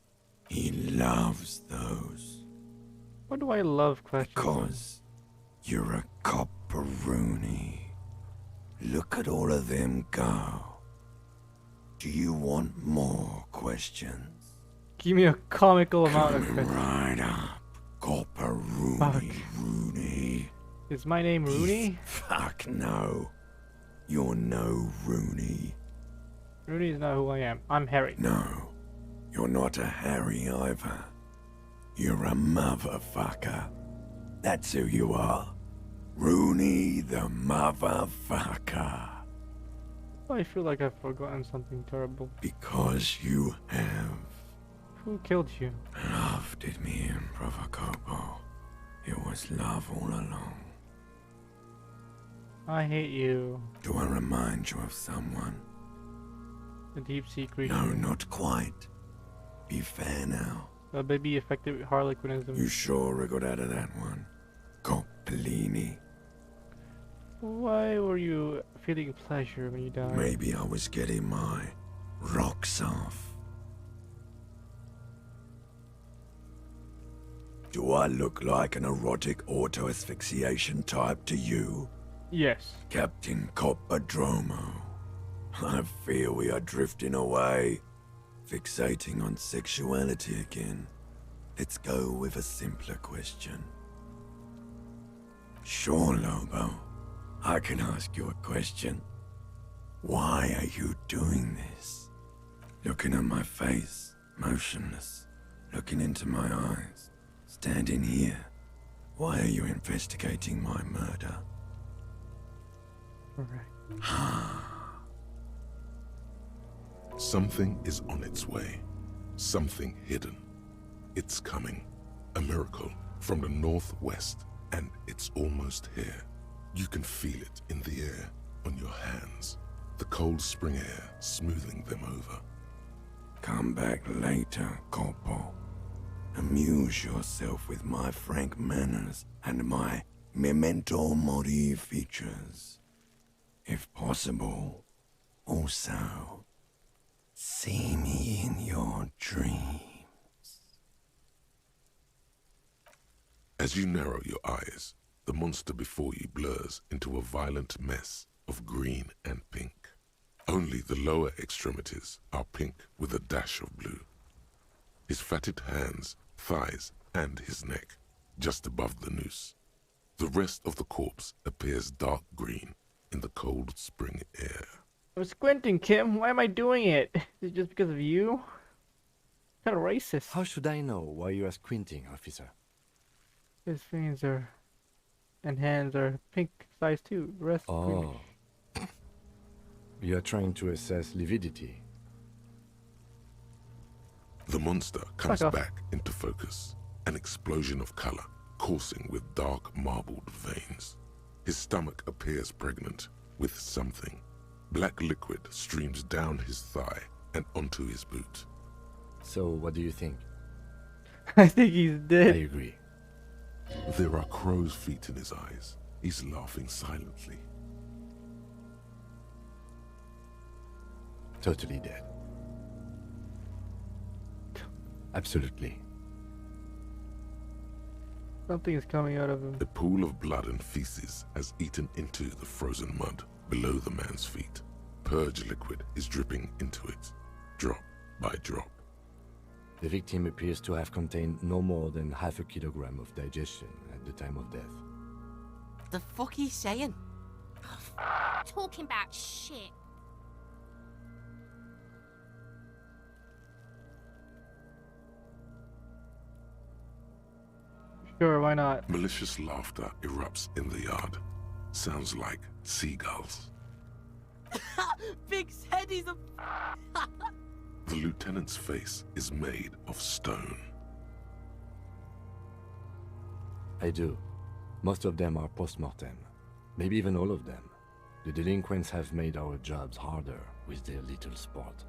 Speaker 18: He loves those.
Speaker 1: What do I love questions?
Speaker 18: Because you're a copperoonie. Look at all of them go. Do you want more questions?
Speaker 1: Give me a comical amount of questions.
Speaker 18: Right up, Copperoonie, Rooney.
Speaker 1: Is my name Rooney?
Speaker 18: Fuck no. You're no Rooney.
Speaker 1: Rooney is not who I am. I'm Harry.
Speaker 18: No, you're not a Harry either. You're a motherfucker. That's who you are. Rooney the motherfucker.
Speaker 1: I feel like I've forgotten something terrible.
Speaker 18: Because you have.
Speaker 1: Who killed you?
Speaker 18: Love did me in, Brother Copo. It was love all along.
Speaker 1: I hate you.
Speaker 18: Do I remind you of someone?
Speaker 1: The deep sea creature.
Speaker 18: No, not quite. Be fair now.
Speaker 1: A baby affected with harlequinism.
Speaker 18: You sure I got out of that one? Coppolini.
Speaker 1: Why were you feeling pleasure when you died?
Speaker 18: Maybe I was getting my rocks off. Do I look like an erotic auto-asphyxiation type to you?
Speaker 1: Yes.
Speaker 18: Captain Coppodromo. I fear we are drifting away, fixating on sexuality again. Let's go with a simpler question. Sure, Lobo. I can ask you a question. Why are you doing this? Looking at my face, motionless, looking into my eyes, standing here. Why are you investigating my murder?
Speaker 1: Alright.
Speaker 2: Something is on its way. Something hidden. It's coming. A miracle from the northwest, and it's almost here. You can feel it in the air, on your hands. The cold spring air smoothing them over.
Speaker 18: Come back later, Corpo. Amuse yourself with my frank manners and my memento mori features.
Speaker 3: If possible, also see me in your dreams.
Speaker 2: As you narrow your eyes, the monster before you blurs into a violent mess of green and pink. Only the lower extremities are pink with a dash of blue. His fatted hands, thighs, and his neck, just above the noose. The rest of the corpse appears dark green in the cold spring air.
Speaker 1: I'm squinting, Kim. Why am I doing it? Is it just because of you? Kind of racist.
Speaker 9: How should I know why you are squinting, officer?
Speaker 1: His veins are and hands are pink size too. The rest
Speaker 9: greenish. You are trying to assess lividity.
Speaker 2: The monster comes back into focus, an explosion of color, coursing with dark marbled veins. His stomach appears pregnant with something. Black liquid streams down his thigh and onto his boot.
Speaker 9: So, what do you think?
Speaker 1: I think he's dead.
Speaker 9: I agree.
Speaker 2: There are crow's feet in his eyes. He's laughing silently.
Speaker 9: Totally dead. Absolutely.
Speaker 1: Something is coming out of him.
Speaker 2: A pool of blood and feces has eaten into the frozen mud below the man's feet. Purge liquid is dripping into it, drop by drop.
Speaker 9: The victim appears to have contained no more than half a kilogram of digestion at the time of death.
Speaker 15: The fuck he's saying?
Speaker 11: Talking about shit.
Speaker 1: Sure, why not?
Speaker 2: Malicious laughter erupts in the yard. Sounds like seagulls.
Speaker 15: Big said he's a...
Speaker 2: The lieutenant's face is made of stone.
Speaker 9: I do. Most of them are post-mortem. Maybe even all of them. The delinquents have made our jobs harder with their little sport.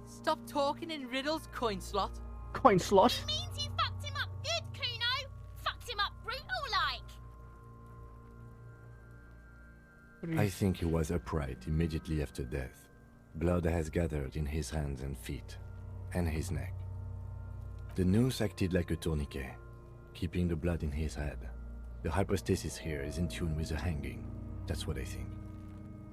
Speaker 15: Stop talking in riddles, coin slot.
Speaker 1: Coin slot?
Speaker 11: It means you fucked him up good, Kuno. Fucked him up brutal-like.
Speaker 9: I think he was upright immediately after death. Blood has gathered in his hands and feet, and his neck. The noose acted like a tourniquet, keeping the blood in his head. The hypostasis here is in tune with the hanging. That's what I think.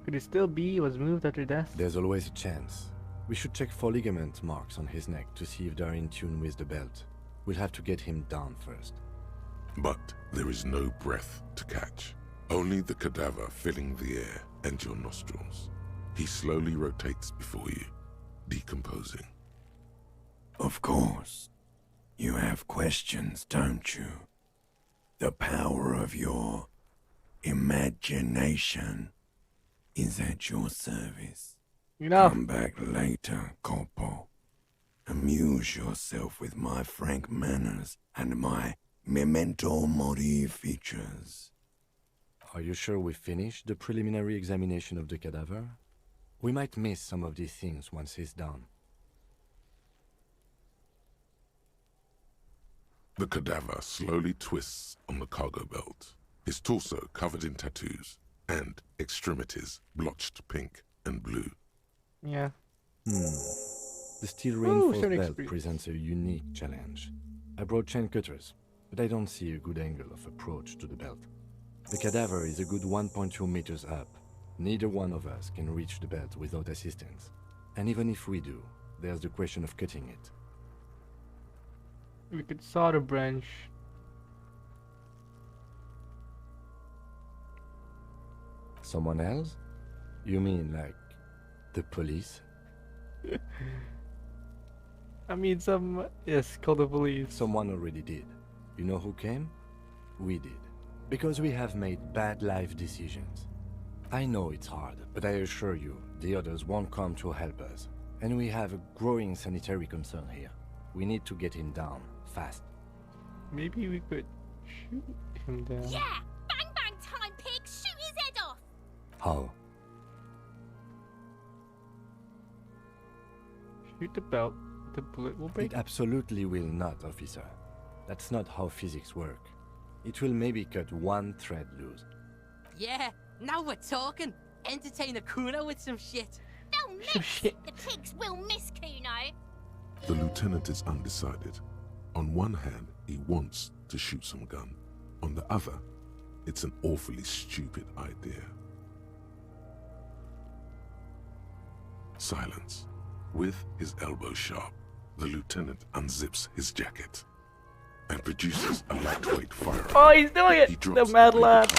Speaker 1: Could it still be he was moved after death?
Speaker 9: There's always a chance. We should check for ligament marks on his neck to see if they're in tune with the belt. We'll have to get him down first.
Speaker 2: But there is no breath to catch. Only the cadaver filling the air and your nostrils. He slowly rotates before you, decomposing.
Speaker 3: Of course. You have questions, don't you? The power of your imagination is at your service. Come back later, Corpo. Amuse yourself with my frank manners and my memento mori features.
Speaker 9: Are you sure we finished the preliminary examination of the cadaver? We might miss some of these things once he's done.
Speaker 2: The cadaver slowly twists on the cargo belt, his torso covered in tattoos, and extremities blotched pink and blue.
Speaker 1: Yeah.
Speaker 9: The steel reinforced belt presents a unique challenge. I brought chain cutters, but I don't see a good angle of approach to the belt. The cadaver is a good 1.2 meters up. Neither one of us can reach the belt without assistance. And even if we do, there's the question of cutting it.
Speaker 1: We could saw the branch.
Speaker 9: Someone else? You mean like the police?
Speaker 1: I mean yes, call the police.
Speaker 9: Someone already did. You know who came? We did. Because we have made bad life decisions. I know it's hard, but I assure you, the others won't come to help us. And we have a growing sanitary concern here. We need to get him down, fast.
Speaker 1: Maybe we could shoot him down.
Speaker 11: Yeah! Bang bang time, pig! Shoot his head off!
Speaker 9: How?
Speaker 1: Shoot the belt. The bullet will break.
Speaker 9: It absolutely will not, officer. That's not how physics work. It will maybe cut one thread loose.
Speaker 15: Yeah, now we're talking. entertain a Kuno with some shit.
Speaker 16: They'll miss. The pigs will miss Kuno.
Speaker 2: The lieutenant is undecided. On one hand, he wants to shoot some gun. On the other, it's an awfully stupid idea. Silence. With his elbow sharp, the lieutenant unzips his jacket and produces a lightweight firearm.
Speaker 1: Oh, he's doing it!
Speaker 2: He drops
Speaker 1: the mad lad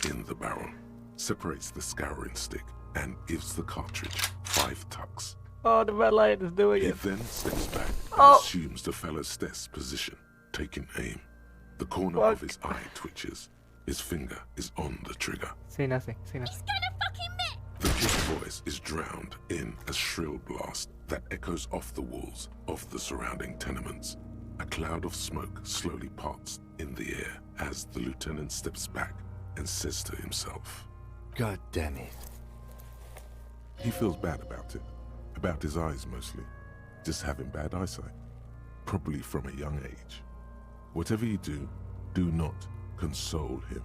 Speaker 2: in the barrel, separates the scouring stick, and gives the cartridge 5 tucks.
Speaker 1: Oh, the mad lad is doing
Speaker 2: He
Speaker 1: it.
Speaker 2: then steps back and assumes the fellow's desk position, taking aim. The corner of his eye twitches. His finger is on the trigger.
Speaker 1: Say nothing. Say nothing.
Speaker 16: He's gonna fucking miss.
Speaker 2: The kid's voice is drowned in a shrill blast that echoes off the walls of the surrounding tenements. A cloud of smoke slowly parts in the air as the lieutenant steps back and says to himself,
Speaker 9: God damn it.
Speaker 2: He feels bad about it. About his eyes mostly. Just having bad eyesight. Probably from a young age. Whatever you do, do not console him.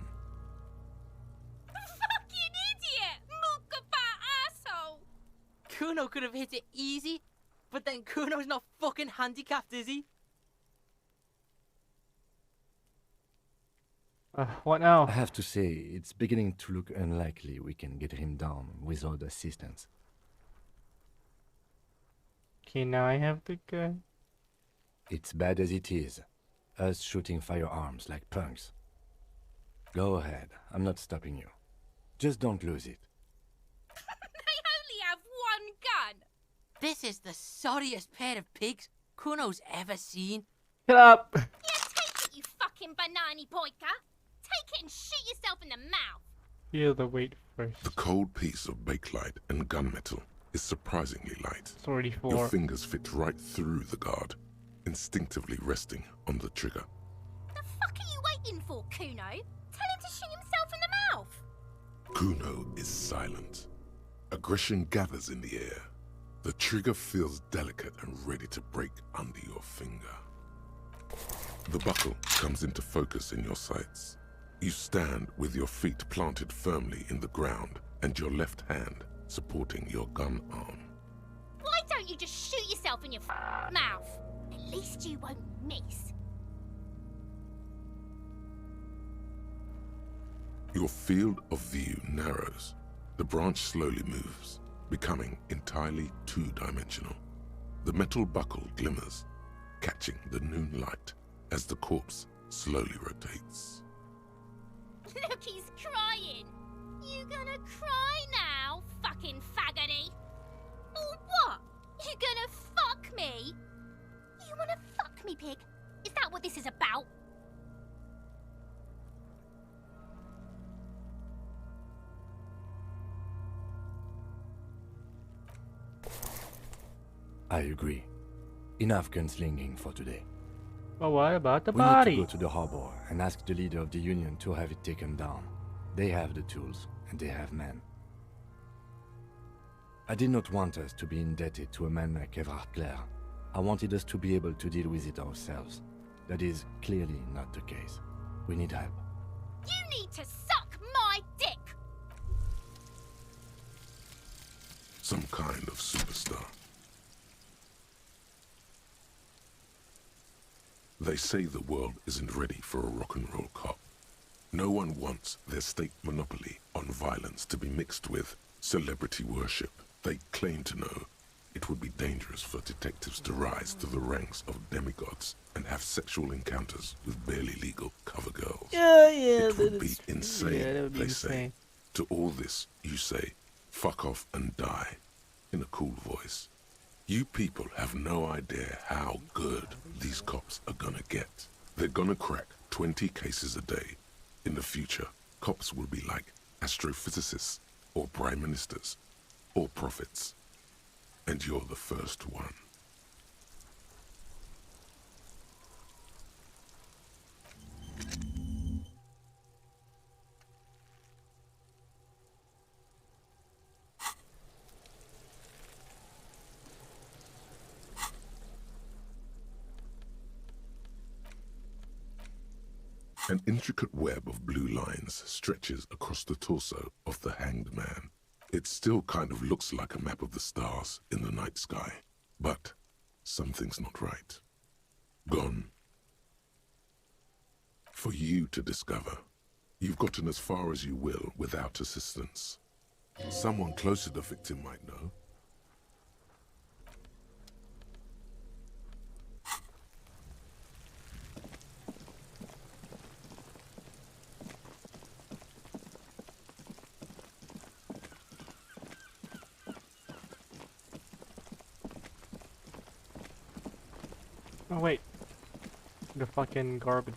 Speaker 16: Fucking idiot! Mukafa asshole!
Speaker 15: Kuno could have hit it easy, but then Kuno's not fucking handicapped, is he?
Speaker 1: What now?
Speaker 9: I have to say, it's beginning to look unlikely we can get him down without assistance.
Speaker 1: Okay, now I have the gun.
Speaker 9: It's bad as it is. Us shooting firearms like punks. Go ahead, I'm not stopping you. Just don't lose it.
Speaker 16: They only have one gun.
Speaker 15: This is the sorriest pair of pigs Kuno's ever seen.
Speaker 1: Shut up!
Speaker 16: Yeah, take it, you fucking banana poika. Take it and shoot yourself in the mouth.
Speaker 1: Feel the weight first.
Speaker 2: The cold piece of bakelite and gunmetal is surprisingly light.
Speaker 1: It's already 4.
Speaker 2: Your fingers fit right through the guard, instinctively resting on the trigger.
Speaker 16: The fuck are you waiting for, Kuno? Tell him to shoot himself in the mouth.
Speaker 2: Kuno is silent. Aggression gathers in the air. The trigger feels delicate and ready to break under your finger. The buckle comes into focus in your sights. You stand with your feet planted firmly in the ground and your left hand supporting your gun arm.
Speaker 16: Why don't you just shoot yourself in your mouth? At least you won't miss.
Speaker 2: Your field of view narrows. The branch slowly moves, becoming entirely two-dimensional. The metal buckle glimmers, catching the noon light as the corpse slowly rotates.
Speaker 16: Look, he's crying. You gonna cry now, fucking faggoty? Or what? You gonna fuck me? You wanna fuck me, pig? Is that what this is about?
Speaker 9: I agree. Enough gunslinging for today.
Speaker 1: But what about the
Speaker 9: we
Speaker 1: body?
Speaker 9: need to go to the harbor and ask the leader of the Union to have it taken down. They have the tools, and they have men. I did not want us to be indebted to a man like Evrard Clare. I wanted us to be able to deal with it ourselves. That is clearly not the case. We need help.
Speaker 16: You need to suck my dick!
Speaker 2: Some kind of superstar. They say the world isn't ready for a rock and roll cop. No one wants their state monopoly on violence to be mixed with celebrity worship. They claim to know it would be dangerous for detectives to rise to the ranks of demigods and have sexual encounters with barely legal cover girls.
Speaker 1: Yeah,
Speaker 2: it would be insane,
Speaker 1: that would be
Speaker 2: they
Speaker 1: insane.
Speaker 2: say. To all this, you say, fuck off and die, in a cool voice. You people have no idea how good these cops are gonna get. They're gonna crack 20 cases a day. In the future, cops will be like astrophysicists, or prime ministers, or prophets. And you're the first one. An intricate web of blue lines stretches across the torso of the hanged man. It still kind of looks like a map of the stars in the night sky, but something's not right. Gone. For you to discover. You've gotten as far as you will without assistance. Someone close to the victim might know.
Speaker 1: Oh wait, the fucking garbage.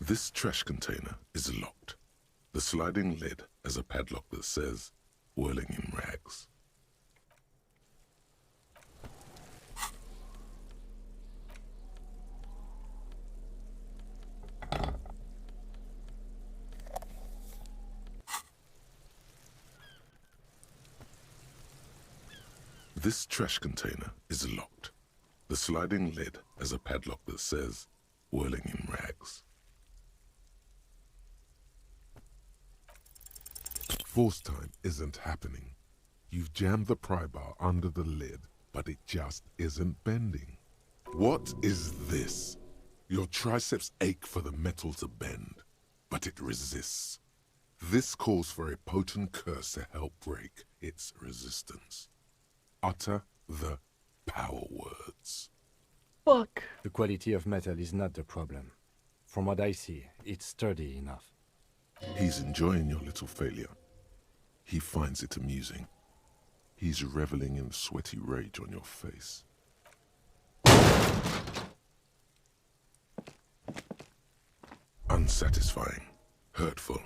Speaker 2: This trash container is locked. The sliding lid has a padlock that says, "Whirling in rags." This trash container is locked. The sliding lid has a padlock that says, "Whirling in rags." Force time isn't happening. You've jammed the pry bar under the lid, but it just isn't bending. What is this? Your triceps ache for the metal to bend, but it resists. This calls for a potent curse to help break its resistance. Utter the power words.
Speaker 1: Fuck.
Speaker 9: The quality of metal is not the problem. From what I see, it's sturdy enough.
Speaker 2: He's enjoying your little failure. He finds it amusing. He's reveling in sweaty rage on your face. Unsatisfying. Hurtful.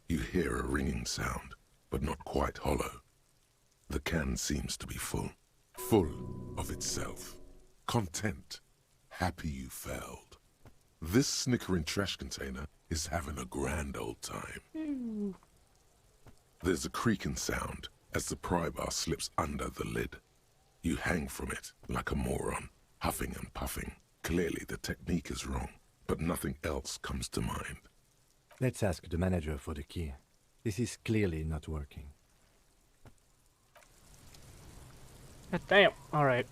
Speaker 2: You hear a ringing sound, but not quite hollow. The can seems to be full. Full of itself. Content. Happy you failed. This snickering trash container is having a grand old time. There's a creaking sound as the pry bar slips under the lid. You hang from it like a moron, huffing and puffing. Clearly the technique is wrong, but nothing else comes to mind.
Speaker 9: Let's ask the manager for the key. This is clearly not working.
Speaker 1: God damn. Alright.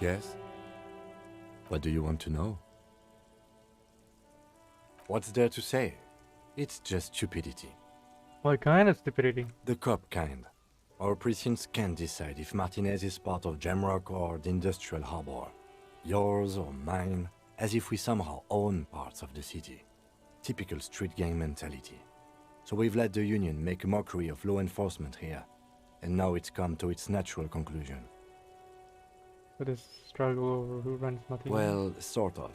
Speaker 9: Yes? What do you want to know? What's there to say? It's just stupidity.
Speaker 1: What kind of stupidity?
Speaker 9: The cop kind. Our precincts can't decide if Martinez is part of Jamrock or the Industrial Harbor. Yours or mine, as if we somehow own parts of the city. Typical street gang mentality. So we've let the Union make a mockery of law enforcement here. And now it's come to its natural conclusion.
Speaker 1: So this struggle over who runs Martinez?
Speaker 9: Well, sort of.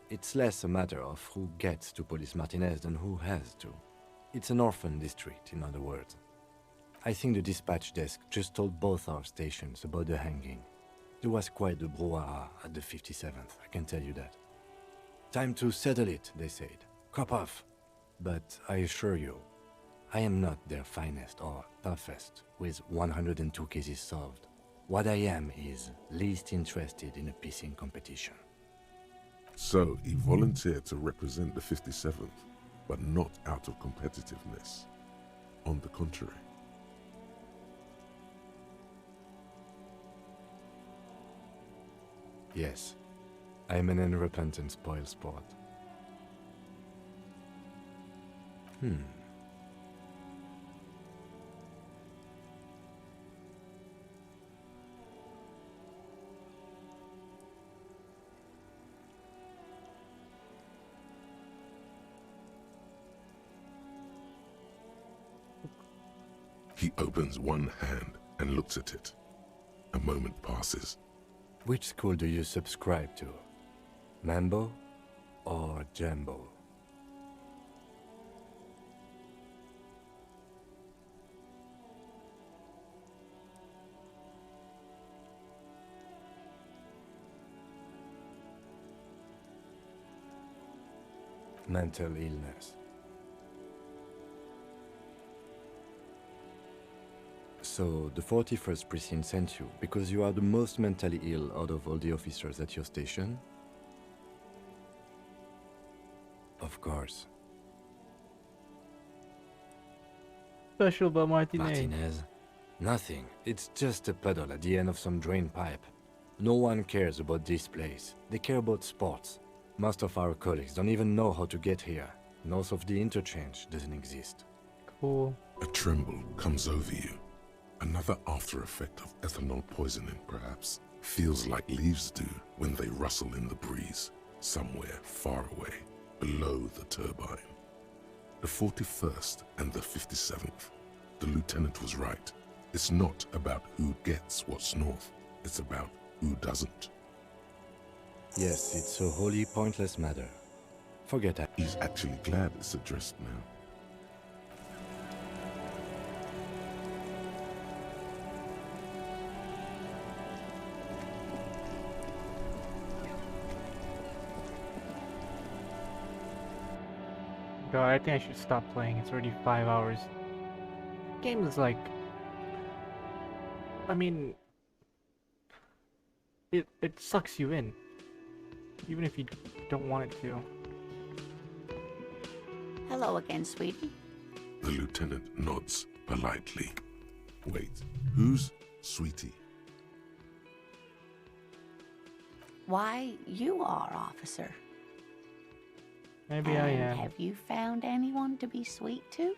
Speaker 9: It's less a matter of who gets to police Martinez than who has to. It's an orphan district, in other words. I think the dispatch desk just told both our stations about the hanging. There was quite the brouhaha at the 57th, I can tell you that. Time to settle it, they said. Cop off. But I assure you, I am not their finest or toughest, with 102 cases solved. What I am is least interested in a pissing competition.
Speaker 2: So he volunteered to represent the 57th, but not out of competitiveness. On the contrary.
Speaker 9: Yes, I am an unrepentant spoilsport.
Speaker 2: He opens one hand and looks at it. A moment passes.
Speaker 9: Which school do you subscribe to? Mambo or Jambo? Mental illness. So, the 41st Precinct sent you because you are the most mentally ill out of all the officers at your station? Of course.
Speaker 1: Special about Martinez.
Speaker 9: Martinez? Nothing. It's just a puddle at the end of some drain pipe. No one cares about this place. They care about sports. Most of our colleagues don't even know how to get here. North of the interchange doesn't exist.
Speaker 1: Cool.
Speaker 2: A tremble comes over you. Another after effect of ethanol poisoning, perhaps. Feels like leaves do when they rustle in the breeze, somewhere far away, below the turbine. The 41st and the 57th. The lieutenant was right. It's not about who gets what's north. It's about who doesn't.
Speaker 9: Yes, it's a wholly pointless matter. Forget that.
Speaker 2: He's actually glad it's addressed now.
Speaker 1: God, I think I should stop playing. It's already 5 hours. Game is like... I mean... It sucks you in. Even if you don't want it to.
Speaker 17: Hello again, sweetie.
Speaker 2: The lieutenant nods politely. Wait, who's Sweetie?
Speaker 17: Why, you are, officer.
Speaker 1: Maybe I am.
Speaker 17: Have you found anyone to be sweet to?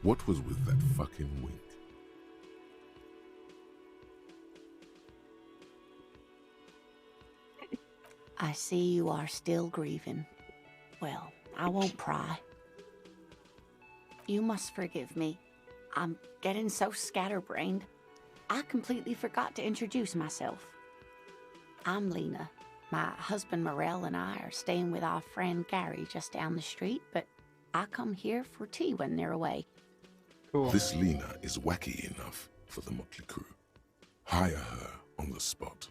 Speaker 2: What was with that fucking wink?
Speaker 17: I see you are still grieving. Well, I won't pry. You must forgive me. I'm getting so scatterbrained. I completely forgot to introduce myself. I'm Lena. My husband Morel and I are staying with our friend Gary just down the street, but I come here for tea when they're away.
Speaker 1: Cool.
Speaker 2: This Lena is wacky enough for the motley crew. Hire her on the spot.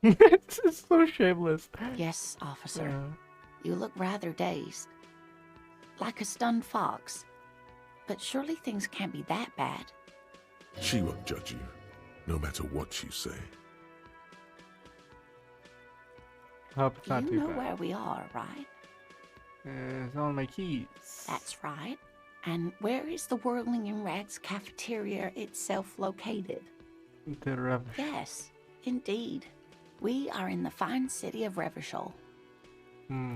Speaker 1: This is so shameless.
Speaker 17: Yes, officer. You look rather dazed. Like a stunned fox. But surely things can't be that bad.
Speaker 2: She won't judge you, no matter what you say.
Speaker 1: Hope it's not
Speaker 17: You
Speaker 1: too
Speaker 17: know
Speaker 1: bad.
Speaker 17: where we are, right?
Speaker 1: It's on my keys.
Speaker 17: That's right. And where is the Whirling in Rags cafeteria itself located?
Speaker 1: The rubbish.
Speaker 17: Yes, indeed. We are in the fine city of Revachol.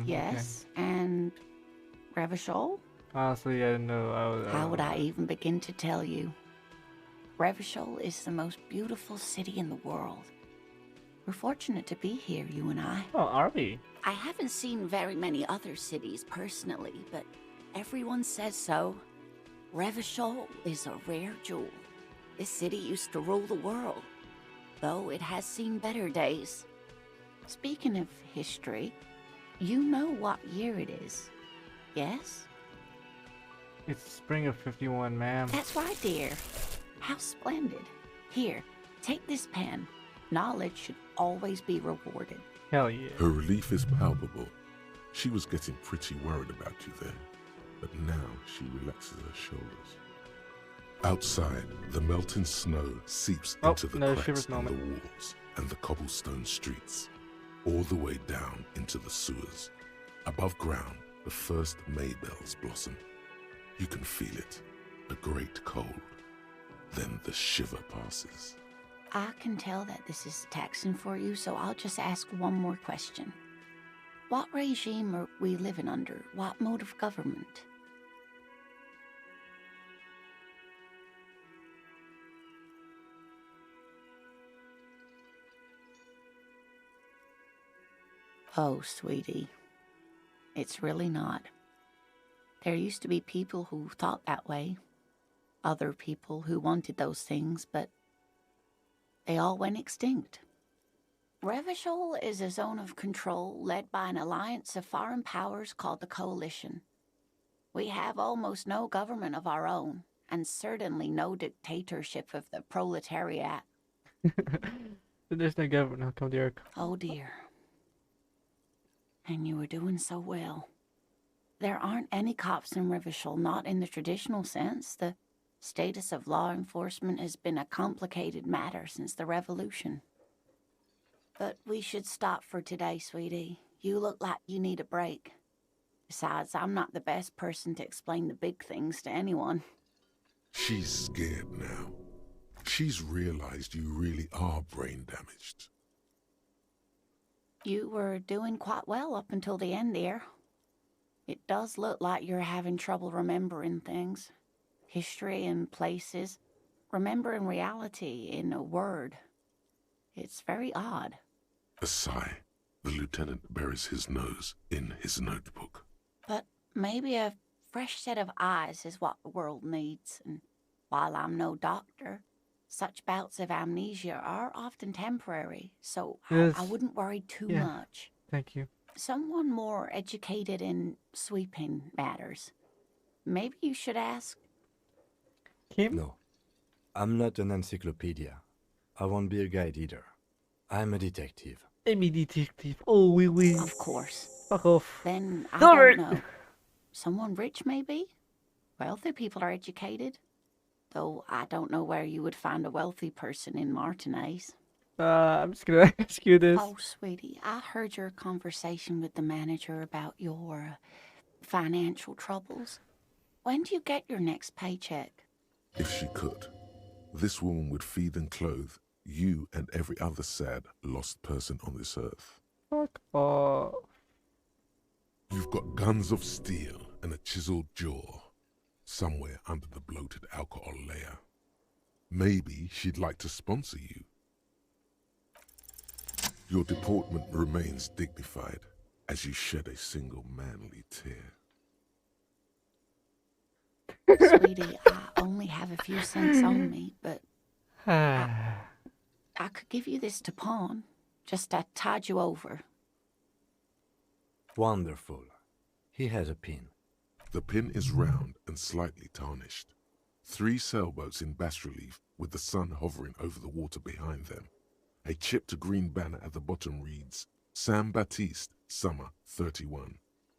Speaker 17: Yes, and Revachol?
Speaker 1: Honestly, I didn't know.
Speaker 17: How would I even begin to tell you? Revachol is the most beautiful city in the world. We're fortunate to be here, you and I.
Speaker 1: Oh, are we?
Speaker 17: I haven't seen very many other cities personally, but everyone says so. Revachol is a rare jewel. This city used to rule the world, though it has seen better days. Speaking of history, you know what year it is, yes?
Speaker 1: It's spring of 51, ma'am.
Speaker 17: That's right, dear. How splendid. Here, take this pen. Knowledge should always be rewarded.
Speaker 1: Hell yeah.
Speaker 2: Her relief is palpable. She was getting pretty worried about you there, but now she relaxes her shoulders. Outside, the melting snow seeps into the cracks in the walls and the cobblestone streets, all the way down into the sewers. Above ground, the first Maybells blossom. You can feel it, a great cold. Then the shiver passes.
Speaker 17: I can tell that this is taxing for you, so I'll just ask one more question. What regime are we living under? What mode of government? Oh, sweetie. It's really not. There used to be people who thought that way. Other people who wanted those things, but they all went extinct. Revachol is a zone of control led by an alliance of foreign powers called the Coalition. We have almost no government of our own, and certainly no dictatorship of the proletariat.
Speaker 1: There's no government. How come there?
Speaker 17: Oh dear. And you were doing so well. There aren't any cops in Revachol, not in the traditional sense. The status of law enforcement has been a complicated matter since the revolution. But we should stop for today, sweetie. You look like you need a break. Besides, I'm not the best person to explain the big things to anyone.
Speaker 2: She's scared now. She's realized you really are brain damaged.
Speaker 17: You were doing quite well up until the end there. It does look like you're having trouble remembering things. History and places. Remembering reality in a word. It's very odd.
Speaker 2: A sigh. The lieutenant buries his nose in his notebook.
Speaker 17: But maybe a fresh set of eyes is what the world needs. And while I'm no doctor, such bouts of amnesia are often temporary, so
Speaker 1: yes.
Speaker 17: I wouldn't worry too much.
Speaker 1: Thank you.
Speaker 17: Someone more educated in sweeping matters. Maybe you should ask.
Speaker 1: Kim?
Speaker 9: No, I'm not an encyclopedia. I won't be a guide either. I'm a detective.
Speaker 1: I'm a detective. Oh, oui.
Speaker 17: Of course.
Speaker 1: Fuck off.
Speaker 17: Then I don't know. Someone rich, maybe? Wealthy people are educated. Though I don't know where you would find a wealthy person in Martinez.
Speaker 1: I'm just gonna ask you this.
Speaker 17: Oh, sweetie, I heard your conversation with the manager about your financial troubles. When do you get your next paycheck?
Speaker 2: If she could, this woman would feed and clothe you and every other sad, lost person on this earth.
Speaker 1: Fuck off.
Speaker 2: You've got guns of steel and a chiseled jaw somewhere under the bloated alcohol layer. Maybe she'd like to sponsor you. Your deportment remains dignified as you shed a single manly tear.
Speaker 17: Sweetie, I only have a few cents on me, but I could give you this to pawn, just to tide you over.
Speaker 9: Wonderful. He has a pin.
Speaker 2: The pin is round and slightly tarnished. 3 sailboats in bas-relief with the sun hovering over the water behind them. A chipped green banner at the bottom reads, San Baptiste, Summer 31,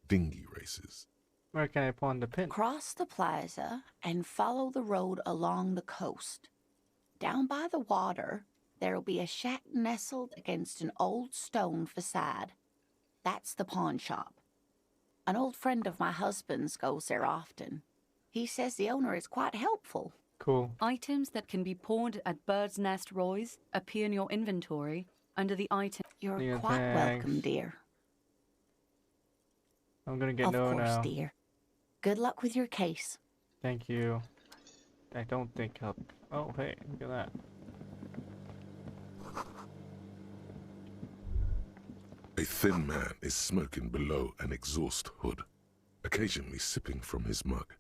Speaker 2: Dinghy Races.
Speaker 1: Where can I pawn the pin?
Speaker 17: Cross the plaza and follow the road along the coast. Down by the water, there'll be a shack nestled against an old stone facade. That's the pawn shop. An old friend of my husband's goes there often. He says the owner is quite helpful.
Speaker 1: Cool.
Speaker 5: Items that can be pawned at Bird's Nest Roy's appear in your inventory under the item.
Speaker 17: You're quite welcome, dear.
Speaker 1: I'm gonna get
Speaker 17: of
Speaker 1: no
Speaker 17: course,
Speaker 1: now.
Speaker 17: Dear. Good luck with your case.
Speaker 1: Thank you. I don't think I'll... Oh, hey, look at that.
Speaker 2: A thin man is smoking below an exhaust hood, occasionally sipping from his mug.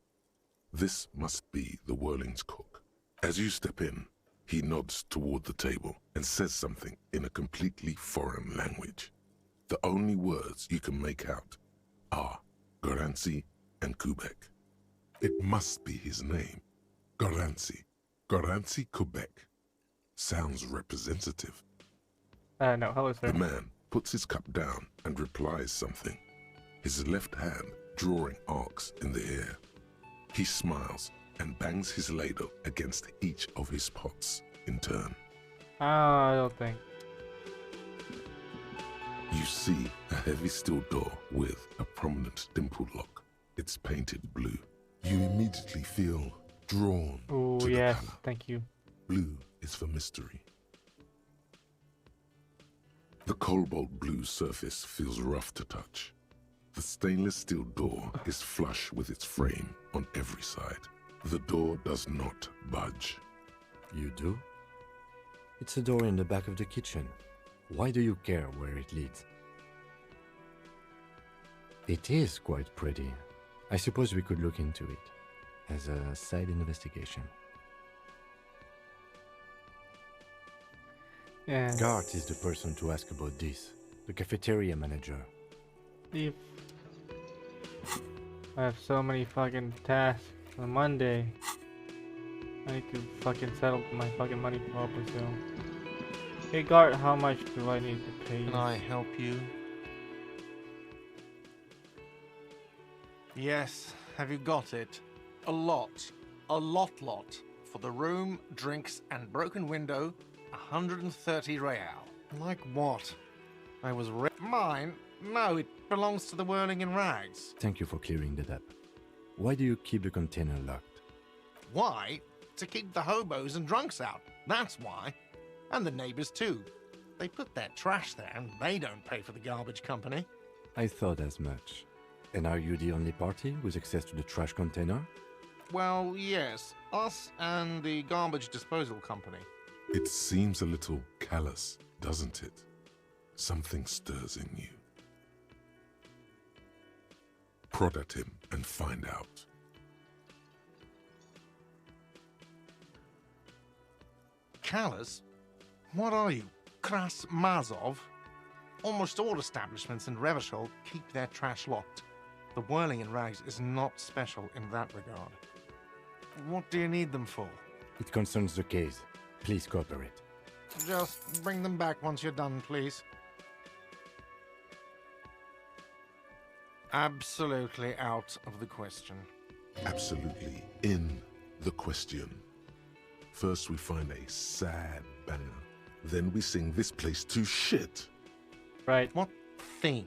Speaker 2: This must be the Whirling's cook. As you step in, he nods toward the table and says something in a completely foreign language. The only words you can make out are Garancy and Kubek. It must be his name, Garancy, Garancy, Quebec. Sounds representative.
Speaker 1: No, hello, sir.
Speaker 2: The man puts his cup down and replies something, his left hand drawing arcs in the air. He smiles and bangs his ladle against each of his pots in turn.
Speaker 1: I don't think.
Speaker 2: You see a heavy steel door with a prominent dimple lock. It's painted blue. You immediately feel drawn to the color.
Speaker 1: Thank you.
Speaker 2: Blue is for mystery. The cobalt blue surface feels rough to touch. The stainless steel door is flush with its frame on every side. The door does not budge.
Speaker 9: You do? It's a door in the back of the kitchen. Why do you care where it leads? It is quite pretty. I suppose we could look into it as a side investigation.
Speaker 1: Yeah.
Speaker 9: Gart is the person to ask about this. The cafeteria manager.
Speaker 1: If I have so many fucking tasks on Monday, I need to fucking settle my fucking money properly, so. Hey Gart, how much do I need to pay?
Speaker 14: Can I help you? Yes, have you got it? A lot. A lot. For the room, drinks, and broken window, 130 real. Like what? I was mine? No, it belongs to the Whirling in Rags.
Speaker 9: Thank you for clearing that up. Why do you keep the container locked?
Speaker 14: Why? To keep the hobos and drunks out. That's why. And the neighbors too. They put their trash there and they don't pay for the garbage company.
Speaker 9: I thought as much. And are you the only party with access to the trash container?
Speaker 14: Well, yes. Us and the garbage disposal company.
Speaker 2: It seems a little callous, doesn't it? Something stirs in you. Prod at him and find out.
Speaker 14: Callous? What are you, Kras Mazov? Almost all establishments in Revachol keep their trash locked. The Whirling in Rags is not special in that regard. What do you need them for?
Speaker 9: It concerns the case. Please cooperate.
Speaker 14: Just bring them back once you're done, please. Absolutely out of the question.
Speaker 2: Absolutely in the question. First we find a sad banger. Then we sing this place to shit.
Speaker 1: Right.
Speaker 14: What thing?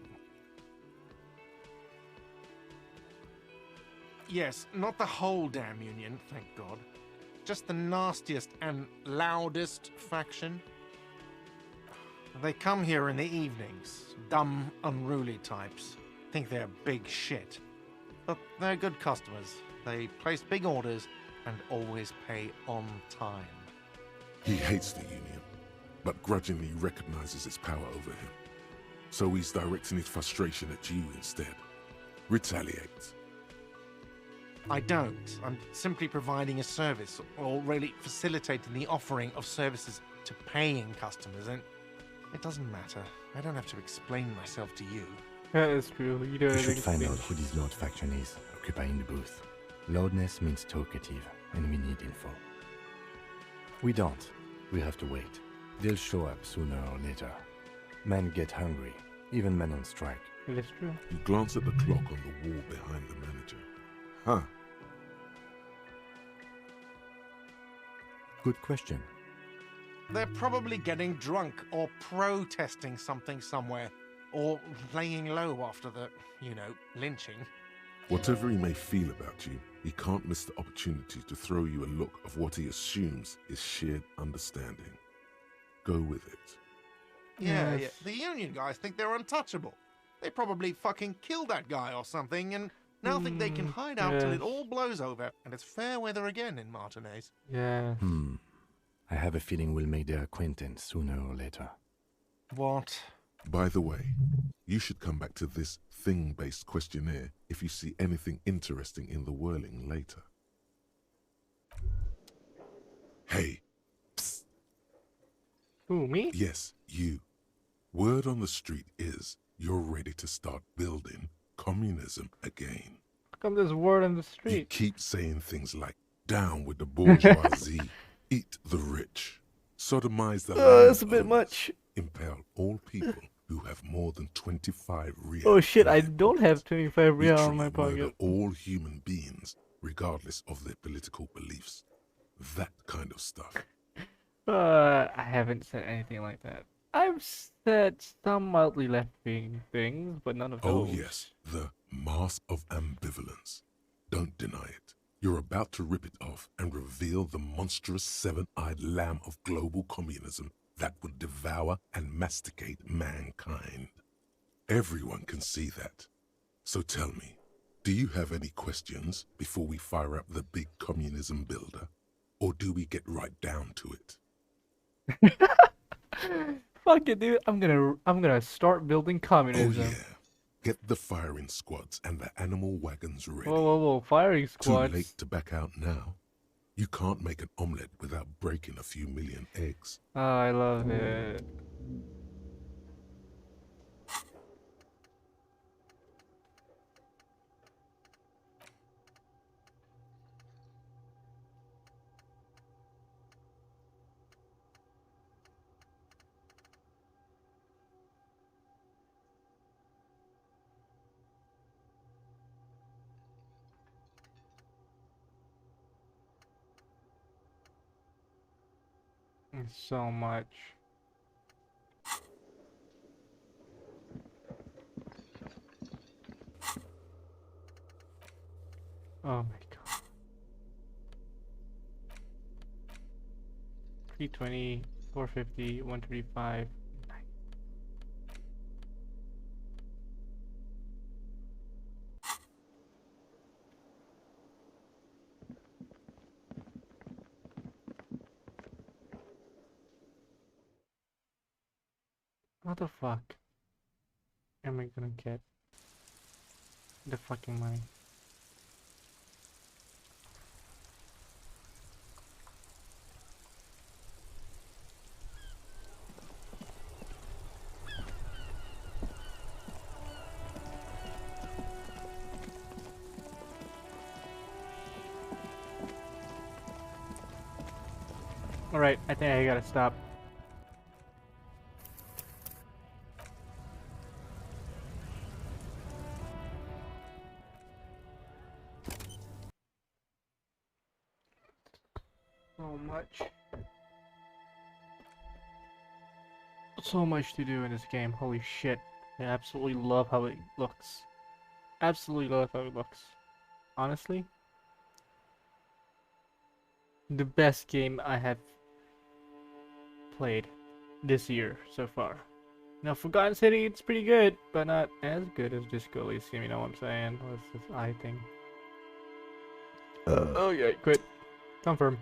Speaker 14: Yes, not the whole damn union, thank God. Just the nastiest and loudest faction. They come here in the evenings. Dumb, unruly types. Think they're big shit. But they're good customers. They place big orders and always pay on time.
Speaker 2: He hates the union, but grudgingly recognizes its power over him. So he's directing his frustration at you instead. Retaliate.
Speaker 14: I don't. I'm simply providing a service, or really facilitating the offering of services to paying customers, and it doesn't matter. I don't have to explain myself to you.
Speaker 1: That is true. You don't.
Speaker 9: We should find out who this Lord faction is, occupying the booth. Loudness means talkative, and we need info. We don't. We have to wait. They'll show up sooner or later. Men get hungry, even men on strike.
Speaker 1: That's true.
Speaker 2: You glance at the clock on the wall behind the manager. Huh.
Speaker 9: Good question.
Speaker 14: They're probably getting drunk or protesting something somewhere, or laying low after the, lynching.
Speaker 2: Whatever he may feel about you, he can't miss the opportunity to throw you a look of what he assumes is shared understanding. Go with it.
Speaker 14: Yeah. The union guys think they're untouchable. They probably fucking killed that guy or something, and now think they can hide out till it all blows over, and it's fair weather again in Martinez.
Speaker 1: Yeah.
Speaker 9: I have a feeling we'll make their acquaintance sooner or later.
Speaker 14: What?
Speaker 2: By the way, you should come back to this thing-based questionnaire if you see anything interesting in the Whirling later. Hey. Psst.
Speaker 1: Who, me?
Speaker 2: Yes, you. Word on the street is you're ready to start building communism again.
Speaker 1: How come there's word on the street?
Speaker 2: You keep saying things like, down with the bourgeoisie. Eat the rich. Sodomize the
Speaker 1: that's a bit much.
Speaker 2: Impale all people who have more than 25 real.
Speaker 1: Oh shit, I don't have 25 real
Speaker 2: Literally
Speaker 1: in my pocket.
Speaker 2: murder all human beings, regardless of their political beliefs. That kind of stuff.
Speaker 1: I haven't said anything like that. I've said some mildly left-wing things, but none of those.
Speaker 2: Oh yes, the mask of ambivalence. Don't deny it. You're about to rip it off and reveal the monstrous seven-eyed lamb of global communism that would devour and masticate mankind. Everyone can see that. So tell me, do you have any questions before we fire up the big communism builder? Or do we get right down to it?
Speaker 1: Fuck it, dude. I'm gonna start building communism.
Speaker 2: Oh yeah. Get the firing squads and the animal wagons ready.
Speaker 1: Whoa, firing squads.
Speaker 2: Too late to back out now. You can't make an omelette without breaking a few million eggs.
Speaker 1: Oh, I love it. So much. Oh my god. 320, 450, 135. What the fuck am I gonna get the fucking money? Alright, I think I gotta stop. So much. So much to do in this game. Holy shit. I absolutely love how it looks. Absolutely love how it looks. Honestly. The best game I have played this year so far. Now, Forgotten City, it's pretty good, but not as good as Disco Elysium, you know what I'm saying? What's this eye thing? Oh yeah, quit. Confirm.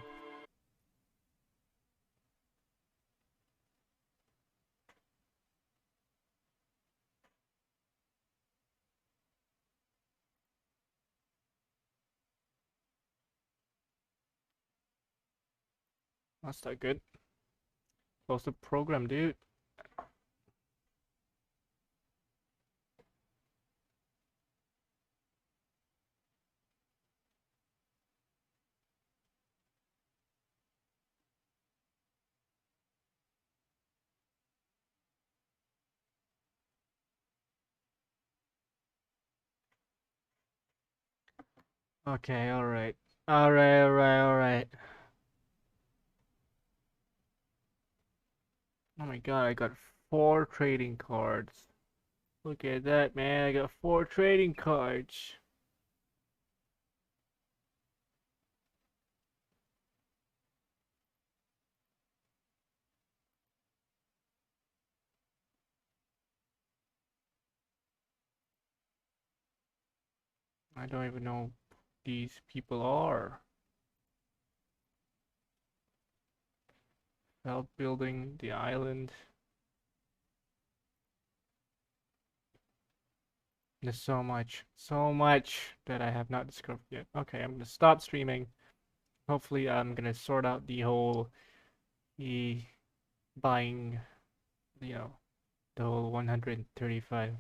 Speaker 1: That's not good. Supposed to program, dude. Okay, alright. Alright. Oh my god, I got 4 trading cards. Look at that, man. I got 4 trading cards. I don't even know who these people are. Help building the island. There's so much that I have not discovered yet. Okay, I'm gonna stop streaming. Hopefully, I'm gonna sort out the whole buying, the whole 135